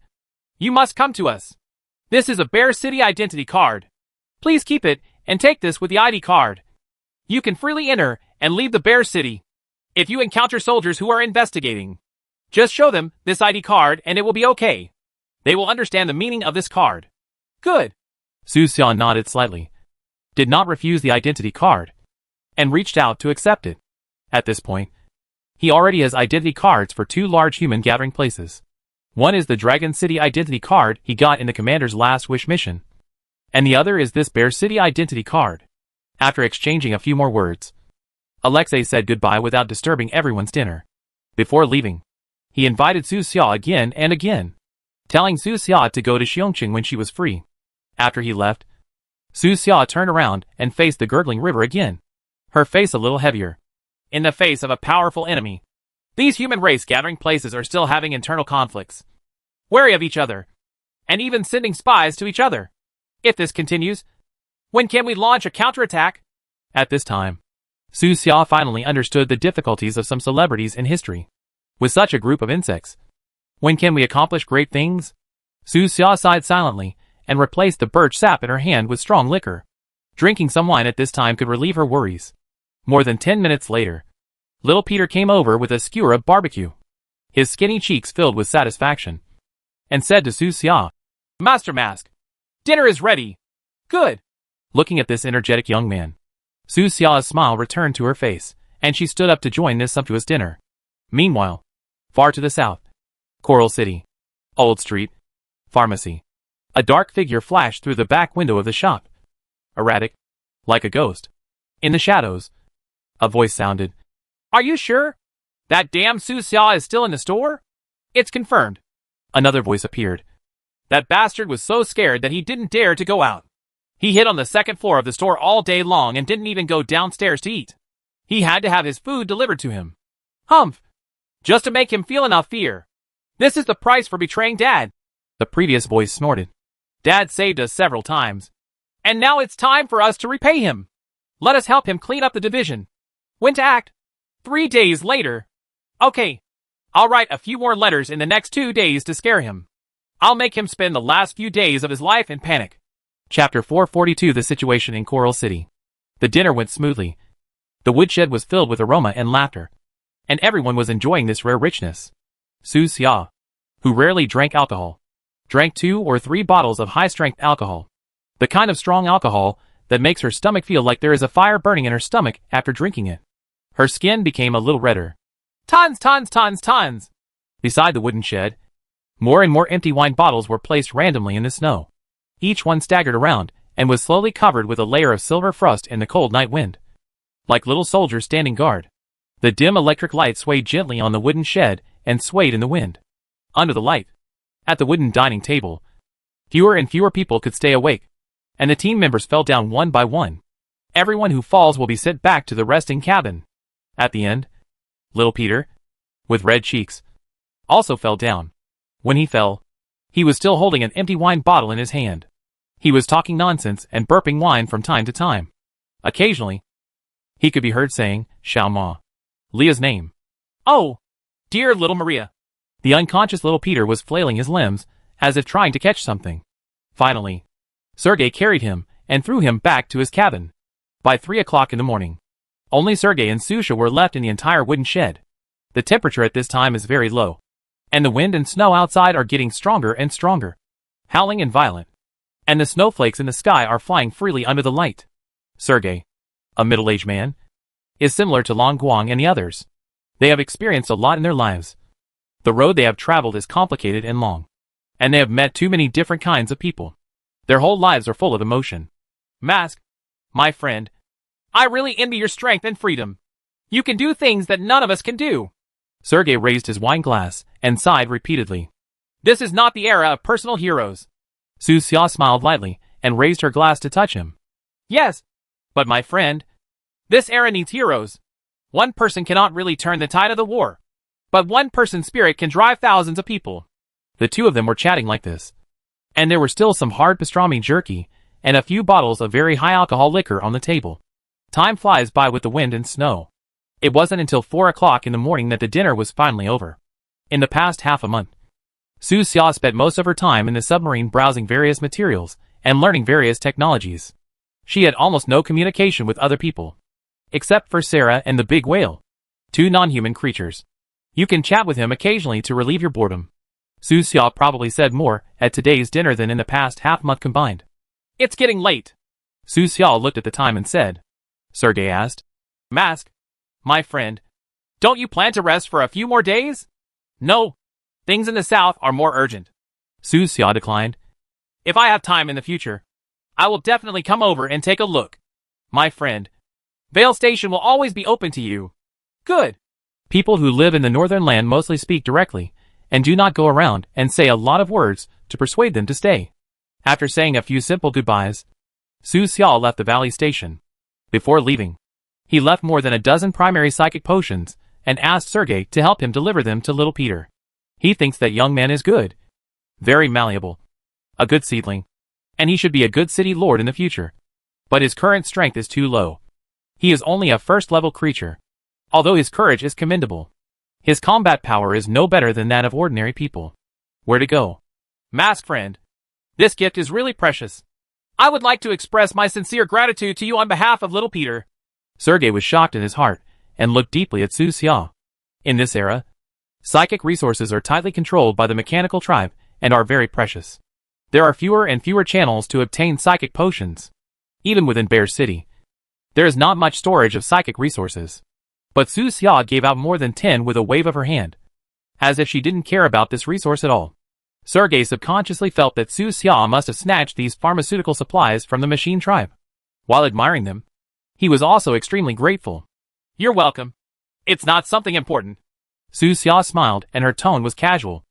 B: you must come to us. This is a Bear City identity card. Please keep it, and take this with the ID card. You can freely enter, and leave the Bear City. If you encounter soldiers who are investigating, just show them this ID card and it will be okay. They will understand the meaning of this card. Good.
A: Su Xia nodded slightly, did not refuse the identity card, and reached out to accept it. At this point, he already has identity cards for 2 large human gathering places. One is the Dragon City identity card he got in the commander's Last Wish mission, and the other is this Bear City identity card. After exchanging a few more words, Alexei said goodbye without disturbing everyone's dinner. Before leaving, he invited Su Xia again and again, telling Su Xia to go to Xiongqing when she was free. After he left, Su Xia turned around and faced the gurgling river again, her face a little heavier.
B: In the face of a powerful enemy, these human race gathering places are still having internal conflicts, wary of each other, and even sending spies to each other. If this continues, when can we launch a counterattack?
A: At this time, Su Xia finally understood the difficulties of some celebrities in history. With such a group of insects, when can we accomplish great things? Su Xia sighed silently, and replaced the birch sap in her hand with strong liquor. Drinking some wine at this time could relieve her worries. More than 10 minutes later, little Peter came over with a skewer of barbecue, his skinny cheeks filled with satisfaction, and said to Su Xia,
B: Master Mask, dinner is ready. Good.
A: Looking at this energetic young man, Su Xia's smile returned to her face, and she stood up to join this sumptuous dinner. Meanwhile, far to the south, Coral City, Old Street, Pharmacy. A dark figure flashed through the back window of the shop. Erratic, like a ghost. In the shadows, a voice sounded.
B: Are you sure? That damn Su Xia is still in the store? It's confirmed.
A: Another voice appeared.
B: That bastard was so scared that he didn't dare to go out. He hid on the 2nd floor of the store all day long and didn't even go downstairs to eat. He had to have his food delivered to him. Humph! Just to make him feel enough fear. This is the price for betraying Dad.
A: The previous voice snorted.
B: Dad saved us several times. And now it's time for us to repay him. Let us help him clean up the division. When to act? 3 days later. Okay. I'll write a few more letters in the next 2 days to scare him. I'll make him spend the last few days of his life in panic.
A: Chapter 442. The situation in Coral City. The dinner went smoothly. The woodshed was filled with aroma and laughter, and everyone was enjoying this rare richness. Su Xia, who rarely drank alcohol, drank 2 or 3 bottles of high-strength alcohol. The kind of strong alcohol that makes her stomach feel like there is a fire burning in her stomach after drinking it. Her skin became a little redder.
B: Tons, tons, tons, tons!
A: Beside the wooden shed, more and more empty wine bottles were placed randomly in the snow. Each one staggered around, and was slowly covered with a layer of silver frost in the cold night wind. Like little soldiers standing guard, the dim electric light swayed gently on the wooden shed and swayed in the wind. Under the light, at the wooden dining table, fewer and fewer people could stay awake, and the team members fell down one by one. Everyone who falls will be sent back to the resting cabin. At the end, little Peter, with red cheeks, also fell down. When he fell, he was still holding an empty wine bottle in his hand. He was talking nonsense and burping wine from time to time. Occasionally, he could be heard saying, Xiao Ma, Leah's name.
B: Oh, dear little Maria.
A: The unconscious little Peter was flailing his limbs, as if trying to catch something. Finally, Sergei carried him and threw him back to his cabin. By 3 o'clock in the morning, only Sergei and Susha were left in the entire wooden shed. The temperature at this time is very low, and the wind and snow outside are getting stronger and stronger, howling and violent, and the snowflakes in the sky are flying freely under the light. Sergei, a middle-aged man, is similar to Long Guang and the others. They have experienced a lot in their lives. The road they have traveled is complicated and long, and they have met too many different kinds of people. Their whole lives are full of emotion.
B: Mask, my friend, I really envy your strength and freedom. You can do things that none of us can do.
A: Sergei raised his wine glass and sighed repeatedly.
B: This is not the era of personal heroes.
A: Su Xia smiled lightly and raised her glass to touch him.
B: Yes, but my friend, this era needs heroes. One person cannot really turn the tide of the war, but one person's spirit can drive thousands of people.
A: The two of them were chatting like this, and there were still some hard pastrami jerky and a few bottles of very high alcohol liquor on the table. Time flies by with the wind and snow. It wasn't until 4 o'clock in the morning that the dinner was finally over. In the past half a month, Su Xia spent most of her time in the submarine browsing various materials and learning various technologies. She had almost no communication with other people, except for Sarah and the big whale, two non-human creatures. You can chat with him occasionally to relieve your boredom. Su Xia probably said more at today's dinner than in the past half-month combined.
B: It's getting late.
A: Su Xia looked at the time and said. Sergei asked.
B: Mask, my friend, don't you plan to rest for a few more days? No. Things in the south are more urgent.
A: Su Xia declined.
B: If I have time in the future, I will definitely come over and take a look. My friend, Vale Station will always be open to you. Good.
A: People who live in the northern land mostly speak directly and do not go around and say a lot of words to persuade them to stay. After saying a few simple goodbyes, Su Xia left the valley station. Before leaving, he left more than a dozen primary psychic potions and asked Sergei to help him deliver them to little Peter. He thinks that young man is good, very malleable, a good seedling, and he should be a good city lord in the future. But his current strength is too low. He is only a first-level creature, although his courage is commendable. His combat power is no better than that of ordinary people. Where to go?
B: Mask friend, this gift is really precious. I would like to express my sincere gratitude to you on behalf of little Peter.
A: Sergei was shocked in his heart and looked deeply at Su Xia. In this era, psychic resources are tightly controlled by the mechanical tribe and are very precious. There are fewer and fewer channels to obtain psychic potions. Even within Bear City, there is not much storage of psychic resources. But Su Xia gave out more than 10 with a wave of her hand, as if she didn't care about this resource at all. Sergei subconsciously felt that Su Xia must have snatched these pharmaceutical supplies from the machine tribe. While admiring them, he was also extremely grateful.
B: You're welcome. It's not something important.
A: Su Xia smiled and her tone was casual.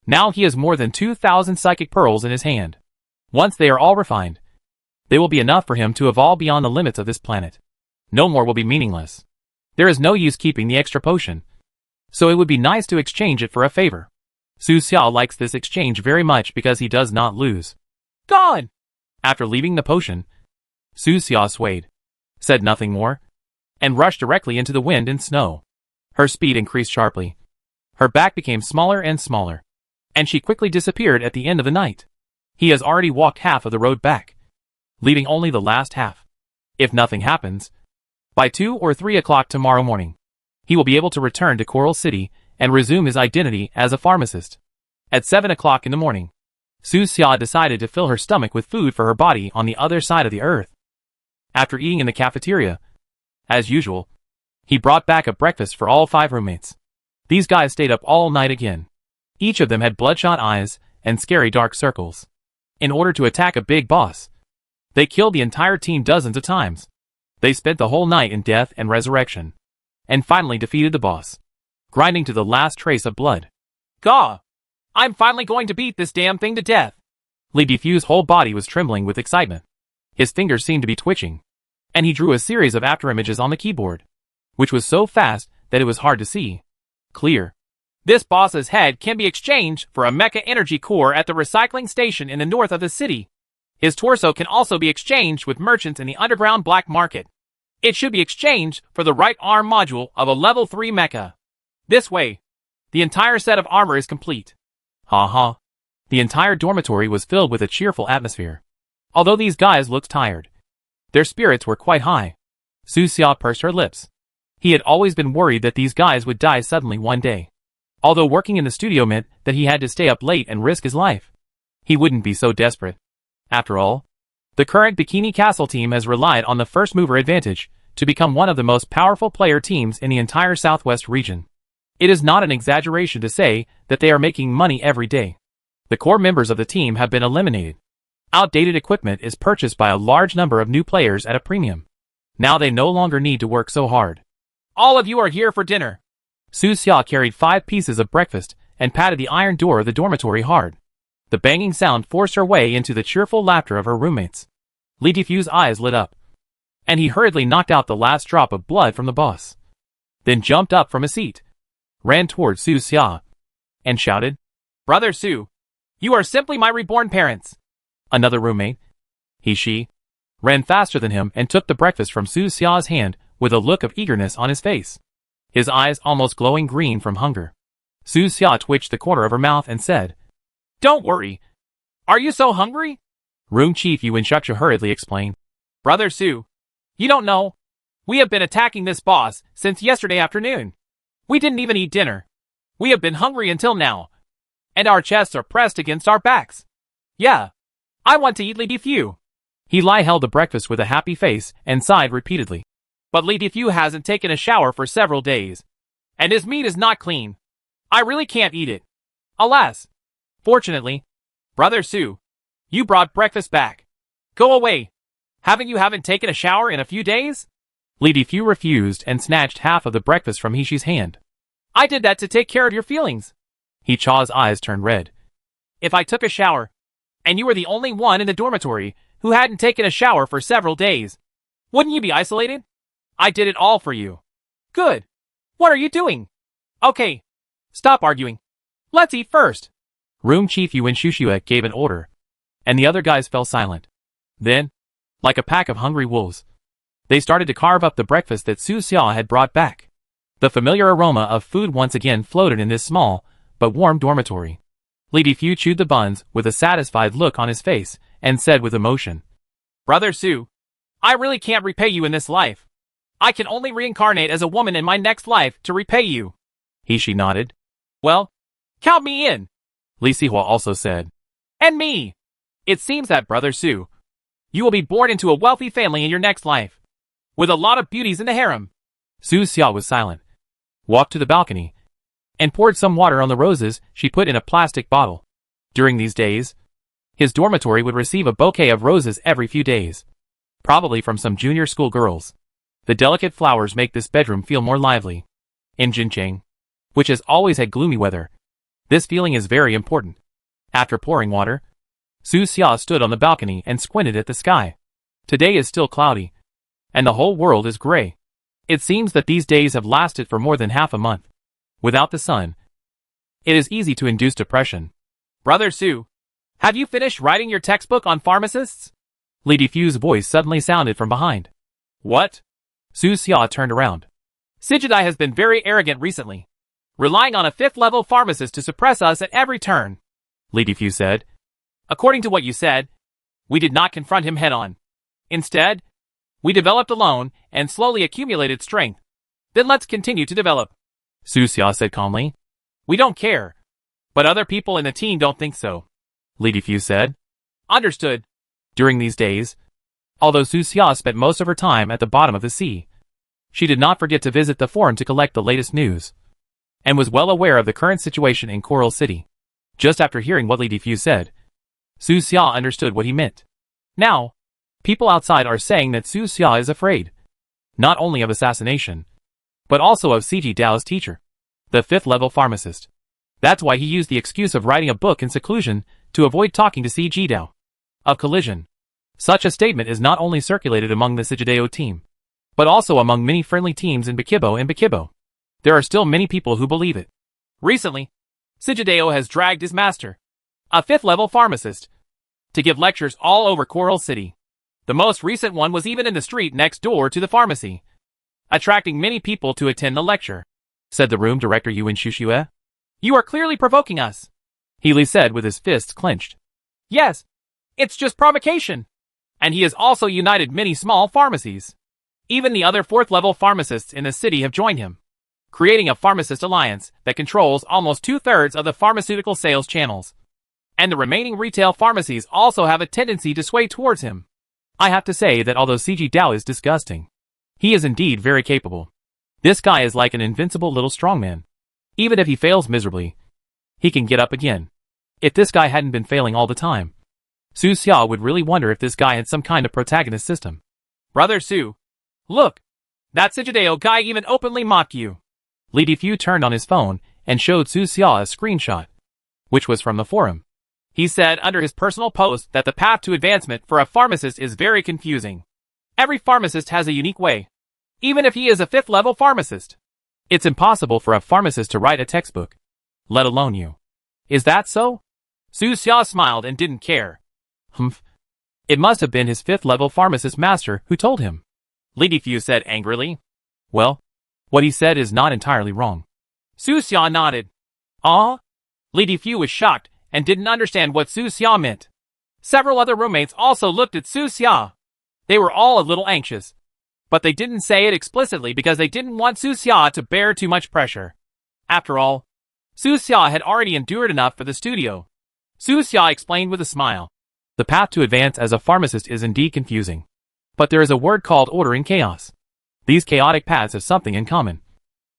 A: Now he has more than 2,000 psychic pearls in his hand. Once they are all refined, they will be enough for him to evolve beyond the limits of this planet. No more will be meaningless. There is no use keeping the extra potion, so it would be nice to exchange it for a favor. Su Xia likes this exchange very much because he does not lose.
B: Gone!
A: After leaving the potion, Su Xia swayed, said nothing more, and rushed directly into the wind and snow. Her speed increased sharply. Her back became smaller and smaller, and she quickly disappeared at the end of the night. He has already walked half of the road back, leaving only the last half. If nothing happens, by 2 or 3 o'clock tomorrow morning, he will be able to return to Coral City and resume his identity as a pharmacist. At 7 o'clock in the morning, Su Xia decided to fill her stomach with food for her body on the other side of the earth. After eating in the cafeteria, as usual, he brought back a breakfast for all 5 roommates. These guys stayed up all night again. Each of them had bloodshot eyes and scary dark circles. In order to attack a big boss, they killed the entire team dozens of times. They spent the whole night in death and resurrection, and finally defeated the boss, grinding to the last trace of blood.
B: Gah! I'm finally going to beat this damn thing to death.
A: Li Diffuse's whole body was trembling with excitement. His fingers seemed to be twitching, and he drew a series of afterimages on the keyboard, which was so fast that it was hard to see clear.
B: This boss's head can be exchanged for a mecha energy core at the recycling station in the north of the city. His torso can also be exchanged with merchants in the underground black market. It should be exchanged for the right arm module of a level 3 mecha. This way, the entire set of armor is complete.
A: Ha ha. The entire dormitory was filled with a cheerful atmosphere. Although these guys looked tired, their spirits were quite high. Su Xia pursed her lips. He had always been worried that these guys would die suddenly one day. Although working in the studio meant that he had to stay up late and risk his life, he wouldn't be so desperate. After all, the current Bikini Castle team has relied on the first mover advantage to become one of the most powerful player teams in the entire Southwest region. It is not an exaggeration to say that they are making money every day. The core members of the team have been eliminated. Outdated equipment is purchased by a large number of new players at a premium. Now they no longer need to work so hard.
B: All of you are here for dinner.
A: Su Xia carried 5 pieces of breakfast and patted the iron door of the dormitory hard. The banging sound forced her way into the cheerful laughter of her roommates. Li Defu's eyes lit up, and he hurriedly knocked out the last drop of blood from the boss. Then jumped up from a seat, ran toward Su Xia, and shouted,
B: Brother Su, you are simply my reborn parents.
A: Another roommate, she, ran faster than him and took the breakfast from Su Xia's hand with a look of eagerness on his face, his eyes almost glowing green from hunger. Su Xia twitched the corner of her mouth and said,
B: Don't worry. Are you so hungry?
A: Room Chief Yuan Shuksha hurriedly explained.
B: Brother Su, you don't know. We have been attacking this boss since yesterday afternoon. We didn't even eat dinner. We have been hungry until now. And our chests are pressed against our backs. Yeah. I want to eat Li Defu.
A: Li held the breakfast with a happy face and sighed repeatedly.
B: But Li Defu hasn't taken a shower for several days. And his meat is not clean. I really can't eat it. Alas. Fortunately, Brother Su, you brought breakfast back. Go away. Haven't taken a shower in a few days?
A: Li Defu refused and snatched half of the breakfast from He's hand.
B: I did that to take care of your feelings.
A: Cha's eyes turned red.
B: If I took a shower, and you were the only one in the dormitory who hadn't taken a shower for several days, wouldn't you be isolated? I did it all for you. Good. What are you doing? Okay. Stop arguing. Let's eat first.
A: Room Chief Yuan Shushua gave an order, and the other guys fell silent. Then, like a pack of hungry wolves, they started to carve up the breakfast that Su Xia had brought back. The familiar aroma of food once again floated in this small, but warm dormitory. Li Defu chewed the buns with a satisfied look on his face and said with emotion,
B: Brother Su, I really can't repay you in this life. I can only reincarnate as a woman in my next life to repay you.
A: She nodded.
B: Well, count me in.
A: Li Sihua also said.
B: And me. It seems that, Brother Su, you will be born into a wealthy family in your next life, with a lot of beauties in the harem.
A: Su Xia was silent, walked to the balcony, and poured some water on the roses she put in a plastic bottle. During these days, his dormitory would receive a bouquet of roses every few days, probably from some junior school girls. The delicate flowers make this bedroom feel more lively. In Jincheng, which has always had gloomy weather, this feeling is very important. After pouring water, Su Xia stood on the balcony and squinted at the sky. Today is still cloudy, and the whole world is gray. It seems that these days have lasted for more than half a month. Without the sun, it is easy to induce depression.
B: Brother Su, have you finished writing your textbook on pharmacists?
A: Li Defu's voice suddenly sounded from behind.
B: What?
A: Su Xia turned around.
B: Sijidai has been very arrogant recently, relying on a 5th-level pharmacist to suppress us at every turn,
A: Li Defu said.
B: According to what you said, we did not confront him head-on. Instead, we developed alone and slowly accumulated strength. Then let's continue to develop.
A: Su Xia said calmly.
B: We don't care. But other people in the team don't think so,
A: Li Defu said.
B: Understood.
A: During these days, although Su Xia spent most of her time at the bottom of the sea, she did not forget to visit the forum to collect the latest news, and was well aware of the current situation in Coral City. Just after hearing what Li Defu said, Su Xia understood what he meant. Now, people outside are saying that Su Xia is afraid, not only of assassination, but also of Ciji Dao's teacher, the 5th-level pharmacist. That's why he used the excuse of writing a book in seclusion to avoid talking to Ciji Dao. Of collision. Such a statement is not only circulated among the Ciji team, but also among many friendly teams in Bikibo and Bikibo. There are still many people who believe it.
B: Recently, Ciji has dragged his master, a 5th-level pharmacist, to give lectures all over Coral City. The most recent one was even in the street next door to the pharmacy, attracting many people to attend the lecture,
A: said the room director Yuan Shushue.
B: You are clearly provoking us,
A: Li said with his fists clenched.
B: Yes, it's just provocation. And he has also united many small pharmacies. Even the other 4th-level pharmacists in the city have joined him, creating a pharmacist alliance that controls almost 2/3 of the pharmaceutical sales channels. And the remaining retail pharmacies also have a tendency to sway towards him. I have to say that although CG Dao is disgusting, he is indeed very capable. This guy is like an invincible little strongman. Even if he fails miserably, he can get up again. If this guy hadn't been failing all the time, Su Xia would really wonder if this guy had some kind of protagonist system.
A: Brother Su, look! That Sijideo guy even openly mocked you.
B: Li Difu turned on his phone and showed Su Xia a screenshot, which was from the forum.
A: He said under his personal post that the path to advancement for a pharmacist is very confusing. Every pharmacist has a unique way, even if he is a 5th-level pharmacist.
B: It's impossible for a pharmacist to write a textbook, let alone you. Is that so?
A: Su Xia smiled and didn't care.
B: Humph. It must have been his 5th-level pharmacist master who told him.
A: Li Difu said angrily.
B: Well, what he said is not entirely wrong.
A: Su Xia nodded. Ah? Li Difu was shocked and didn't understand what Su Xia meant. Several other roommates also looked at Su Xia. They were all a little anxious, but they didn't say it explicitly because they didn't want Su Xia to bear too much pressure. After all, Su Xia had already endured enough for the studio. Su Xia explained with a smile.
B: The path to advance as a pharmacist is indeed confusing. But there is a word called order in chaos. These chaotic paths have something in common.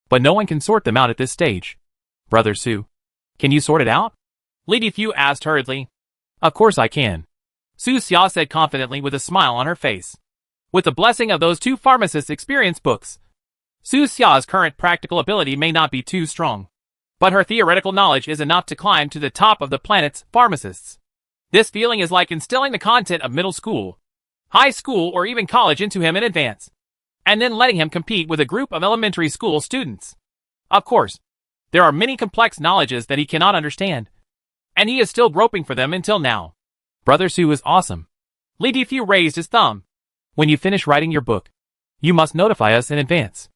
B: But no one can sort them out at this stage. Brother Su, can you sort it out?
A: Li Difu asked hurriedly.
B: Of course I can.
A: Su Xia said confidently with a smile on her face. With the blessing of those 2 pharmacists' experience books, Su Xia's current practical ability may not be too strong, but her theoretical knowledge is enough to climb to the top of the planet's pharmacists. This feeling is like instilling the content of middle school, high school, or even college into him in advance, and then letting him compete with a group of elementary school students. Of course, there are many complex knowledges that he cannot understand, and he is still groping for them until now.
B: Brother Su is awesome.
A: Li Difu raised his thumb.
B: When you finish writing your book, you must notify us in advance.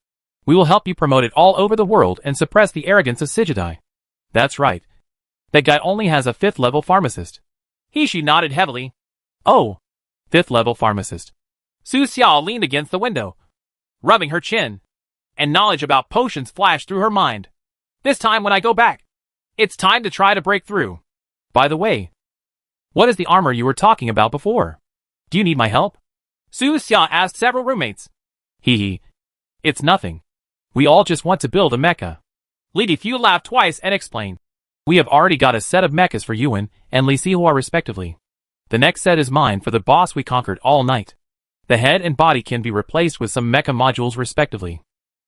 B: We will help you promote it all over the world and suppress the arrogance of Sijidai. That's right. That guy only has a 5th-level pharmacist.
A: She nodded heavily.
B: Oh, 5th-level pharmacist.
A: Su Xia leaned against the window, rubbing her chin, and knowledge about potions flashed through her mind. This time when I go back, it's time to try to break through.
B: By the way, what is the armor you were talking about before? Do you need my help?
A: Su Xia asked several roommates.
B: It's nothing. We all just want to build a mecha.
A: Li Difu laughed twice and explained.
B: We have already got a set of mechas for Yuan and Li Sihua respectively. The next set is mine for the boss we conquered all night. The head and body can be replaced with some mecha modules respectively.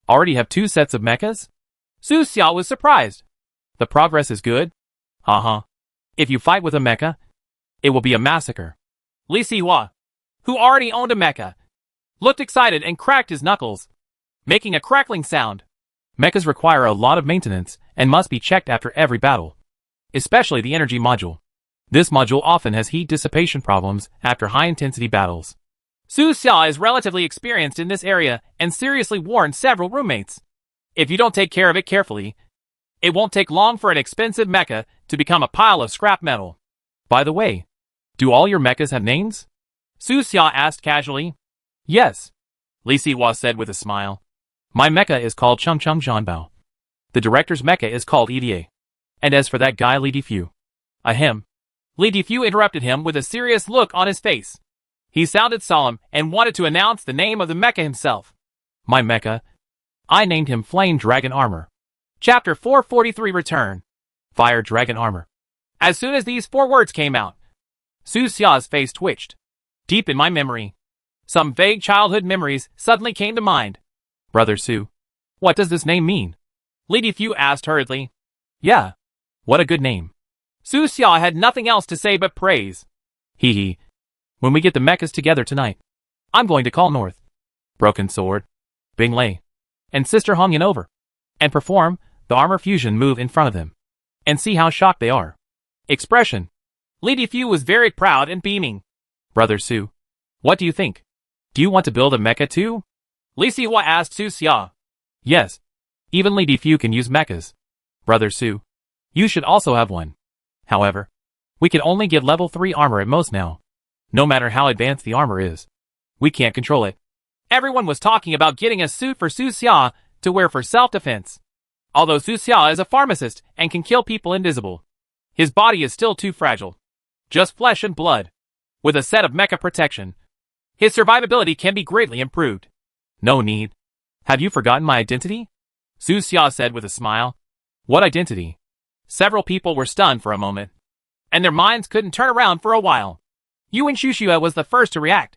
B: Already have 2 sets of mechas?
A: Su Xia was surprised.
B: The progress is good? If you fight with a mecha, it will be a massacre.
A: Li Sihua, who already owned a mecha, looked excited and cracked his knuckles, making a crackling sound.
B: Mechas require a lot of maintenance and must be checked after every battle, especially the energy module. This module often has heat dissipation problems after high-intensity battles.
A: Su Xia is relatively experienced in this area and seriously warned several roommates. If you don't take care of it carefully, it won't take long for an expensive mecha to become a pile of scrap metal.
B: By the way, do all your mechas have names?
A: Su Xia asked casually.
B: Yes,
A: Li Sihua said with a smile.
B: My mecha is called Chung Chung Zhanbao. The director's mecha is called EDA. And as for that guy Li Difu, ahem.
A: Li Difu interrupted him with a serious look on his face. He sounded solemn and wanted to announce the name of the mecha himself.
B: My mecha? I named him Flame Dragon Armor.
A: Chapter 443 Return.
B: Fire Dragon Armor.
A: As soon as these 4 words came out, Su Xia's face twitched. Deep in my memory, some vague childhood memories suddenly came to mind.
B: Brother Su, what does this name mean?
A: Li Difu asked hurriedly.
B: Yeah, what a good name.
A: Su Xia had nothing else to say but praise.
B: When we get the mechas together tonight, I'm going to call North, Broken Sword, Bing Lei, and Sister Hong Yin over, and perform the armor fusion move in front of them, and see how shocked they are. Expression.
A: Li Difu was very proud and beaming.
B: Brother Su, what do you think? Do you want to build a mecha too?
A: Li Sihua asked Su Xia.
B: Yes. Even Li Difu can use mechas. Brother Su, you should also have one. However, we can only get level 3 armor at most now.
A: No matter how advanced the armor is, we can't control it.
B: Everyone was talking about getting a suit for Su Xia to wear for self-defense. Although Su Xia is a pharmacist and can kill people invisible, his body is still too fragile. Just flesh and blood. With a set of mecha protection, his survivability can be greatly improved.
A: No need. Have you forgotten my identity?
B: Su Xia said with a smile.
A: What identity?
B: Several people were stunned for a moment, and their minds couldn't turn around for a while. Yuan Shushua was the first to react,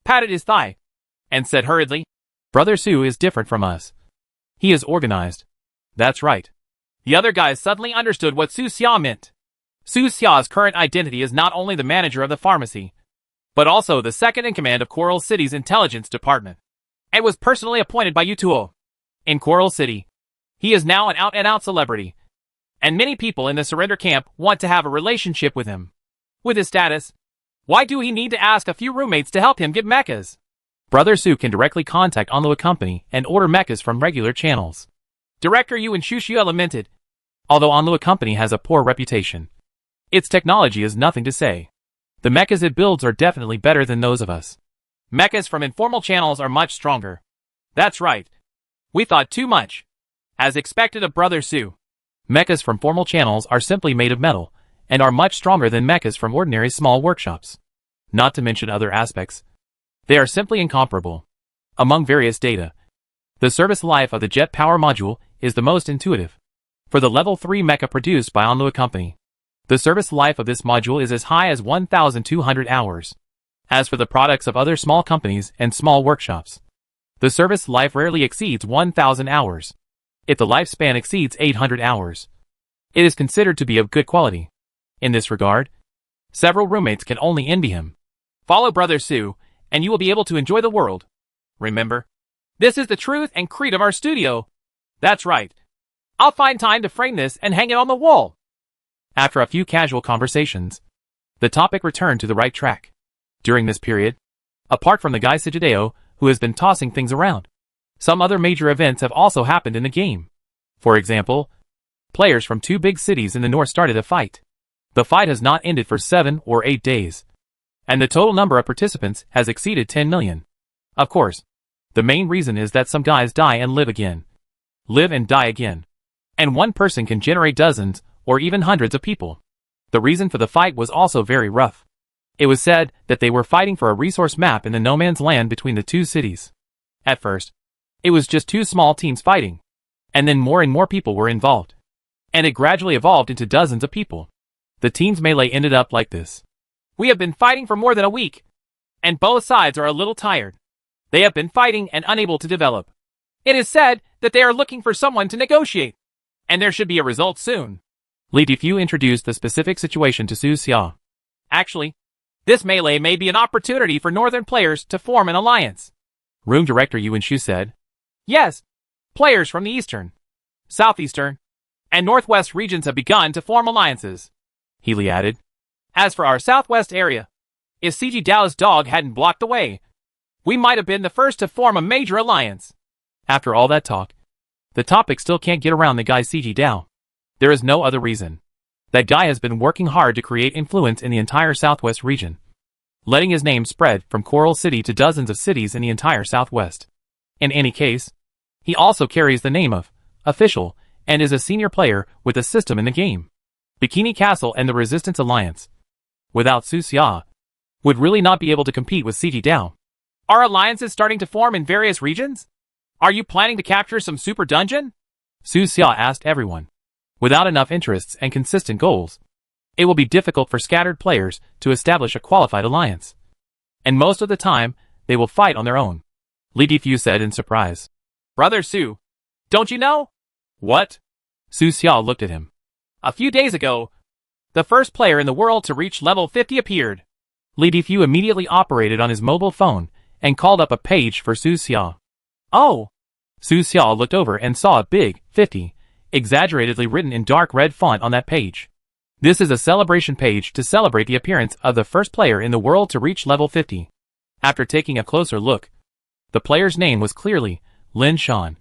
B: patted his thigh, and said hurriedly,
A: Brother Su is different from us. He is organized.
B: That's right. The other guys suddenly understood what Su Xia meant. Su Xia's current identity is not only the manager of the pharmacy, but also the second in command of Coral City's intelligence department, and was personally appointed by Yutuo. In Coral City, he is now an out-and-out celebrity, and many people in the surrender camp want to have a relationship with him. With his status, why do he need to ask a few roommates to help him get mechas?
A: Brother Su can directly contact Onlua Company and order mechas from regular channels.
B: Director Yuan Shushua lamented.
A: Although Onlua Company has a poor reputation, its technology is nothing to say. The mechas it builds are definitely better than those of us.
B: Mechas from informal channels are much stronger. That's right. We thought too much. As expected of Brother Su.
A: Mechas from formal channels are simply made of metal, and are much stronger than mechas from ordinary small workshops. Not to mention other aspects. They are simply incomparable. Among various data, the service life of the jet power module is the most intuitive. For the level 3 mecha produced by Onlua Company, the service life of this module is as high as 1,200 hours. As for the products of other small companies and small workshops, the service life rarely exceeds 1,000 hours. If the lifespan exceeds 800 hours, it is considered to be of good quality. In this regard, several roommates can only envy him.
B: Follow Brother Su, and you will be able to enjoy the world. Remember, this is the truth and creed of our studio. That's right. I'll find time to frame this and hang it on the wall.
A: After a few casual conversations, the topic returned to the right track. During this period, apart from the guy Sigideo, who has been tossing things around, some other major events have also happened in the game. For example, players from 2 big cities in the north started a fight. The fight has not ended for 7 or 8 days, and the total number of participants has exceeded 10 million. Of course, the main reason is that some guys die and live again. Live and die again. And one person can generate dozens or even hundreds of people. The reason for the fight was also very rough. It was said that they were fighting for a resource map in the no man's land between the 2 cities. At first, it was just 2 small teams fighting, and then more and more people were involved. And it gradually evolved into dozens of people. The team's melee ended up like this.
B: We have been fighting for more than a week, and both sides are a little tired. They have been fighting and unable to develop. It is said that they are looking for someone to negotiate, and there should be a result soon.
A: Li Difu introduced the specific situation to Su Xia.
B: Actually, this melee may be an opportunity for northern players to form an alliance.
A: Room Director Yuan Shu said.
B: Yes, players from the eastern, southeastern, and northwest regions have begun to form alliances.
A: Healy added.
B: As for our southwest area, if CG Dao's dog hadn't blocked the way, we might have been the first to form a major alliance.
A: After all that talk, the topic still can't get around the guy CG Dao. There is no other reason. That guy has been working hard to create influence in the entire southwest region, letting his name spread from Coral City to dozens of cities in the entire southwest. In any case, he also carries the name of official and is a senior player with a system in the game. Bikini Castle and the Resistance Alliance, without Su Xia, would really not be able to compete with CG Dao.
B: Are alliances starting to form in various regions? Are you planning to capture some super dungeon?
A: Su Xia asked everyone. Without enough interests and consistent goals, it will be difficult for scattered players to establish a qualified alliance. And most of the time, they will fight on their own. Li Difu said in surprise.
B: Brother Su, don't you know?
A: What? Su Xia looked at him.
B: A few days ago, the first player in the world to reach level 50 appeared.
A: Li Difu immediately operated on his mobile phone and called up a page for Su Xia.
B: Oh!
A: Su Xia looked over and saw a big 50 exaggeratedly written in dark red font on that page. This is a celebration page to celebrate the appearance of the first player in the world to reach level 50. After taking a closer look, the player's name was clearly Lin Shan,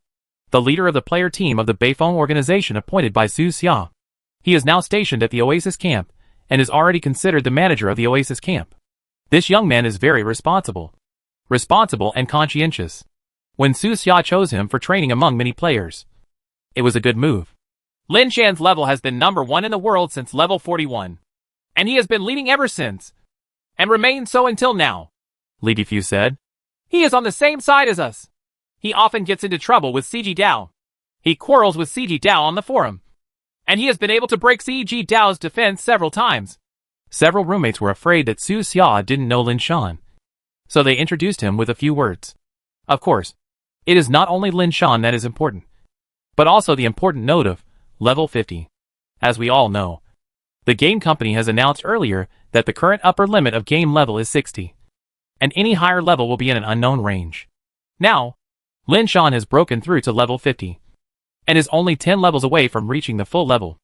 A: the leader of the player team of the Beifeng organization appointed by Su Xia. He is now stationed at the Oasis camp and is already considered the manager of the Oasis camp. This young man is very responsible. Responsible and conscientious. When Su Xia chose him for training among many players, it was a good move.
B: Lin Shan's level has been number 1 in the world since level 41. And he has been leading ever since. And remains so until now,
A: Li Difu said.
B: He is on the same side as us. He often gets into trouble with CG Dao. He quarrels with CG Dao on the forum. And he has been able to break CG Dao's defense several times.
A: Several roommates were afraid that Su Xia didn't know Lin Shan, so they introduced him with a few words. Of course, it is not only Lin Shan that is important, but also the important note of level 50. As we all know, the game company has announced earlier that the current upper limit of game level is 60, and any higher level will be in an unknown range. Now, Lin Shan has broken through to level 50, and is only 10 levels away from reaching the full level,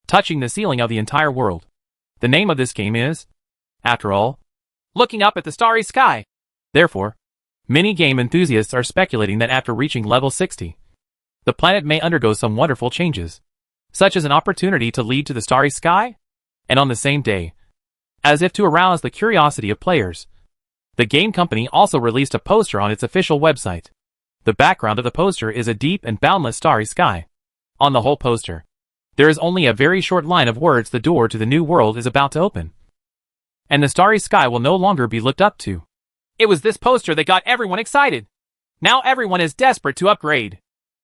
A: touching the ceiling of the entire world. The name of this game is, after all,
B: Looking Up at the Starry Sky.
A: Therefore, many game enthusiasts are speculating that after reaching level 60, the planet may undergo some wonderful changes, such as an opportunity to lead to the starry sky. And on the same day, as if to arouse the curiosity of players, the game company also released a poster on its official website. The background of the poster is a deep and boundless starry sky. On the whole poster, there is only a very short line of words: the door to the new world is about to open, and the starry sky will no longer be looked up to.
B: It was this poster that got everyone excited. Now everyone is desperate to upgrade.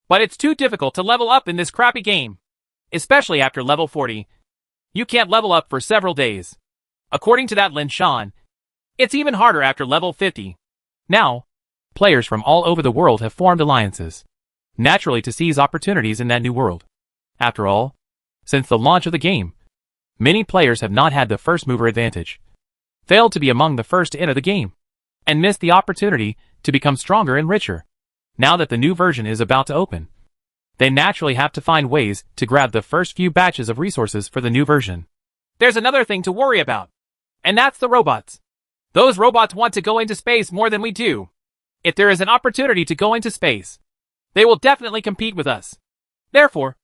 B: But it's too difficult to level up in this crappy game. Especially after level 40. You can't level up for several days. According to that Lin Shan, it's even harder after level 50.
A: Now, players from all over the world have formed alliances, naturally to seize opportunities in that new world. After all, since the launch of the game, many players have not had the first mover advantage, failed to be among the first to enter the game, and missed the opportunity to become stronger and richer. Now that the new version is about to open, they naturally have to find ways to grab the first few batches of resources for the new version.
B: There's another thing to worry about, and that's the robots. Those robots want to go into space more than we do. If there is an opportunity to go into space, they will definitely compete with us. Therefore,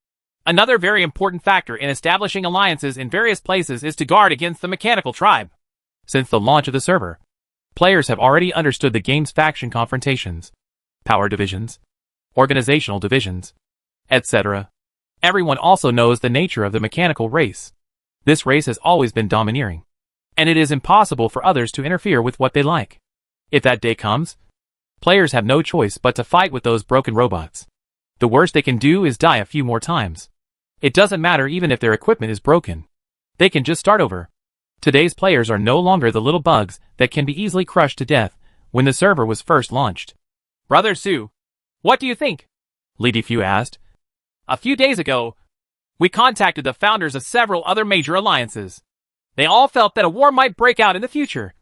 B: another very important factor in establishing alliances in various places is to guard against the mechanical tribe.
A: Since the launch of the server, players have already understood the game's faction confrontations, power divisions, organizational divisions, etc. Everyone also knows the nature of the mechanical race. This race has always been domineering, and it is impossible for others to interfere with what they like. If that day comes, players have no choice but to fight with those broken robots. The worst they can do is die a few more times. It doesn't matter even if their equipment is broken. They can just start over. Today's players are no longer the little bugs that can be easily crushed to death when the server was first launched.
B: Brother Su, what do you think?
A: Li Difu asked.
B: A few days ago, we contacted the founders of several other major alliances. They all felt that a war might break out in the future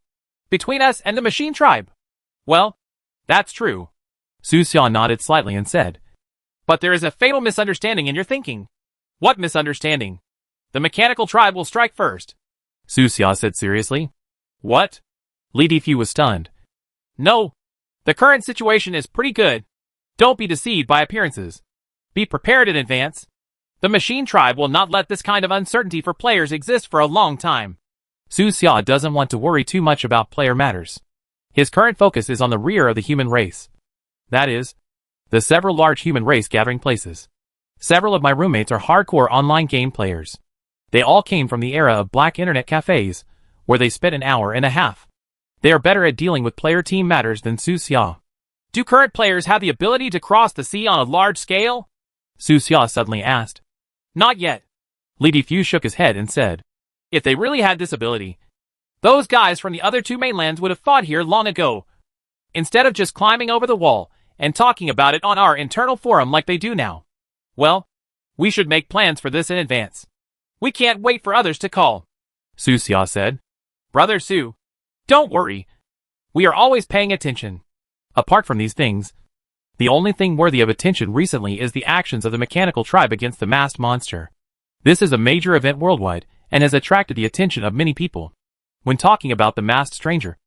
B: between us and the Machine Tribe. Well, that's true.
A: Su Xia nodded slightly and said,
B: but there is a fatal misunderstanding in your thinking. What misunderstanding? The Mechanical Tribe will strike first.
A: Su Xia said seriously.
B: What?
A: Li Difu was stunned.
B: No. The current situation is pretty good. Don't be deceived by appearances. Be prepared in advance. The Machine Tribe will not let this kind of uncertainty for players exist for a long time.
A: Su Xia doesn't want to worry too much about player matters. His current focus is on the rear of the human race. That is, the several large human race gathering places. Several of my roommates are hardcore online game players. They all came from the era of black internet cafes, where they spent an hour and a half. They are better at dealing with player team matters than Su Xia.
B: Do current players have the ability to cross the sea on a large scale?
A: Su Xia suddenly asked.
B: Not yet.
A: Li Difu shook his head and said,
B: if they really had this ability, those guys from the other two mainlands would have fought here long ago, instead of just climbing over the wall and talking about it on our internal forum like they do now. Well, we should make plans for this in advance. We can't wait for others to call.
A: Su Xia said.
B: Brother Su, don't worry. We are always paying attention.
A: Apart from these things, the only thing worthy of attention recently is the actions of the Mechanical Tribe against the masked monster. This is a major event worldwide and has attracted the attention of many people. When talking about the masked stranger,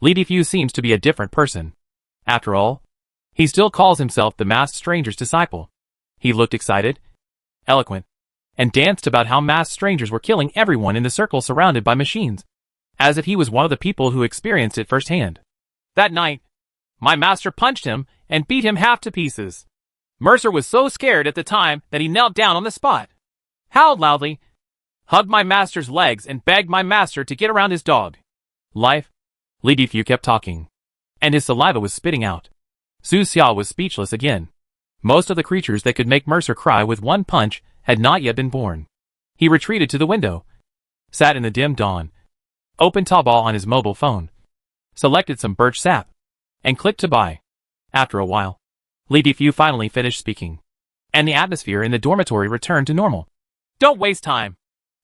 A: Li Difu seems to be a different person. After all, he still calls himself the masked stranger's disciple. He looked excited, eloquent, and danced about how masked strangers were killing everyone in the circle surrounded by machines. as if he was one of the people who experienced it firsthand.
B: That night, my master punched him and beat him half to pieces. Mercer was so scared at the time that he knelt down on the spot, howled loudly, hugged my master's legs and begged my master to get around his dog.
A: Life. Li Defu kept talking, and his saliva was spitting out. Su Xia was speechless again. Most of the creatures that could make Mercer cry with one punch had not yet been born. He retreated to the window, sat in the dim dawn, opened Taobao on his mobile phone, selected some birch sap, and clicked to buy. After a while, Li Defu finally finished speaking, and the atmosphere in the dormitory returned to normal.
B: Don't waste time.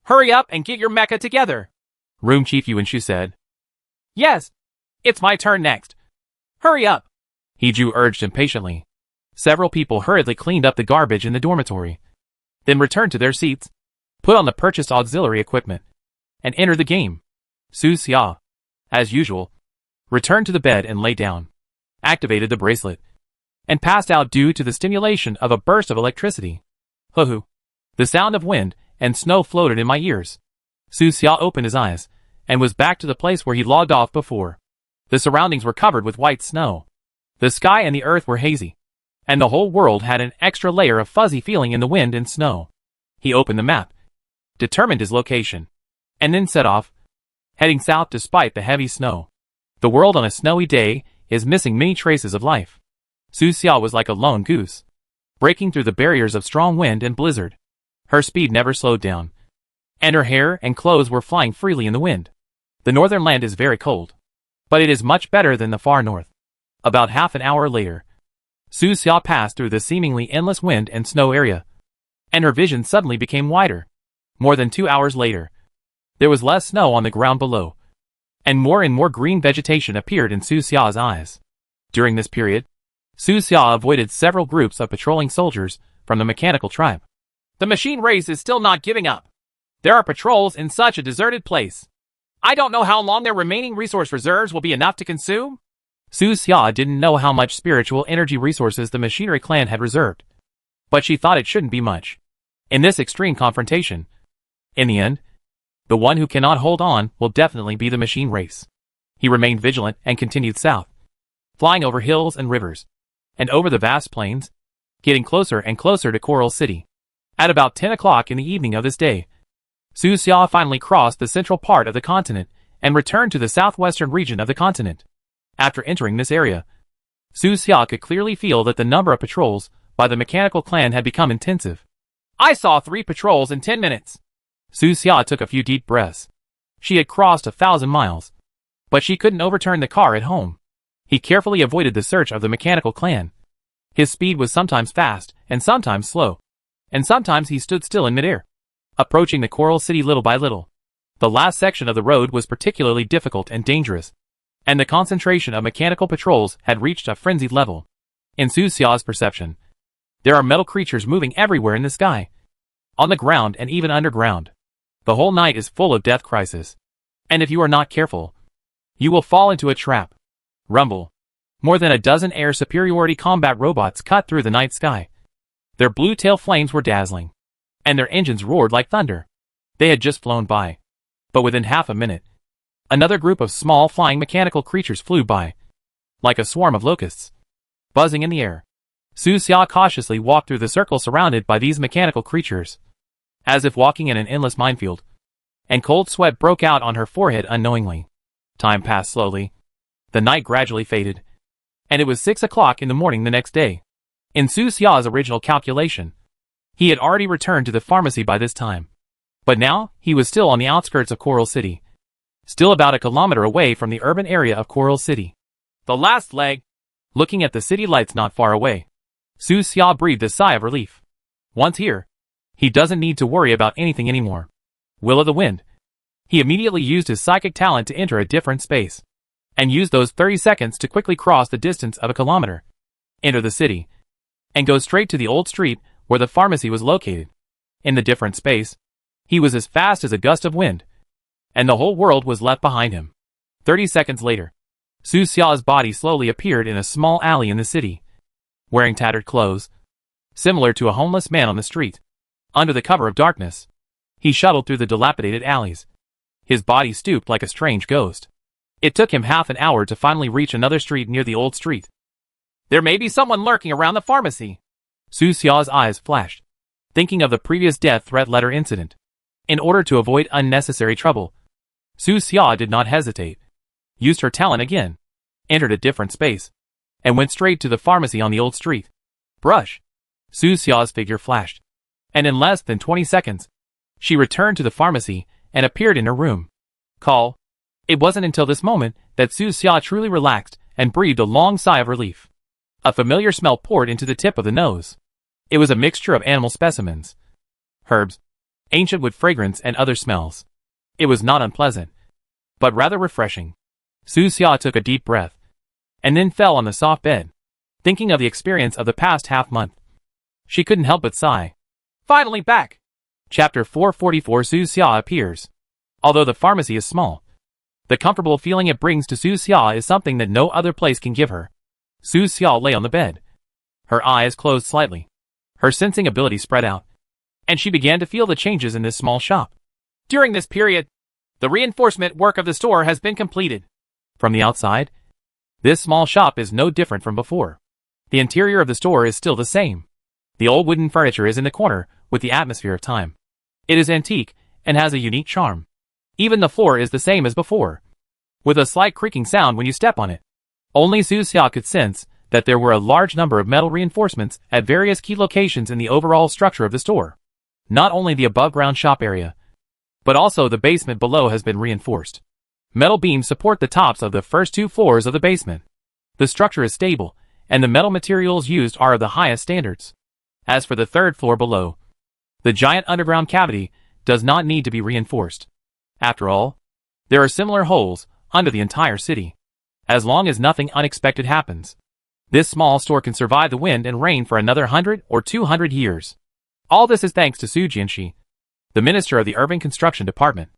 B: Hurry up and get your mecha together,
A: Room Chief Yuanshu said.
B: Yes, it's my turn next. Hurry up,
A: Hiju urged impatiently. Several people hurriedly cleaned up the garbage in the dormitory, then returned to their seats, put on the purchased auxiliary equipment, and entered the game. Su Xia, as usual, returned to the bed and lay down, activated the bracelet, and passed out due to the stimulation of a burst of electricity. Hoo-hoo. The sound of wind and snow floated in my ears. Su Xia opened his eyes, and was back to the place where he logged off before. The surroundings were covered with white snow. The sky and the earth were hazy, and the whole world had an extra layer of fuzzy feeling in the wind and snow. He opened the map, determined his location, and then set off, heading south despite the heavy snow. The world on a snowy day is missing many traces of life. Su Xia was like a lone goose, breaking through the barriers of strong wind and blizzard. Her speed never slowed down, and her hair and clothes were flying freely in the wind. The northern land is very cold, but it is much better than the far north. About half an hour later, Su Xia passed through the seemingly endless wind and snow area, and her vision suddenly became wider. More than 2 hours later, there was less snow on the ground below, and more green vegetation appeared in Su Xia's eyes. During this period, Su Xia avoided several groups of patrolling soldiers from the mechanical tribe.
B: The machine race is still not giving up. There are patrols in such a deserted place. I don't know how long their remaining resource reserves will be enough to consume.
A: Su Xia didn't know how much spiritual energy resources the machinery clan had reserved, but she thought it shouldn't be much in this extreme confrontation. In the end, the one who cannot hold on will definitely be the machine race. He remained vigilant and continued south, flying over hills and rivers, and over the vast plains, getting closer and closer to Coral City. At about 10 o'clock in the evening of this day, Su Xia finally crossed the central part of the continent and returned to the southwestern region of the continent. After entering this area, Su Xia could clearly feel that the number of patrols by the mechanical clan had become intensive.
B: I saw 3 patrols in 10 minutes.
A: Su Xia took a few deep breaths. She had crossed 1,000 miles, but she couldn't overturn the car at home. He carefully avoided the search of the mechanical clan. His speed was sometimes fast and sometimes slow, and sometimes he stood still in midair, approaching the Coral City little by little. The last section of the road was particularly difficult and dangerous, and the concentration of mechanical patrols had reached a frenzied level. In Su Xia's perception, there are metal creatures moving everywhere in the sky, on the ground and even underground. The whole night is full of death crisis, and if you are not careful, you will fall into a trap. Rumble. More than a dozen air superiority combat robots cut through the night sky. Their blue tail flames were dazzling, and their engines roared like thunder. They had just flown by, but within half a minute, another group of small flying mechanical creatures flew by, like a swarm of locusts, buzzing in the air. Su Xia cautiously walked through the circle surrounded by these mechanical creatures, as if walking in an endless minefield, and cold sweat broke out on her forehead unknowingly. Time passed slowly. The night gradually faded, and it was 6 o'clock in the morning the next day. In Su Xia's original calculation, he had already returned to the pharmacy by this time, but now he was still on the outskirts of Coral City, still about a kilometer away from the urban area of Coral City.
B: The last leg.
A: Looking at the city lights not far away, Su Xia breathed a sigh of relief. Once here, he doesn't need to worry about anything anymore. Will of the wind. He immediately used his psychic talent to enter a different space, and used those 30 seconds to quickly cross the distance of a kilometer, enter the city, and go straight to the old street where the pharmacy was located. In the different space, he was as fast as a gust of wind, and the whole world was left behind him. 30 seconds later, Su Xia's body slowly appeared in a small alley in the city, wearing tattered clothes, similar to a homeless man on the street. Under the cover of darkness, he shuttled through the dilapidated alleys, His body stooped like a strange ghost. It took him half an hour to finally reach another street near the old street.
B: There may be someone lurking around the pharmacy.
A: Su Xiao's eyes flashed, thinking of the previous death threat letter incident. In order to avoid unnecessary trouble, Su Xiao did not hesitate, used her talent again, entered a different space, and went straight to the pharmacy on the old street. Brush! Su Xiao's figure flashed, and in less than 20 seconds, she returned to the pharmacy and appeared in her room. Call. It wasn't until this moment that Su Xiao truly relaxed and breathed a long sigh of relief. A familiar smell poured into the tip of the nose. It was a mixture of animal specimens, herbs, ancient wood fragrance and other smells. It was not unpleasant, but rather refreshing. Su Xia took a deep breath, and then fell on the soft bed, thinking of the experience of the past half-month. She couldn't help but sigh.
B: Finally back!
A: Chapter 444 Su Xia appears. Although the pharmacy is small, the comfortable feeling it brings to Su Xia is something that no other place can give her. Su Xia lay on the bed, her eyes closed slightly, her sensing ability spread out, and she began to feel the changes in this small shop.
B: During this period, the reinforcement work of the store has been completed.
A: From the outside, this small shop is no different from before. The interior of the store is still the same. The old wooden furniture is in the corner with the atmosphere of time. It is antique and has a unique charm. Even the floor is the same as before, with a slight creaking sound when you step on it. Only Su Xia could sense that there were a large number of metal reinforcements at various key locations in the overall structure of the store. Not only the above-ground shop area, but also the basement below has been reinforced. Metal beams support the tops of the first 2 floors of the basement. The structure is stable, and the metal materials used are of the highest standards. As for the 3rd floor below, the giant underground cavity does not need to be reinforced. After all, there are similar holes under the entire city. As long as nothing unexpected happens, this small store can survive the wind and rain for another 100 or 200 years. All this is thanks to Su Jianxi, the minister of the urban construction department,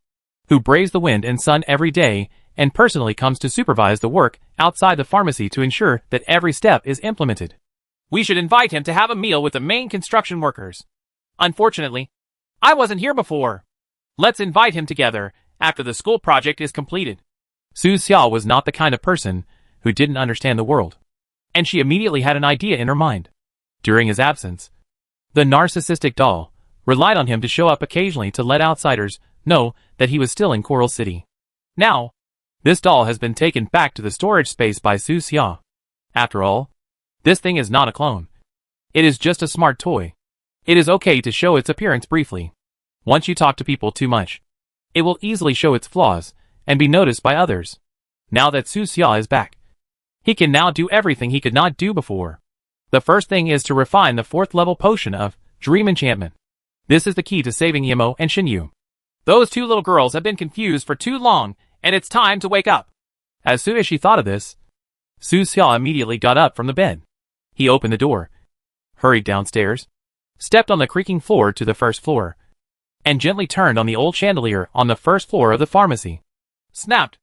A: who braves the wind and sun every day and personally comes to supervise the work outside the pharmacy to ensure that every step is implemented.
B: We should invite him to have a meal with the main construction workers. Unfortunately, I wasn't here before. Let's invite him together after the school project is completed.
A: Su Xiao was not the kind of person who didn't understand the world, and she immediately had an idea in her mind. During his absence, the narcissistic doll relied on him to show up occasionally to let outsiders know that he was still in Coral City. Now, this doll has been taken back to the storage space by Su Xia. After all, this thing is not a clone. It is just a smart toy. It is okay to show its appearance briefly. Once you talk to people too much, it will easily show its flaws and be noticed by others. Now that Su Xia is back, he can now do everything he could not do before. The first thing is to refine the 4th level potion of Dream Enchantment. This is the key to saving Yimo and Xinyu.
B: Those 2 little girls have been confused for too long, and it's time to wake up.
A: As soon as she thought of this, Su Xia immediately got up from the bed. He opened the door, hurried downstairs, stepped on the creaking floor to the 1st floor, and gently turned on the old chandelier on the 1st floor of the pharmacy.
B: Snapped.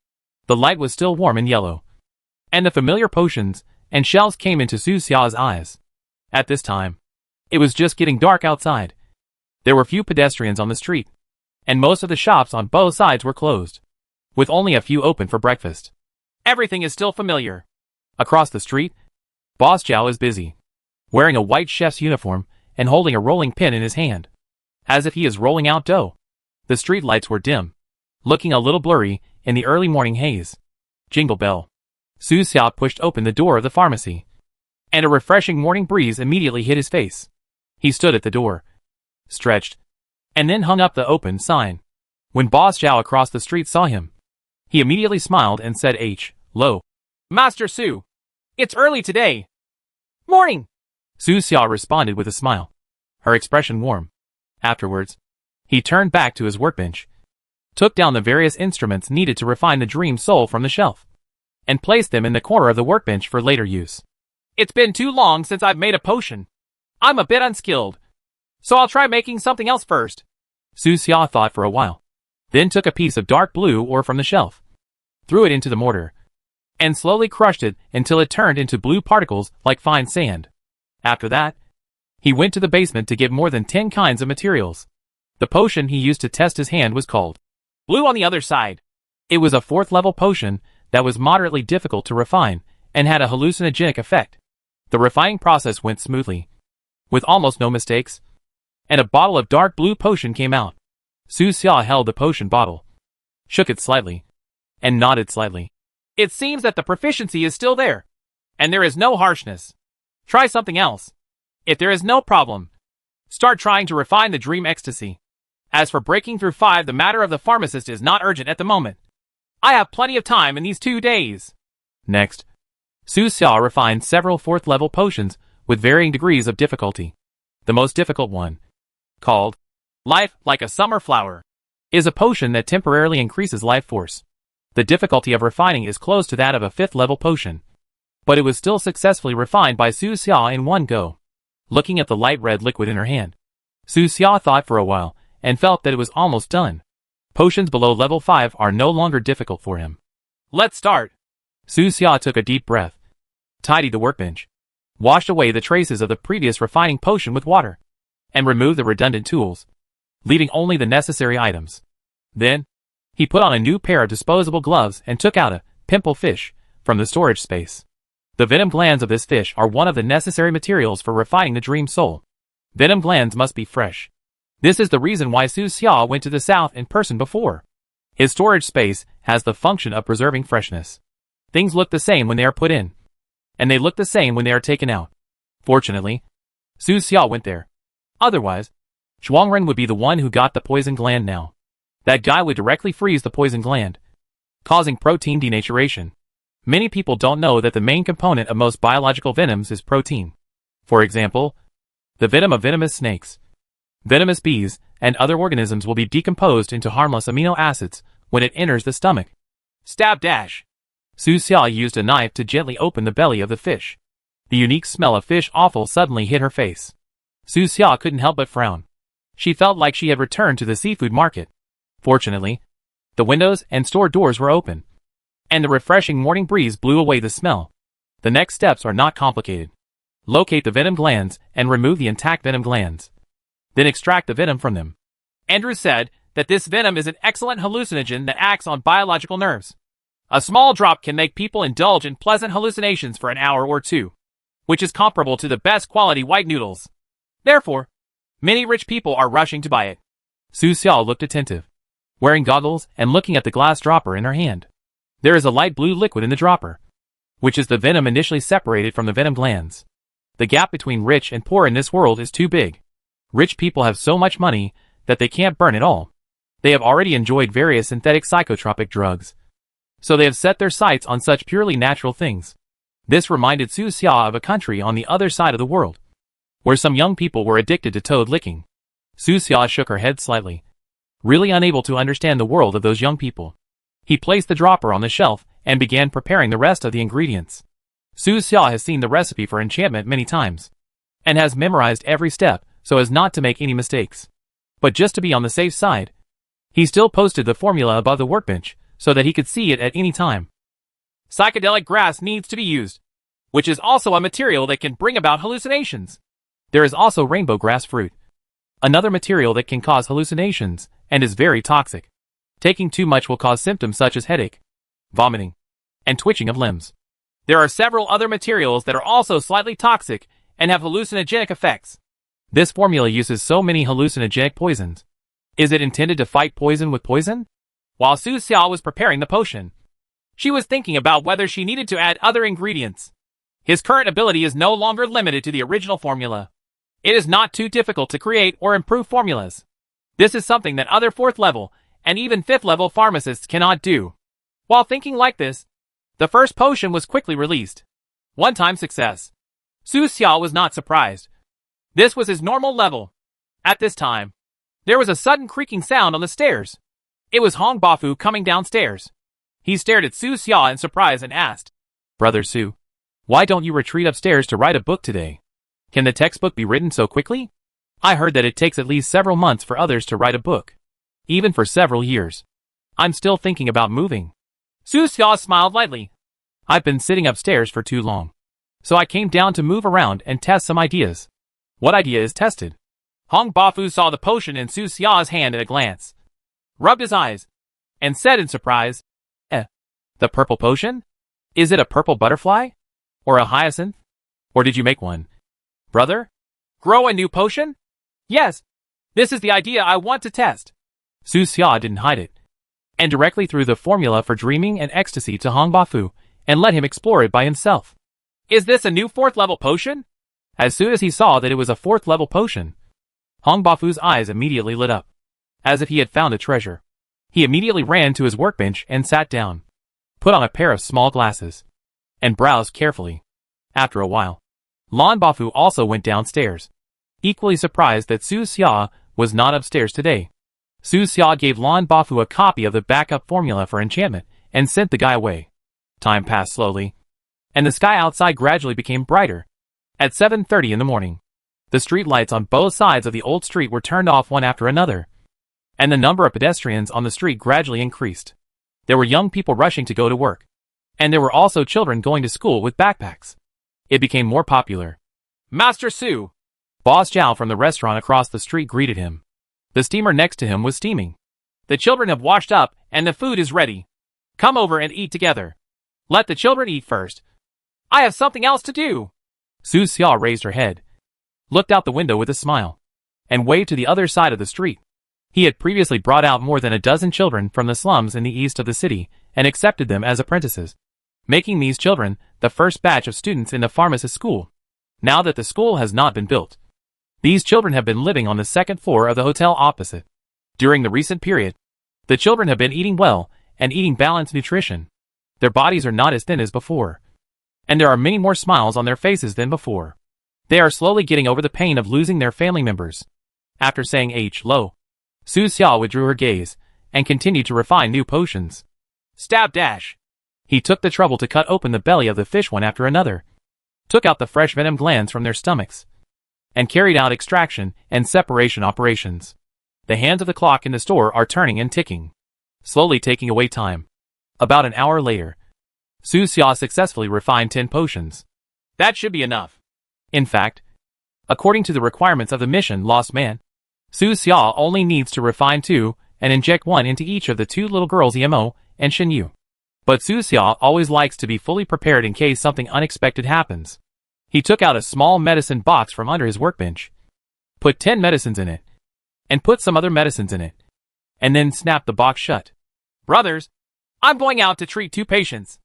A: The light was still warm and yellow, and the familiar potions and shells came into Su Xia's eyes. At this time, it was just getting dark outside. There were few pedestrians on the street, and most of the shops on both sides were closed, with only a few open for breakfast.
B: Everything is still familiar.
A: Across the street, Boss Zhao is busy, wearing a white chef's uniform and holding a rolling pin in his hand, as if he is rolling out dough. The street lights were dim, looking a little blurry in the early morning haze. Jingle bell. Su Xia pushed open the door of the pharmacy, and a refreshing morning breeze immediately hit his face. He stood at the door, stretched, and then hung up the open sign. When Boss Zhao across the street saw him, he immediately smiled and said, "Hello,
B: Master Su. It's early today." "Morning."
A: Su Xia responded with a smile, her expression warm. Afterwards, he turned back to his workbench, took down the various instruments needed to refine the dream soul from the shelf, and placed them in the corner of the workbench for later use.
B: It's been too long since I've made a potion. I'm a bit unskilled, so I'll try making something else first.
A: Su Xia thought for a while, then took a piece of dark blue ore from the shelf, threw it into the mortar, and slowly crushed it until it turned into blue particles like fine sand. After that, he went to the basement to get more than 10 kinds of materials. The potion he used to test his hand was called
B: Blue on the other side.
A: It was a 4th level potion that was moderately difficult to refine and had a hallucinogenic effect. The refining process went smoothly, with almost no mistakes, and a bottle of dark blue potion came out. Su Xia held the potion bottle, shook it slightly, and nodded slightly.
B: It seems that the proficiency is still there, and there is no harshness. Try something else. If there is no problem, start trying to refine the dream ecstasy. As for breaking through 5, the matter of the pharmacist is not urgent at the moment. I have plenty of time in these 2 days.
A: Next, Su Xia refined several 4th level potions with varying degrees of difficulty. The most difficult one, called
B: Life Like a Summer Flower,
A: is a potion that temporarily increases life force. The difficulty of refining is close to that of a 5th level potion, but it was still successfully refined by Su Xia in one go. Looking at the light red liquid in her hand, Su Xia thought for a while and felt that it was almost done. Potions below level 5 are no longer difficult for him.
B: Let's start.
A: Su Xia took a deep breath, tidied the workbench, washed away the traces of the previous refining potion with water, and removed the redundant tools, leaving only the necessary items. Then, he put on a new pair of disposable gloves and took out a pimple fish from the storage space. The venom glands of this fish are one of the necessary materials for refining the dream soul. Venom glands must be fresh. This is the reason why Su Xia went to the south in person before. His storage space has the function of preserving freshness. Things look the same when they are put in, and they look the same when they are taken out. Fortunately, Su Xia went there. Otherwise, Zhuangren would be the one who got the poison gland now. That guy would directly freeze the poison gland, causing protein denaturation. Many people don't know that the main component of most biological venoms is protein. For example, the venom of venomous snakes, venomous bees, and other organisms will be decomposed into harmless amino acids when it enters the stomach.
B: Stab dash.
A: Su Xia used a knife to gently open the belly of the fish. The unique smell of fish offal suddenly hit her face. Su Xia couldn't help but frown. She felt like she had returned to the seafood market. Fortunately, the windows and store doors were open, and the refreshing morning breeze blew away the smell. The next steps are not complicated. Locate the venom glands and remove the intact venom glands. Then extract the venom from them.
B: Andrew said that this venom is an excellent hallucinogen that acts on biological nerves. A small drop can make people indulge in pleasant hallucinations for an hour or 2, which is comparable to the best quality white noodles. Therefore, many rich people are rushing to buy it.
A: Su Xia looked attentive, wearing goggles and looking at the glass dropper in her hand. There is a light blue liquid in the dropper, which is the venom initially separated from the venom glands. The gap between rich and poor in this world is too big. Rich people have so much money that they can't burn it all. They have already enjoyed various synthetic psychotropic drugs, so they have set their sights on such purely natural things. This reminded Su Xia of a country on the other side of the world, where some young people were addicted to toad licking. Su Xia shook her head slightly, really unable to understand the world of those young people. He placed the dropper on the shelf and began preparing the rest of the ingredients. Su Xia has seen the recipe for enchantment many times, and has memorized every step so as not to make any mistakes. But just to be on the safe side, he still posted the formula above the workbench so that he could see it at any time.
B: Psychedelic grass needs to be used, which is also a material that can bring about hallucinations.
A: There is also rainbow grass fruit, another material that can cause hallucinations and is very toxic. Taking too much will cause symptoms such as headache, vomiting, and twitching of limbs.
B: There are several other materials that are also slightly toxic and have hallucinogenic effects.
A: This formula uses so many hallucinogenic poisons. Is it intended to fight poison with poison?
B: While Su Xia was preparing the potion, she was thinking about whether she needed to add other ingredients. His current ability is no longer limited to the original formula. It is not too difficult to create or improve formulas. This is something that other 4th level and even 5th level pharmacists cannot do. While thinking like this, the first potion was quickly released. One-time success. Su Xia was not surprised. This was his normal level. At this time, there was a sudden creaking sound on the stairs. It was Hong Bafu coming downstairs. He stared at Su Xia in surprise and asked,
A: "Brother Su, why don't you retreat upstairs to write a book today? Can the textbook be written so quickly? I heard that it takes at least several months for others to write a book. Even for several years. I'm still thinking about moving."
B: Su Xia smiled lightly.
A: "I've been sitting upstairs for too long, so I came down to move around and test some ideas." "What idea is tested?"
B: Hong Bafu saw the potion in Su Xia's hand at a glance, rubbed his eyes, and said in surprise, "Eh, the purple potion? Is it a purple butterfly? Or a hyacinth? Or did you make one? Brother? Grow a new potion? Yes. This is the idea I want to test." Su Xia didn't hide it, and directly threw the formula for dreaming and ecstasy to Hong Bafu, and let him explore it by himself. "Is this a new 4th level potion?" As soon as he saw that it was a 4th level potion, Hong Bafu's eyes immediately lit up, as if he had found a treasure. He immediately ran to his workbench and sat down, put on a pair of small glasses, and browsed carefully. After a while, Lan Bafu also went downstairs, equally surprised that Su Xia was not upstairs today. Su Xia gave Lan Bafu a copy of the backup formula for enchantment and sent the guy away. Time passed slowly, and the sky outside gradually became brighter. At 7:30 in the morning, the street lights on both sides of the old street were turned off one after another, and the number of pedestrians on the street gradually increased. There were young people rushing to go to work, and there were also children going to school with backpacks. It became more popular. "Master Su!" Boss Zhao from the restaurant across the street greeted him. The steamer next to him was steaming. "The children have washed up, and the food is ready. Come over and eat together." "Let the children eat first. I have something else to do." Su Xia raised her head, looked out the window with a smile, and waved to the other side of the street. He had previously brought out more than a dozen children from the slums in the east of the city and accepted them as apprentices, making these children the first batch of students in the pharmacist school. Now that the school has not been built, these children have been living on the 2nd floor of the hotel opposite. During the recent period, the children have been eating well and eating balanced nutrition. Their bodies are not as thin as before, and there are many more smiles on their faces than before. They are slowly getting over the pain of losing their family members. After saying "Hello," Su Xia withdrew her gaze and continued to refine new potions. Stab dash. He took the trouble to cut open the belly of the fish one after another, took out the fresh venom glands from their stomachs, and carried out extraction and separation operations. The hands of the clock in the store are turning and ticking, slowly taking away time. About an hour later, Su Xia successfully refined 10 potions. That should be enough. In fact, according to the requirements of the mission Lost Man, Su Xia only needs to refine 2 and inject 1 into each of the 2 little girls Emo and Shinyu. But Su Xia always likes to be fully prepared in case something unexpected happens. He took out a small medicine box from under his workbench, put 10 medicines in it, and put some other medicines in it, and then snapped the box shut. "Brothers, I'm going out to treat 2 patients.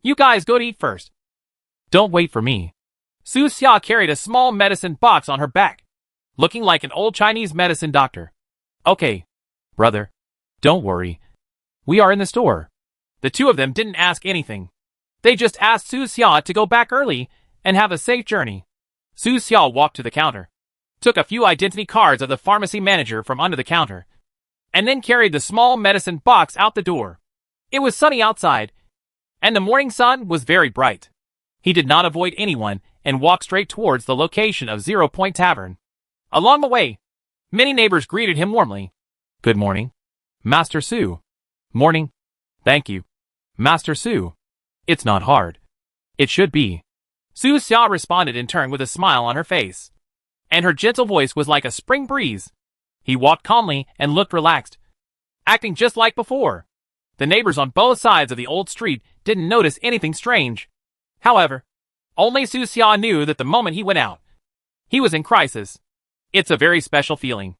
B: You guys go to eat first." "Don't wait for me." Su Xia carried a small medicine box on her back, looking like an old Chinese medicine doctor. "Okay, brother. Don't worry. We are in the store." The 2 of them didn't ask anything. They just asked Su Xia to go back early and have a safe journey. Su Xia walked to the counter, took a few identity cards of the pharmacy manager from under the counter, and then carried the small medicine box out the door. It was sunny outside, and the morning sun was very bright. He did not avoid anyone and walked straight towards the location of 0 Point Tavern. Along the way, many neighbors greeted him warmly. "Good morning, Master Su." "Morning. Thank you, Master Su. It's not hard." "It should be." Su Xia responded in turn with a smile on her face, and her gentle voice was like a spring breeze. He walked calmly and looked relaxed, acting just like before. The neighbors on both sides of the old street didn't notice anything strange. However, only Su Xia knew that the moment he went out, he was in crisis. It's a very special feeling.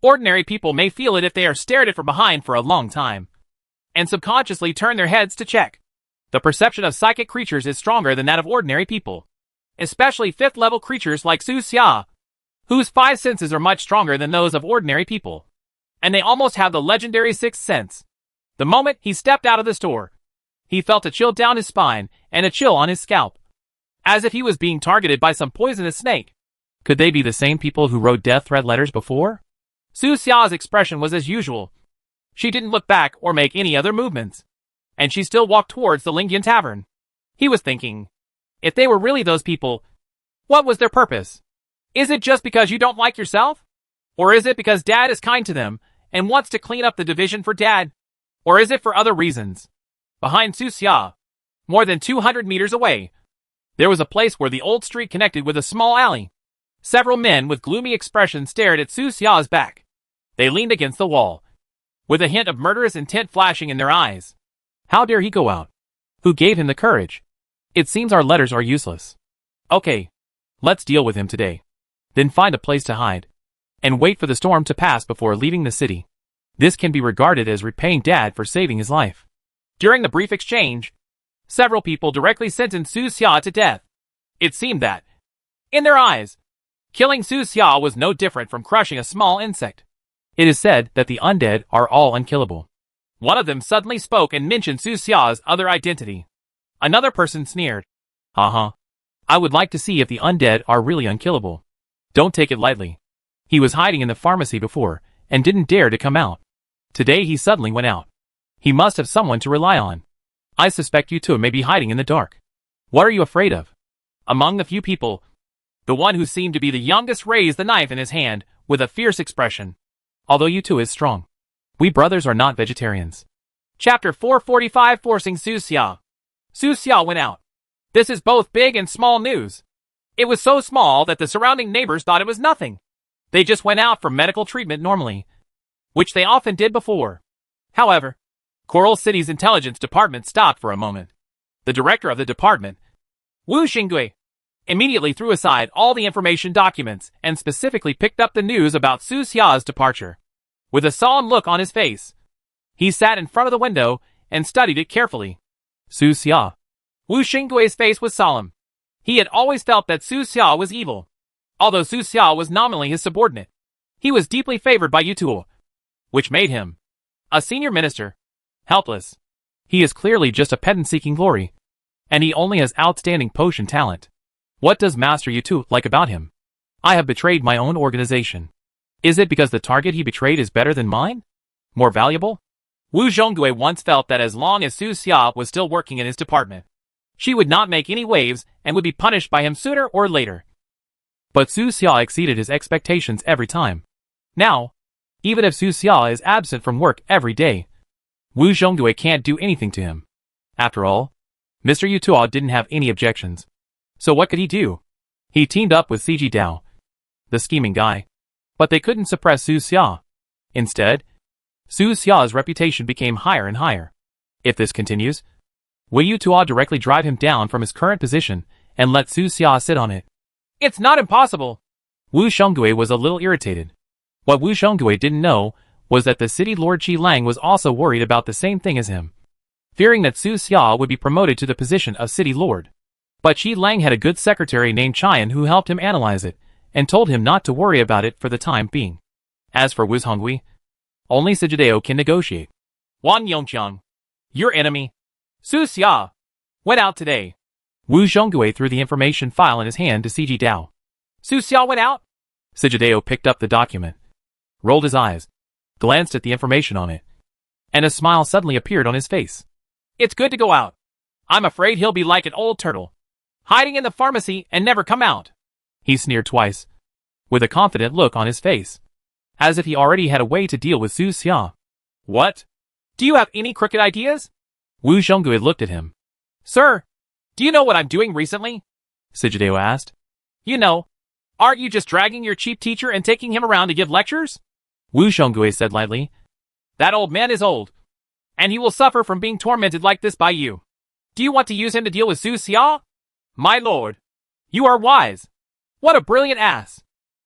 B: Ordinary people may feel it if they are stared at from behind for a long time, and subconsciously turn their heads to check. The perception of psychic creatures is stronger than that of ordinary people, especially 5th level creatures like Su Xia, whose 5 senses are much stronger than those of ordinary people, and they almost have the legendary 6th sense. The moment he stepped out of the store, he felt a chill down his spine and a chill on his scalp, as if he was being targeted by some poisonous snake. Could they be the same people who wrote death threat letters before? Su Xia's expression was as usual. She didn't look back or make any other movements, and she still walked towards the Lingyan Tavern. He was thinking, if they were really those people, what was their purpose? Is it just because you don't like yourself? Or is it because Dad is kind to them and wants to clean up the division for Dad? Or is it for other reasons? Behind Su Xia, more than 200 meters away, there was a place where the old street connected with a small alley. Several men with gloomy expressions stared at Su Xia's back. They leaned against the wall, with a hint of murderous intent flashing in their eyes.
A: How dare he go out? Who gave him the courage? It seems our letters are useless. Okay. Let's deal with him today. Then find a place to hide. And wait for the storm to pass before leaving the city. This can be regarded as repaying Dad for saving his life.
B: During the brief exchange, several people directly sentenced Su Xia to death. It seemed that, in their eyes, killing Su Xia was no different from crushing a small insect.
A: It is said that the undead are all unkillable.
B: One of them suddenly spoke and mentioned Su Xia's other identity. Another person sneered.
A: I would like to see if the undead are really unkillable. Don't take it lightly. He was hiding in the pharmacy before, and didn't dare to come out. Today he suddenly went out. He must have someone to rely on. I suspect you two may be hiding in the dark. What are you afraid of?
B: Among the few people, the one who seemed to be the youngest raised the knife in his hand with a fierce expression.
A: Although you two is strong. We brothers are not vegetarians.
B: Chapter 445 Forcing Su Xia. Su Xia went out. This is both big and small news. It was so small that the surrounding neighbors thought it was nothing. They just went out for medical treatment normally, which they often did before. However, Coral City's intelligence department stopped for a moment. The director of the department, Wu Xinggui, immediately threw aside all the information documents and specifically picked up the news about Su Xia's departure. With a solemn look on his face, he sat in front of the window and studied it carefully.
A: Su Xia.
B: Wu Xinggui's face was solemn. He had always felt that Su Xia was evil. Although Su Xia was nominally his subordinate, he was deeply favored by Yutuo, which made him a senior minister. Helpless.
A: He is clearly just a pedant seeking glory. And he only has outstanding potion talent. What does Master Yutu like about him? I have betrayed my own organization. Is it because the target he betrayed is better than mine? More valuable?
B: Wu Zhonggui once felt that as long as Su Xia was still working in his department, she would not make any waves and would be punished by him sooner or later.
A: But Su Xia exceeded his expectations every time. Now, even if Su Xia is absent from work every day, Wu Zhonggui can't do anything to him. After all, Mr. Yutuo didn't have any objections. So what could he do? He teamed up with Cg Dao, the scheming guy. But they couldn't suppress Su Xia. Instead, Su Xia's reputation became higher and higher. If this continues, will Yutuo directly drive him down from his current position and let Su Xia sit on it?
B: It's not impossible.
A: Wu Zhonggui was a little irritated. What Wu Zhonggui didn't know was that the city lord Qi Lang was also worried about the same thing as him, fearing that Su Xia would be promoted to the position of city lord. But Qi Lang had a good secretary named Qian who helped him analyze it, and told him not to worry about it for the time being. As for Wu Zhonggui, only Sijideo can negotiate.
B: Wan Yongqiang, your enemy, Su Xia, went out today.
A: Wu Zhonggui threw the information file in his hand to Cg Dao.
B: Su Xia went out?
A: Sijideo picked up the document, rolled his eyes, glanced at the information on it, and a smile suddenly appeared on his face.
B: It's good to go out. I'm afraid he'll be like an old turtle, hiding in the pharmacy and never come out.
A: He sneered twice, with a confident look on his face, as if he already had a way to deal with Su Xia.
B: What? Do you have any crooked ideas?
A: Wu Zhonggui looked at him.
B: Sir, do you know what I'm doing recently?
A: Sijideo asked.
B: You know, aren't you just dragging your cheap teacher and taking him around to give lectures?
A: Wu Zhonggui said lightly.
B: That old man is old, and he will suffer from being tormented like this by you. Do you want to use him to deal with Su Xia? My lord, you are wise. What a brilliant ass.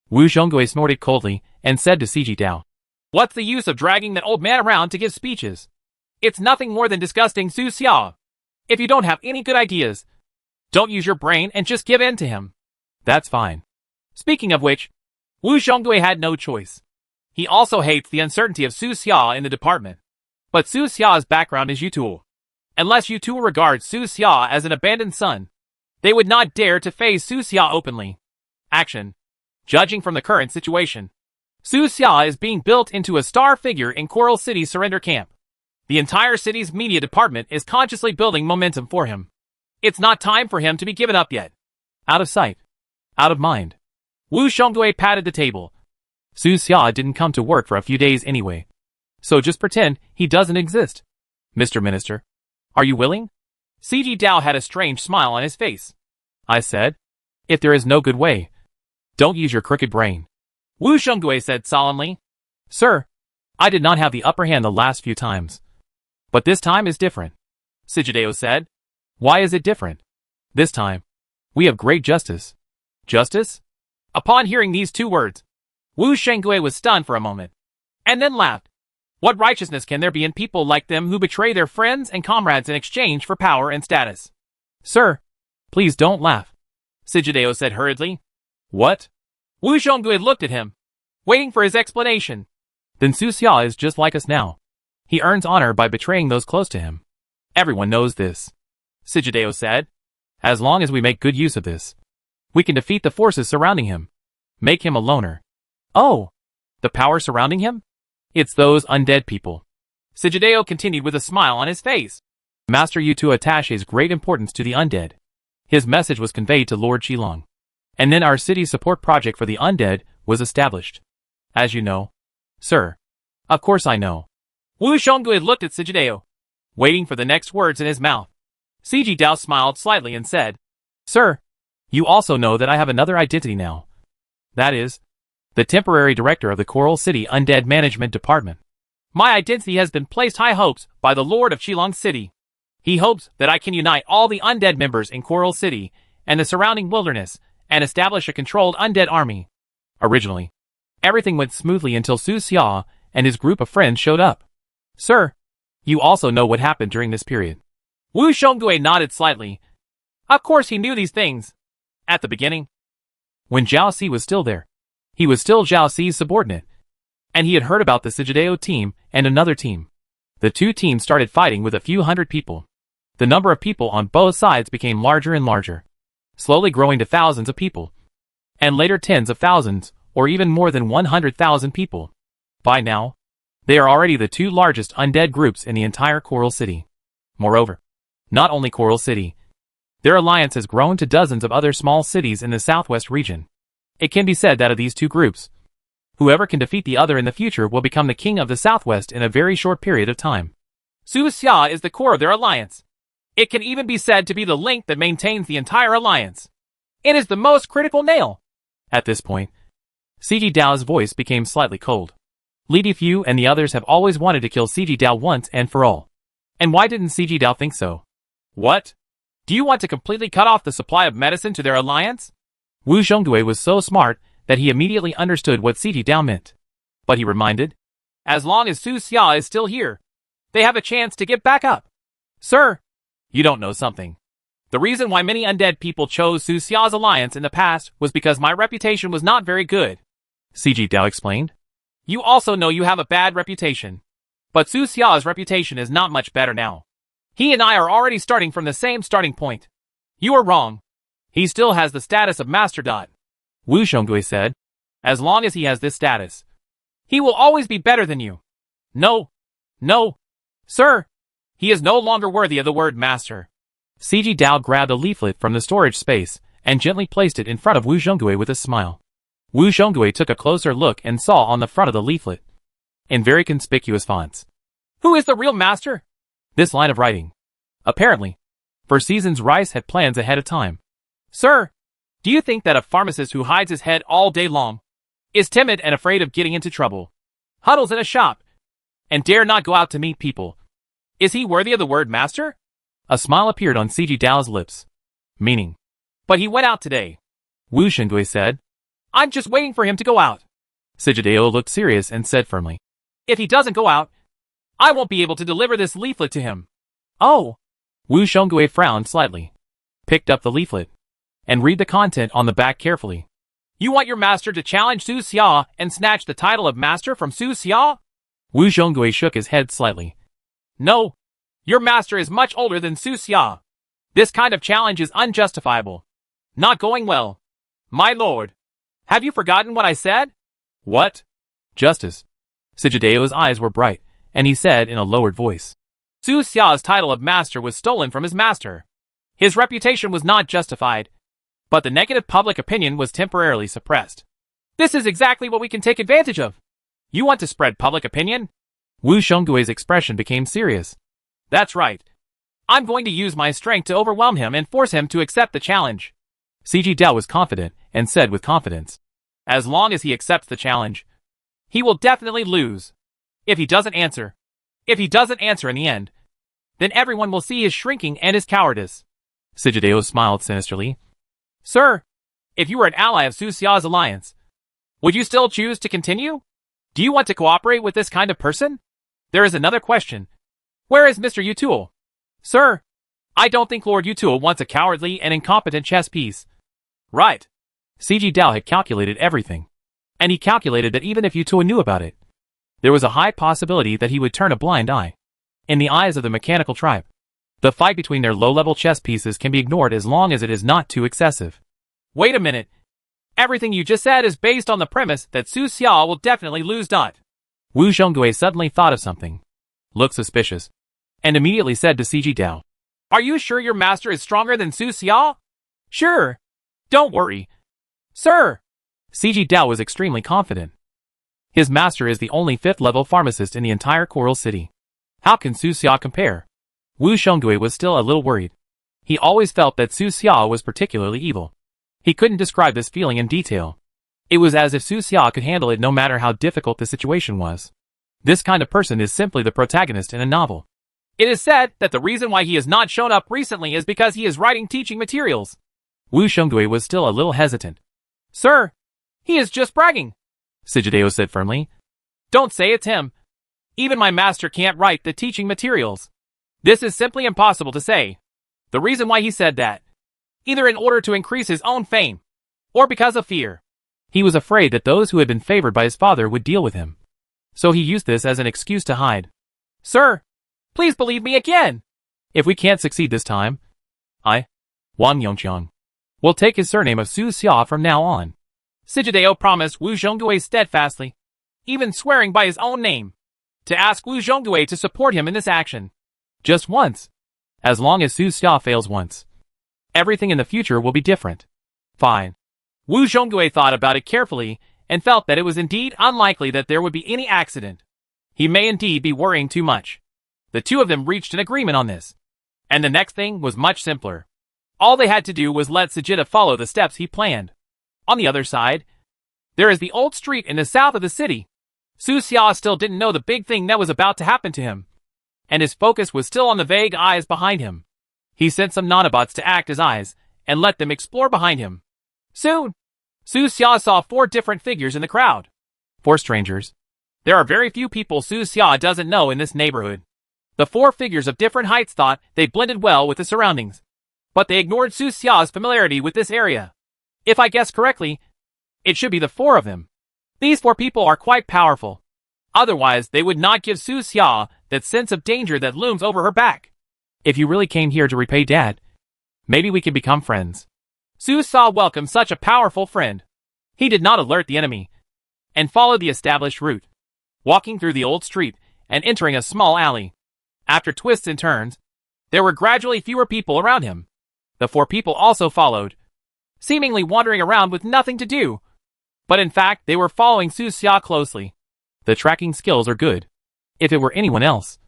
A: Wu Zhonggui snorted coldly and said to Cg Dao.
B: What's the use of dragging that old man around to give speeches? It's nothing more than disgusting Su Xia. If you don't have any good ideas, don't use your brain and just give in to him.
A: That's fine.
B: Speaking of which, Wu Zhonggui had no choice. He also hates the uncertainty of Su Xia in the department. But Su Xia's background is Yutuo. Unless Yutuo regards Su Xia as an abandoned son, they would not dare to face Su Xia openly. Action. Judging from the current situation, Su Xia is being built into a star figure in Coral City's surrender camp. The entire city's media department is consciously building momentum for him. It's not time for him to be given up yet.
A: Out of sight. Out of mind.
B: Wu Zhonggui patted the table.
A: Su Xia didn't come to work for a few days anyway. So just pretend he doesn't exist. Mr. Minister, are you willing?
B: Cg Dao had a strange smile on his face.
A: I said, if there is no good way, don't use your crooked brain.
B: Wu Zhonggui said solemnly.
A: Sir, I did not have the upper hand the last few times. But this time is different,
B: Sijideo said.
A: Why is it different? This time, we have great justice.
B: Justice? Upon hearing these two words, Wu Shengui was stunned for a moment, and then laughed. What righteousness can there be in people like them who betray their friends and comrades in exchange for power and status?
A: Sir, please don't laugh,
B: Sijideo said hurriedly.
A: What?
B: Wu Shengui looked at him, waiting for his explanation.
A: Then Su Xia is just like us now. He earns honor by betraying those close to him. Everyone knows this,
B: Sijideo said.
A: As long as we make good use of this, we can defeat the forces surrounding him. Make him a loner.
B: Oh,
A: the power surrounding him? It's those undead people.
B: Sijideo continued with a smile on his face.
A: Master Yutu attaches great importance to the undead. His message was conveyed to Lord Qilong. And then our city support project for the undead was established. As you know, sir. Of course I know.
B: Wu Shengui looked at Sijideo, waiting for the next words in his mouth. Sijideo smiled slightly and said,
A: Sir, you also know that I have another identity now. That is, the temporary director of the Coral City Undead Management Department.
B: My identity has been placed high hopes by the Lord of Qilong City. He hopes that I can unite all the undead members in Coral City and the surrounding wilderness and establish a controlled undead army.
A: Originally, everything went smoothly until Su Xia and his group of friends showed up. Sir, you also know what happened during this period.
B: Wu Shengui nodded slightly. Of course he knew these things. At the beginning,
A: when Zhao Si was still there, he was still Zhao Si's subordinate. And he had heard about the Sijideo team and another team. The two teams started fighting with a few hundred people. The number of people on both sides became larger and larger, slowly growing to thousands of people. And later tens of thousands, or even more than 100,000 people. By now, they are already the two largest undead groups in the entire Coral City. Moreover, not only Coral City, their alliance has grown to dozens of other small cities in the southwest region. It can be said that of these two groups, whoever can defeat the other in the future will become the king of the southwest in a very short period of time.
B: Su Xia is the core of their alliance. It can even be said to be the link that maintains the entire alliance. It is the most critical nail.
A: At this point, Siji Dao's voice became slightly cold. Li Difu and the others have always wanted to kill Siji Dao once and for all. And why didn't Siji Dao think so?
B: What? Do you want to completely cut off the supply of medicine to their alliance?
A: Wu Shengui was so smart that he immediately understood what Siji Dao meant. But he reminded,
B: as long as Su Xia is still here, they have a chance to get back up. Sir, you don't know something. The reason why many undead people chose Su Xia's alliance in the past was because my reputation was not very good.
A: Siji Dao explained.
B: You also know you have a bad reputation. But Su Xia's reputation is not much better now. He and I are already starting from the same starting point. You are wrong. He still has the status of Master.
A: Wu Shengui said.
B: As long as he has this status, he will always be better than you. No. Sir, he is no longer worthy of the word master.
A: Siji Dao grabbed a leaflet from the storage space and gently placed it in front of Wu Shengui with a smile. Wu Shengui took a closer look and saw on the front of the leaflet, in very conspicuous fonts,
B: "Who is the real master?"
A: This line of writing, apparently, for Seasons Rice had plans ahead of time.
B: Sir, do you think that a pharmacist who hides his head all day long, is timid and afraid of getting into trouble, huddles in a shop, and dare not go out to meet people, is he worthy of the word master?
A: A smile appeared on Siji Dao's lips, meaning,
B: but he went out today.
A: Wu Shengui said.
B: I'm just waiting for him to go out.
A: Sijideo looked serious and said firmly,
B: if he doesn't go out, I won't be able to deliver this leaflet to him.
A: Oh! Wu Shengui frowned slightly, picked up the leaflet, and read the content on the back carefully.
B: You want your master to challenge Su Xia and snatch the title of master from Su Xia?
A: Wu Shengui shook his head slightly.
B: No. Your master is much older than Su Xia. This kind of challenge is unjustifiable. Not going well. My lord, have you forgotten what I said?
A: What? Justice. Sijideo's eyes were bright, and he said in a lowered voice.
B: Su Xia's title of master was stolen from his master. His reputation was not justified, but the negative public opinion was temporarily suppressed. This is exactly what we can take advantage of. You want to spread public opinion?
A: Wu Shenggui's expression became serious.
B: That's right. I'm going to use my strength to overwhelm him and force him to accept the challenge.
A: Siji Dao was confident and said with confidence.
B: As long as he accepts the challenge, he will definitely lose. If he doesn't answer in the end, then everyone will see his shrinking and his cowardice.
A: Sigideo smiled sinisterly.
B: Sir, if you were an ally of Su Xia's alliance, would you still choose to continue? Do you want to cooperate with this kind of person? There is another question. Where is Mr. Yutul? Sir, I don't think Lord Yutul wants a cowardly and incompetent chess piece. Right.
A: CG Dao had calculated everything. And he calculated that even if Yutul knew about it, there was a high possibility that he would turn a blind eye. In the eyes of the mechanical tribe, the fight between their low-level chess pieces can be ignored as long as it is not too excessive.
B: Wait a minute. Everything you just said is based on the premise that Su Xia will definitely lose.
A: Wu Zhonggui suddenly thought of something, looked suspicious, and immediately said to CG Dao,
B: Are you sure your master is stronger than Su Xia? Sure. Don't worry. Sir.
A: CG Dao was extremely confident. His master is the only 5th-level pharmacist in the entire Coral City. How can Su Xia compare? Wu Zhonggui was still a little worried. He always felt that Su Xia was particularly evil. He couldn't describe this feeling in detail. It was as if Su Xia could handle it no matter how difficult the situation was. This kind of person is simply the protagonist in a novel.
B: It is said that the reason why he has not shown up recently is because he is writing teaching materials.
A: Wu Zhonggui was still a little hesitant.
B: Sir, he is just bragging,
A: Sigideo said firmly.
B: Don't say it's him. Even my master can't write the teaching materials. This is simply impossible to say. The reason why he said that, either in order to increase his own fame, or because of fear.
A: He was afraid that those who had been favored by his father would deal with him. So he used this as an excuse to hide.
B: Sir, please believe me again.
A: If we can't succeed this time, Wang Yongqiang, will take his surname of Su Xia from now on.
B: Sigideo promised Wu Zhonggui steadfastly, even swearing by his own name, to ask Wu Zhonggui to support him in this action.
A: Just once. As long as Su Xia fails once, everything in the future will be different. Fine.
B: Wu Zhonggui thought about it carefully and felt that it was indeed unlikely that there would be any accident. He may indeed be worrying too much. The two of them reached an agreement on this. And the next thing was much simpler. All they had to do was let Sajida follow the steps he planned. On the other side, there is the old street in the south of the city. Su Xia still didn't know the big thing that was about to happen to him, and his focus was still on the vague eyes behind him. He sent some nanobots to act as eyes, and let them explore behind him. Soon, Su Xia saw 4 different figures in the crowd.
A: 4 strangers.
B: There are very few people Su Xia doesn't know in this neighborhood. The 4 figures of different heights thought they blended well with the surroundings, but they ignored Su Xia's familiarity with this area. If I guess correctly, it should be the 4 of them. These 4 people are quite powerful. Otherwise, they would not give Su Xia that sense of danger that looms over her back.
A: If you really came here to repay Dad, maybe we can become friends.
B: Su Xia welcomed such a powerful friend. He did not alert the enemy, and followed the established route, walking through the old street and entering a small alley. After twists and turns, there were gradually fewer people around him. The 4 people also followed, seemingly wandering around with nothing to do. But in fact, they were following Su Xia closely.
A: The tracking skills are good. If it were anyone else,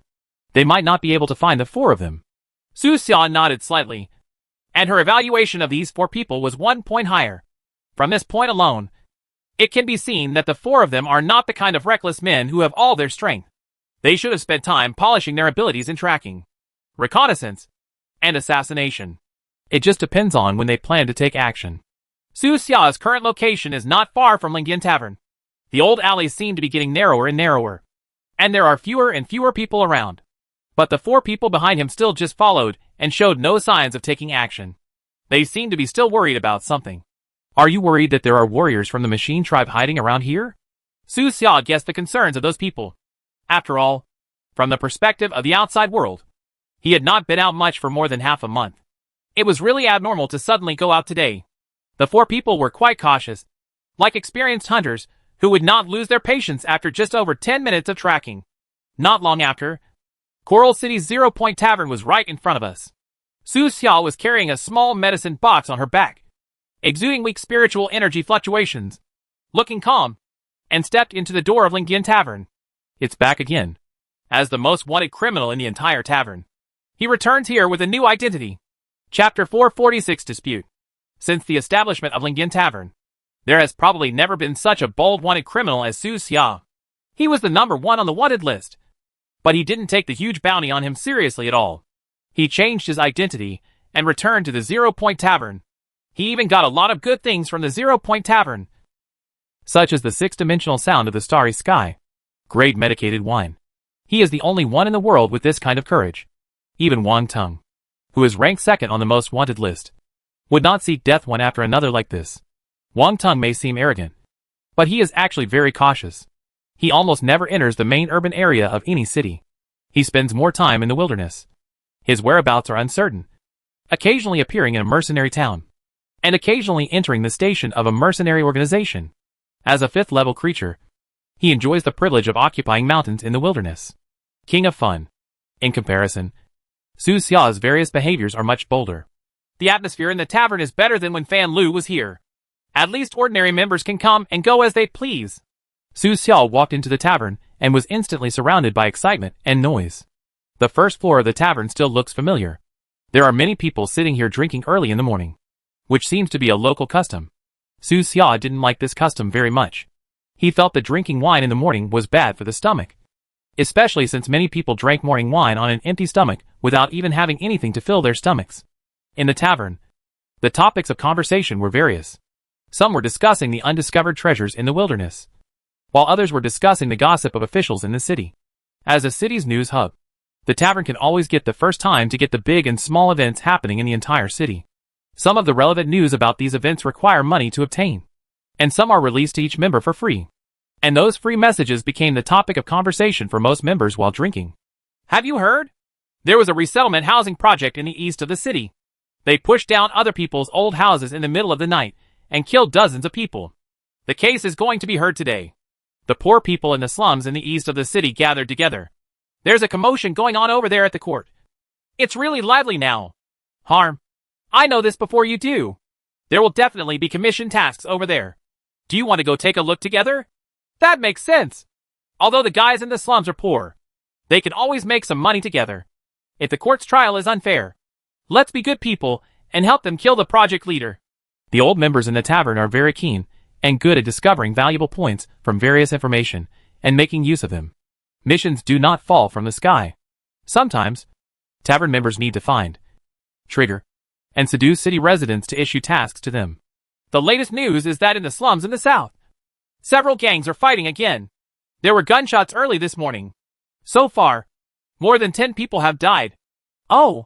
A: they might not be able to find the 4 of them.
B: Su Xia nodded slightly, and her evaluation of these 4 people was 1 point higher. From this point alone, it can be seen that the 4 of them are not the kind of reckless men who have all their strength. They should have spent time polishing their abilities in tracking, reconnaissance, and assassination.
A: It just depends on when they plan to take action.
B: Su Xia's current location is not far from Lingyan Tavern. The old alleys seem to be getting narrower and narrower, and there are fewer and fewer people around. But the 4 people behind him still just followed and showed no signs of taking action. They seem to be still worried about something.
A: Are you worried that there are warriors from the machine tribe hiding around here?
B: Su Xia guessed the concerns of those people. After all, from the perspective of the outside world, he had not been out much for more than half a month. It was really abnormal to suddenly go out today. The 4 people were quite cautious, like experienced hunters who would not lose their patience after just over 10 minutes of tracking. Not long after, Coral City's 0 Point Tavern was right in front of us. Su Xia was carrying a small medicine box on her back, exuding weak spiritual energy fluctuations, looking calm, and stepped into the door of Lingyan Tavern.
A: It's back again.
B: As the most wanted criminal in the entire tavern, he returns here with a new identity. Chapter 446 Dispute. Since the establishment of Lingyan Tavern, there has probably never been such a bold wanted criminal as Su Xia. He was the #1 on the wanted list. But he didn't take the huge bounty on him seriously at all. He changed his identity and returned to the 0 Point Tavern. He even got a lot of good things from the 0 Point Tavern,
A: such as the six-dimensional sound of the starry sky, great medicated wine. He is the only one in the world with this kind of courage. Even Wang Tung, who is ranked second on the most wanted list, would not seek death one after another like this. Wang Tung may seem arrogant, but he is actually very cautious. He almost never enters the main urban area of any city. He spends more time in the wilderness. His whereabouts are uncertain, occasionally appearing in a mercenary town, and occasionally entering the station of a mercenary organization. As a fifth-level creature, he enjoys the privilege of occupying mountains in the wilderness. King of fun. In comparison, Su Xia's various behaviors are much bolder.
B: The atmosphere in the tavern is better than when Fan Lu was here. At least ordinary members can come and go as they please.
A: Su Xia walked into the tavern and was instantly surrounded by excitement and noise. The first floor of the tavern still looks familiar. There are many people sitting here drinking early in the morning, which seems to be a local custom. Su Xia didn't like this custom very much. He felt that drinking wine in the morning was bad for the stomach, especially since many people drank morning wine on an empty stomach without even having anything to fill their stomachs. In the tavern, the topics of conversation were various. Some were discussing the undiscovered treasures in the wilderness, while others were discussing the gossip of officials in the city. As a city's news hub, the tavern can always get the first time to get the big and small events happening in the entire city. Some of the relevant news about these events require money to obtain, and some are released to each member for free. And those free messages became the topic of conversation for most members while drinking.
B: Have you heard? There was a resettlement housing project in the east of the city. They pushed down other people's old houses in the middle of the night and killed dozens of people. The case is going to be heard today. The poor people in the slums in the east of the city gathered together. There's a commotion going on over there at the court. It's really lively now. Harm. I know this before you do. There will definitely be commission tasks over there. Do you want to go take a look together? That makes sense. Although the guys in the slums are poor, they can always make some money together. If the court's trial is unfair, let's be good people and help them kill the project leader.
A: The old members in the tavern are very keen and good at discovering valuable points from various information and making use of them. Missions do not fall from the sky. Sometimes, tavern members need to find, trigger, and seduce city residents to issue tasks to them.
B: The latest news is that in the slums in the south, several gangs are fighting again. There were gunshots early this morning. So far, more than 10 people have died. Oh,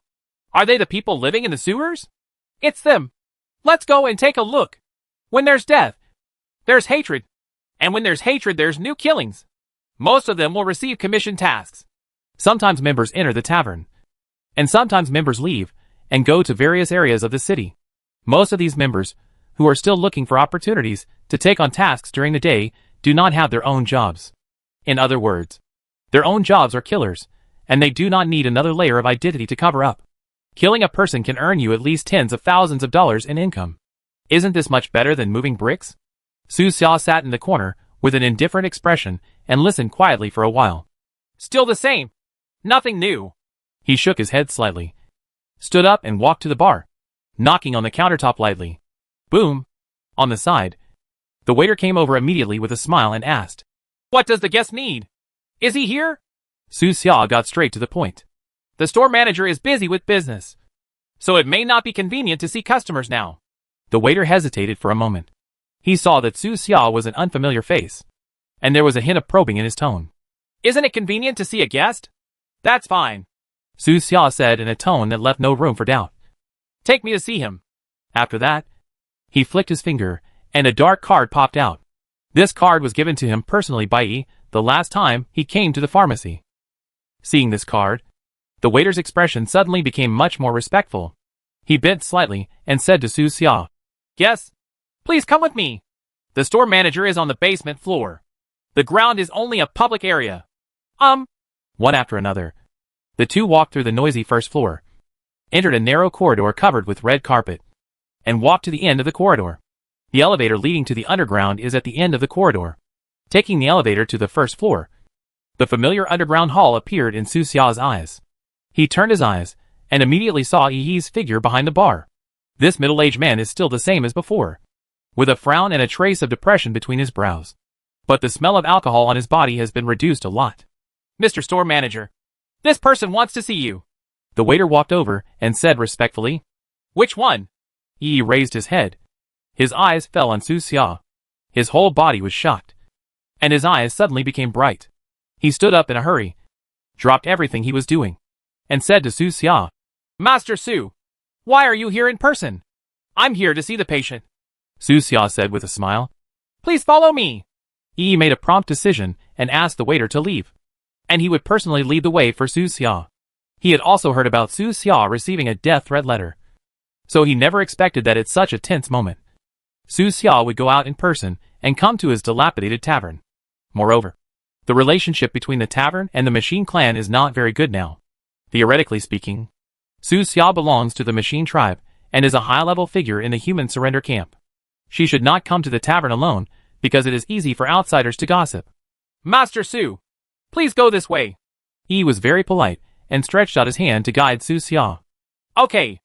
B: are they the people living in the sewers? It's them. Let's go and take a look. When there's death, there's hatred. And when there's hatred, there's new killings. Most of them will receive commission tasks.
A: Sometimes members enter the tavern, and sometimes members leave and go to various areas of the city. Most of these members, who are still looking for opportunities to take on tasks during the day, do not have their own jobs. In other words, their own jobs are killers, and they do not need another layer of identity to cover up. Killing a person can earn you at least tens of thousands of dollars in income. Isn't this much better than moving bricks? Su Xia sat in the corner with an indifferent expression and listened quietly for a while.
B: Still the same. Nothing new.
A: He shook his head slightly, stood up and walked to the bar, knocking on the countertop lightly. Boom! On the side. The waiter came over immediately with a smile and asked,
B: "What does the guest need? Is he here?"
A: Su Xia got straight to the point.
B: "The store manager is busy with business, so it may not be convenient to see customers now."
A: The waiter hesitated for a moment. He saw that Su Xia was an unfamiliar face, and there was a hint of probing in his tone.
B: "Isn't it convenient to see a guest?" "That's fine,"
A: Su Xia said in a tone that left no room for doubt.
B: "Take me to see him."
A: After that, he flicked his finger, and a dark card popped out. This card was given to him personally by Yi the last time he came to the pharmacy. Seeing this card, the waiter's expression suddenly became much more respectful. He bent slightly and said to Su Xia,
B: "Yes, please come with me. The store manager is on the basement floor. The ground is only a public area."
A: One after another, the two walked through the noisy first floor, entered a narrow corridor covered with red carpet, and walked to the end of the corridor. The elevator leading to the underground is at the end of the corridor. Taking the elevator to the first floor, the familiar underground hall appeared in Su Xia's eyes. He turned his eyes and immediately saw Yi's figure behind the bar. This middle-aged man is still the same as before, with a frown and a trace of depression between his brows. but the smell of alcohol on his body has been reduced a lot.
B: Mr. Store Manager, this person wants to see you.
A: The waiter walked over and said respectfully.
B: Which one?
A: Yi raised his head. His eyes fell on Su Xia. His whole body was shocked, and his eyes suddenly became bright. He stood up in a hurry, dropped everything he was doing, and said to Su Xia,
B: Master Su, why are you here in person? I'm here to see the patient.
A: Su Xia said with a smile.
B: Please follow me.
A: Yi made a prompt decision and asked the waiter to leave, and he would personally lead the way for Su Xia. He had also heard about Su Xia receiving a death threat letter, so he never expected that at such a tense moment, Su Xia would go out in person and come to his dilapidated tavern. Moreover, the relationship between the tavern and the Machine Clan is not very good now. Theoretically speaking, Su Xia belongs to the Machine Tribe and is a high-level figure in the human surrender camp. She should not come to the tavern alone because it is easy for outsiders to gossip.
B: Master Su, please go this way.
A: Yi was very polite and stretched out his hand to guide Su Xia.
B: Okay.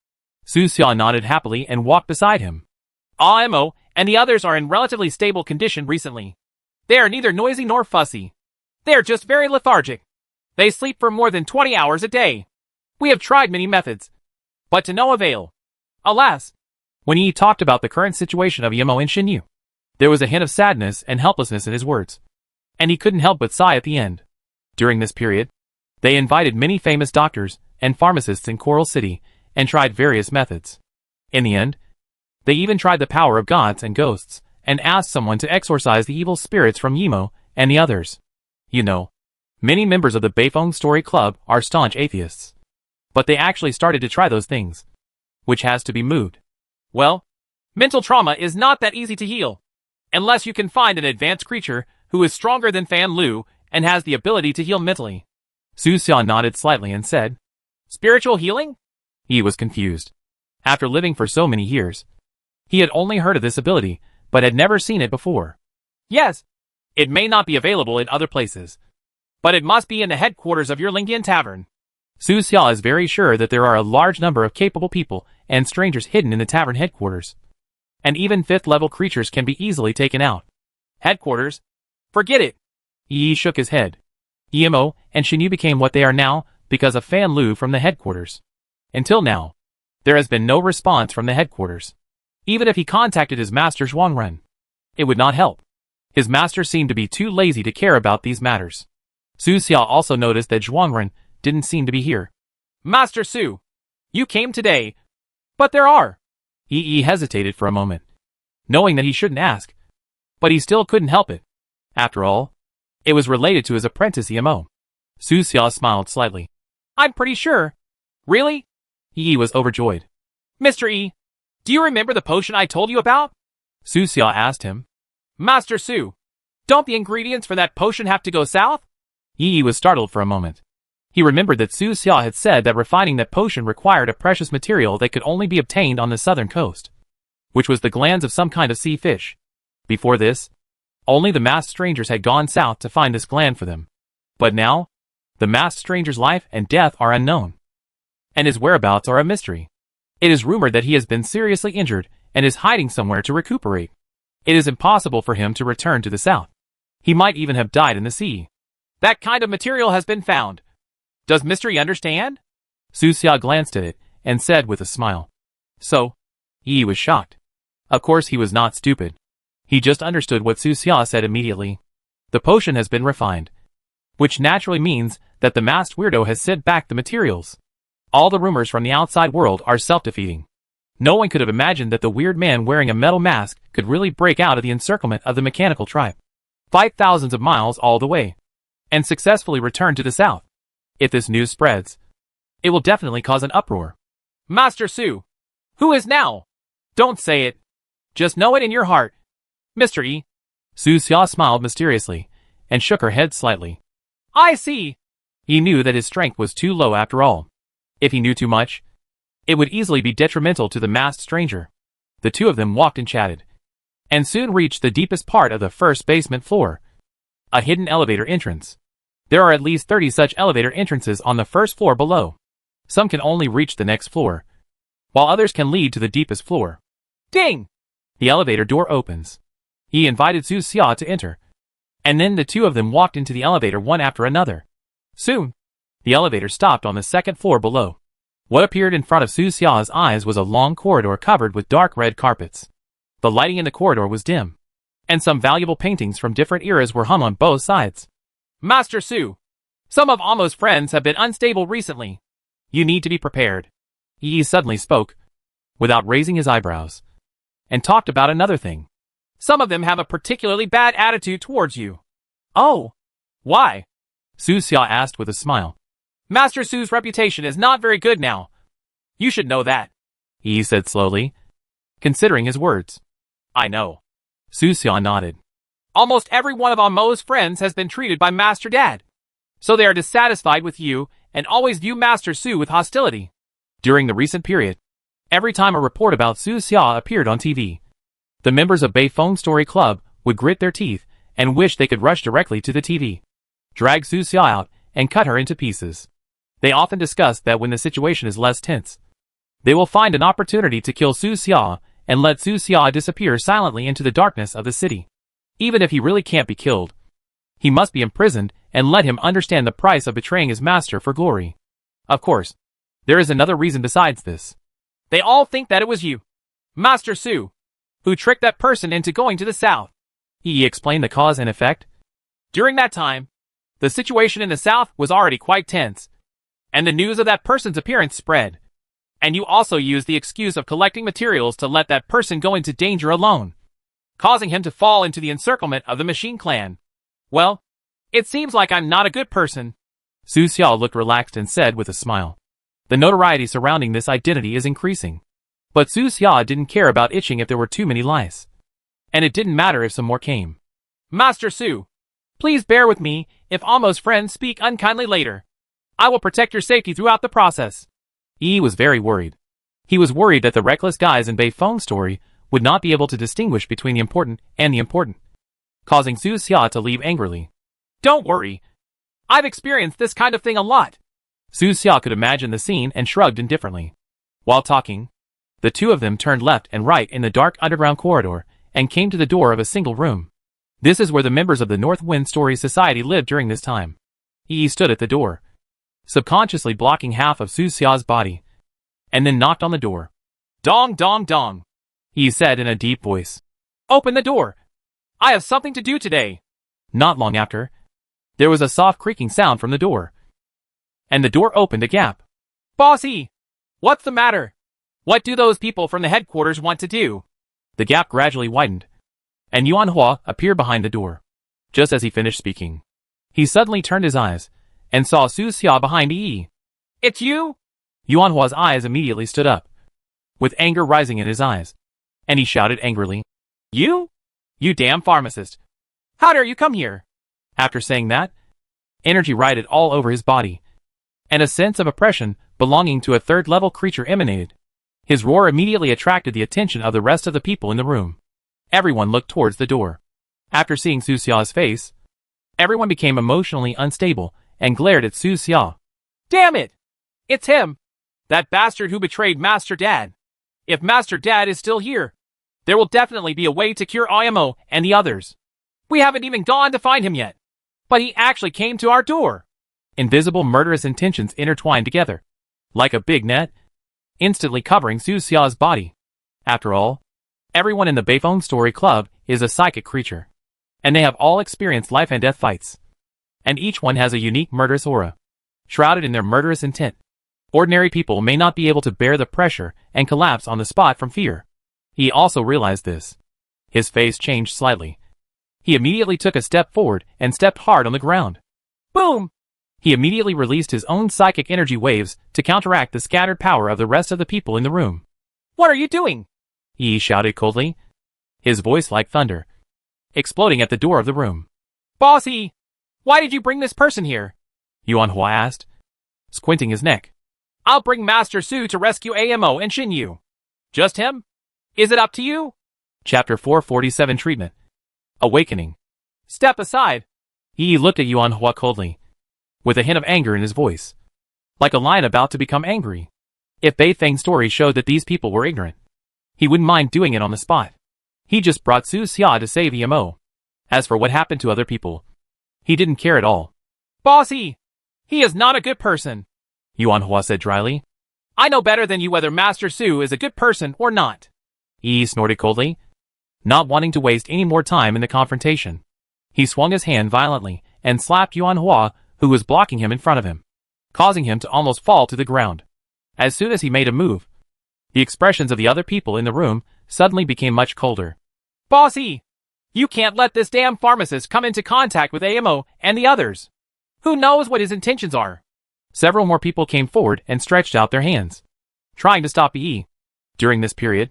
A: Su Xia nodded happily and walked beside him.
B: Mo and the others are in relatively stable condition recently. They are neither noisy nor fussy. They are just very lethargic. They sleep for more than 20 hours a day. We have tried many methods, but to no avail. Alas.
A: When Yi talked about the current situation of Yemo and Shinyu, there was a hint of sadness and helplessness in his words, and he couldn't help but sigh at the end. During this period, they invited many famous doctors and pharmacists in Coral City and tried various methods. In the end, they even tried the power of gods and ghosts and asked someone to exorcise the evil spirits from Yemo and the others. You know, many members of the Beifeng Story Club are staunch atheists, but they actually started to try those things, which has to be moved.
B: Well, mental trauma is not that easy to heal, unless you can find an advanced creature who is stronger than Fan Lu and has the ability to heal mentally.
A: Su Xia nodded slightly and said,
B: Spiritual healing?
A: He was confused. After living for so many years, he had only heard of this ability, but had never seen it before.
B: Yes, it may not be available in other places, but it must be in the headquarters of your Lingian Tavern.
A: Su Xia is very sure that there are a large number of capable people and strangers hidden in the tavern headquarters, and even 5th-level creatures can be easily taken out.
B: Headquarters? Forget it.
A: Yi shook his head. Yemo and Shinyu became what they are now because of Fan Lu from the headquarters. Until now, there has been no response from the headquarters. Even if he contacted his master Zhuangren, it would not help. His master seemed to be too lazy to care about these matters. Su Xia also noticed that Zhuangren didn't seem to be here.
B: Master Su, you came today, but there are.
A: Yi hesitated for a moment, knowing that he shouldn't ask, but he still couldn't help it. After all, it was related to his apprentice Yemo. Su Xia smiled slightly.
B: I'm pretty sure. Really?
A: Yi was overjoyed.
B: Mr. E, do you remember the potion I told you about?
A: Su Xia asked him.
B: Master Su, don't the ingredients for that potion have to go south?
A: Yi was startled for a moment. He remembered that Su Xia had said that refining that potion required a precious material that could only be obtained on the southern coast, which was the glands of some kind of sea fish. Before this, only the masked strangers had gone south to find this gland for them. But now, the masked stranger's life and death are unknown, and his whereabouts are a mystery. It is rumored that he has been seriously injured and is hiding somewhere to recuperate. It is impossible for him to return to the south. He might even have died in the sea.
B: That kind of material has been found. Does Mystery understand?
A: Su Xia glanced at it and said with a smile. So? Yi was shocked. Of course he was not stupid. He just understood what Su Xia said immediately. The potion has been refined, which naturally means that the masked weirdo has sent back the materials. All the rumors from the outside world are self-defeating. No one could have imagined that the weird man wearing a metal mask could really break out of the encirclement of the mechanical tribe, fight thousands of miles all the way, and successfully return to the south. If this news spreads, it will definitely cause an uproar.
B: Master Su, who is now? Don't say it. Just know it in your heart. Mr. E.
A: Su Xia smiled mysteriously and shook her head slightly.
B: I see.
A: He knew that his strength was too low after all. If he knew too much, it would easily be detrimental to the masked stranger. The two of them walked and chatted, and soon reached the deepest part of the first basement floor, a hidden elevator entrance. There are at least 30 such elevator entrances on the first floor below. Some can only reach the next floor, while others can lead to the deepest floor.
B: Ding!
A: The elevator door opens. He invited Su Xia to enter, And then the two of them walked into the elevator one after another. Soon, the elevator stopped on the second floor below. What appeared in front of Su Xia's eyes was a long corridor covered with dark red carpets. The lighting in the corridor was dim, and some valuable paintings from different eras were hung on both sides.
B: Master Su, some of Amo's friends have been unstable recently. You need to be prepared.
A: Yi suddenly spoke, without raising his eyebrows, and talked about another thing.
B: Some of them have a particularly bad attitude towards you.
A: Oh,
B: why?
A: Su Xia asked with a smile.
B: Master Su's reputation is not very good now. You should know that.
A: Yi said slowly, considering his words.
B: I know.
A: Su Xia nodded.
B: Almost every one of Amo's friends has been treated by Master Dad. So they are dissatisfied with you and always view Master Su with hostility.
A: During the recent period, every time a report about Su Xia appeared on TV, the members of Bei Feng Story Club would grit their teeth and wish they could rush directly to the TV, drag Su Xia out, and cut her into pieces. They often discuss that when the situation is less tense, they will find an opportunity to kill Su Xia and let Su Xia disappear silently into the darkness of the city. Even if he really can't be killed, he must be imprisoned and let him understand the price of betraying his master for glory. Of course, there is another reason besides this.
B: They all think that it was you, Master Su, who tricked that person into going to the south.
A: He explained the cause and effect.
B: During that time, the situation in the south was already quite tense, and the news of that person's appearance spread. And you also used the excuse of collecting materials to let that person go into danger alone, causing him to fall into the encirclement of the Machine Clan. Well, it seems like I'm not a good person.
A: Su Xia looked relaxed and said with a smile. The notoriety surrounding this identity is increasing. But Su Xia didn't care about itching if there were too many lies. And it didn't matter if some more came.
B: Master Su, please bear with me if Amo's friends speak unkindly later. I will protect your safety throughout the process.
A: Yi was very worried. He was worried that the reckless guys in Bei Feng Story would not be able to distinguish between the important and the important, causing Su Xia to leave angrily.
B: Don't worry. I've experienced this kind of thing a lot.
A: Su Xia could imagine the scene and shrugged indifferently. While talking, the two of them turned left and right in the dark underground corridor and came to the door of a single room. This is where the members of the North Wind Story Society lived during this time. Yi stood at the door, subconsciously blocking half of Su Xia's body, and then knocked on the door.
B: Dong dong dong,
A: he said in a deep voice.
B: Open the door. I have something to do today.
A: Not long after, there was a soft creaking sound from the door, and the door opened a gap.
B: Bossy, what's the matter? What do those people from the headquarters want to do?
A: The gap gradually widened, and Yuan Hua appeared behind the door. Just as he finished speaking, he suddenly turned his eyes and saw Su Xia behind Yi.
B: It's you?
A: Yuan Hua's eyes immediately stood up, with anger rising in his eyes, and he shouted angrily,
B: You? You damn pharmacist. How dare you come here?
A: After saying that, energy rioted all over his body, and a sense of oppression belonging to a third-level creature emanated. His roar immediately attracted the attention of the rest of the people in the room. Everyone looked towards the door. After seeing Su Xia's face, everyone became emotionally unstable and glared at Su Xia.
B: Damn it! It's him! That bastard who betrayed Master Dad. If Master Dad is still here, there will definitely be a way to cure Imo and the others. We haven't even gone to find him yet. But he actually came to our door.
A: Invisible murderous intentions intertwined together, like a big net, instantly covering Su Xia's body. After all, everyone in the Bei Feng Story Club is a psychic creature, and they have all experienced life and death fights. And each one has a unique murderous aura, shrouded in their murderous intent. Ordinary people may not be able to bear the pressure and collapse on the spot from fear. He also realized this. His face changed slightly. He immediately took a step forward and stepped hard on the ground.
B: Boom!
A: He immediately released his own psychic energy waves to counteract the scattered power of the rest of the people in the room.
B: What are you doing?
A: He shouted coldly, his voice like thunder, exploding at the door of the room.
B: Bossy! Why did you bring this person here?
A: Yuan Hua asked, squinting his neck.
B: I'll bring Master Su to rescue Amo and Shin Yu. Just him? Is it up to you?
A: Chapter 447 Treatment. Awakening.
B: Step aside.
A: He looked at Yuan Hua coldly, with a hint of anger in his voice, like a lion about to become angry. If Bei Feng's story showed that these people were ignorant, he wouldn't mind doing it on the spot. He just brought Su Xia to save Emo. As for what happened to other people, he didn't care at all.
B: Bossy! He is not a good person,
A: Yuan Hua said dryly.
B: I know better than you whether Master Su is a good person or not.
A: Yi snorted coldly, not wanting to waste any more time in the confrontation. He swung his hand violently and slapped Yuan Hua, who was blocking him in front of him, causing him to almost fall to the ground. As soon as he made a move, the expressions of the other people in the room suddenly became much colder.
B: Bossy! You can't let this damn pharmacist come into contact with AMO and the others. Who knows what his intentions are?
A: Several more people came forward and stretched out their hands, trying to stop Yi. During this period,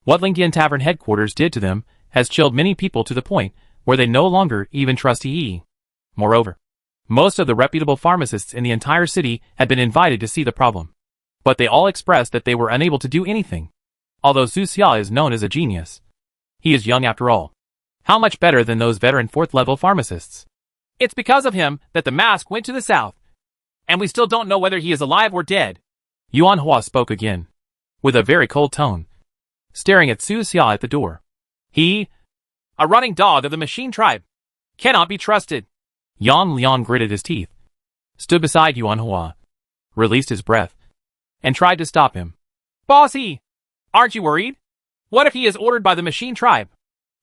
A: what Lingyan Tavern headquarters did to them has chilled many people to the point where they no longer even trust Yi. Moreover, most of the reputable pharmacists in the entire city had been invited to see the problem, but they all expressed that they were unable to do anything. Although Su Xia is known as a genius, he is young after all. How much better than those veteran 4th-level pharmacists?
B: It's because of him that the mask went to the south, and we still don't know whether he is alive or dead.
A: Yuan Hua spoke again, with a very cold tone, staring at Su Xia at the door.
B: He, a running dog of the machine tribe, cannot be trusted.
A: Yang Liang gritted his teeth, stood beside Yuan Hua, released his breath, and tried to stop him.
B: Bossy! Aren't you worried? What if he is ordered by the machine tribe?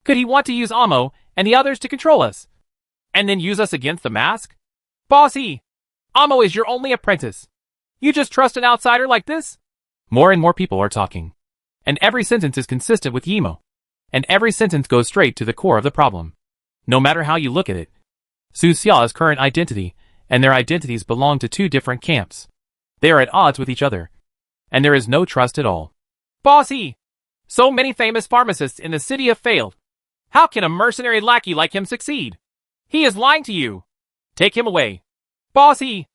B: Could he want to use Amo and the others to control us, and then use us against the mask? Bossy! Amo is your only apprentice. You just trust an outsider like this?
A: More and more people are talking, and every sentence is consistent with Yimo, and every sentence goes straight to the core of the problem. No matter how you look at it, Su Xia's current identity and their identities belong to two different camps. They are at odds with each other, and there is no trust at all.
B: Bossy! So many famous pharmacists in the city have failed. How can a mercenary lackey like him succeed? He is lying to you. Take him away. Bossy!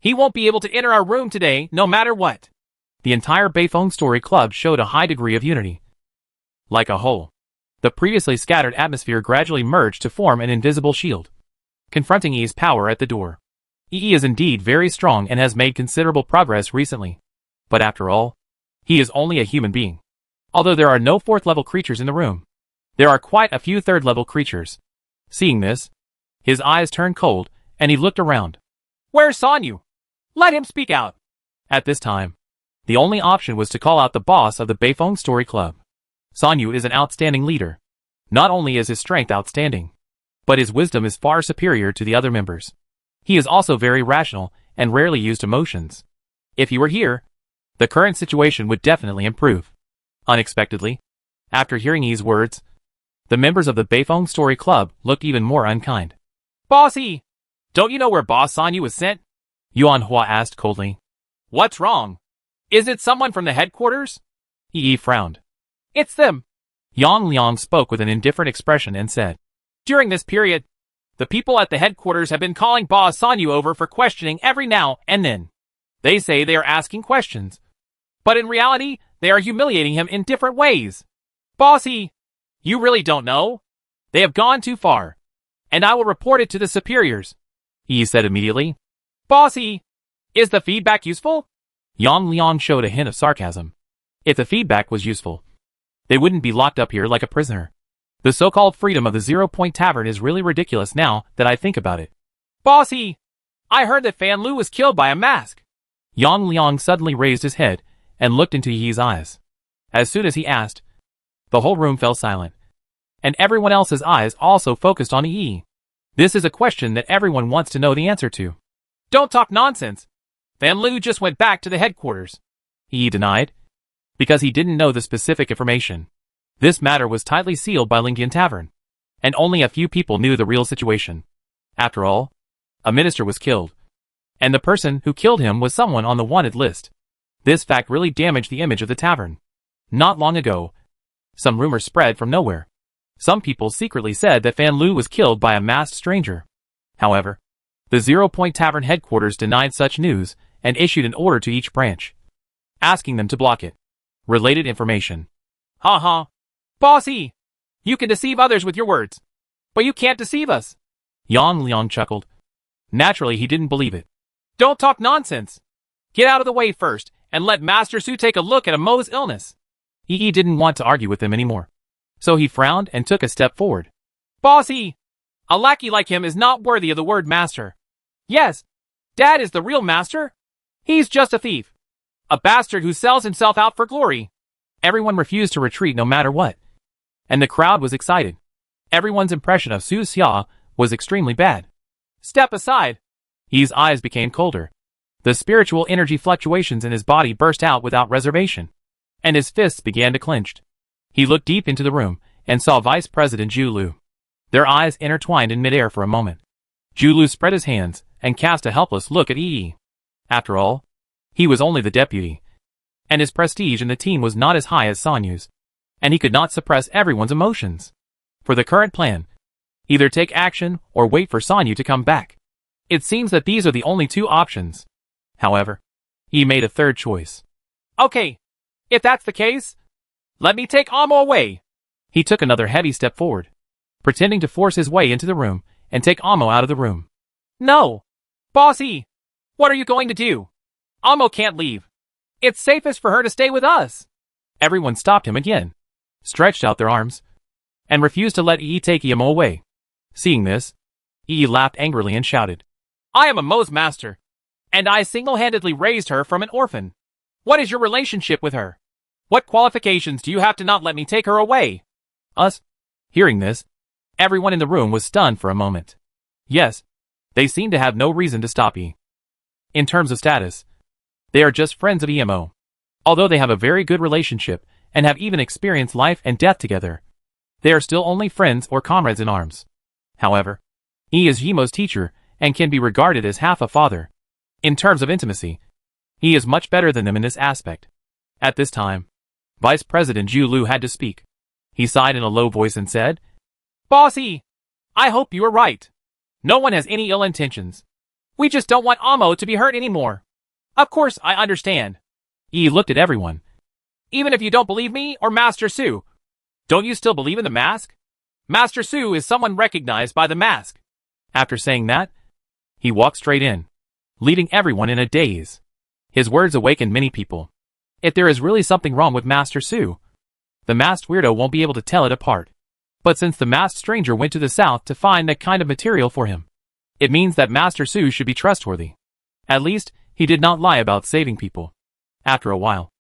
B: He won't be able to enter our room today, no matter what.
A: The entire Beifeng Story Club showed a high degree of unity. Like a whole, the previously scattered atmosphere gradually merged to form an invisible shield, confronting Yi's power at the door. Yi is indeed very strong and has made considerable progress recently. But after all, he is only a human being. Although there are no 4th-level creatures in the room, there are quite a few 3rd-level creatures. Seeing this, his eyes turned cold, and he looked around.
B: Where's Sanyu? Let him speak out.
A: At this time, the only option was to call out the boss of the Beifeng Story Club. Sanyu is an outstanding leader. Not only is his strength outstanding, but his wisdom is far superior to the other members. He is also very rational and rarely used emotions. If he were here, the current situation would definitely improve. Unexpectedly, after hearing Yi's words, the members of the Beifeng Story Club looked even more unkind.
B: Bossy! Don't you know where Boss Sanyu was sent?
A: Yuan Hua asked coldly.
B: What's wrong? Is it someone from the headquarters?
A: Yi frowned.
B: It's them.
A: Yang Liang spoke with an indifferent expression and said,
B: During this period, the people at the headquarters have been calling Boss Sanyu over for questioning every now and then. They say they are asking questions, but in reality, they are humiliating him in different ways. Bossy, you really don't know? They have gone too far, and I will report it to the superiors.
A: Yi said immediately.
B: Bossy, is the feedback useful?
A: Yang Liang showed a hint of sarcasm. If the feedback was useful, they wouldn't be locked up here like a prisoner. The so-called freedom of the 0 Point Tavern is really ridiculous now that I think about it.
B: Bossy, I heard that Fan Lu was killed by a mask.
A: Yang Liang suddenly raised his head and looked into Yi's eyes. As soon as he asked, the whole room fell silent, and everyone else's eyes also focused on Yi. This is a question that everyone wants to know the answer to.
B: Don't talk nonsense. Fan Lu just went back to the headquarters.
A: Yi denied, because he didn't know the specific information. This matter was tightly sealed by Lingyan Tavern, and only a few people knew the real situation. After all, a minister was killed, and the person who killed him was someone on the wanted list. This fact really damaged the image of the tavern. Not long ago, some rumors spread from nowhere. Some people secretly said that Fan Lu was killed by a masked stranger. However, the 0 Point Tavern headquarters denied such news and issued an order to each branch, asking them to block it. Related information.
B: Ha ha. Bossy, you can deceive others with your words, but you can't deceive us.
A: Yang Liang chuckled. Naturally, he didn't believe it.
B: Don't talk nonsense. Get out of the way first and let Master Su take a look at Amo's illness.
A: Yi didn't want to argue with him anymore, so he frowned and took a step forward.
B: Bossy, A lackey like him is not worthy of the word master. Yes, Dad is the real master. He's just a thief. A bastard who sells himself out for glory.
A: Everyone refused to retreat no matter what. And the crowd was excited. Everyone's impression of Su Xia was extremely bad.
B: Step aside.
A: Yi's eyes became colder. The spiritual energy fluctuations in his body burst out without reservation. And his fists began to clench. He looked deep into the room and saw Vice President Zhu Lu. Their eyes intertwined in midair for a moment. Zhu Lu spread his hands and cast a helpless look at Yi. After all, he was only the deputy. And his prestige in the team was not as high as Sanyu's. And he could not suppress everyone's emotions. For the current plan, either take action or wait for Sanyu to come back. It seems that these are the only two options. However, he made a third choice.
B: Okay, if that's the case, let me take Amo away.
A: He took another heavy step forward, pretending to force his way into the room and take Amo out of the room.
B: No! Bossy! What are you going to do? Amo can't leave. It's safest for her to stay with us.
A: Everyone stopped him again, stretched out their arms, and refused to let Yi take Amo away. Seeing this, Yi laughed angrily and shouted,
B: I am Amo's master, and I single-handedly raised her from an orphan. What is your relationship with her? What qualifications do you have to not let me take her away?
A: Us? Hearing this, everyone in the room was stunned for a moment. Yes, they seemed to have no reason to stop Yi. In terms of status, they are just friends of Emo. Although they have a very good relationship and have even experienced life and death together, they are still only friends or comrades in arms. However, he is Yemo's teacher and can be regarded as half a father. In terms of intimacy, he is much better than them in this aspect. At this time, Vice President Zhu Lu had to speak. He sighed in a low voice and said,
B: Bossy, I hope you are right. No one has any ill intentions. We just don't want Amo to be hurt anymore. Of course, I understand.
A: Yi looked at everyone.
B: Even if you don't believe me or Master Su, don't you still believe in the mask? Master Su is someone recognized by the mask.
A: After saying that, he walked straight in, leaving everyone in a daze. His words awakened many people. If there is really something wrong with Master Su, the masked weirdo won't be able to tell it apart. But since the masked stranger went to the south to find that kind of material for him, it means that Master Su should be trustworthy. At least, he did not lie about saving people. After a while,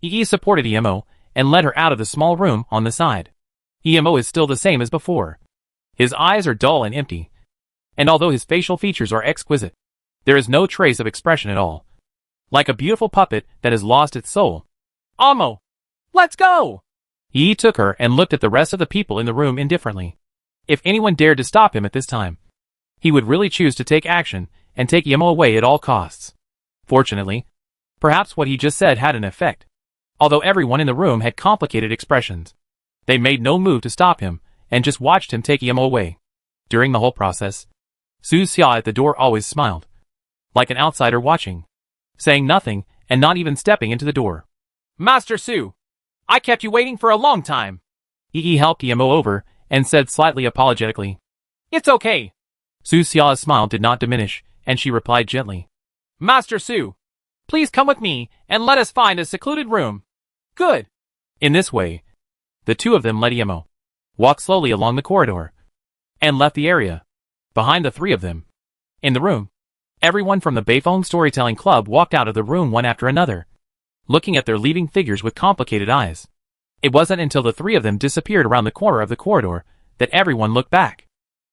A: Yi supported Emo and led her out of the small room on the side. Emo is still the same as before. His eyes are dull and empty. And although his facial features are exquisite, there is no trace of expression at all. Like a beautiful puppet that has lost its soul.
B: Amo! Let's go!
A: Yi took her and looked at the rest of the people in the room indifferently. If anyone dared to stop him at this time, he would really choose to take action and take Emo away at all costs. Fortunately, perhaps what he just said had an effect. Although everyone in the room had complicated expressions, they made no move to stop him and just watched him take Emo away. During the whole process, Su Xia at the door always smiled, like an outsider watching, saying nothing and not even stepping into the door.
B: Master Su, I kept you waiting for a long time.
A: Yi helped Emo over and said slightly apologetically,
B: It's okay.
A: Su Xia's smile did not diminish, and she replied gently,
B: Master Su, please come with me and let us find a secluded room. Good.
A: In this way, the two of them led Emo, walked slowly along the corridor, and left the area. Behind the three of them, in the room, everyone from the Beifeng Storytelling Club walked out of the room one after another, looking at their leaving figures with complicated eyes. It wasn't until the three of them disappeared around the corner of the corridor that everyone looked back.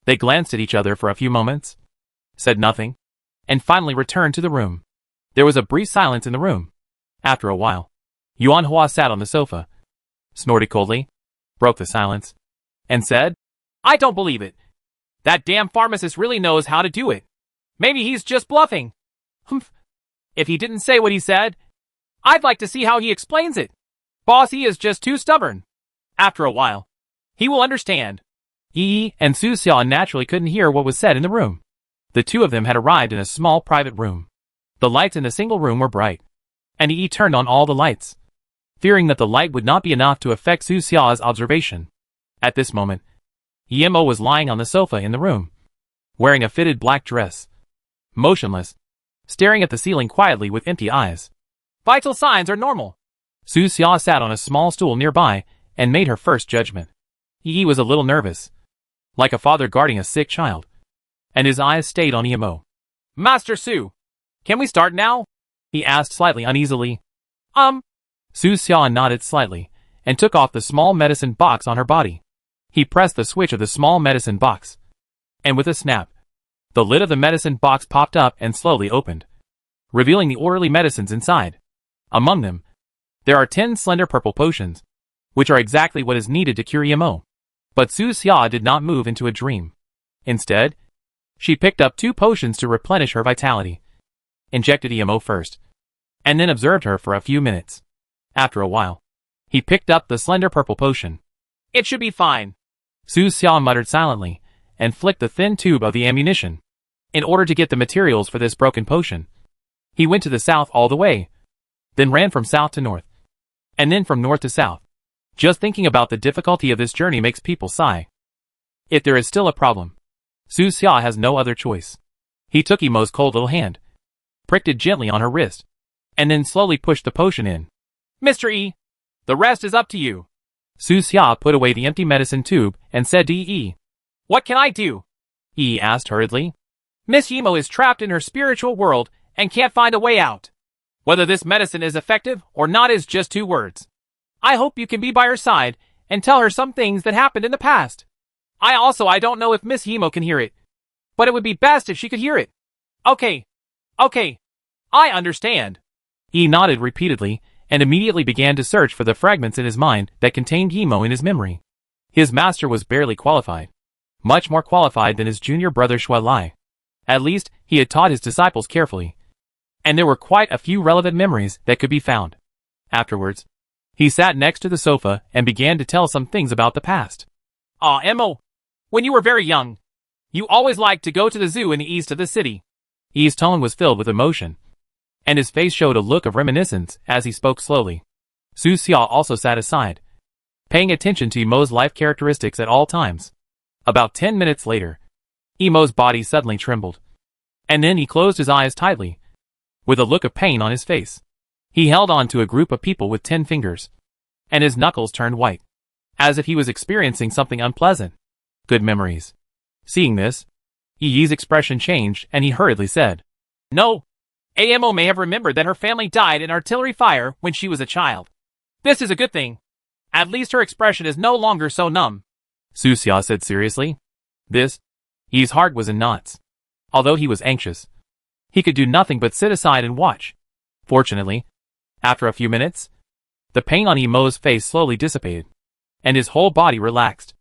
A: They glanced at each other for a few moments, said nothing, and finally returned to the room. There was a brief silence in the room. After a while, Yuan Hua sat on the sofa, snorted coldly, broke the silence, and said,
B: I don't believe it. That damn pharmacist really knows how to do it. Maybe he's just bluffing. Humph. If he didn't say what he said, I'd like to see how he explains it. Bossy is just too stubborn. After a while, he will understand.
A: Yi and Su Xia naturally couldn't hear what was said in the room. The two of them had arrived in a small private room. The lights in the single room were bright, and Yi turned on all the lights, fearing that the light would not be enough to affect Su Xia's observation. At this moment, Emo was lying on the sofa in the room, wearing a fitted black dress, motionless, staring at the ceiling quietly with empty eyes.
B: Vital signs are normal.
A: Su Xia sat on a small stool nearby and made her first judgment. Yi was a little nervous. like a father guarding a sick child. And his eyes stayed on Emo.
B: Master Su, can we start now?
A: He asked slightly uneasily. Su Xian nodded slightly, and took off the small medicine box on her body. He pressed the switch of the small medicine box. And with a snap, the lid of the medicine box popped up and slowly opened, revealing the orderly medicines inside. Among them, there are 10 slender purple potions, which are exactly what is needed to cure Emo. But Su Xia did not move into a dream. Instead, she picked up 2 potions to replenish her vitality, injected Emo first, and then observed her for a few minutes. After a while, he picked up the slender purple potion.
B: It should be fine,
A: Su Xia muttered silently, and flicked the thin tube of the ammunition. In order to get the materials for this broken potion, he went to the south all the way, then ran from south to north, and then from north to south. Just thinking about the difficulty of this journey makes people sigh. If there is still a problem, Su Xia has no other choice. He took Emo's cold little hand, pricked it gently on her wrist, and then slowly pushed the potion in.
B: Mr. E, the rest is up to you.
A: Su Xia put away the empty medicine tube and said to E.
B: What can I do?
A: E asked hurriedly.
B: Miss Emo is trapped in her spiritual world and can't find a way out. Whether this medicine is effective or not is just 2 words. I hope you can be by her side and tell her some things that happened in the past. I don't know if Miss Emo can hear it, but it would be best if she could hear it. Okay. I understand.
A: E nodded repeatedly and immediately began to search for the fragments in his mind that contained Emo in his memory. His master was barely qualified, much more qualified than his junior brother Xue Lai. At least, he had taught his disciples carefully, and there were quite a few relevant memories that could be found. Afterwards, he sat next to the sofa and began to tell some things about the past.
B: Emo, when you were very young, you always liked to go to the zoo in the east of the city.
A: E's tone was filled with emotion, and his face showed a look of reminiscence as he spoke slowly. Su Xia also sat aside, paying attention to Emo's life characteristics at all times. About 10 minutes later, Emo's body suddenly trembled, and then he closed his eyes tightly, with a look of pain on his face. He held on to a group of people with 10 fingers, and his knuckles turned white, as if he was experiencing something unpleasant. Good memories. Seeing this, Yi's expression changed and he hurriedly said,
B: No, Amo may have remembered that her family died in artillery fire when she was a child. This is a good thing. At least her expression is no longer so numb.
A: Su Xia said seriously. Yi's heart was in knots. Although he was anxious, he could do nothing but sit aside and watch. Fortunately, after a few minutes, the pain on Emo's face slowly dissipated, and his whole body relaxed.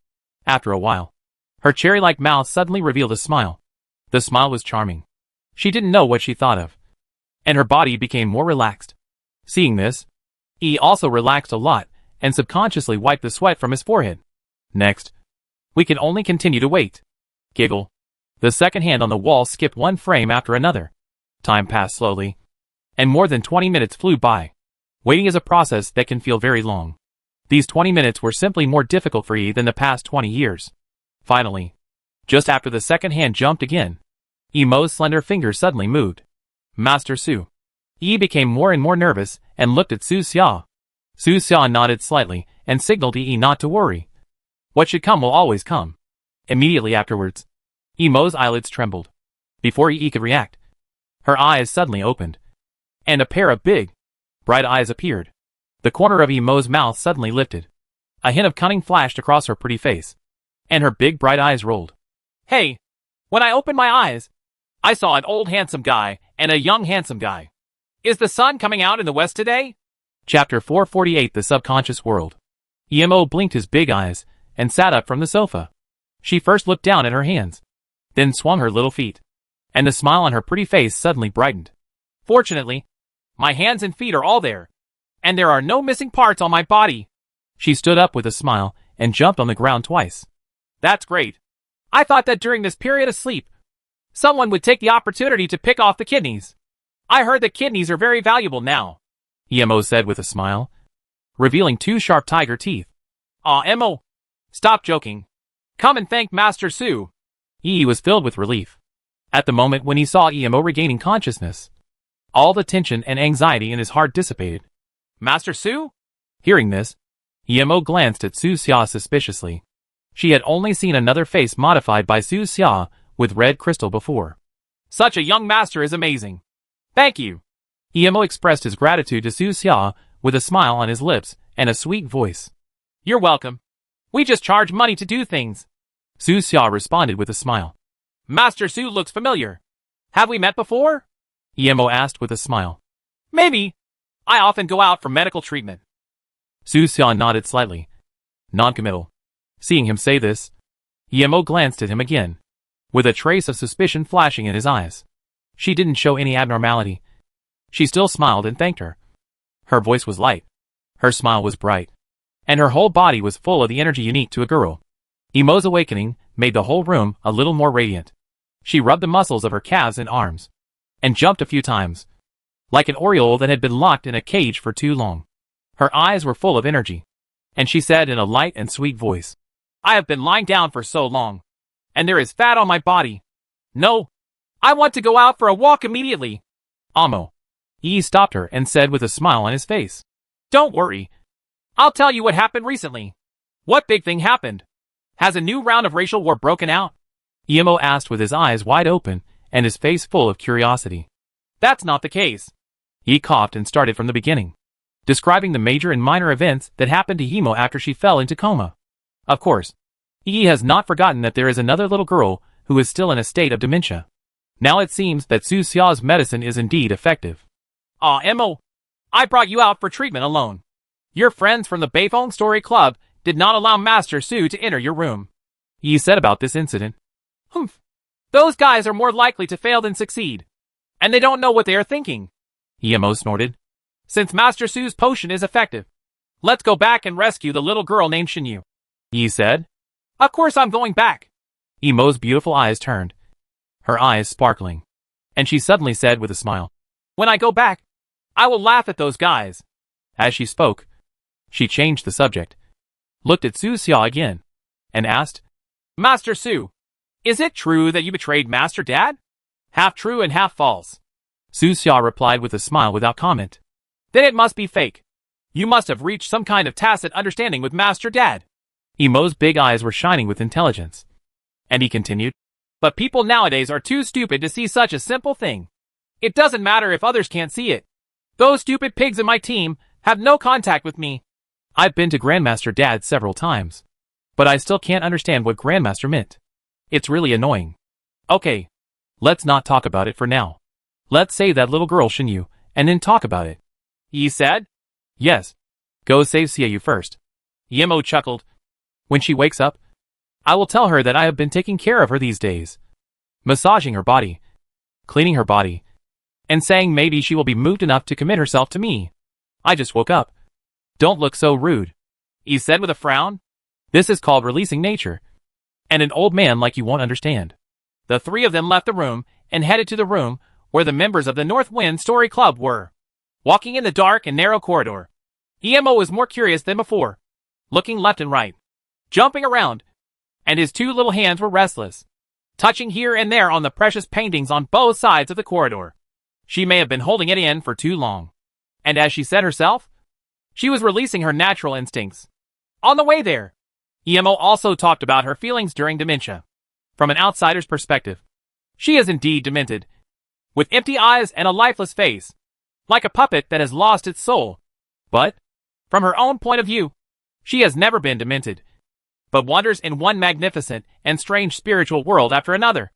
A: After a while, her cherry-like mouth suddenly revealed a smile. The smile was charming. She didn't know what she thought of, and her body became more relaxed. Seeing this, E also relaxed a lot and subconsciously wiped the sweat from his forehead. Next, we can only continue to wait. Giggle. The second hand on the wall skipped one frame after another. Time passed slowly, and more than 20 minutes flew by. Waiting is a process that can feel very long. These 20 minutes were simply more difficult for E than the past 20 years. Finally, just after the second hand jumped again, Emo's slender fingers suddenly moved. Master Su. E became more and more nervous and looked at Su Xia. Su Xia nodded slightly and signaled E not to worry. What should come will always come. Immediately afterwards, Emo's eyelids trembled. Before E could react, her eyes suddenly opened, and a pair of big, bright eyes appeared. The corner of Emo's mouth suddenly lifted. A hint of cunning flashed across her pretty face, and her big bright eyes rolled.
B: Hey, when I opened my eyes, I saw an old handsome guy and a young handsome guy. Is the sun coming out in the west today?
A: Chapter 448 The Subconscious World. Emo blinked his big eyes and sat up from the sofa. She first looked down at her hands, then swung her little feet, and the smile on her pretty face suddenly brightened.
B: Fortunately, my hands and feet are all there, and there are no missing parts on my body.
A: She stood up with a smile and jumped on the ground twice.
B: That's great. I thought that during this period of sleep, someone would take the opportunity to pick off the kidneys. I heard that kidneys are very valuable now,
A: Emo said with a smile, revealing 2 sharp tiger teeth.
B: Emo, stop joking. Come and thank Master Su.
A: E was filled with relief. At the moment when he saw Emo regaining consciousness, all the tension and anxiety in his heart dissipated.
B: Master Su?
A: Hearing this, Emo glanced at Su Xia suspiciously. She had only seen another face modified by Su Xia with red crystal before.
B: Such a young master is amazing. Thank you.
A: Emo expressed his gratitude to Su Xia with a smile on his lips and a sweet voice.
B: You're welcome. We just charge money to do things.
A: Su Xia responded with a smile.
B: Master Su looks familiar. Have we met before?
A: Emo asked with a smile.
B: Maybe. I often go out for medical treatment.
A: Su Xia nodded slightly. Non-committal. Seeing him say this, Emo glanced at him again, with a trace of suspicion flashing in his eyes. She didn't show any abnormality. She still smiled and thanked her. Her voice was light. Her smile was bright. And her whole body was full of the energy unique to a girl. Emo's awakening made the whole room a little more radiant. She rubbed the muscles of her calves and arms, and jumped a few times, like an oriole that had been locked in a cage for too long. Her eyes were full of energy, and she said in a light and sweet voice,
B: I have been lying down for so long, and there is fat on my body. No, I want to go out for a walk immediately.
A: Amo. Yi stopped her and said with a smile on his face.
B: Don't worry. I'll tell you what happened recently. What big thing happened? Has a new round of racial war broken out?
A: Emo asked with his eyes wide open and his face full of curiosity.
B: That's not the case.
A: He coughed and started from the beginning, describing the major and minor events that happened to Emo after she fell into coma. Of course, Yi has not forgotten that there is another little girl who is still in a state of dementia. Now it seems that Su Xia's medicine is indeed effective.
B: Aw, Emo, I brought you out for treatment alone. Your friends from the Beifeng Story Club did not allow Master Su to enter your room.
A: Yi said about this incident.
B: Humph. Those guys are more likely to fail than succeed. And they don't know what they are thinking.
A: Emo snorted.
B: Since Master Su's potion is effective, let's go back and rescue the little girl named Shinyu.
A: Yi said.
B: Of course I'm going back.
A: Emo's beautiful eyes turned, her eyes sparkling, and she suddenly said with a smile,
B: When I go back, I will laugh at those guys.
A: As she spoke, she changed the subject, looked at Su Xia again, and asked,
B: Master Su, is it true that you betrayed Master Dad? Half true and half false.
A: Su Xia replied with a smile without comment.
B: Then it must be fake. You must have reached some kind of tacit understanding with Master Dad.
A: Emo's big eyes were shining with intelligence. And he continued,
B: But people nowadays are too stupid to see such a simple thing. It doesn't matter if others can't see it. Those stupid pigs in my team have no contact with me.
A: I've been to Grandmaster Dad several times, but I still can't understand what Grandmaster meant. It's really annoying. Okay, let's not talk about it for now. Let's save that little girl Shinyu, and then talk about it.
B: Yi said?
A: Yes. Go save Xiaoyu first.
B: Emo chuckled.
A: When she wakes up, I will tell her that I have been taking care of her these days, massaging her body, cleaning her body, and saying maybe she will be moved enough to commit herself to me. I just woke up. Don't look so rude.
B: He said with a frown.
A: This is called releasing nature. And an old man like you won't understand.
B: The three of them left the room and headed to the room where the members of the North Wind Story Club were. Walking in the dark and narrow corridor, Emo was more curious than before, looking left and right, jumping around, and his two little hands were restless, touching here and there on the precious paintings on both sides of the corridor. She may have been holding it in for too long. And as she said herself, she was releasing her natural instincts. On the way there, Emo also talked about her feelings during dementia. From an outsider's perspective, she is indeed demented, with empty eyes and a lifeless face, like a puppet that has lost its soul. But, from her own point of view, she has never been demented, but wanders in one magnificent and strange spiritual world after another,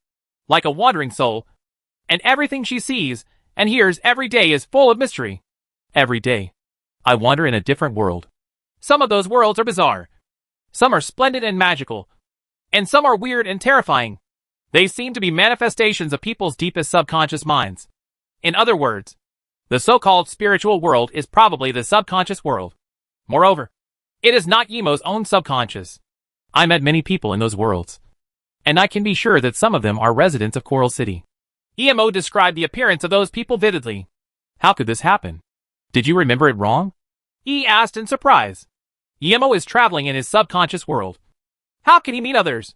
B: like a wandering soul, and everything she sees and hears every day is full of mystery.
A: Every day, I wander in a different world.
B: Some of those worlds are bizarre. Some are splendid and magical, and some are weird and terrifying. They seem to be manifestations of people's deepest subconscious minds. In other words, the so-called spiritual world is probably the subconscious world. Moreover, it is not Emo's own subconscious.
A: I met many people in those worlds, and I can be sure that some of them are residents of Coral City.
B: Emo described the appearance of those people vividly.
A: How could this happen? Did you remember it wrong?
B: He asked in surprise. Emo is traveling in his subconscious world. How can he meet others?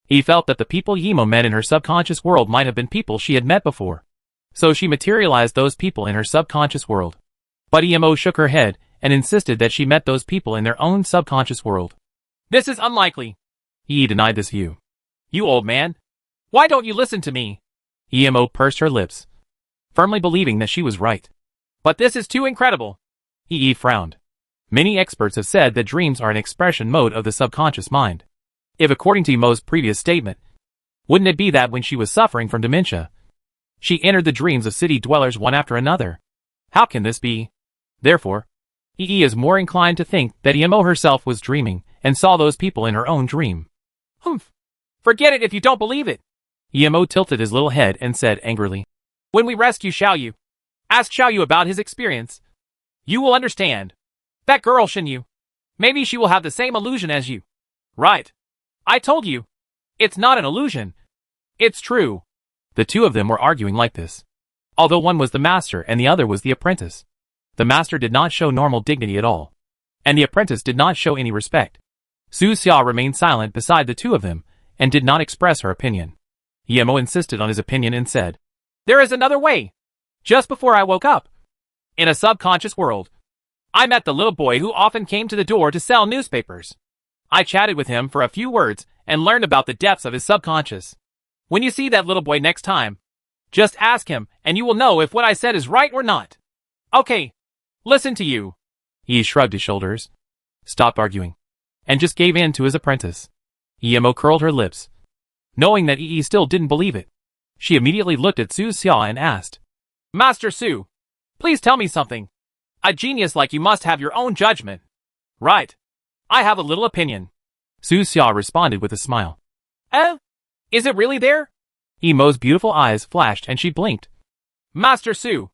A: He felt that the people Emo met in her subconscious world might have been people she had met before. So she materialized those people in her subconscious world. But Emo shook her head and insisted that she met those people in their own subconscious world.
B: This is unlikely.
A: Yi denied this view.
B: You old man. Why don't you listen to me?
A: Emo pursed her lips, firmly believing that she was right.
B: But this is too incredible.
A: Yi frowned. Many experts have said that dreams are an expression mode of the subconscious mind. If according to Emo's previous statement, wouldn't it be that when she was suffering from dementia, she entered the dreams of city dwellers one after another? How can this be? Therefore, Yi is more inclined to think that Emo herself was dreaming and saw those people in her own dream.
B: Humph. Forget it if you don't believe it.
A: Emo tilted his little head and said angrily,
B: When we rescue Xiaoyu, ask Xiaoyu about his experience. You will understand. That girl Shinyu. Maybe she will have the same illusion as you. Right. I told you. It's not an illusion. It's true.
A: The two of them were arguing like this, although one was the master and the other was the apprentice. The master did not show normal dignity at all, and the apprentice did not show any respect. Su Xia remained silent beside the two of them and did not express her opinion. Emo insisted on his opinion and said,
B: There is another way. Just before I woke up, in a subconscious world, I met the little boy who often came to the door to sell newspapers. I chatted with him for a few words and learned about the depths of his subconscious. When you see that little boy next time, just ask him and you will know if what I said is right or not. Okay, listen to you.
A: He shrugged his shoulders, stopped arguing, and just gave in to his apprentice. Emo curled her lips, knowing that Yi still didn't believe it. She immediately looked at Su Xia and asked,
B: Master Su, please tell me something. A genius like you must have your own judgment. Right. I have a little opinion.
A: Su Xia responded with a smile.
B: Is it really there?
A: Emo's beautiful eyes flashed and she blinked.
B: Master Su,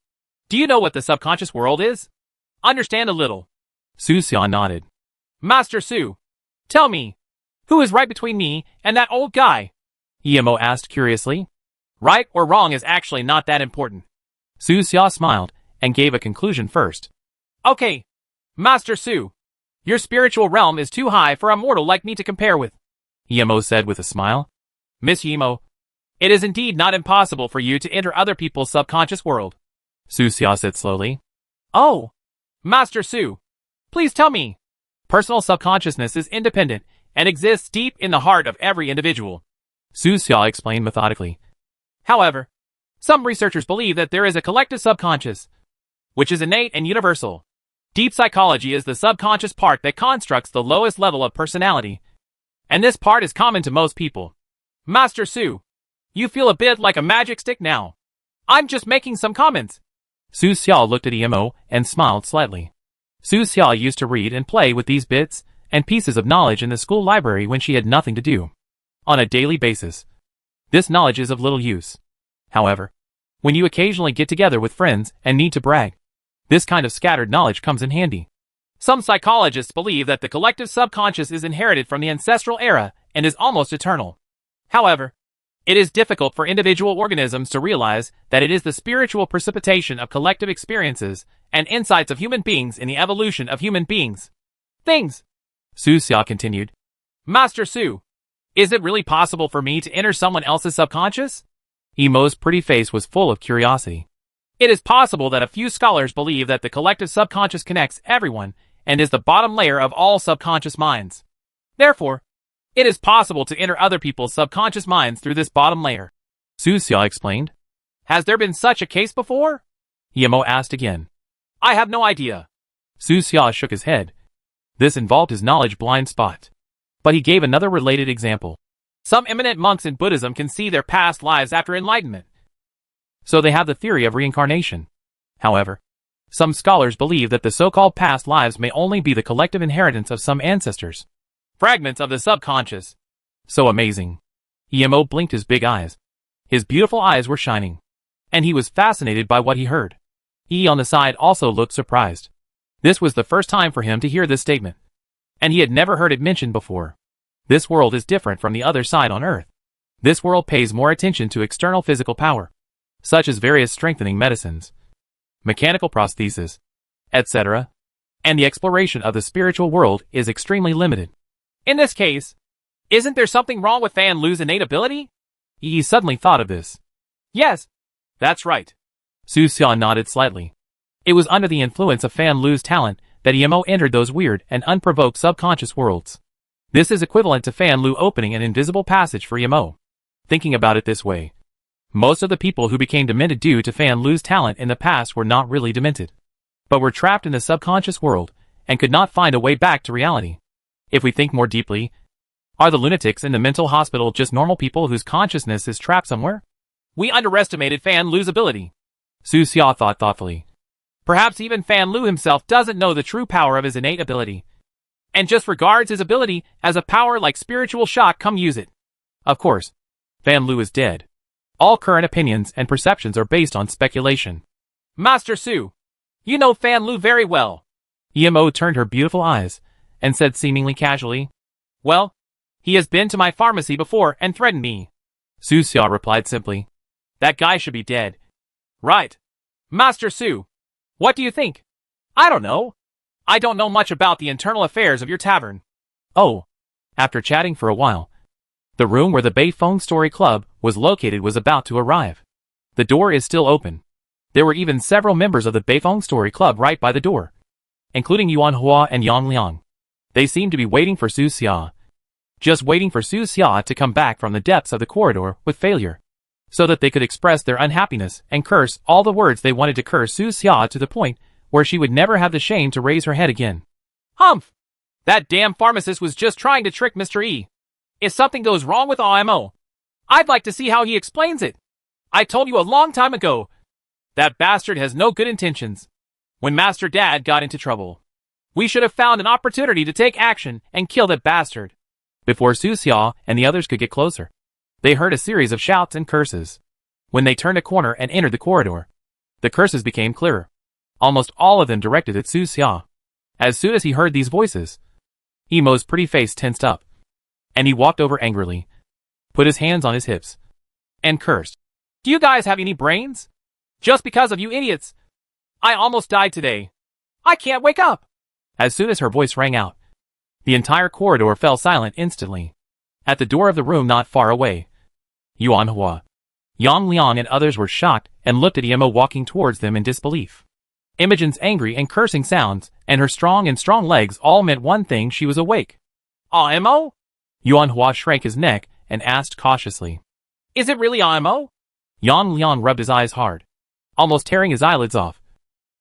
B: do you know what the subconscious world is? Understand a little.
A: Su Xia nodded.
B: Master Su, tell me, who is right between me and that old guy?
A: Emo asked curiously.
B: Right or wrong is actually not that important.
A: Su Xia smiled and gave a conclusion first.
B: Okay, Master Su, your spiritual realm is too high for a mortal like me to compare with.
A: Emo said with a smile.
B: Miss Emo, it is indeed not impossible for you to enter other people's subconscious world.
A: Su Xia said slowly.
B: Oh, Master Su, please tell me. Personal subconsciousness is independent and exists deep in the heart of every individual.
A: Su Xia explained methodically.
B: However, some researchers believe that there is a collective subconscious, which is innate and universal. Deep psychology is the subconscious part that constructs the lowest level of personality, and this part is common to most people. Master Su, you feel a bit like a magic stick now. I'm just making some comments.
A: Su Xia looked at Emo and smiled slightly. Su Xia used to read and play with these bits and pieces of knowledge in the school library when she had nothing to do. On a daily basis. This knowledge is of little use. However, when you occasionally get together with friends and need to brag, this kind of scattered knowledge comes in handy.
B: Some psychologists believe that the collective subconscious is inherited from the ancestral era and is almost eternal. However, it is difficult for individual organisms to realize that it is the spiritual precipitation of collective experiences and insights of human beings in the evolution of human beings. Things.
A: Su Xia continued.
B: Master Su, is it really possible for me to enter someone else's subconscious?
A: Emo's pretty face was full of curiosity.
B: It is possible that a few scholars believe that the collective subconscious connects everyone and is the bottom layer of all subconscious minds. Therefore, it is possible to enter other people's subconscious minds through this bottom layer.
A: Su Xia explained.
B: Has there been such a case before?
A: Emo asked again.
B: I have no idea.
A: Su Xia shook his head. This involved his knowledge blind spot. But he gave another related example.
B: Some eminent monks in Buddhism can see their past lives after enlightenment.
A: So they have the theory of reincarnation. However, some scholars believe that the so-called past lives may only be the collective inheritance of some ancestors.
B: Fragments of the subconscious.
A: So amazing. Emo blinked his big eyes. His beautiful eyes were shining. And he was fascinated by what he heard. On the side also looked surprised. This was the first time for him to hear this statement. And he had never heard it mentioned before. This world is different from the other side on Earth. This world pays more attention to external physical power, such as various strengthening medicines, mechanical prosthesis, etc. And the exploration of the spiritual world is extremely limited.
B: In this case, isn't there something wrong with Fan Lu's innate ability?
A: He suddenly thought of this.
B: Yes, that's right.
A: Su Xia nodded slightly. It was under the influence of Fan Lu's talent that Emo entered those weird and unprovoked subconscious worlds. This is equivalent to Fan Lu opening an invisible passage for Emo. Thinking about it this way, most of the people who became demented due to Fan Lu's talent in the past were not really demented, but were trapped in the subconscious world and could not find a way back to reality. If we think more deeply, are the lunatics in the mental hospital just normal people whose consciousness is trapped somewhere?
B: We underestimated Fan Lu's ability,
A: Su Xia thought thoughtfully.
B: Perhaps even Fan Lu himself doesn't know the true power of his innate ability, and just regards his ability as a power like spiritual shock. Come use it.
A: Of course, Fan Lu is dead. All current opinions and perceptions are based on speculation.
B: Master Su, you know Fan Lu very well.
A: Emo turned her beautiful eyes and said seemingly casually,
B: Well, he has been to my pharmacy before and threatened me.
A: Su Xia replied simply,
B: That guy should be dead. Right. Master Su, what do you think? I don't know. I don't know much about the internal affairs of your tavern.
A: Oh. After chatting for a while, the room where the Beifeng Story Club was located was about to arrive. The door is still open. There were even several members of the Beifeng Story Club right by the door, including Yuan Hua and Yang Liang. They seemed to be waiting for Su Xia. Just waiting for Su Xia to come back from the depths of the corridor with failure, so that they could express their unhappiness and curse all the words they wanted to curse Su Xia to the point where she would never have the shame to raise her head again.
B: Humph! That damn pharmacist was just trying to trick Mr. E. If something goes wrong with AMO, I'd like to see how he explains it. I told you a long time ago. That bastard has no good intentions. When Master Dad got into trouble, we should have found an opportunity to take action and kill that bastard.
A: Before Su Xia and the others could get closer, they heard a series of shouts and curses. When they turned a corner and entered the corridor, the curses became clearer. Almost all of them directed at Su Xia. As soon as he heard these voices, Emo's pretty face tensed up, and he walked over angrily, put his hands on his hips, and cursed.
B: Do you guys have any brains? Just because of you idiots, I almost died today. I can't wake up.
A: As soon as her voice rang out, the entire corridor fell silent instantly. At the door of the room not far away, Yuan Hua, Yang Liang and others were shocked and looked at Emo walking towards them in disbelief. Imogen's angry and cursing sounds and her strong legs all meant one thing: she was awake.
B: AMO?
A: Yuan Hua shrank his neck and asked cautiously.
B: Is it really AMO?
A: Yang Liang rubbed his eyes hard, almost tearing his eyelids off,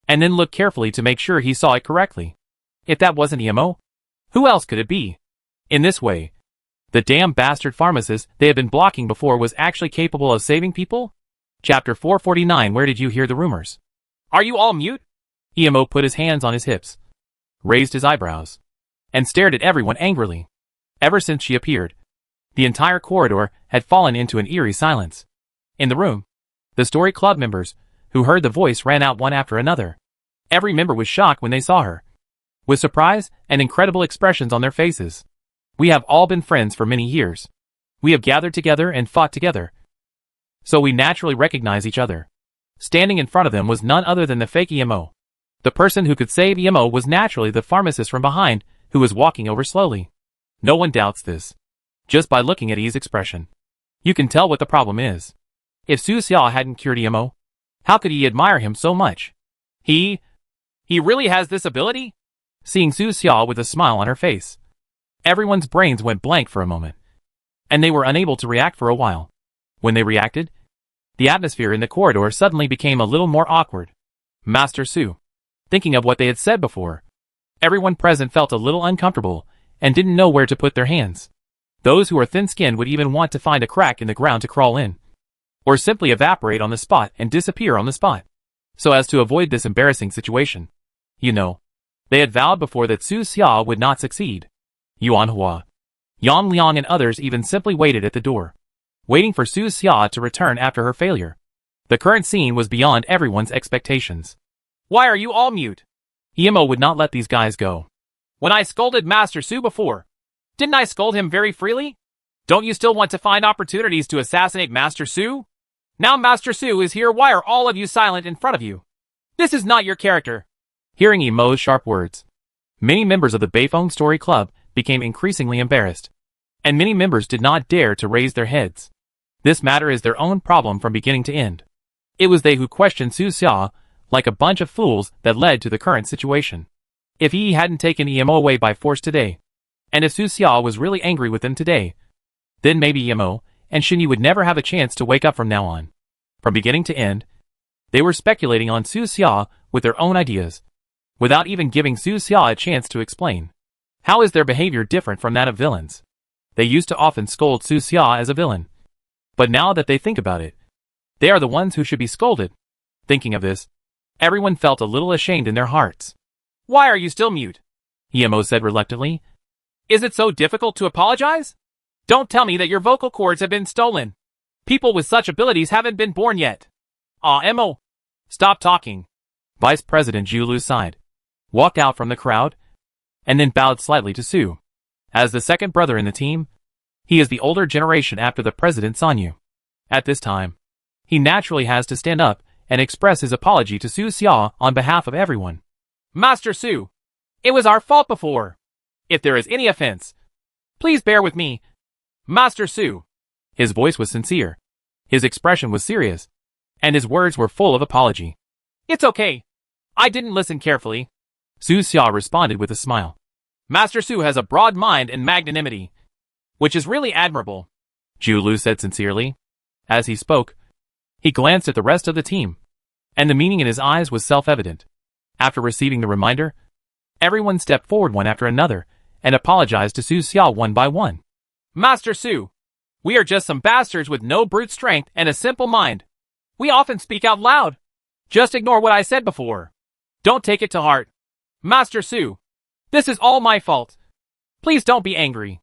A: and then looked carefully to make sure he saw it correctly. If that wasn't Emo, who else could it be? In this way, the damn bastard pharmacist they had been blocking before was actually capable of saving people? Chapter 449. Where did you hear the rumors?
B: Are you all mute?
A: Emo put his hands on his hips, raised his eyebrows, and stared at everyone angrily. Ever since she appeared, the entire corridor had fallen into an eerie silence. In the room, the Story Club members who heard the voice ran out one after another. Every member was shocked when they saw her, with surprise and incredible expressions on their faces. We have all been friends for many years. We have gathered together and fought together, so we naturally recognize each other. Standing in front of them was none other than the fake Emo. The person who could save Emo was naturally the pharmacist from behind, who was walking over slowly. No one doubts this. Just by looking at E's expression, you can tell what the problem is. If Su Xia hadn't cured Emo, how could he admire him so much?
B: He really has this ability?
A: Seeing Su Xia with a smile on her face, everyone's brains went blank for a moment, and they were unable to react for a while. When they reacted, the atmosphere in the corridor suddenly became a little more awkward. Master Su, thinking of what they had said before, everyone present felt a little uncomfortable and didn't know where to put their hands. Those who are thin-skinned would even want to find a crack in the ground to crawl in, or simply evaporate on the spot and disappear on the spot, so as to avoid this embarrassing situation. You know, they had vowed before that Su Xia would not succeed. Yuan Hua, Yang Liang and others even simply waited at the door, waiting for Su Xia to return after her failure. The current scene was beyond everyone's expectations.
B: Why are you all mute?
A: Emo would not let these guys go.
B: When I scolded Master Su before, didn't I scold him very freely? Don't you still want to find opportunities to assassinate Master Su? Now Master Su is here, why are all of you silent in front of you? This is not your character.
A: Hearing Emo's sharp words, many members of the Beifeng Story Club became increasingly embarrassed, and many members did not dare to raise their heads. This matter is their own problem from beginning to end. It was they who questioned Su Xia like a bunch of fools that led to the current situation. If he hadn't taken Emo away by force today, And if Su Xia was really angry with them today, then maybe Yemo and Shinyi would never have a chance to wake up from now on. From beginning to end, they were speculating on Su Xia with their own ideas, without even giving Su Xia a chance to explain. How is their behavior different from that of villains? They used to often scold Su Xia as a villain. But now that they think about it, they are the ones who should be scolded. Thinking of this, everyone felt a little ashamed in their hearts.
B: Why are you still mute?
A: Yemo said reluctantly.
B: Is it so difficult to apologize? Don't tell me that your vocal cords have been stolen. People with such abilities haven't been born yet. Emo.
A: Stop talking. Vice President Zhu sighed, walked out from the crowd, and then bowed slightly to Su. As the second brother in the team, he is the older generation after the President Sanyu. At this time, he naturally has to stand up and express his apology to Su Xia on behalf of everyone.
B: Master Su, it was our fault before. If there is any offense, please bear with me. Master Su.
A: His voice was sincere. His expression was serious. And his words were full of apology.
B: It's okay. I didn't listen carefully.
A: Su Xia responded with a smile.
B: Master Su has a broad mind and magnanimity, which is really admirable,
A: Zhu said sincerely. As he spoke, he glanced at the rest of the team, and the meaning in his eyes was self-evident. After receiving the reminder, everyone stepped forward one after another and apologized to Su Xia one by one.
B: Master Su, we are just some bastards with no brute strength and a simple mind. We often speak out loud. Just ignore what I said before. Don't take it to heart. Master Su, this is all my fault. Please don't be angry.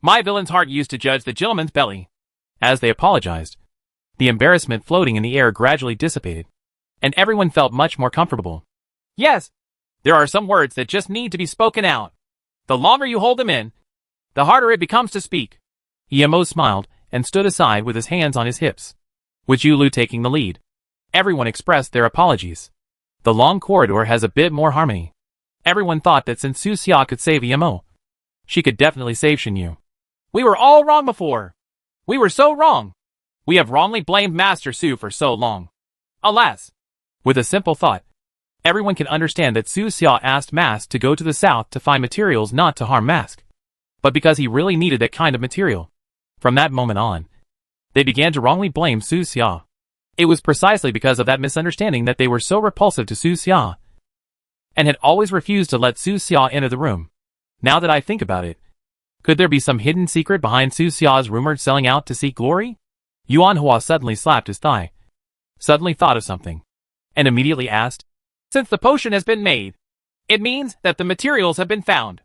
B: My villain's heart used to judge the gentleman's belly.
A: As they apologized, the embarrassment floating in the air gradually dissipated, and everyone felt much more comfortable.
B: Yes, there are some words that just need to be spoken out. The longer you hold them in, the harder it becomes to speak.
A: Yemo smiled and stood aside with his hands on his hips, with Zhu taking the lead. Everyone expressed their apologies. The long corridor has a bit more harmony. Everyone thought that since Su Xia could save Yemo, she could definitely save Shinyu.
B: We were all wrong before. We were so wrong. We have wrongly blamed Master Su for so long. Alas.
A: With a simple thought, everyone can understand that Su Xia asked Mask to go to the south to find materials not to harm Mask, but because he really needed that kind of material. From that moment on, they began to wrongly blame Su Xia. It was precisely because of that misunderstanding that they were so repulsive to Su Xia, and had always refused to let Su Xia enter the room. Now that I think about it, could there be some hidden secret behind Su Xia's rumored selling out to seek glory? Yuan Hua suddenly slapped his thigh, suddenly thought of something, and immediately asked,
B: Since the potion has been made, it means that the materials have been found.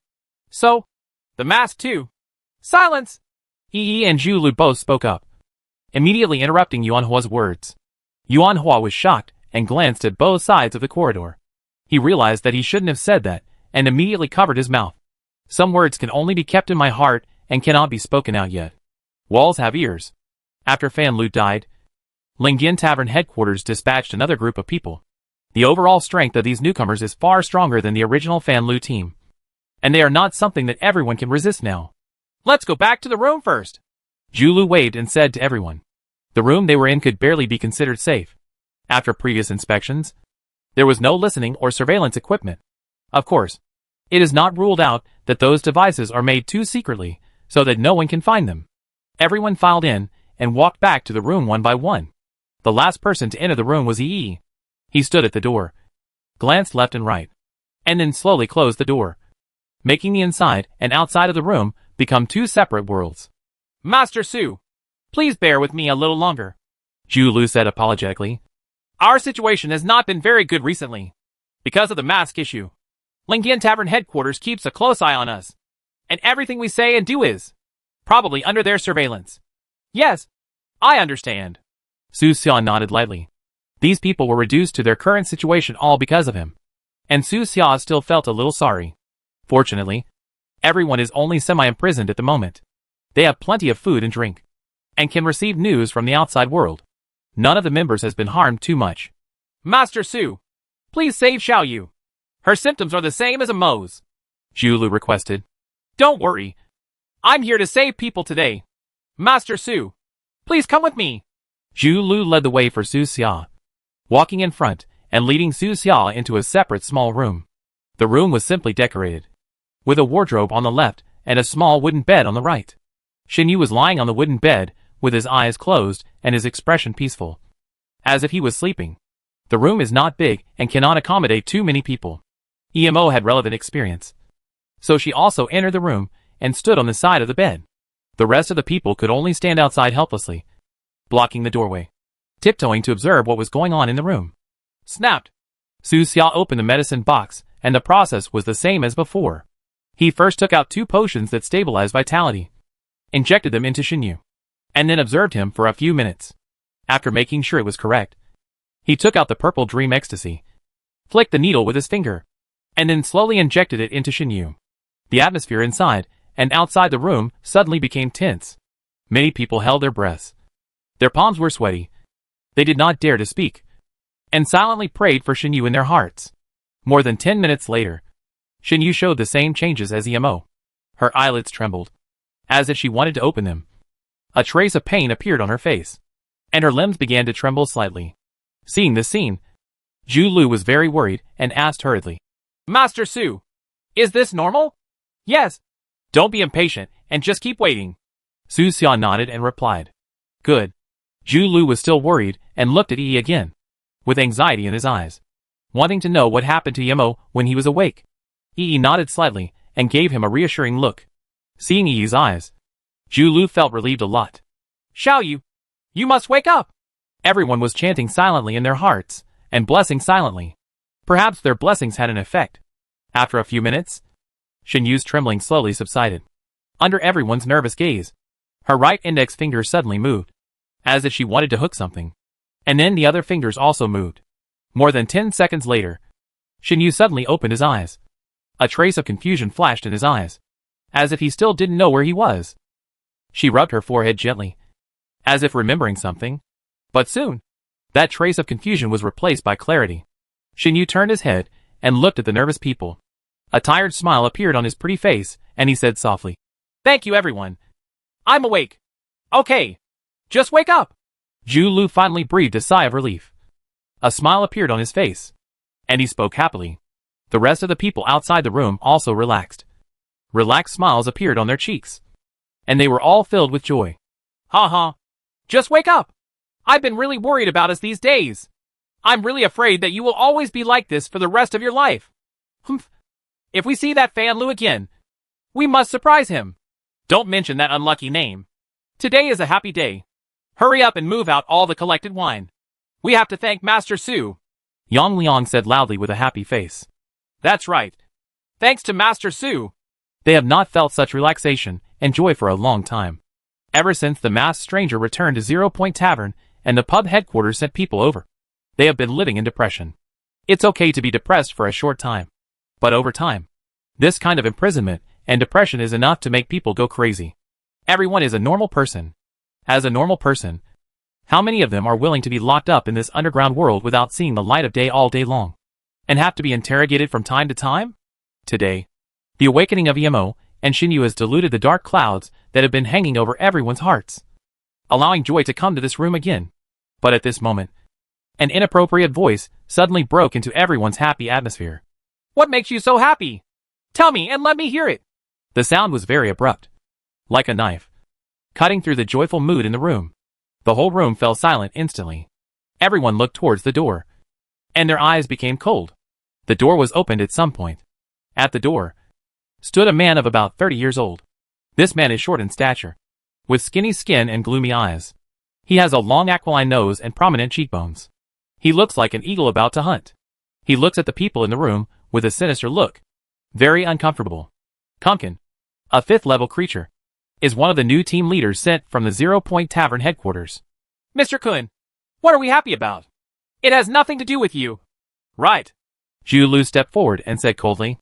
B: So, the mask too. Silence!
A: Yi and Zhu both spoke up, immediately interrupting Yuan Hua's words. Yuan Hua was shocked and glanced at both sides of the corridor. He realized that he shouldn't have said that, and immediately covered his mouth. Some words can only be kept in my heart and cannot be spoken out yet. Walls have ears. After Fan Lu died, Lingyan Tavern headquarters dispatched another group of people. The overall strength of these newcomers is far stronger than the original Fan Lu team, and they are not something that everyone can resist now.
B: Let's go back to the room first.
A: Zhu waved and said to everyone. The room they were in could barely be considered safe. After previous inspections, there was no listening or surveillance equipment. Of course, it is not ruled out that those devices are made too secretly, so that no one can find them. Everyone filed in and walked back to the room one by one. The last person to enter the room was Yi. He stood at the door, glanced left and right, and then slowly closed the door, making the inside and outside of the room become two separate worlds.
B: Master Su, please bear with me a little longer,
A: Zhu said apologetically.
B: Our situation has not been very good recently, because of the mask issue. Lingyan Tavern headquarters keeps a close eye on us, and everything we say and do is probably under their surveillance. Yes, I understand.
A: Su Xia nodded lightly. These people were reduced to their current situation all because of him, and Su Xia still felt a little sorry. Fortunately, everyone is only semi-imprisoned at the moment. They have plenty of food and drink, and can receive news from the outside world. None of the members has been harmed too much.
B: Master Su, please save Xiaoyu. Her symptoms are the same as Amo's,
A: Zhu requested.
B: Don't worry. I'm here to save people today. Master Su, please come with me.
A: Zhu led the way for Su Xia, walking in front and leading Su Xia into a separate small room. The room was simply decorated, with a wardrobe on the left and a small wooden bed on the right. Shin Yu was lying on the wooden bed, with his eyes closed and his expression peaceful, as if he was sleeping. The room is not big and cannot accommodate too many people. EMO had relevant experience, so she also entered the room and stood on the side of the bed. The rest of the people could only stand outside helplessly, blocking the doorway, tiptoeing to observe what was going on in the room. Snapped! Su Xia opened the medicine box, and the process was the same as before. He first took out 2 potions that stabilized vitality, injected them into Shin Yu, and then observed him for a few minutes. After making sure it was correct, he took out the purple dream ecstasy, flicked the needle with his finger, and then slowly injected it into Shin Yu. The atmosphere inside and outside the room suddenly became tense. Many people held their breaths. Their palms were sweaty. They did not dare to speak, and silently prayed for Shin Yu in their hearts. More than 10 minutes later, Shin Yu showed the same changes as EMO. Her eyelids trembled, as if she wanted to open them. A trace of pain appeared on her face, and her limbs began to tremble slightly. Seeing this scene, Zhu Lu was very worried and asked hurriedly,
B: Master Su, is this normal?
A: Yes. Don't be impatient and just keep waiting. Su Xia nodded and replied. Good. Zhu Lu was still worried and looked at Yi again, with anxiety in his eyes, wanting to know what happened to Yemo when he was awake. Yi nodded slightly and gave him a reassuring look. Seeing Yi's eyes, Zhu Lu felt relieved a lot.
B: Xiao Yu, you must wake up!
A: Everyone was chanting silently in their hearts, and blessing silently. Perhaps their blessings had an effect. After a few minutes, Shin Yu's trembling slowly subsided. Under everyone's nervous gaze, her right index finger suddenly moved, as if she wanted to hook something. And then the other fingers also moved. More than 10 seconds later, Shin Yu suddenly opened his eyes. A trace of confusion flashed in his eyes, as if he still didn't know where he was. She rubbed her forehead gently, as if remembering something. But soon, that trace of confusion was replaced by clarity. Shin Yu turned his head and looked at the nervous people. A tired smile appeared on his pretty face, and he said softly,
B: Thank you, everyone. I'm awake. Okay. Just wake up.
A: Zhu Lu finally breathed a sigh of relief. A smile appeared on his face, and he spoke happily. The rest of the people outside the room also relaxed. Relaxed smiles appeared on their cheeks, and they were all filled with joy.
B: Ha ha. Just wake up. I've been really worried about us these days. I'm really afraid that you will always be like this for the rest of your life. Humph. If we see that Fan Lu again, we must surprise him. Don't mention that unlucky name. Today is a happy day. Hurry up and move out all the collected wine. We have to thank Master Su.
A: Yang Liang said loudly with a happy face.
B: That's right. Thanks to Master Su.
A: They have not felt such relaxation and joy for a long time. Ever since the masked stranger returned to 0 Point Tavern and the pub headquarters sent people over, they have been living in depression. It's okay to be depressed for a short time, but over time, this kind of imprisonment and depression is enough to make people go crazy. Everyone is a normal person. As a normal person, how many of them are willing to be locked up in this underground world without seeing the light of day all day long, and have to be interrogated from time to time? Today, the awakening of Emo and Shinyu has diluted the dark clouds that have been hanging over everyone's hearts, allowing joy to come to this room again. But at this moment, an inappropriate voice suddenly broke into everyone's happy atmosphere.
B: What makes you so happy? Tell me and let me hear it.
A: The sound was very abrupt, like a knife, cutting through the joyful mood in the room. The whole room fell silent instantly. Everyone looked towards the door, and their eyes became cold. The door was opened at some point. At the door stood a man of about 30 years old. This man is short in stature, with skinny skin and gloomy eyes. He has a long aquiline nose and prominent cheekbones. He looks like an eagle about to hunt. He looks at the people in the room with a sinister look, very uncomfortable. Kumpkin, a 5th-level creature, is one of the new team leaders sent from the 0 Point Tavern headquarters.
B: Mr. Kun, what are we happy about? It has nothing to do with you. Right.
A: Zhu Lu stepped forward and said coldly,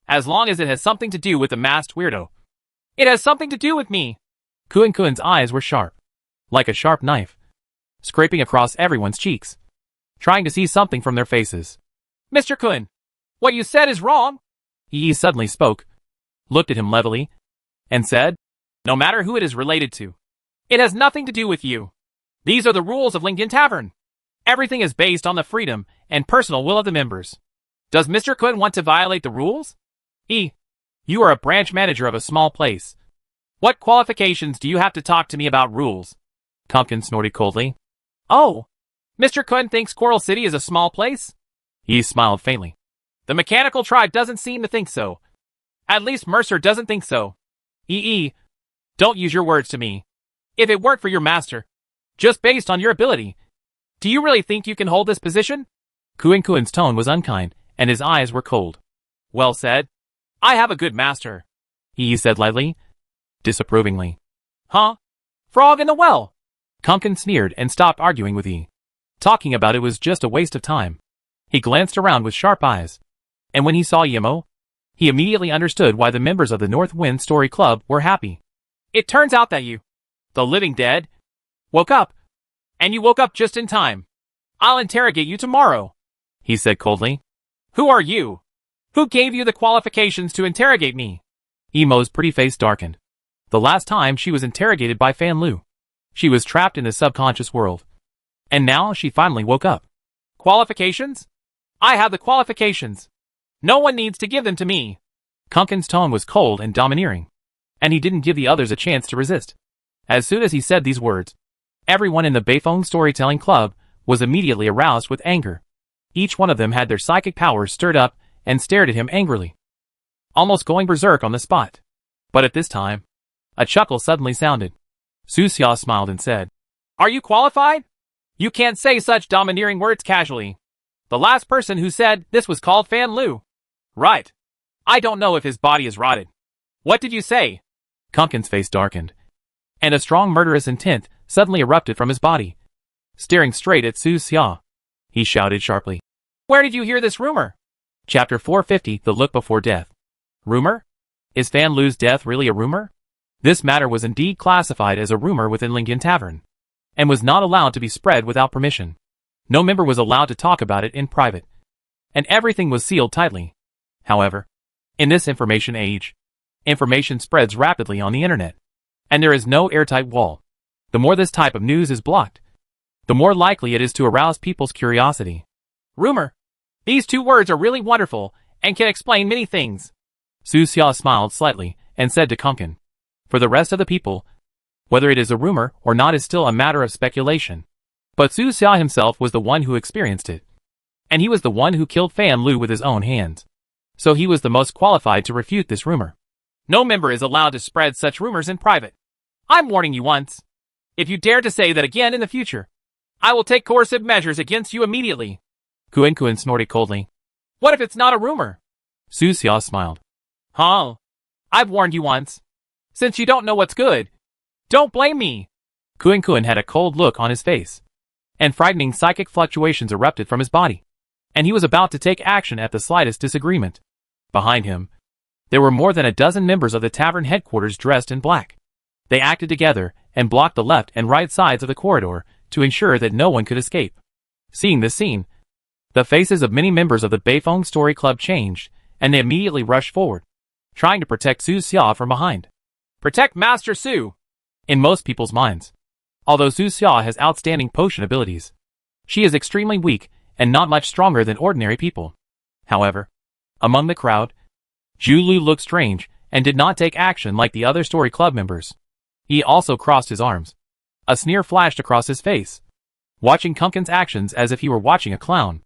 B: As long as it has something to do with the masked weirdo. It has something to do with me.
A: Kun's eyes were sharp, like a sharp knife, scraping across everyone's cheeks, trying to see something from their faces.
B: Mr. Kun, what you said is wrong.
A: He suddenly spoke, looked at him levelly, and said,
B: No matter who it is related to, it has nothing to do with you. These are the rules of Lincoln Tavern. Everything is based on the freedom and personal will of the members. Does Mr. Kun want to violate the rules? You are a branch manager of a small place. What qualifications do you have to talk to me about rules?
A: Pumpkin snorted coldly.
B: Oh, Mr. Kun thinks Coral City is a small place?
A: He smiled faintly.
B: The mechanical tribe doesn't seem to think so. At least Mercer doesn't think so. Don't use your words to me. If it weren't for your master, just based on your ability, do you really think you can hold this position?
A: Kuin's tone was unkind, and his eyes were cold.
B: Well said. I have a good master,
A: he said lightly, disapprovingly.
B: Huh? Frog in the well.
A: Pumpkin sneered and stopped arguing with E. Talking about it was just a waste of time. He glanced around with sharp eyes. And when he saw Yemo, he immediately understood why the members of the North Wind Story Club were happy.
B: It turns out that you, the living dead, woke up. And you woke up just in time. I'll interrogate you tomorrow,
A: he said coldly.
B: Who are you? Who gave you the qualifications to interrogate me?
A: Emo's pretty face darkened. The last time she was interrogated by Fan Lu, she was trapped in the subconscious world. And now she finally woke up.
B: Qualifications? I have the qualifications. No one needs to give them to me.
A: Pumpkin's tone was cold and domineering, and he didn't give the others a chance to resist. As soon as he said these words, everyone in the Beifeng Storytelling Club was immediately aroused with anger. Each one of them had their psychic powers stirred up and stared at him angrily, almost going berserk on the spot. But at this time, a chuckle suddenly sounded. Su Xia smiled and said,
B: Are you qualified? You can't say such domineering words casually. The last person who said this was called Fan Lu. Right. I don't know if his body is rotted. What did you say?
A: Pumpkin's face darkened, and a strong murderous intent suddenly erupted from his body. Staring straight at Su Xia, he shouted sharply.
B: Where did you hear this rumor?
A: Chapter 450, The Look Before Death. Rumor? Is Fan Lu's death really a rumor? This matter was indeed classified as a rumor within Lingyan Tavern, and was not allowed to be spread without permission. No member was allowed to talk about it in private, and everything was sealed tightly. However, in this information age, information spreads rapidly on the internet, and there is no airtight wall. The more this type of news is blocked, the more likely it is to arouse people's curiosity.
B: Rumor. These two words are really wonderful and can explain many things.
A: Su Xia smiled slightly and said to Pumpkin, For the rest of the people, whether it is a rumor or not is still a matter of speculation. But Su Xia himself was the one who experienced it, and he was the one who killed Fan Lu with his own hands. So he was the most qualified to refute this rumor.
B: No member is allowed to spread such rumors in private. I'm warning you once. If you dare to say that again in the future, I will take coercive measures against you immediately.
A: Kun snorted coldly.
B: What if it's not a rumor?
A: Su Xia smiled.
B: Huh? I've warned you once. Since you don't know what's good, don't blame me.
A: Kun had a cold look on his face, and frightening psychic fluctuations erupted from his body, and he was about to take action at the slightest disagreement. Behind him, there were more than a dozen members of the tavern headquarters dressed in black. They acted together and blocked the left and right sides of the corridor to ensure that no one could escape. Seeing this scene, the faces of many members of the Beifeng Story Club changed, and they immediately rushed forward, trying to protect Su Xia from behind.
B: Protect Master Su!
A: In most people's minds, although Su Xia has outstanding potion abilities, she is extremely weak and not much stronger than ordinary people. However, among the crowd, Zhu Lu looked strange and did not take action like the other Story Club members. He also crossed his arms. A sneer flashed across his face, watching Pumpkin's actions as if he were watching a clown.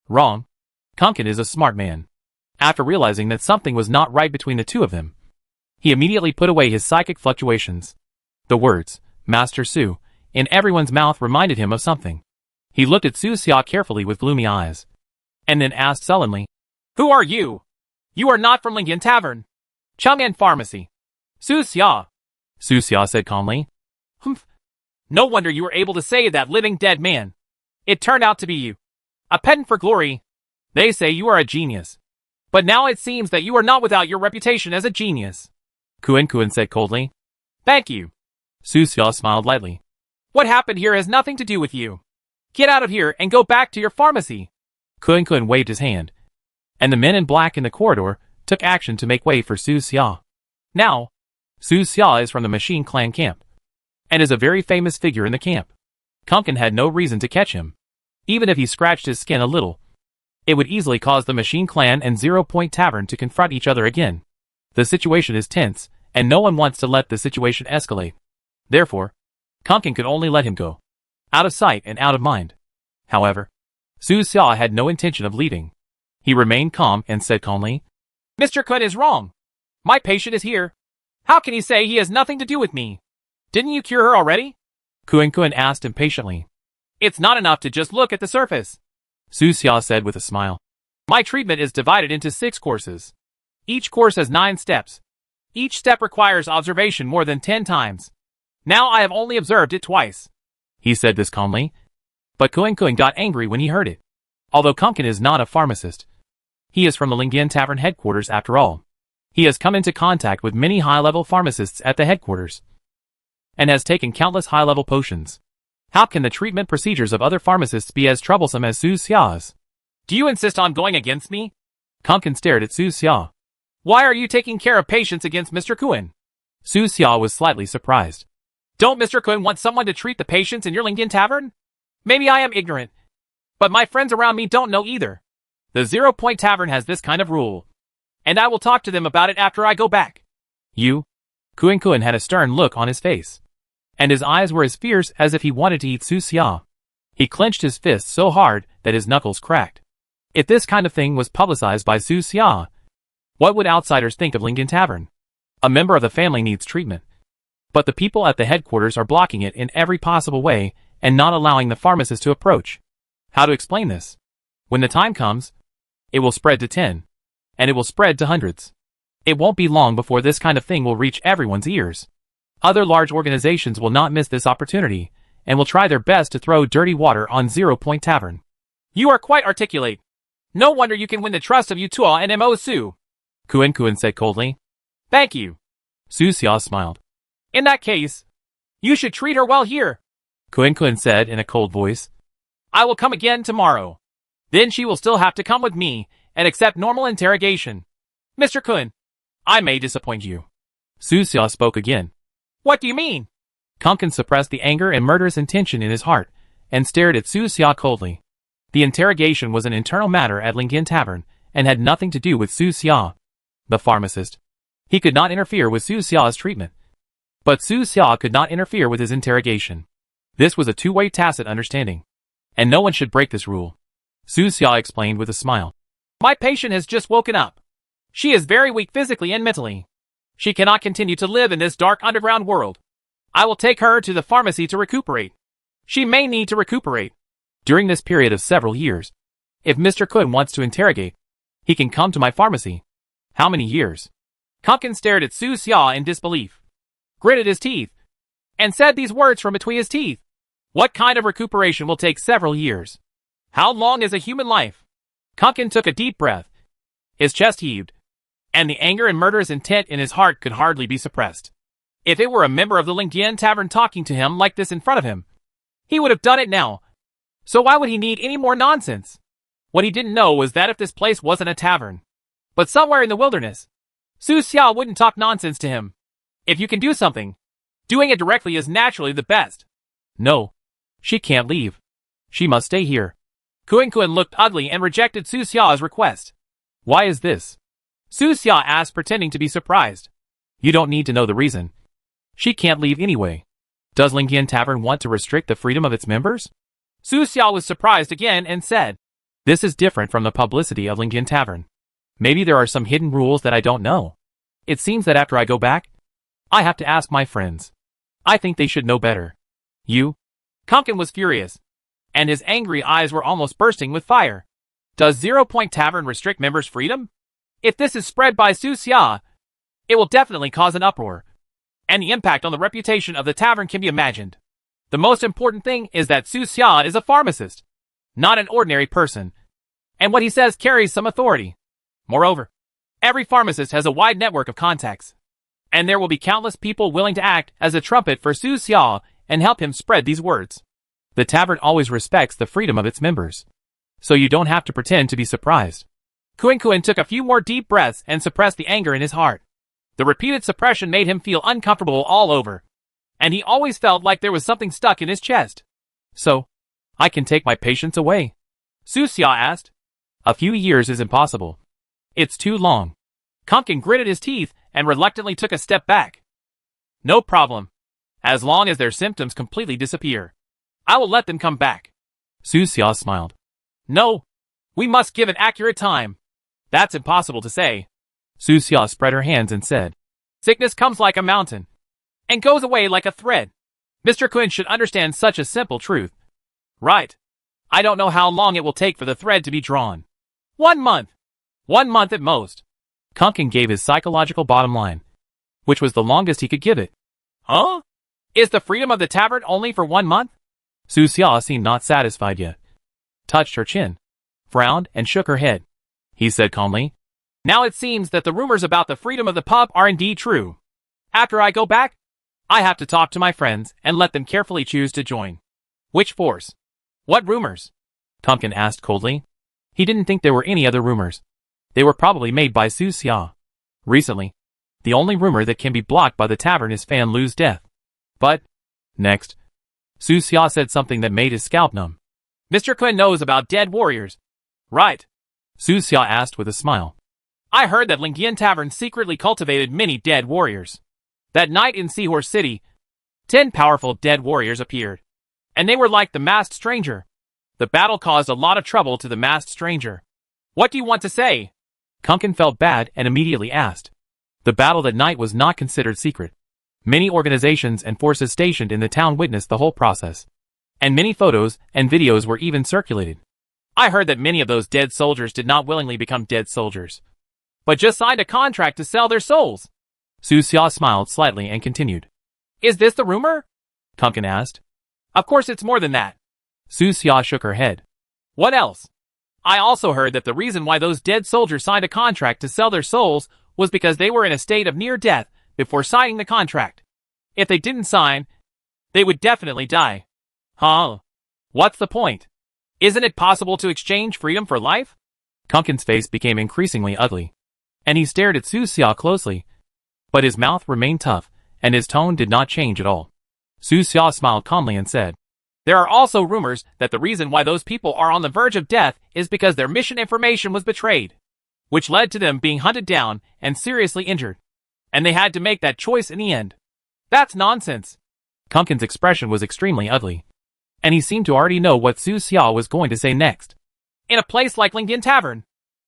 A: Wrong. Pumpkin is a smart man. After realizing that something was not right between the two of them, he immediately put away his psychic fluctuations. The words, Master Su, in everyone's mouth reminded him of something. He looked at Su Xia carefully with gloomy eyes, and then asked sullenly,
B: Who are you? You are not from Lingyan Tavern. Chang'an Pharmacy. Su Xia.
A: Su Xia said calmly.
B: Humph. No wonder you were able to save that living dead man. It turned out to be you. A pedant for glory. They say you are a genius. But now it seems that you are not without your reputation as a genius.
A: Kun said coldly.
B: Thank you.
A: Su Xia smiled lightly.
B: What happened here has nothing to do with you. Get out of here and go back to your pharmacy.
A: Kun waved his hand, and the men in black in the corridor took action to make way for Su Xia. Now, Su Xia is from the Machine Clan camp, and is a very famous figure in the camp. Pumpkin had no reason to catch him. Even if he scratched his skin a little, it would easily cause the Machine Clan and 0 Point Tavern to confront each other again. The situation is tense, and no one wants to let the situation escalate. Therefore, Pumpkin could only let him go. Out of sight and out of mind. However, Su Xia had no intention of leaving. He remained calm and said calmly,
B: Mr. Kun is wrong. My patient is here. How can he say he has nothing to do with me? Didn't you cure her already?
A: Kun asked impatiently.
B: It's not enough to just look at the surface,
A: Su Xia said with a smile.
B: My treatment is divided into 6 courses. Each course has 9 steps. Each step requires observation more than 10 times. Now I have only observed it twice.
A: He said this calmly. But Kun got angry when he heard it. Although Pumpkin is not a pharmacist, he is from the Lingyan Tavern headquarters after all. He has come into contact with many high-level pharmacists at the headquarters and has taken countless high-level potions. How can the treatment procedures of other pharmacists be as troublesome as Su Xia's?
B: Do you insist on going against me?
A: Pumpkin stared at Su Xia.
B: Why are you taking care of patients against Mr. Kun?
A: Su Xia was slightly surprised.
B: Don't Mr. Kun want someone to treat the patients in your Lingyan Tavern? Maybe I am ignorant, but my friends around me don't know either. The 0 Point Tavern has this kind of rule, and I will talk to them about it after I go back.
A: You? Kun had a stern look on his face, and his eyes were as fierce as if he wanted to eat Su Xia. He clenched his fists so hard that his knuckles cracked. If this kind of thing was publicized by Su Xia, what would outsiders think of Lingyan Tavern? A member of the family needs treatment, but the people at the headquarters are blocking it in every possible way and not allowing the pharmacist to approach. How to explain this? When the time comes, it will spread to 10, and it will spread to hundreds. It won't be long before this kind of thing will reach everyone's ears. Other large organizations will not miss this opportunity, and will try their best to throw dirty water on 0 Point Tavern.
B: You are quite articulate. No wonder you can win the trust of Yutua and Mo Su.
A: Kun said coldly.
B: Thank you.
A: Su Xia smiled.
B: In that case, you should treat her well here.
A: Kun said in a cold voice.
B: I will come again tomorrow. Then she will still have to come with me and accept normal interrogation. Mr. Kun, I may disappoint you.
A: Su Xia spoke again.
B: What do you mean?
A: Pumpkin suppressed the anger and murderous intention in his heart and stared at Su Xia coldly. The interrogation was an internal matter at Lingyan Tavern and had nothing to do with Su Xia, the pharmacist. He could not interfere with Su Xia's treatment, but Su Xia could not interfere with his interrogation. This was a two-way tacit understanding, and no one should break this rule. Su Xia explained with a smile.
B: My patient has just woken up. She is very weak physically and mentally. She cannot continue to live in this dark underground world. I will take her to the pharmacy to recuperate. She may need to recuperate.
A: During this period of several years, if Mr. Kun wants to interrogate, he can come to my pharmacy. How many years?
B: Pumpkin stared at Su Xia in disbelief, gritted his teeth, and said these words from between his teeth. What kind of recuperation will take several years? How long is a human life? Pumpkin took a deep breath. His chest heaved, and the anger and murderous intent in his heart could hardly be suppressed. If it were a member of the Lingyan Tavern talking to him like this in front of him, he would have done it now. So why would he need any more nonsense? What he didn't know was that if this place wasn't a tavern, but somewhere in the wilderness, Su Xia wouldn't talk nonsense to him. If you can do something, doing it directly is naturally the best.
A: No. She can't leave. She must stay here.
B: Kun looked ugly and rejected Su Xia's request.
A: Why is this?
B: Su Xia asked, pretending to be surprised.
A: You don't need to know the reason. She can't leave anyway. Does Lingyan Tavern want to restrict the freedom of its members?
B: Su Xia was surprised again and said,
A: This is different from the publicity of Lingyan Tavern. Maybe there are some hidden rules that I don't know. It seems that after I go back, I have to ask my friends. I think they should know better. You?
B: Pumpkin was furious, and his angry eyes were almost bursting with fire. Does 0 Point Tavern restrict members' freedom? If this is spread by Su Xia, it will definitely cause an uproar, and the impact on the reputation of the tavern can be imagined. The most important thing is that Su Xia is a pharmacist, not an ordinary person, and what he says carries some authority. Moreover, every pharmacist has a wide network of contacts, and there will be countless people willing to act as a trumpet for Su Xia and help him spread these words.
A: The tavern always respects the freedom of its members, so you don't have to pretend to be surprised.
B: Kun took a few more deep breaths and suppressed the anger in his heart. The repeated suppression made him feel uncomfortable all over, and he always felt like there was something stuck in his chest.
A: So, I can take my patients away?
B: Su Xia asked.
A: A few years is impossible. It's too long.
B: Pumpkin gritted his teeth and reluctantly took a step back. No problem. As long as their symptoms completely disappear, I will let them come back.
A: Su Xia smiled.
B: No. We must give an accurate time. That's impossible to say.
A: Su Xia spread her hands and said,
B: Sickness comes like a mountain and goes away like a thread. Mr. Kun should understand such a simple truth. Right. I don't know how long it will take for the thread to be drawn. 1 month. 1 month at most.
A: Kunkin gave his psychological bottom line, which was the longest he could give it.
B: Huh? Is the freedom of the tavern only for 1 month?
A: Su Xia seemed not satisfied yet. Touched her chin, frowned, and shook her head. He said calmly,
B: Now it seems that the rumors about the freedom of the pub are indeed true. After I go back, I have to talk to my friends and let them carefully choose to join. Which force? What rumors?
A: Kunkin asked coldly. He didn't think there were any other rumors. They were probably made by Su Xia. Recently, the only rumor that can be blocked by the tavern is Fan Lu's death. But, next, Su Xia said something that made his scalp numb.
B: Mr. Kun knows about dead warriors. Right?
A: Su Xia asked with a smile.
B: I heard that Lingyan Tavern secretly cultivated many dead warriors. That night in Seahorse City, 10 powerful dead warriors appeared. And they were like the masked stranger. The battle caused a lot of trouble to the masked stranger. What do you want to say?
A: Kunkin felt bad and immediately asked. The battle that night was not considered secret. Many organizations and forces stationed in the town witnessed the whole process. And many photos and videos were even circulated.
B: I heard that many of those dead soldiers did not willingly become dead soldiers, but just signed a contract to sell their souls.
A: Su Xia smiled slightly and continued.
B: Is this the rumor?
A: Kunkin asked.
B: Of course it's more than that.
A: Su Xia shook her head.
B: What else? I also heard that the reason why those dead soldiers signed a contract to sell their souls was because they were in a state of near death before signing the contract. If they didn't sign, they would definitely die. Huh? What's the point? Isn't it possible to exchange freedom for life?
A: Kunkin's face became increasingly ugly, and he stared at Su Xia closely. But his mouth remained tough, and his tone did not change at all. Su Xia smiled calmly and said,
B: There are also rumors that the reason why those people are on the verge of death is because their mission information was betrayed, which led to them being hunted down and seriously injured. And they had to make that choice in the end. That's nonsense.
A: Kunkin's expression was extremely ugly, and he seemed to already know what Su Xia was going to say next.
B: In a place like Lingyan Tavern,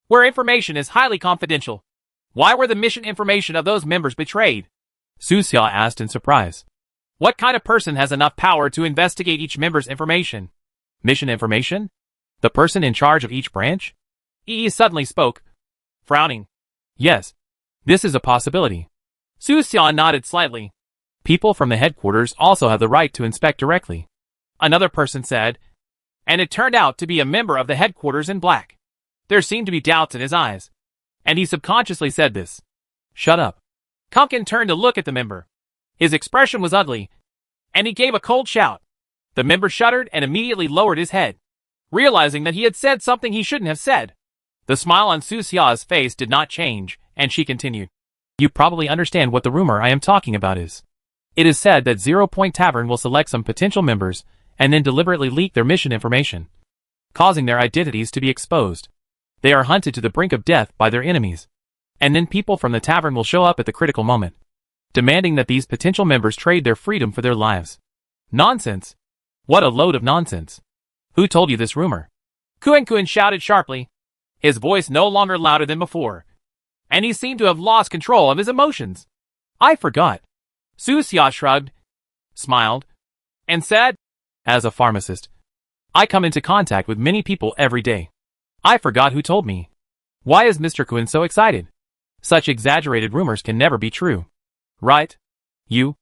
B: where information is highly confidential, why were the mission information of those members betrayed?
A: Su Xia asked in surprise.
B: What kind of person has enough power to investigate each member's information?
A: Mission information? The person in charge of each branch?
B: Yi suddenly spoke, frowning.
A: Yes, this is a possibility.
B: Su Xia nodded slightly.
A: People from the headquarters also have the right to inspect directly.
B: Another person said, and it turned out to be a member of the headquarters in black. There seemed to be doubts in his eyes, and he subconsciously said this.
A: Shut up.
B: Kunkin turned to look at the member. His expression was ugly, and he gave a cold shout. The member shuddered and immediately lowered his head, realizing that he had said something he shouldn't have said. The smile on Su Xia's face did not change, and she continued.
A: You probably understand what the rumor I am talking about is. It is said that 0 Point Tavern will select some potential members and then deliberately leak their mission information, causing their identities to be exposed. They are hunted to the brink of death by their enemies, and then people from the tavern will show up at the critical moment, demanding that these potential members trade their freedom for their lives. Nonsense! What a load of nonsense! Who told you this rumor?
B: Kun shouted sharply, his voice no longer louder than before, and he seemed to have lost control of his emotions.
A: I forgot.
B: Su Xia shrugged, smiled, and said,
A: As a pharmacist, I come into contact with many people every day. I forgot who told me. Why is Mr. Kun so excited? Such exaggerated rumors can never be true. Right? You?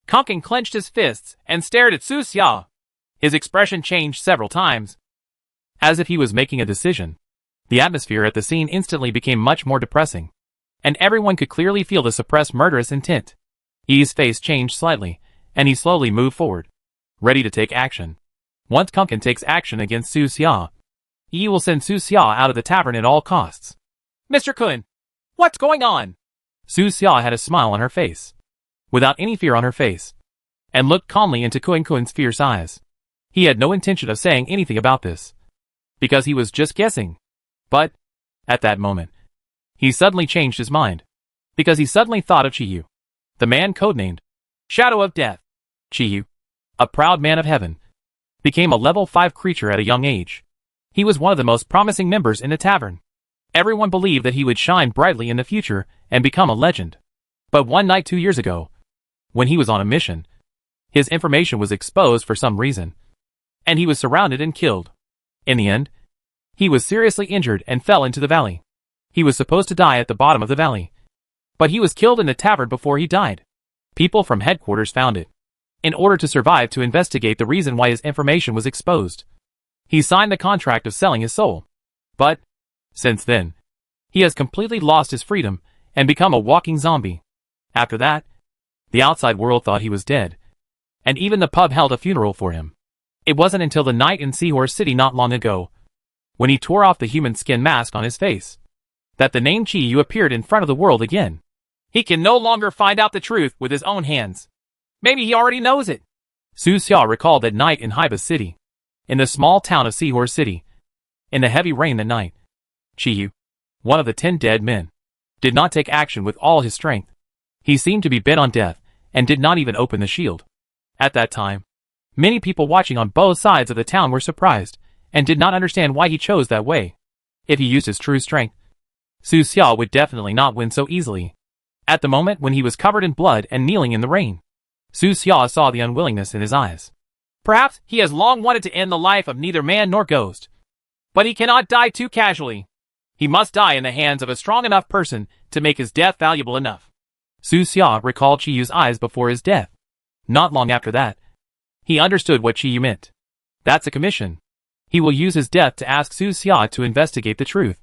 B: Kunkin clenched his fists and stared at Su Xia. His expression changed several times,
A: as if he was making a decision. The atmosphere at the scene instantly became much more depressing, and everyone could clearly feel the suppressed murderous intent. Yi's face changed slightly, and he slowly moved forward, ready to take action. Once Kunkin takes action against Su Xia, Yi will send Su Xia out of the tavern at all costs.
B: Mr. Kun, what's going on?
A: Su Xia had a smile on her face, without any fear on her face, and looked calmly into Kun's fierce eyes. He had no intention of saying anything about this, because he was just guessing. But, at that moment, he suddenly changed his mind. because he suddenly thought of Chiyu, the man codenamed Shadow of Death. Chiyu, a proud man of heaven, became a level 5 creature at a young age. He was one of the most promising members in the tavern. Everyone believed that he would shine brightly in the future and become a legend. But one night 2 years ago, when he was on a mission, his information was exposed for some reason, and he was surrounded and killed. In the end, he was seriously injured and fell into the valley. He was supposed to die at the bottom of the valley, but he was killed in the tavern before he died. People from headquarters found it. In order to survive to investigate the reason why his information was exposed, he signed the contract of selling his soul. But, since then, he has completely lost his freedom and become a walking zombie. After that, the outside world thought he was dead, and even the pub held a funeral for him. It wasn't until the night in Seahorse City not long ago, when he tore off the human skin mask on his face, that the name Chiyu appeared in front of the world again.
B: He can no longer find out the truth with his own hands. Maybe he already knows it.
A: Su Xia recalled that night in Haiba City, in the small town of Seahorse City. In the heavy rain that night, Chiyu, one of the 10 dead men, did not take action with all his strength. He seemed to be bent on death, and did not even open the shield. At that time, many people watching on both sides of the town were surprised, and did not understand why he chose that way. If he used his true strength, Su Xia would definitely not win so easily. At the moment when he was covered in blood and kneeling in the rain, Su Xia saw the unwillingness in his eyes.
B: Perhaps he has long wanted to end the life of neither man nor ghost. But he cannot die too casually. He must die in the hands of a strong enough person to make his death valuable enough.
A: Su Xia recalled Chiyu's eyes before his death. Not long after that, he understood what Chiyu meant. That's a commission. He will use his death to ask Su Xia to investigate the truth.